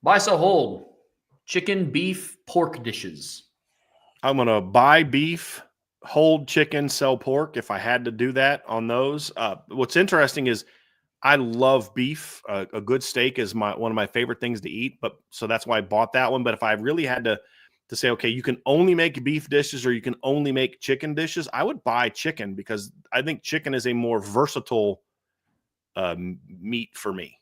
Buy, sell, hold. Chicken, beef, pork dishes. I'm going to buy beef, hold chicken, sell pork if I had to do that on those. What's interesting is I love beef. A good steak is one of my favorite things to eat, so that's why I bought that one. But if I really had to say, okay, you can only make beef dishes or you can only make chicken dishes, I would buy chicken, because I think chicken is a more versatile meat for me.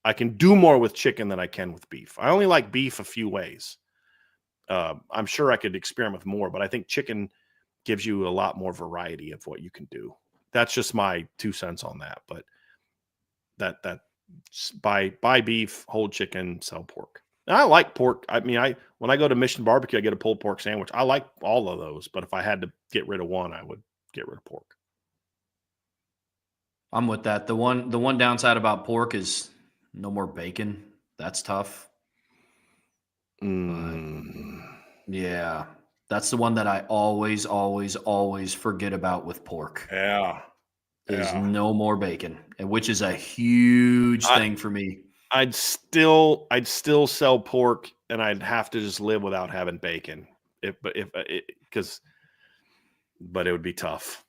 I can do more with chicken than I can with beef. I only like beef a few ways. I'm sure I could experiment with more, but I think chicken gives you a lot more variety of what you can do. That's just my 2 cents on that. But that buy beef, hold chicken, sell pork. And I like pork. I mean, when I go to Mission Barbecue, I get a pulled pork sandwich. I like all of those, but if I had to get rid of one, I would get rid of pork. I'm with that. The one downside about pork is no more bacon. That's tough. Yeah, that's the one that I always forget about with pork. Yeah. Is no more bacon, which is a huge thing for me. I'd still sell pork, and I'd have to just live without having bacon. But it would be tough.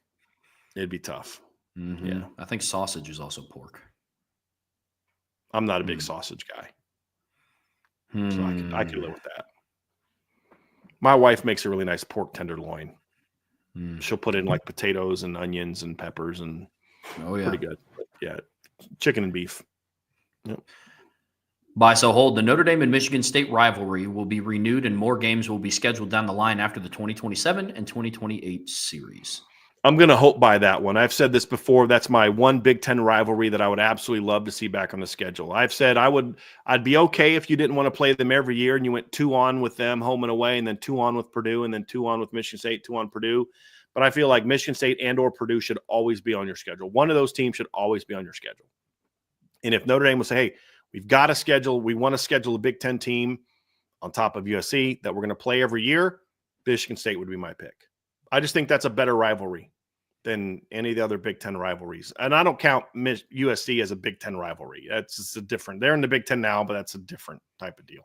It'd be tough. Mm-hmm. Yeah, I think sausage is also pork. I'm not a big sausage guy, so I could live with that. My wife makes a really nice pork tenderloin. She'll put in like potatoes and onions and peppers, and pretty good. But yeah, chicken and beef. Yep. Buy, sell, hold. The Notre Dame and Michigan State rivalry will be renewed, and more games will be scheduled down the line after the 2027 and 2028 series. I'm going to hope by that one. I've said this before. That's my one Big Ten rivalry that I would absolutely love to see back on the schedule. I've said I'd be okay if you didn't want to play them every year and you went 2 on with them, home and away, and then 2 on with Purdue, and then 2 on with Michigan State, 2 on Purdue. But I feel like Michigan State and or Purdue should always be on your schedule. One of those teams should always be on your schedule. And if Notre Dame would say, hey, we want to schedule a Big Ten team on top of USC that we're going to play every year, Michigan State would be my pick. I just think that's a better rivalry than any of the other Big Ten rivalries. And I don't count USC as a Big Ten rivalry. That's just a different – they're in the Big Ten now, but that's a different type of deal.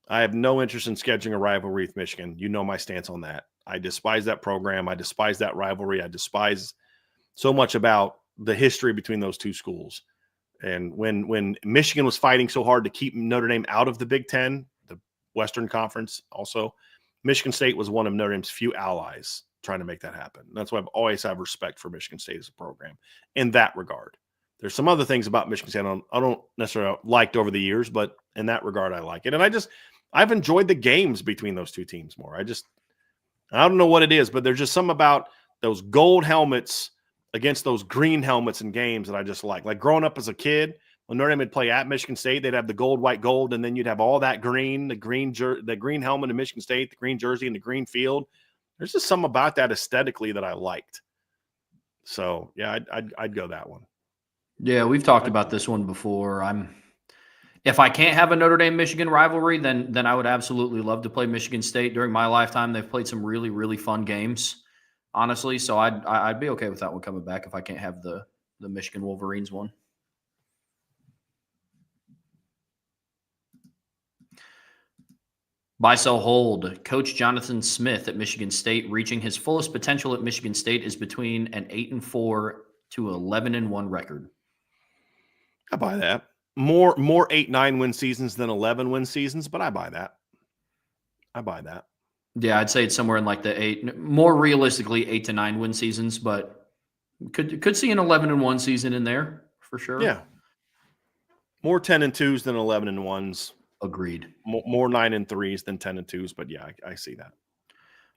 I have no interest in scheduling a rivalry with Michigan. You know my stance on that. I despise that program. I despise that rivalry. I despise so much about the history between those two schools. And when Michigan was fighting so hard to keep Notre Dame out of the Big Ten, the Western Conference also, Michigan State was one of Notre Dame's few allies trying to make that happen. That's why I've always have respect for Michigan State as a program in that regard. There's some other things about Michigan State I don't necessarily liked over the years, but in that regard, I like it. And I've enjoyed the games between those two teams more. I don't know what it is, but there's just something about those gold helmets against those green helmets in games that I just like. Like growing up as a kid, when Notre Dame would play at Michigan State, they'd have the gold, white, gold, and then you'd have all that green, the green helmet in Michigan State, the green jersey, and the green field. There's just something about that aesthetically that I liked. So yeah, I'd go that one. Yeah, we've talked about this one before. If I can't have a Notre Dame-Michigan rivalry, then I would absolutely love to play Michigan State. During my lifetime, they've played some really, really fun games, honestly. So I'd be okay with that one coming back if I can't have the Michigan Wolverines one. Buy, sell, hold. Coach Jonathan Smith at Michigan State reaching his fullest potential at Michigan State is between an 8-4 to 11-1 record. I buy that. More 8-9 win seasons than 11 win seasons, but I buy that. Yeah, I'd say it's somewhere in like the more realistically 8 to 9 win seasons, but could see an 11-1 season in there for sure. Yeah. More 10-2s than 11-1s. Agreed. More 9-3s than 10-2s, but yeah, I see that.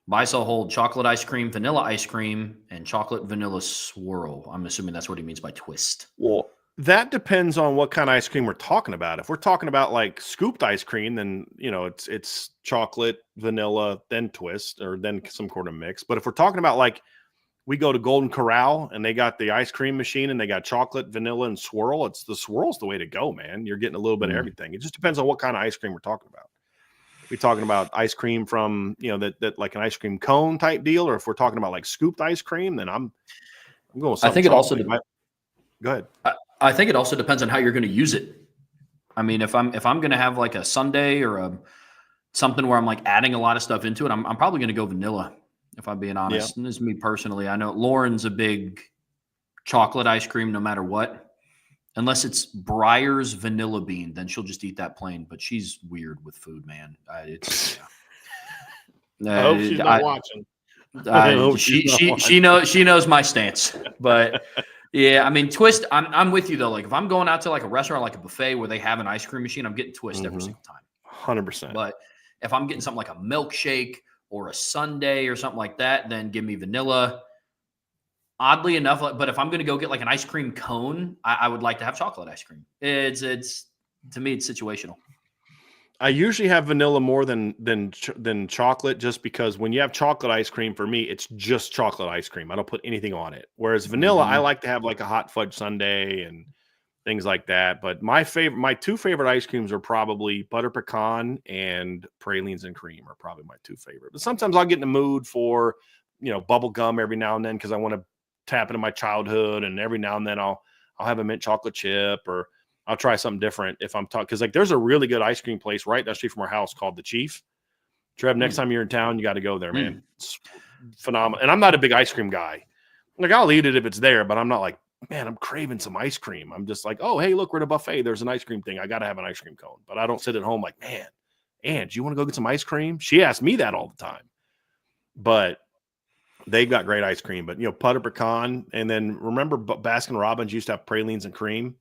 Buy, sell, hold. Chocolate ice cream, vanilla ice cream, and chocolate vanilla swirl. I'm assuming that's what he means by twist. Well, that depends on what kind of ice cream we're talking about. If we're talking about like scooped ice cream, then it's chocolate, vanilla, then twist, or then some sort of mix. But if we're talking about like we go to Golden Corral and they got the ice cream machine and they got chocolate, vanilla, and swirl, the swirl's the way to go, man. You're getting a little bit of everything. It just depends on what kind of ice cream we're talking about. We talking about ice cream from that like an ice cream cone type deal, or if we're talking about like scooped ice cream, then I'm going with something. I think it also go ahead. I think it also depends on how you're going to use it. I mean, if I'm going to have like a sundae or something where I'm like adding a lot of stuff into it, I'm probably going to go vanilla, if I'm being honest. Yeah. And this is me personally. I know Lauren's a big chocolate ice cream no matter what. Unless it's Breyer's vanilla bean, then she'll just eat that plain. But she's weird with food, man. I hope she's not watching. She knows my stance. But yeah, I mean, twist. I'm with you though. Like if I'm going out to like a restaurant, like a buffet where they have an ice cream machine, I'm getting twist every single time. 100%. But if I'm getting something like a milkshake or a sundae or something like that, then give me vanilla. Oddly enough, but if I'm going to go get like an ice cream cone, I would like to have chocolate ice cream. It's to me, it's situational. I usually have vanilla more than chocolate, just because when you have chocolate ice cream, for me, it's just chocolate ice cream. I don't put anything on it. Whereas vanilla, I like to have like a hot fudge sundae and things like that. But my two favorite ice creams are probably butter pecan and pralines and cream are probably my two favorite. But sometimes I'll get in the mood for bubble gum every now and then because I want to tap into my childhood, and every now and then I'll have a mint chocolate chip, or I'll try something different if I'm talking, because like there's a really good ice cream place right down the street from our house called The Chief. Trev, next time you're in town, you got to go there, man. It's phenomenal. And I'm not a big ice cream guy. Like I'll eat it if it's there, but I'm not like, man, I'm craving some ice cream. I'm just like, oh, hey, look, we're at a buffet. There's an ice cream thing. I got to have an ice cream cone. But I don't sit at home like, man, Ann, do you want to go get some ice cream? She asks me that all the time. But they've got great ice cream, but butter pecan, and then remember Baskin Robbins used to have pralines and cream,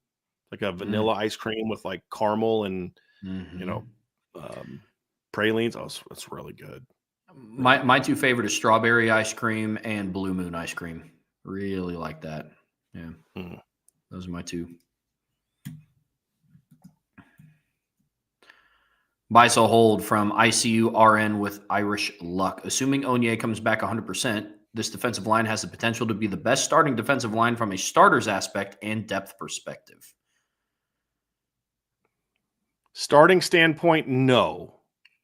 like a vanilla ice cream with like caramel and pralines. Oh, it's really good. My two favorite is strawberry ice cream and Blue Moon ice cream. Really like that. Yeah, those are my two. Buy, sell, hold from ICU RN with Irish luck. Assuming Onye comes back 100%, this defensive line has the potential to be the best starting defensive line from a starter's aspect and depth perspective. Starting standpoint, no.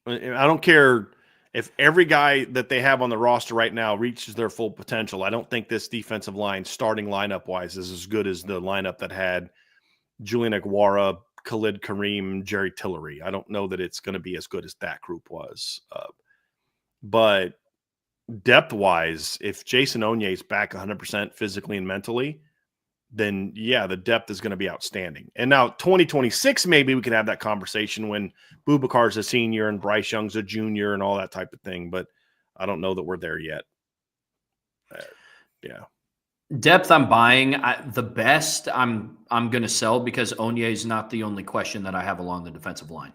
I don't care if every guy that they have on the roster right now reaches their full potential. I don't think this defensive line, starting lineup-wise, is as good as the lineup that had Julian Aguara, Khalid Kareem, Jerry Tillery. I don't know that it's going to be as good as that group was. But depth-wise, if Jason Onye is back 100% physically and mentally, then, yeah, the depth is going to be outstanding. And now 2026, maybe we could have that conversation when Boubacar's a senior and Bryce Young's a junior and all that type of thing. But I don't know that we're there yet. Yeah. Depth I'm buying. The best I'm going to sell because Onye is not the only question that I have along the defensive line.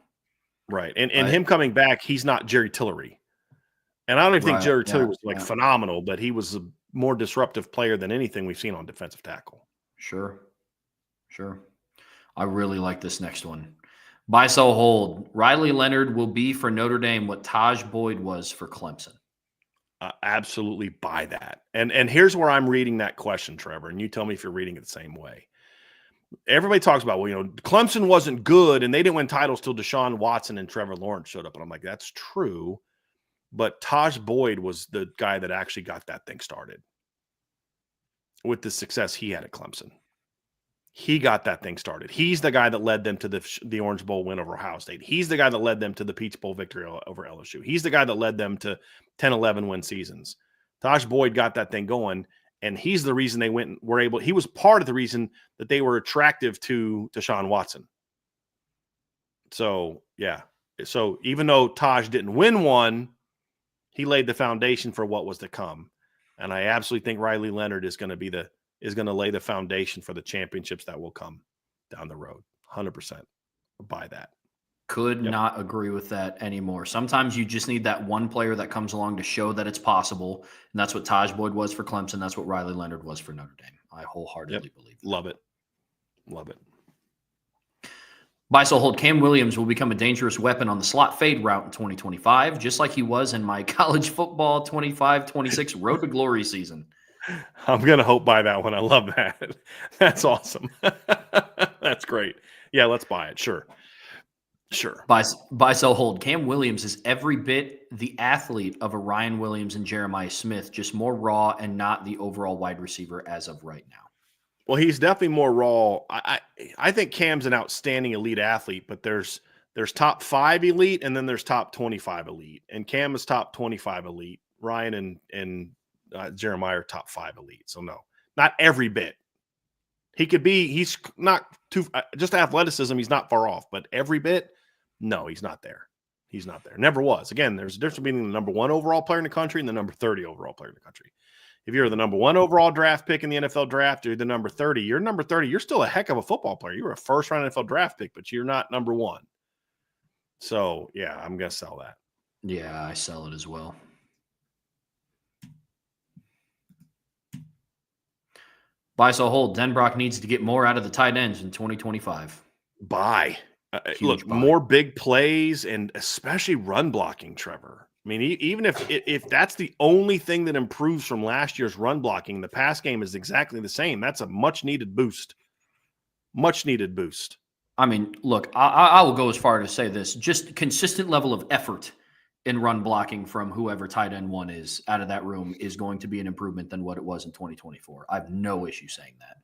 Right. And him coming back, he's not Jerry Tillery. And I don't even think Jerry Tillery was phenomenal, but he was a more disruptive player than anything we've seen on defensive tackle. Sure. I really like this next one. Buy, sell, hold. Riley Leonard will be for Notre Dame what Taj Boyd was for Clemson. Absolutely buy that. And here's where I'm reading that question, Trevor, and you tell me if you're reading it the same way. Everybody talks about, Clemson wasn't good and they didn't win titles till Deshaun Watson and Trevor Lawrence showed up. And I'm like, that's true. But Taj Boyd was the guy that actually got that thing started with the success he had at Clemson. He got that thing started. He's the guy that led them to the Orange Bowl win over Ohio State. He's the guy that led them to the Peach Bowl victory over LSU. He's the guy that led them to 10-11 win seasons. Taj Boyd got that thing going, and he's the reason they went and were able. He was part of the reason that they were attractive to Deshaun Watson. So, yeah. So even though Taj didn't win one, he laid the foundation for what was to come. And I absolutely think Riley Leonard is going to lay the foundation for the championships that will come down the road. 100%. Buy that. Could not agree with that anymore. Sometimes you just need that one player that comes along to show that it's possible. And that's what Taj Boyd was for Clemson. That's what Riley Leonard was for Notre Dame. I wholeheartedly believe that. Love it. Buy, sell, hold. Cam Williams will become a dangerous weapon on the slot fade route in 2025, just like he was in my college football 25-26 Road to Glory season. I'm going to hope by that one. I love that. That's awesome. That's great. Yeah, let's buy it. Sure. Buy, sell, hold. Cam Williams is every bit the athlete of a Ryan Williams and Jeremiah Smith, just more raw and not the overall wide receiver as of right now. Well, he's definitely more raw. I think Cam's an outstanding elite athlete, but there's top 5 elite and then there's top 25 elite. And Cam is top 25 elite. Ryan and Jeremiah are top 5 elite. So no, not every bit. He's not too, just athleticism. He's not far off, but every bit, no, he's not there. He's not there. Never was. Again, there's a difference between the number 1 overall player in the country and the number 30 overall player in the country. If you're the number 1 overall draft pick in the NFL draft, or the number 30, you're still a heck of a football player. You were a first round NFL draft pick, but you're not number 1. So yeah, I'm going to sell that. Yeah, I sell it as well. Buy, sell, hold. Denbrock needs to get more out of the tight ends in 2025. Buy. Look, buy. More big plays and especially run blocking, Trevor. I mean, even if that's the only thing that improves from last year's run blocking, the pass game is exactly the same. That's a much-needed boost. Much-needed boost. I mean, look, I will go as far to say this. Just consistent level of effort in run blocking from whoever tight end 1 is out of that room is going to be an improvement than what it was in 2024. I have no issue saying that.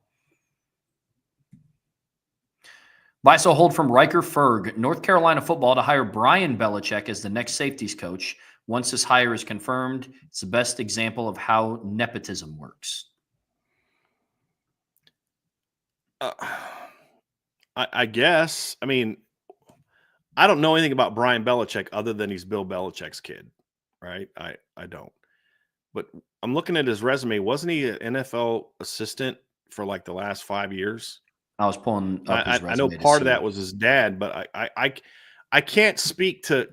Buy, sell, hold from Riker Ferg. North Carolina football to hire Brian Belichick as the next safeties coach. Once this hire is confirmed, it's the best example of how nepotism works. I guess. I mean, I don't know anything about Brian Belichick other than he's Bill Belichick's kid, right? I don't. But I'm looking at his resume. Wasn't he an NFL assistant for like the last 5 years? I was pulling up his resume. I know part of that was his dad, but I can't speak to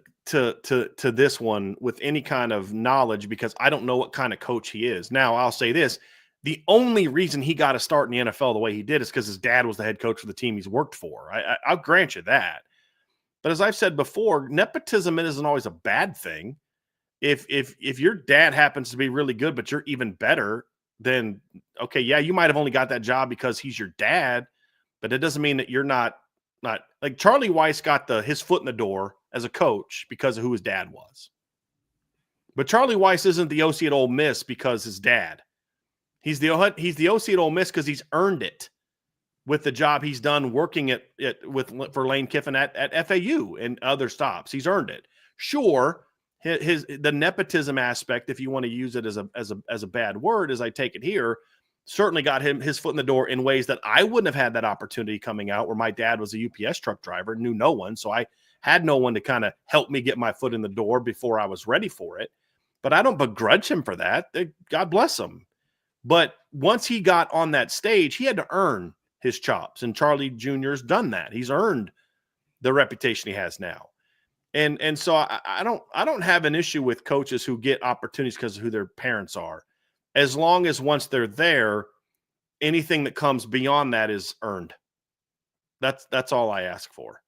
this one with any kind of knowledge because I don't know what kind of coach he is. Now, I'll say this. The only reason he got to start in the NFL the way he did is because his dad was the head coach of the team he's worked for. I'll grant you that. But as I've said before, nepotism isn't always a bad thing. If your dad happens to be really good, but you're even better, then, okay, yeah, you might have only got that job because he's your dad, but it doesn't mean that you're not like Charlie Weiss got his foot in the door as a coach because of who his dad was. But Charlie Weiss isn't the OC at Ole Miss because his dad. He's the OC at Ole Miss because he's earned it with the job he's done working for Lane Kiffin at FAU and other stops. He's earned it. Sure, the nepotism aspect, if you want to use it as a bad word, as I take it here, certainly got his foot in the door in ways that I wouldn't have had that opportunity coming out, where my dad was a UPS truck driver, knew no one, so I had no one to kind of help me get my foot in the door before I was ready for it. But I don't begrudge him for that. God bless him. But once he got on that stage, he had to earn his chops. And Charlie Jr.'s done that. He's earned the reputation he has now. And so I don't have an issue with coaches who get opportunities because of who their parents are, as long as once they're there, anything that comes beyond that is earned. That's all I ask for.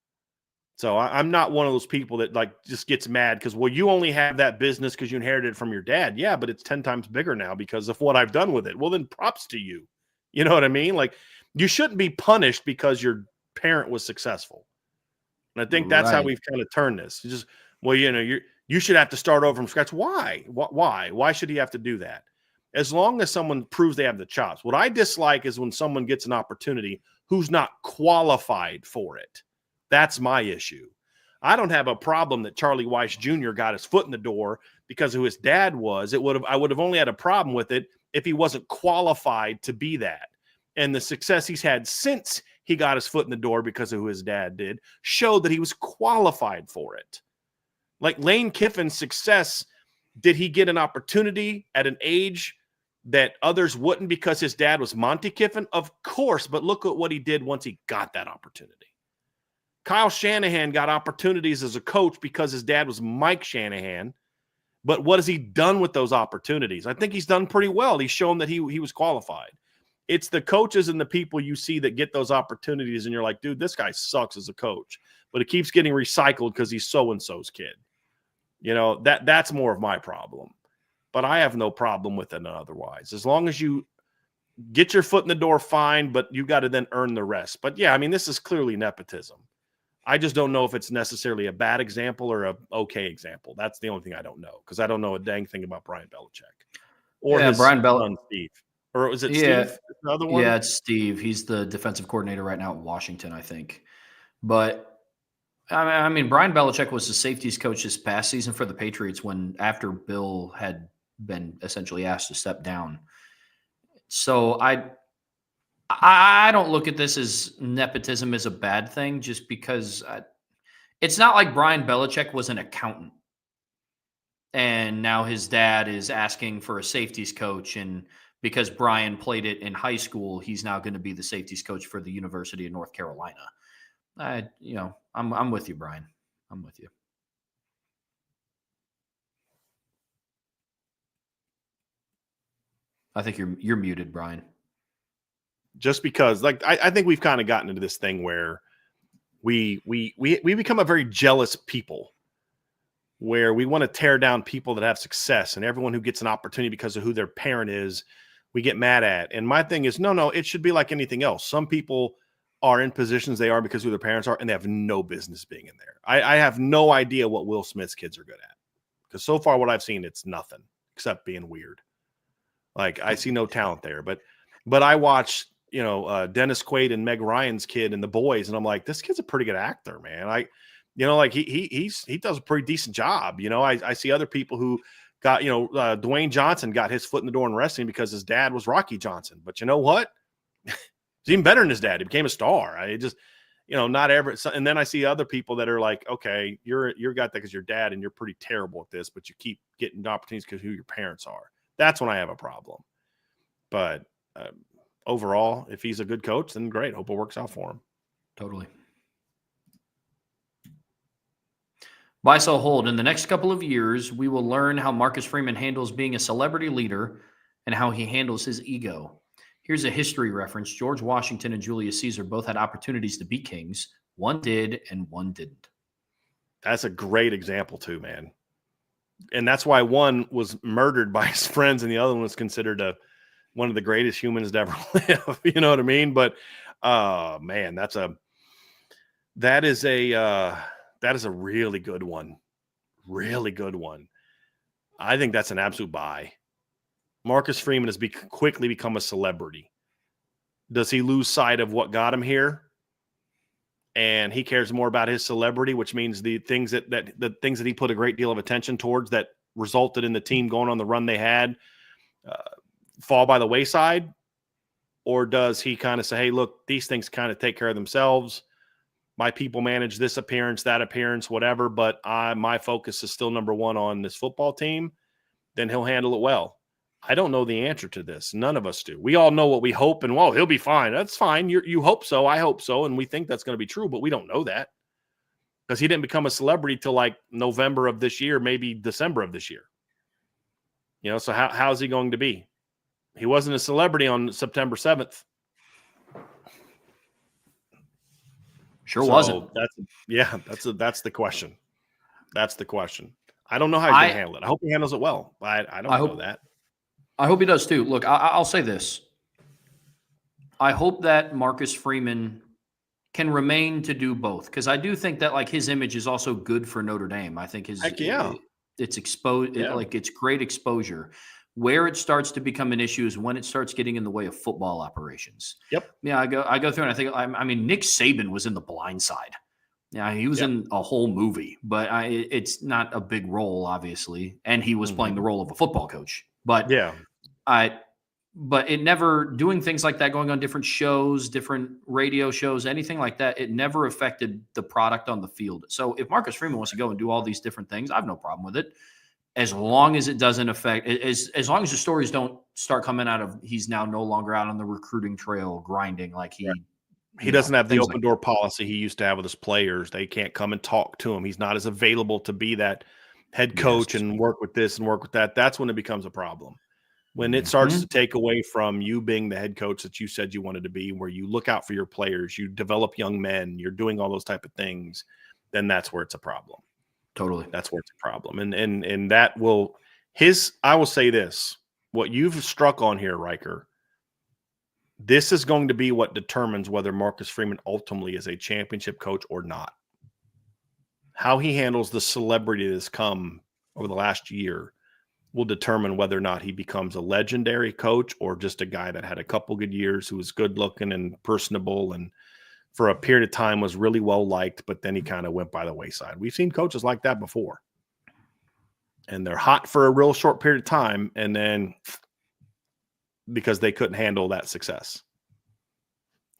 So I'm not one of those people that like just gets mad because, well, you only have that business because you inherited it from your dad. Yeah, but it's 10 times bigger now because of what I've done with it. Well, then props to you. You know what I mean? Like, you shouldn't be punished because your parent was successful. And I think that's how we've kind of turned this. You just, well, you should have to start over from scratch. Why? Why should he have to do that? As long as someone proves they have the chops. What I dislike is when someone gets an opportunity who's not qualified for it. That's my issue. I don't have a problem that Charlie Weiss Jr. got his foot in the door because of who his dad was. I would have only had a problem with it if he wasn't qualified to be that. And the success he's had since he got his foot in the door because of who his dad did showed that he was qualified for it. Like Lane Kiffin's success, did he get an opportunity at an age that others wouldn't because his dad was Monty Kiffin? Of course, but look at what he did once he got that opportunity. Kyle Shanahan got opportunities as a coach because his dad was Mike Shanahan. But what has he done with those opportunities? I think he's done pretty well. He's shown that he was qualified. It's the coaches and the people you see that get those opportunities, and you're like, dude, this guy sucks as a coach. But it keeps getting recycled because he's so-and-so's kid. That's more of my problem. But I have no problem with it otherwise. As long as you get your foot in the door, fine, but you got to then earn the rest. But, yeah, I mean, this is clearly nepotism. I just don't know if it's necessarily a bad example or a okay example. That's the only thing I don't know, because I don't know a dang thing about Brian Belichick. Or his son, Steve. Or is it Steve? The other one? Yeah, it's Steve. He's the defensive coordinator right now at Washington, I think. But, I mean, Brian Belichick was the safeties coach this past season for the Patriots after Bill had been essentially asked to step down. So I don't look at this as nepotism as a bad thing, just because it's not like Brian Belichick was an accountant and now his dad is asking for a safeties coach, and because Brian played it in high school, he's now going to be the safeties coach for the University of North Carolina. I'm with you, Brian. I'm with you. I think you're muted, Brian. Just because, like, I think we've kind of gotten into this thing where we become a very jealous people, where we want to tear down people that have success, and everyone who gets an opportunity because of who their parent is, we get mad at. And my thing is, no, it should be like anything else. Some people are in positions they are because of who their parents are, and they have no business being in there. I have no idea what Will Smith's kids are good at, because so far what I've seen, it's nothing except being weird. Like, I see no talent there. But I watch, Dennis Quaid and Meg Ryan's kid and The Boys, and I'm like, this kid's a pretty good actor, man. He does a pretty decent job. I see other people who got, Dwayne Johnson got his foot in the door in wrestling because his dad was Rocky Johnson. But you know what? He's even better than his dad. He became a star. Not ever. And then I see other people that are like, okay, you're got that because your dad, and you're pretty terrible at this, but you keep getting opportunities because who your parents are. That's when I have a problem. But overall, if he's a good coach, then great. Hope it works out for him. Totally. Buy, sell, hold. In the next couple of years, we will learn how Marcus Freeman handles being a celebrity leader and how he handles his ego. Here's a history reference. George Washington and Julius Caesar both had opportunities to be kings. One did and one didn't. That's a great example too, man. And that's why one was murdered by his friends and the other one was considered one of the greatest humans to ever live. You know what I mean? But man, that is a really good one. Really good one. I think that's an absolute buy. Marcus Freeman has quickly become a celebrity. Does he lose sight of what got him here? And he cares more about his celebrity, which means the things that he put a great deal of attention towards that resulted in the team going on the run they had fall by the wayside? Or does he kind of say, hey, look, these things kind of take care of themselves. My people manage this appearance, that appearance, whatever, but my focus is still number one on this football team. Then he'll handle it well. I don't know the answer to this. None of us do. We all know what we hope, and he'll be fine. That's fine. You hope so. I hope so, and we think that's going to be true, but we don't know that because he didn't become a celebrity till like November of this year, maybe December of this year. So how's he going to be? He wasn't a celebrity on September 7th. Sure wasn't. That's the question. That's the question. I don't know how he's going to handle it. I hope he handles it well. I don't know that. I hope he does too. Look, I'll say this. I hope that Marcus Freeman can remain to do both, because I do think that like his image is also good for Notre Dame. I think it's exposed. It's great exposure. Where it starts to become an issue is when it starts getting in the way of football operations. Yep. Yeah, I go through and I think, I mean, Nick Saban was in The Blind Side. Yeah, he was in a whole movie, but it's not a big role, obviously. And he was playing the role of a football coach. But but it never, doing things like that, going on different shows, different radio shows, anything like that, it never affected the product on the field. So if Marcus Freeman wants to go and do all these different things, I have no problem with it. As long as it doesn't affect, as long as the stories don't start coming out of he's now no longer out on the recruiting trail grinding like he doesn't have the open door policy he used to have with his players. They can't come and talk to him. He's not as available to be that head coach and work with this and work with that. That's when it becomes a problem. When it starts to take away from you being the head coach that you said you wanted to be, where you look out for your players, you develop young men, you're doing all those type of things, then that's where it's a problem. Totally. That's where it's a problem. And that will I will say this, what you've struck on here, Riker, this is going to be what determines whether Marcus Freeman ultimately is a championship coach or not. How he handles the celebrity that's come over the last year will determine whether or not he becomes a legendary coach or just a guy that had a couple good years, who was good looking and personable and for a period of time was really well liked, but then he kind of went by the wayside. We've seen coaches like that before. And they're hot for a real short period of time, and then because they couldn't handle that success.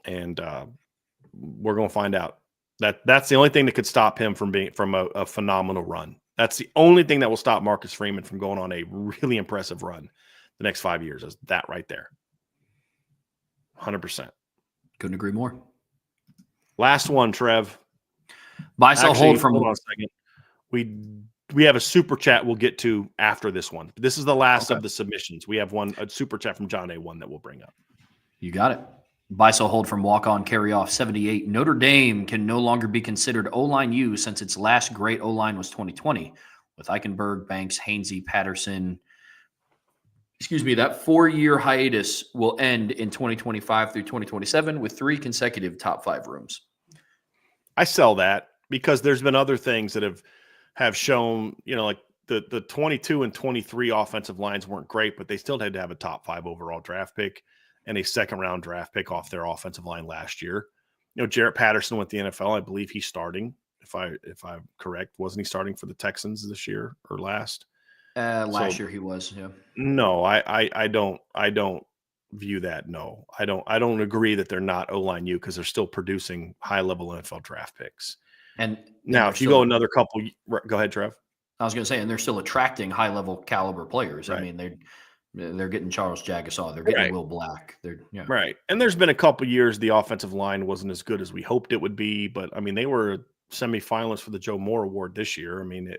And we're going to find out. That's the only thing that could stop him from being a phenomenal run. That's the only thing that will stop Marcus Freeman from going on a really impressive run the next 5 years, is that right there. 100%. Couldn't agree more. Last one, Trev. Buy, sell, hold from. Hold on a second. We have a super chat we'll get to after this one. This is the last of the submissions. We have a super chat from John A1 that we'll bring up. You got it. Buy, sell, hold from Walk On Carry Off 78. Notre Dame can no longer be considered O-line U since its last great O-line was 2020 with Eichenberg, Banks, Hainsey, Patterson. That 4-year hiatus will end in 2025 through 2027 with 3 consecutive top 5 rooms. I sell that because there's been other things that have shown, like the 22 and 23 offensive lines weren't great, but they still had to have a top 5 overall draft pick and a second-round draft pick off their offensive line last year. Jarrett Patterson went to the NFL. I believe he's starting, if I'm correct. Wasn't he starting for the Texans this year or last? Last year he was, yeah. No, I don't view that. No, I don't agree that they're not O-line U, because they're still producing high-level NFL draft picks. And now, if you go another couple, go ahead, Trev. I was going to say, and they're still attracting high-level caliber players. Right. I mean, they're getting Charles Jagasaw, they're getting Will Black. Right. And there's been a couple years the offensive line wasn't as good as we hoped it would be, but I mean, they were semifinalists for the Joe Moore Award this year. I mean,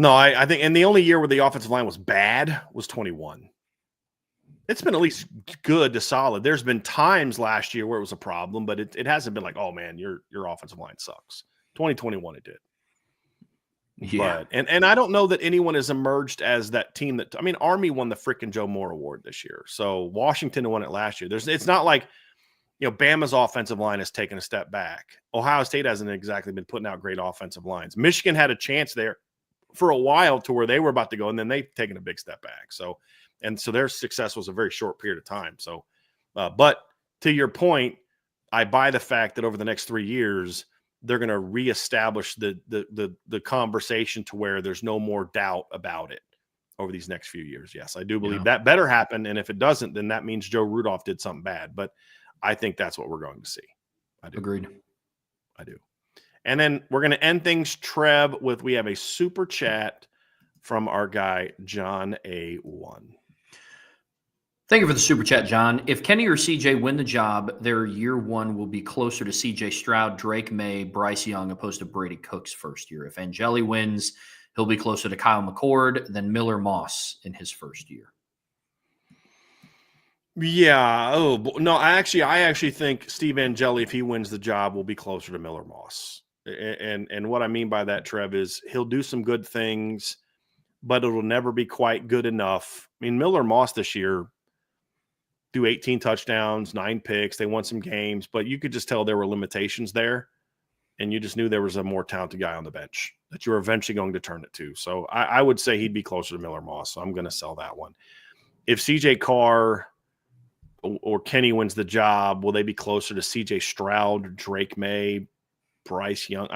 I think, and the only year where the offensive line was bad was 21. It's been at least good to solid. There's been times last year where it was a problem, but it hasn't been like, oh man, your offensive line sucks. 2021 it did. Yeah. But, and I don't know that anyone has emerged as that team that, I mean, Army won the freaking Joe Moore Award this year. So Washington won it last year. It's not like, Bama's offensive line has taken a step back. Ohio State hasn't exactly been putting out great offensive lines. Michigan had a chance there for a while to where they were about to go, and then they've taken a big step back. So their success was a very short period of time. So, but to your point, I buy the fact that over the next 3 years, they're going to reestablish the conversation to where there's no more doubt about it over these next few years. Yes, I do believe that better happen. And if it doesn't, then that means Joe Rudolph did something bad. But I think that's what we're going to see. I do. Agreed. I do. And then we're going to end things, Trev, we have a super chat from our guy, John A1. Thank you for the super chat, John. If Kenny or CJ win the job, their year one will be closer to CJ Stroud, Drake May, Bryce Young, opposed to Brady Cook's first year. If Angeli wins, he'll be closer to Kyle McCord than Miller Moss in his first year. Yeah. Oh no. I actually think Steve Angeli, if he wins the job, will be closer to Miller Moss. And what I mean by that, Trev, is he'll do some good things, but it'll never be quite good enough. I mean, Miller Moss this year threw 18 touchdowns, 9 picks. They won some games, but you could just tell there were limitations there, and you just knew there was a more talented guy on the bench that you were eventually going to turn it to. So I would say he'd be closer to Miller Moss. So I'm going to sell that one. If CJ Carr or Kenny wins the job, will they be closer to CJ Stroud, Drake May, Bryce Young?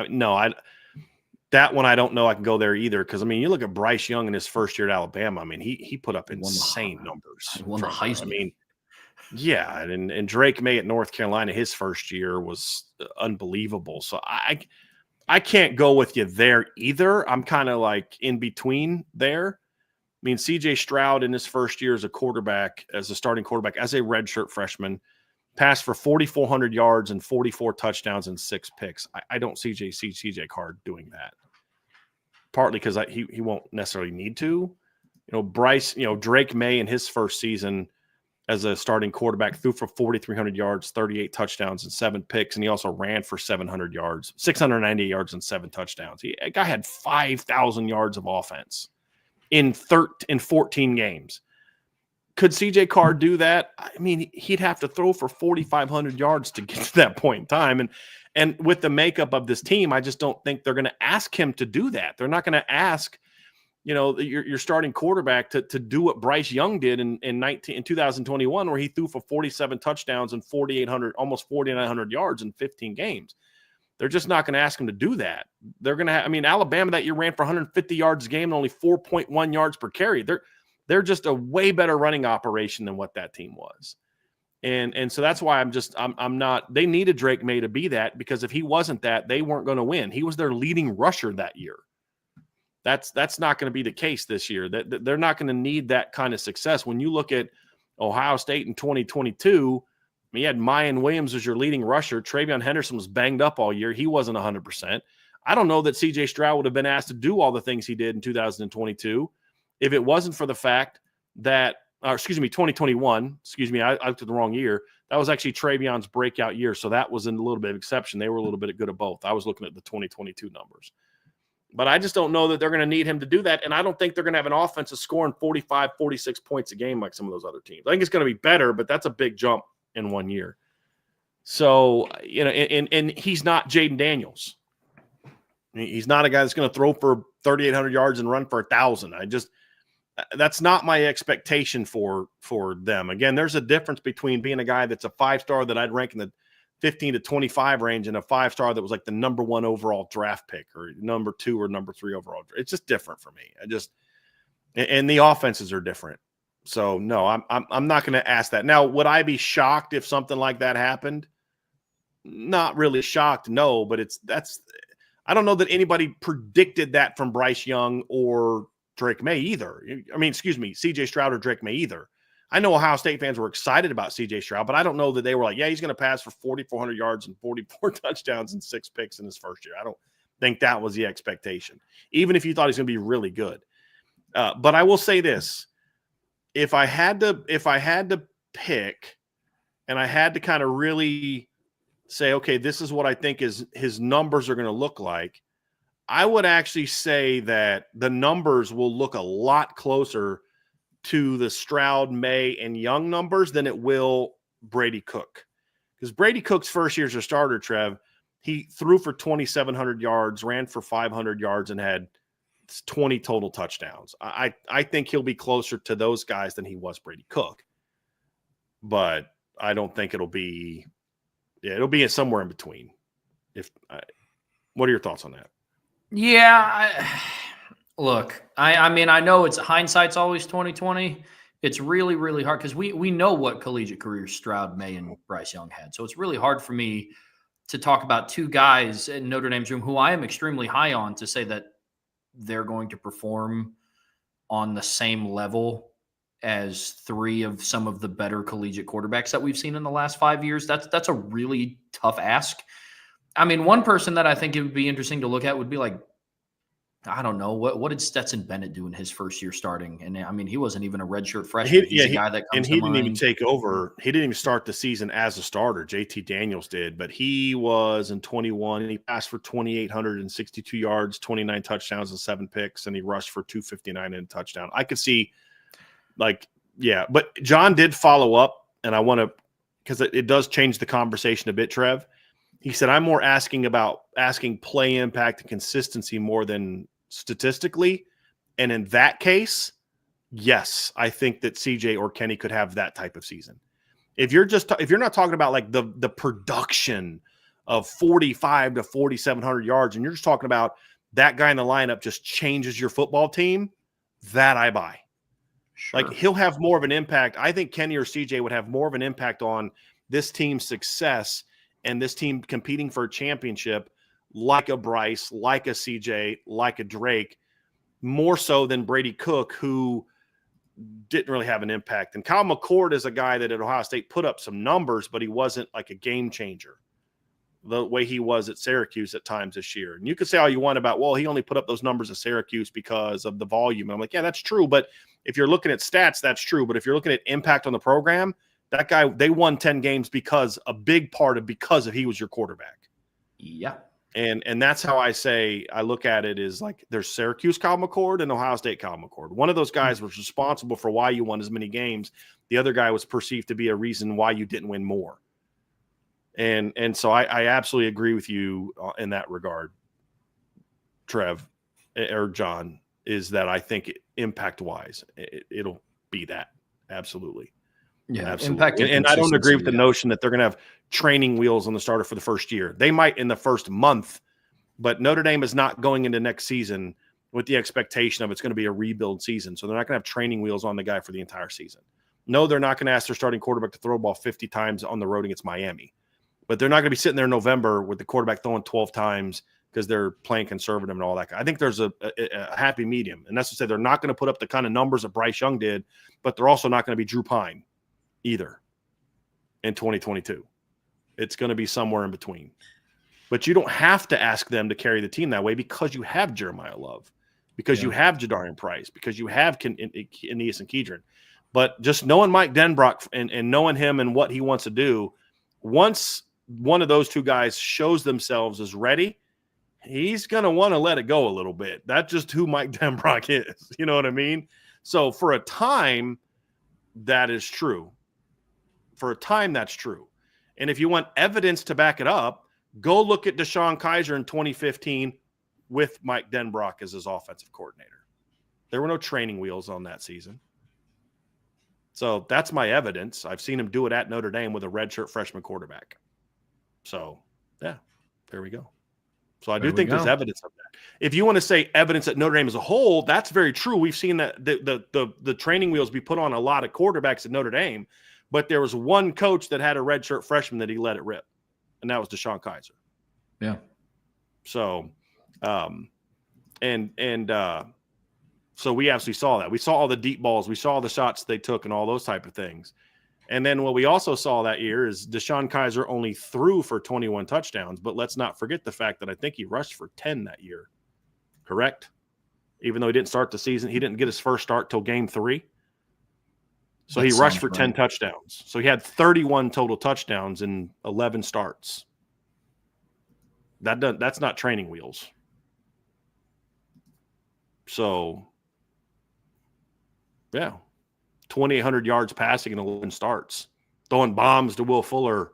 That one I don't know I can go there either, because, I mean, you look at Bryce Young in his first year at Alabama. I mean, he put up insane numbers. He won the Heisman. I mean, yeah, and Drake May at North Carolina, his first year was unbelievable. So I can't go with you there either. I'm kind of like in between there. I mean, CJ Stroud in his first year as a quarterback, as a starting quarterback, as a redshirt freshman, passed for 4,400 yards and 44 touchdowns and 6 picks. I don't see CJ Carr doing that. Partly because he won't necessarily need to. Drake May in his first season as a starting quarterback threw for 4,300 yards, 38 touchdowns, and 7 picks, and he also ran for 700 yards, 690 yards, and 7 touchdowns. A guy had 5,000 yards of offense in 14 games. Could CJ Carr do that? I mean, he'd have to throw for 4,500 yards to get to that point in time. And with the makeup of this team, I just don't think they're going to ask him to do that. They're not going to ask, your starting quarterback to do what Bryce Young did in 2021, where he threw for 47 touchdowns and almost 4,900 yards in 15 games. They're just not going to ask him to do that. They're going to Alabama that year ran for 150 yards a game and only 4.1 yards per carry. They're just a way better running operation than what that team was. And so that's why I'm not, they needed Drake May to be that, because if he wasn't that, they weren't going to win. He was their leading rusher that year. That's not going to be the case this year. They're not going to need that kind of success. When you look at Ohio State in 2022, you had Mayan Williams as your leading rusher. Travion Henderson was banged up all year. He wasn't 100%. I don't know that CJ Stroud would have been asked to do all the things he did in 2022 if it wasn't for the fact that, 2021, I looked at the wrong year. That was actually Travion's breakout year, so that was a little bit of exception. They were a little bit good at both. I was looking at the 2022 numbers. But I just don't know that they're going to need him to do that, and I don't think they're going to have an offense that's scoring 45, 46 points a game like some of those other teams. I think it's going to be better, but that's a big jump in 1 year. So, and he's not Jaden Daniels. He's not a guy that's going to throw for 3,800 yards and run for 1,000. That's not my expectation for them. Again, there's a difference between being a guy that's a 5-star that I'd rank in the 15 to 25 range and a 5-star that was like the number 1 overall draft pick or number 2 or number 3 overall. It's just different for me. And the offenses are different. So no, I'm not going to ask that. Now, would I be shocked if something like that happened? Not really shocked, no, but I don't know that anybody predicted that from Bryce Young or Drake May either. CJ Stroud or Drake May either. I know Ohio State fans were excited about CJ Stroud, but I don't know that they were like, yeah, he's going to pass for 4,400 yards and 44 touchdowns and 6 picks in his first year. I don't think that was the expectation, even if you thought he's going to be really good. But I will say this. If I had to pick and I had to kind of really say, okay, this is what I think his numbers are going to look like, I would actually say that the numbers will look a lot closer to the Stroud, May, and Young numbers than it will Brady Cook. Because Brady Cook's first year as a starter, Trev, he threw for 2,700 yards, ran for 500 yards, and had 20 total touchdowns. I think he'll be closer to those guys than he was Brady Cook. But I don't think it'll be somewhere in between. What are your thoughts on that? Yeah, look, I know it's hindsight's always 20/20. It's really, really hard because we know what collegiate careers Stroud, May, and Bryce Young had. So it's really hard for me to talk about two guys in Notre Dame's room who I am extremely high on to say that they're going to perform on the same level as 3 of some of the better collegiate quarterbacks that we've seen in the last 5 years. That's a really tough ask. I mean, one person that I think it would be interesting to look at would be like, I don't know, what did Stetson Bennett do in his first year starting? And I mean, he wasn't even a redshirt freshman. He's a guy that comes to mind. And he didn't even take over. He didn't even start the season as a starter. JT Daniels did, but he was in 21 and he passed for 2,862 yards, 29 touchdowns and 7 picks, and he rushed for 259 and a touchdown. I could see but John did follow up, and I want to, because it does change the conversation a bit, Trev. He said, I'm more asking play impact and consistency more than statistically. And in that case, yes, I think that CJ or Kenny could have that type of season. If you're not talking about like the production of 45 to 4,700 yards, and you're just talking about that guy in the lineup just changes your football team, that I buy. Sure. Like he'll have more of an impact. I think Kenny or CJ would have more of an impact on this team's success and this team competing for a championship, like a Bryce, like a CJ, like a Drake, more so than Brady Cook, who didn't really have an impact. And Kyle McCord is a guy that at Ohio State put up some numbers, but he wasn't like a game changer the way he was at Syracuse at times this year. And you could say all you want about, well, he only put up those numbers at Syracuse because of the volume. And I'm like, yeah, that's true. But if you're looking at stats, that's true. But if you're looking at impact on the program, that guy, they won 10 games because he was your quarterback. Yeah. And that's how I look at it is like there's Syracuse Kyle McCord and Ohio State Kyle McCord. One of those guys was responsible for why you won as many games. The other guy was perceived to be a reason why you didn't win more. And so I absolutely agree with you in that regard, Trev or John, is that I think impact-wise, it'll be that. Absolutely. Yeah, absolutely. Impact and I don't agree with the notion that they're going to have training wheels on the starter for the first year. They might in the first month, but Notre Dame is not going into next season with the expectation of it's going to be a rebuild season. So they're not going to have training wheels on the guy for the entire season. No, they're not going to ask their starting quarterback to throw a ball 50 times on the road against Miami. But they're not going to be sitting there in November with the quarterback throwing 12 times because they're playing conservative and all that. I think there's a happy medium. And that's to say they're not going to put up the kind of numbers that Bryce Young did, but they're also not going to be Drew Pine either in 2022. It's going to be somewhere in between. But you don't have to ask them to carry the team that way because you have Jeremiah Love, because you have Jadarian Price, because you have Aeneas and Kedron. But just knowing Mike Denbrock and knowing him and what he wants to do, once one of those two guys shows themselves as ready, he's going to want to let it go a little bit. That's just who Mike Denbrock is. You know what I mean? So for a time, that is true. For a time, that's true. And if you want evidence to back it up, go look at Deshaun Kaiser in 2015 with Mike Denbrock as his offensive coordinator. There were no training wheels on that season. So that's my evidence. I've seen him do it at Notre Dame with a redshirt freshman quarterback. So, yeah, there we go. So I do think there's evidence of that. If you want to say evidence at Notre Dame as a whole, that's very true. We've seen that the training wheels be put on a lot of quarterbacks at Notre Dame, but there was one coach that had a redshirt freshman that he let it rip, and that was Deshaun Kaiser. Yeah. So, so we absolutely saw that. We saw all the deep balls. We saw the shots they took and all those type of things. And then what we also saw that year is Deshaun Kaiser only threw for 21 touchdowns, but let's not forget the fact that I think he rushed for 10 that year. Correct? Even though he didn't start the season, he didn't get his first start till game 3. So he rushed for 10 touchdowns. So he had 31 total touchdowns in 11 starts. That's not training wheels. So, yeah. 2,800 yards passing in 11 starts, throwing bombs to Will Fuller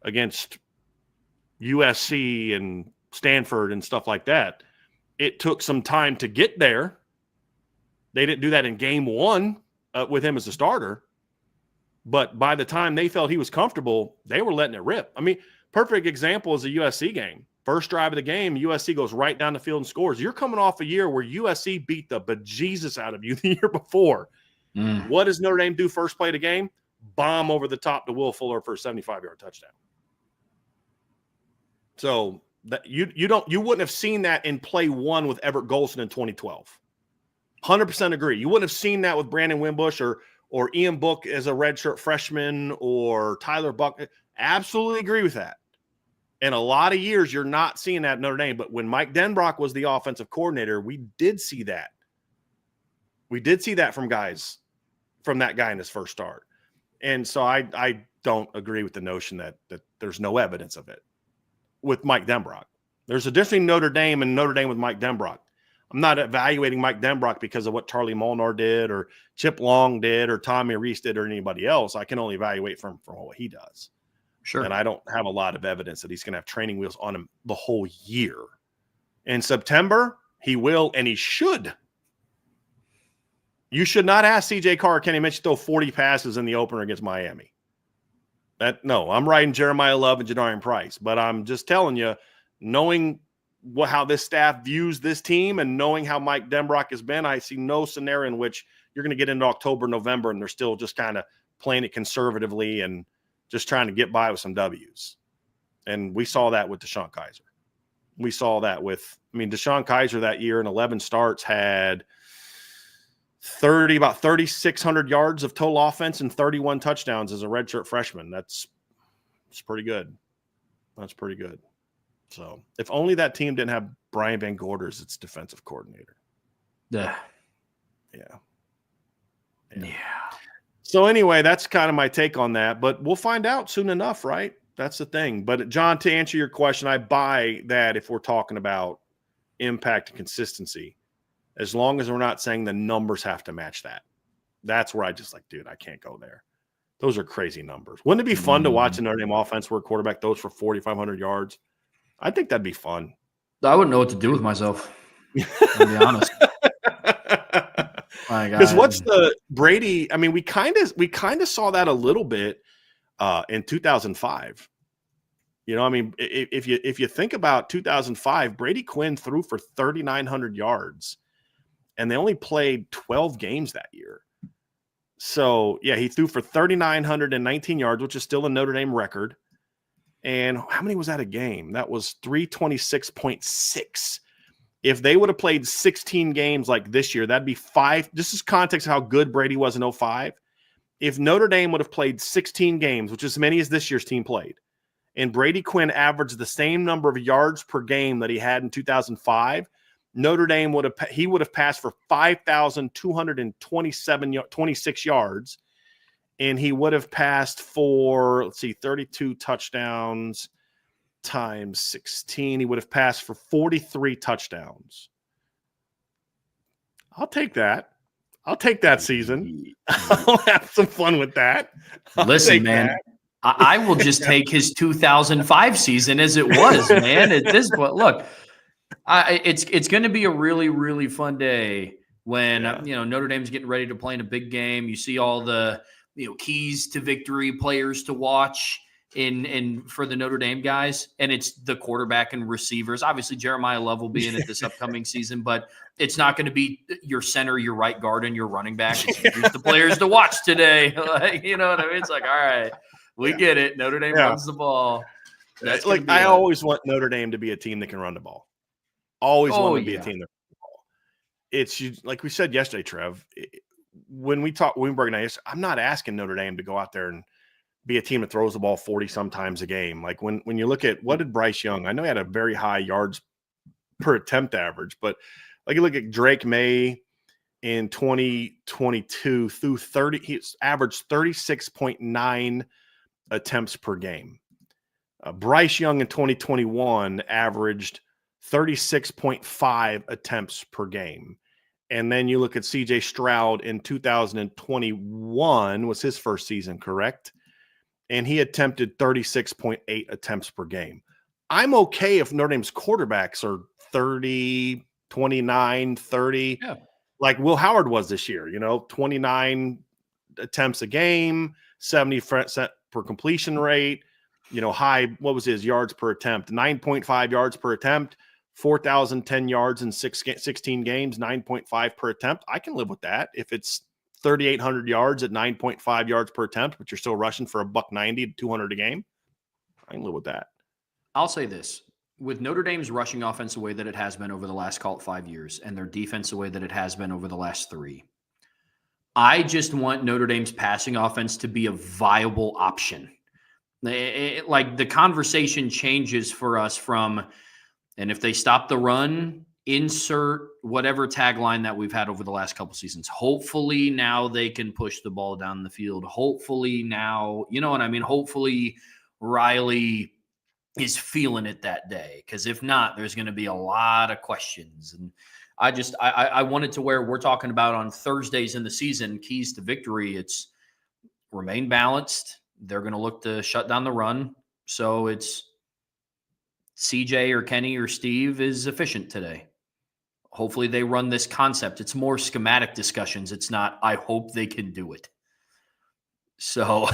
against USC and Stanford and stuff like that. It took some time to get there. They didn't do that in game 1 with him as a starter. But by the time they felt he was comfortable, they were letting it rip. I mean, perfect example is a USC game. First drive of the game, USC goes right down the field and scores. You're coming off a year where USC beat the bejesus out of you the year before. What does Notre Dame do first play of the game? Bomb over the top to Will Fuller for a 75-yard touchdown. So that you wouldn't have seen that in play 1 with Everett Golson in 2012. 100% agree. You wouldn't have seen that with Brandon Wimbush or Ian Book as a redshirt freshman or Tyler Buck. Absolutely agree with that. In a lot of years, you're not seeing that at Notre Dame. But when Mike Denbrock was the offensive coordinator, we did see that. We did see that from that guy in his first start. And so I don't agree with the notion that there's no evidence of it with Mike Denbrock. There's a difference between Notre Dame and Notre Dame with Mike Denbrock. I'm not evaluating Mike Denbrock because of what Charlie Molnar did or Chip Long did or Tommy Reese did or anybody else. I can only evaluate from what he does. Sure. And I don't have a lot of evidence that he's going to have training wheels on him the whole year. In September, he will and he should. You should not ask C.J. Carr or Kenny Mitch to throw 40 passes in the opener against Miami. No, I'm riding Jeremiah Love and Jadarian Price. But I'm just telling you, knowing how this staff views this team and knowing how Mike Denbrock has been, I see no scenario in which you're going to get into October, November, and they're still just kind of playing it conservatively and just trying to get by with some W's. And we saw that with Deshaun Kaiser. We saw that with, Deshaun Kaiser that year in 11 starts had about 3,600 yards of total offense and 31 touchdowns as a redshirt freshman. That's pretty good. That's pretty good. So if only that team didn't have Brian Van Gorder as its defensive coordinator. Yeah. So anyway, that's kind of my take on that, but we'll find out soon enough, right? That's the thing. But John, to answer your question, I buy that if we're talking about impact and consistency, as long as we're not saying the numbers have to match that. That's where I just dude, I can't go there. Those are crazy numbers. Wouldn't it be fun to watch a Notre Dame offense where a quarterback throws for 4,500 yards? I think that'd be fun. I wouldn't know what to do with myself. I'll be honest. Because what's the Brady? We kind of saw that a little bit in 2005. If you think about 2005, Brady Quinn threw for 3,900 yards, and they only played 12 games that year. So yeah, he threw for 3,919 yards, which is still a Notre Dame record. And how many was that a game? That was 326.6. If they would have played 16 games like this year, that'd be 5. This is context of how good Brady was in 05. If Notre Dame would have played 16 games, which is as many as this year's team played, and Brady Quinn averaged the same number of yards per game that he had in 2005, Notre Dame would have passed for 5,226 yards. And he would have passed for, 32 touchdowns times 16. He would have passed for 43 touchdowns. I'll take that. I'll take that season. I'll have some fun with that. Listen, man, I will just take his 2005 season as it was, man. At this point, look, it's going to be a really, really fun day when Notre Dame's getting ready to play in a big game. You see all the keys to victory players to watch in for the Notre Dame guys, and it's the quarterback and receivers. Obviously, Jeremiah Love will be in it this upcoming season, but it's not going to be your center, your right guard, and your running back. Here's the players to watch today. You know what I mean? It's all right, we get it. Notre Dame runs the ball. That's I always want Notre Dame to be a team that can run the ball. Always want to be a team that can run the ball. It's like we said yesterday, Trev. When we break down, I'm not asking Notre Dame to go out there and be a team that throws the ball 40 sometimes a game. Like when you look at what did Bryce Young, I know he had a very high yards per attempt average, but like you look at Drake May in 2022 through 30, he's averaged 36.9 attempts per game. Bryce Young in 2021 averaged 36.5 attempts per game. And then you look at C.J. Stroud in 2021 was his first season, correct? And he attempted 36.8 attempts per game. I'm okay if Notre Dame's quarterbacks are 30, 29, 30, like Will Howard was this year, 29 attempts a game, 70% per completion rate, high, what was his yards per attempt? 9.5 yards per attempt. 4,010 yards in 16 games, 9.5 per attempt. I can live with that. If it's 3,800 yards at 9.5 yards per attempt, but you're still rushing for $190 to $200 a game, I can live with that. I'll say this. with Notre Dame's rushing offense the way that it has been over the last, call it 5 years, and their defense the way that it has been over the last 3, I just want Notre Dame's passing offense to be a viable option. Like the conversation changes for us from, and if they stop the run, insert whatever tagline that we've had over the last couple seasons. Hopefully now they can push the ball down the field. Hopefully now, you know what I mean? Hopefully Riley is feeling it that day. Because if not, there's going to be a lot of questions. And I want it to where we're talking about on Thursdays in the season, keys to victory. It's remain balanced. They're going to look to shut down the run. So it's CJ or Kenny or Steve is efficient today. Hopefully they run this concept. It's more schematic discussions. It's not, I hope they can do it. So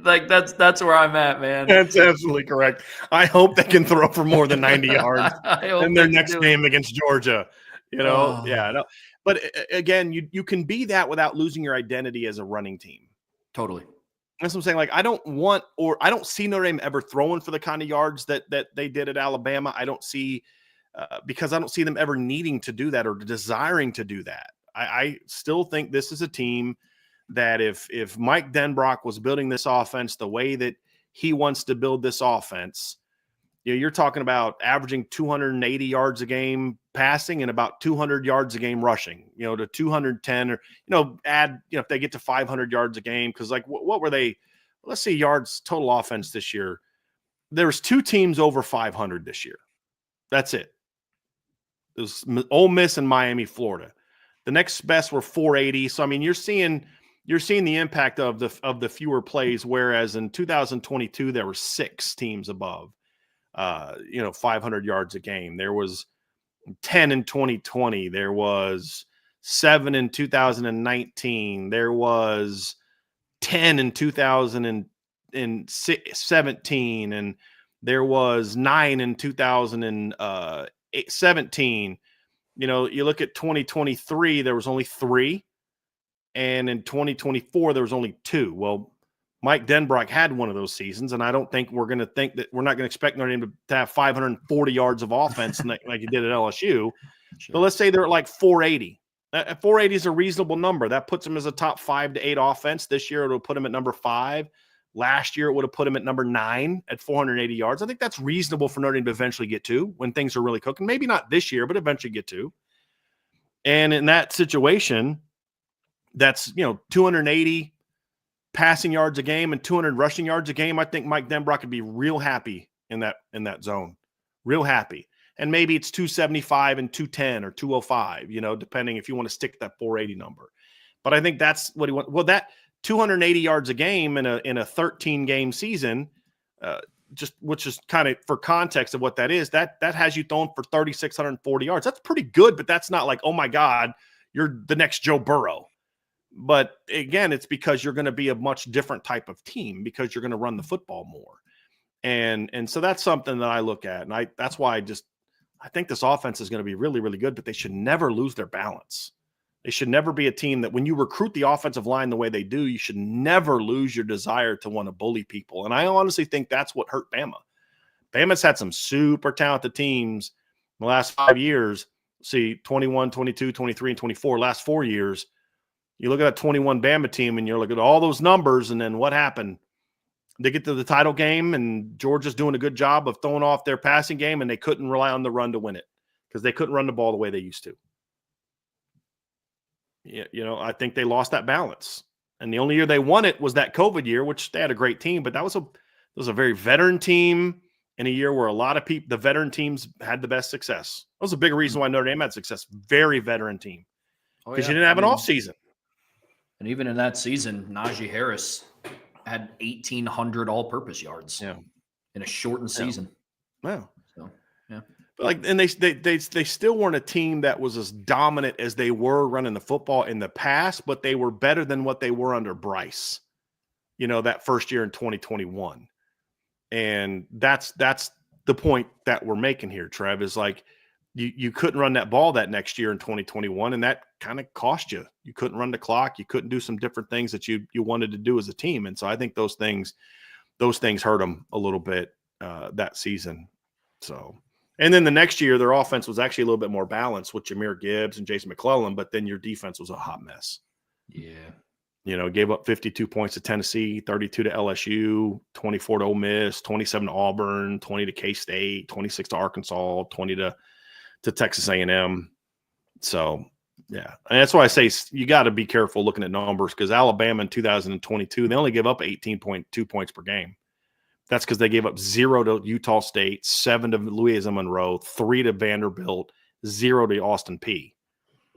like that's where I'm at, man. That's absolutely correct. I hope they can throw for more than 90 yards in their next game against Georgia. You know, yeah. No. But again, you can be that without losing your identity as a running team. Totally. That's what I'm saying. Like, I don't see Notre Dame ever throwing for the kind of yards that they did at Alabama. I don't see because I don't see them ever needing to do that or desiring to do that. I still think this is a team that if Mike Denbrock was building this offense the way that he wants to build this offense, you're talking about averaging 280 yards a game passing and about 200 yards a game rushing, to 210 or, add, if they get to 500 yards a game. Cause like, what were they? Let's see yards total offense this year. There was 2 teams over 500 this year. That's it. It was Ole Miss and Miami, Florida. The next best were 480. So, I mean, you're seeing the impact of the fewer plays. Whereas in 2022, there were 6 teams above, 500 yards a game. There was 10 in 2020. There was 7 in 2019. There was 10 in 2017. And there was 9 in 2017. You look at 2023, there was only 3. And in 2024, there was only 2. Well, Mike Denbrock had one of those seasons, and I don't think we're not going to expect Notre Dame to have 540 yards of offense like he did at LSU. Sure. But let's say they're at like 480. 480 is a reasonable number. That puts them as a top 5 to 8 offense. This year, it'll put them at number 5. Last year, it would have put him at number 9 at 480 yards. I think that's reasonable for Notre Dame to eventually get to when things are really cooking. Maybe not this year, but eventually get to. And in that situation, that's 280 passing yards a game and 200 rushing yards a game. I think Mike Denbrock could be real happy in that zone, real happy. And maybe it's 275 and 210 or 205, depending if you want to stick to that 480 number. But I think that's what he wants. Well, that 280 yards a game in a 13 game season, which is kind of for context of what that is, that has you thrown for 3,640 yards. That's pretty good, but that's not like, oh my God, you're the next Joe Burrow. But again, it's because you're going to be a much different type of team because you're going to run the football more. And so that's something that I look at. And that's why I think this offense is going to be really, really good, but they should never lose their balance. They should never be a team that when you recruit the offensive line the way they do, you should never lose your desire to want to bully people. And I honestly think that's what hurt Bama. Bama's had some super talented teams in the last 5 years. See, 21, 22, 23, and 24, last 4 years. You look at that 21 Bama team and you're looking at all those numbers, and then what happened? They get to the title game and Georgia's doing a good job of throwing off their passing game, and they couldn't rely on the run to win it because they couldn't run the ball the way they used to. Yeah, I think they lost that balance. And the only year they won it was that COVID year, which they had a great team, but that was a very veteran team in a year where a lot of people, the veteran teams had the best success. That was a big reason why Notre Dame had success. Very veteran team. Because you didn't have an off season. And even in that season, Najee Harris had 1,800 all-purpose yards in a shortened season. Wow. So, yeah. But and they still weren't a team that was as dominant as they were running the football in the past, but they were better than what they were under Bryce, that first year in 2021. And that's the point that we're making here, Trev, is like you couldn't run that ball that next year in 2021, and that kind of cost you. You couldn't run the clock. You couldn't do some different things that you wanted to do as a team. And so I think those things hurt them a little bit that season. So, and then the next year, their offense was actually a little bit more balanced with Jahmyr Gibbs and Jason McClellan, but then your defense was a hot mess. Yeah. Gave up 52 points to Tennessee, 32 to LSU, 24 to Ole Miss, 27 to Auburn, 20 to K-State, 26 to Arkansas, 20 to Texas A&M. So, yeah. And that's why I say you got to be careful looking at numbers, because Alabama in 2022, they only gave up 18.2 points per game. That's because they gave up 0 to Utah State, 7 to Louisiana Monroe, 3 to Vanderbilt, 0 to Austin Peay.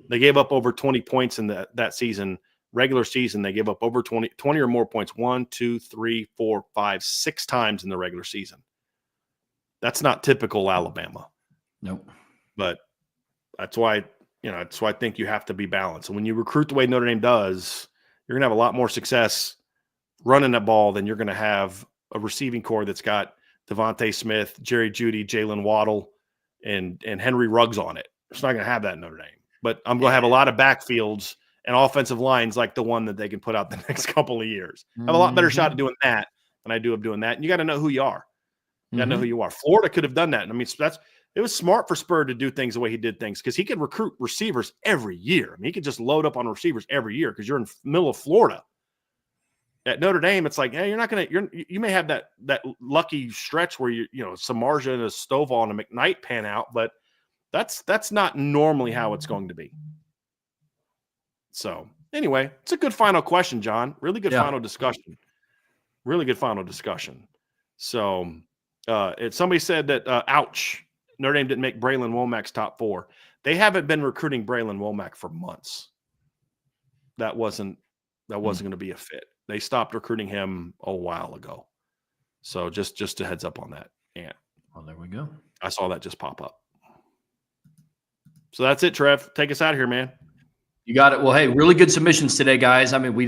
They gave up over 20 points in that season. Regular season, they gave up over 20 or more points 1, 2, 3, 4, 5, 6 times in the regular season. That's not typical Alabama. Nope. But that's why I think you have to be balanced. And when you recruit the way Notre Dame does, you're going to have a lot more success running that ball than you're going to have a receiving core that's got Devontae Smith, Jerry Jeudy, Jalen Waddle, and Henry Ruggs on it. It's not going to have that in Notre Dame. But I'm going to have a lot of backfields and offensive lines like the one that they can put out the next couple of years. I have a lot better shot at doing that than I do of doing that. And you got to know who you are. You got to know who you are. Florida could have done that. I mean, it was smart for Spur to do things the way he did things, because he could recruit receivers every year. I mean, he could just load up on receivers every year because you're in the middle of Florida. At Notre Dame, it's like, hey, you may have that lucky stretch where Samardzija and a Stovall and a McKnight pan out, but that's not normally how it's going to be. So anyway, it's a good final question, John. Really good final discussion. Really good final discussion. So somebody said that, ouch, Notre Dame didn't make Braylon Womack's top 4. They haven't been recruiting Braylon Womack for months. That wasn't going to be a fit. They stopped recruiting him a while ago. So just a heads up on that. Yeah. Well, there we go. I saw that just pop up. So that's it, Trev. Take us out of here, man. You got it. Well, hey, really good submissions today, guys. I mean, we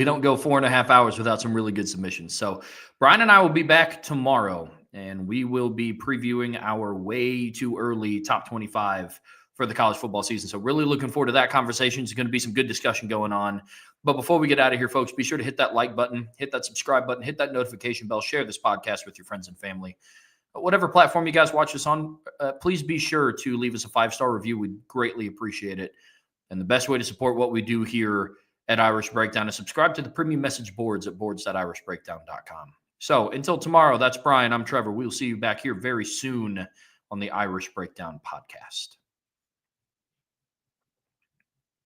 don't go 4.5 hours without some really good submissions. So Brian and I will be back tomorrow, and we will be previewing our way too early top 25 for the college football season. So really looking forward to that conversation. It's going to be some good discussion going on. But before we get out of here, folks, be sure to hit that like button, hit that subscribe button, hit that notification bell, share this podcast with your friends and family. Whatever platform you guys watch this on, please be sure to leave us a 5-star review. We'd greatly appreciate it. And the best way to support what we do here at Irish Breakdown is subscribe to the premium message boards at boards.irishbreakdown.com. So until tomorrow, that's Brian. I'm Trevor. We'll see you back here very soon on the Irish Breakdown podcast.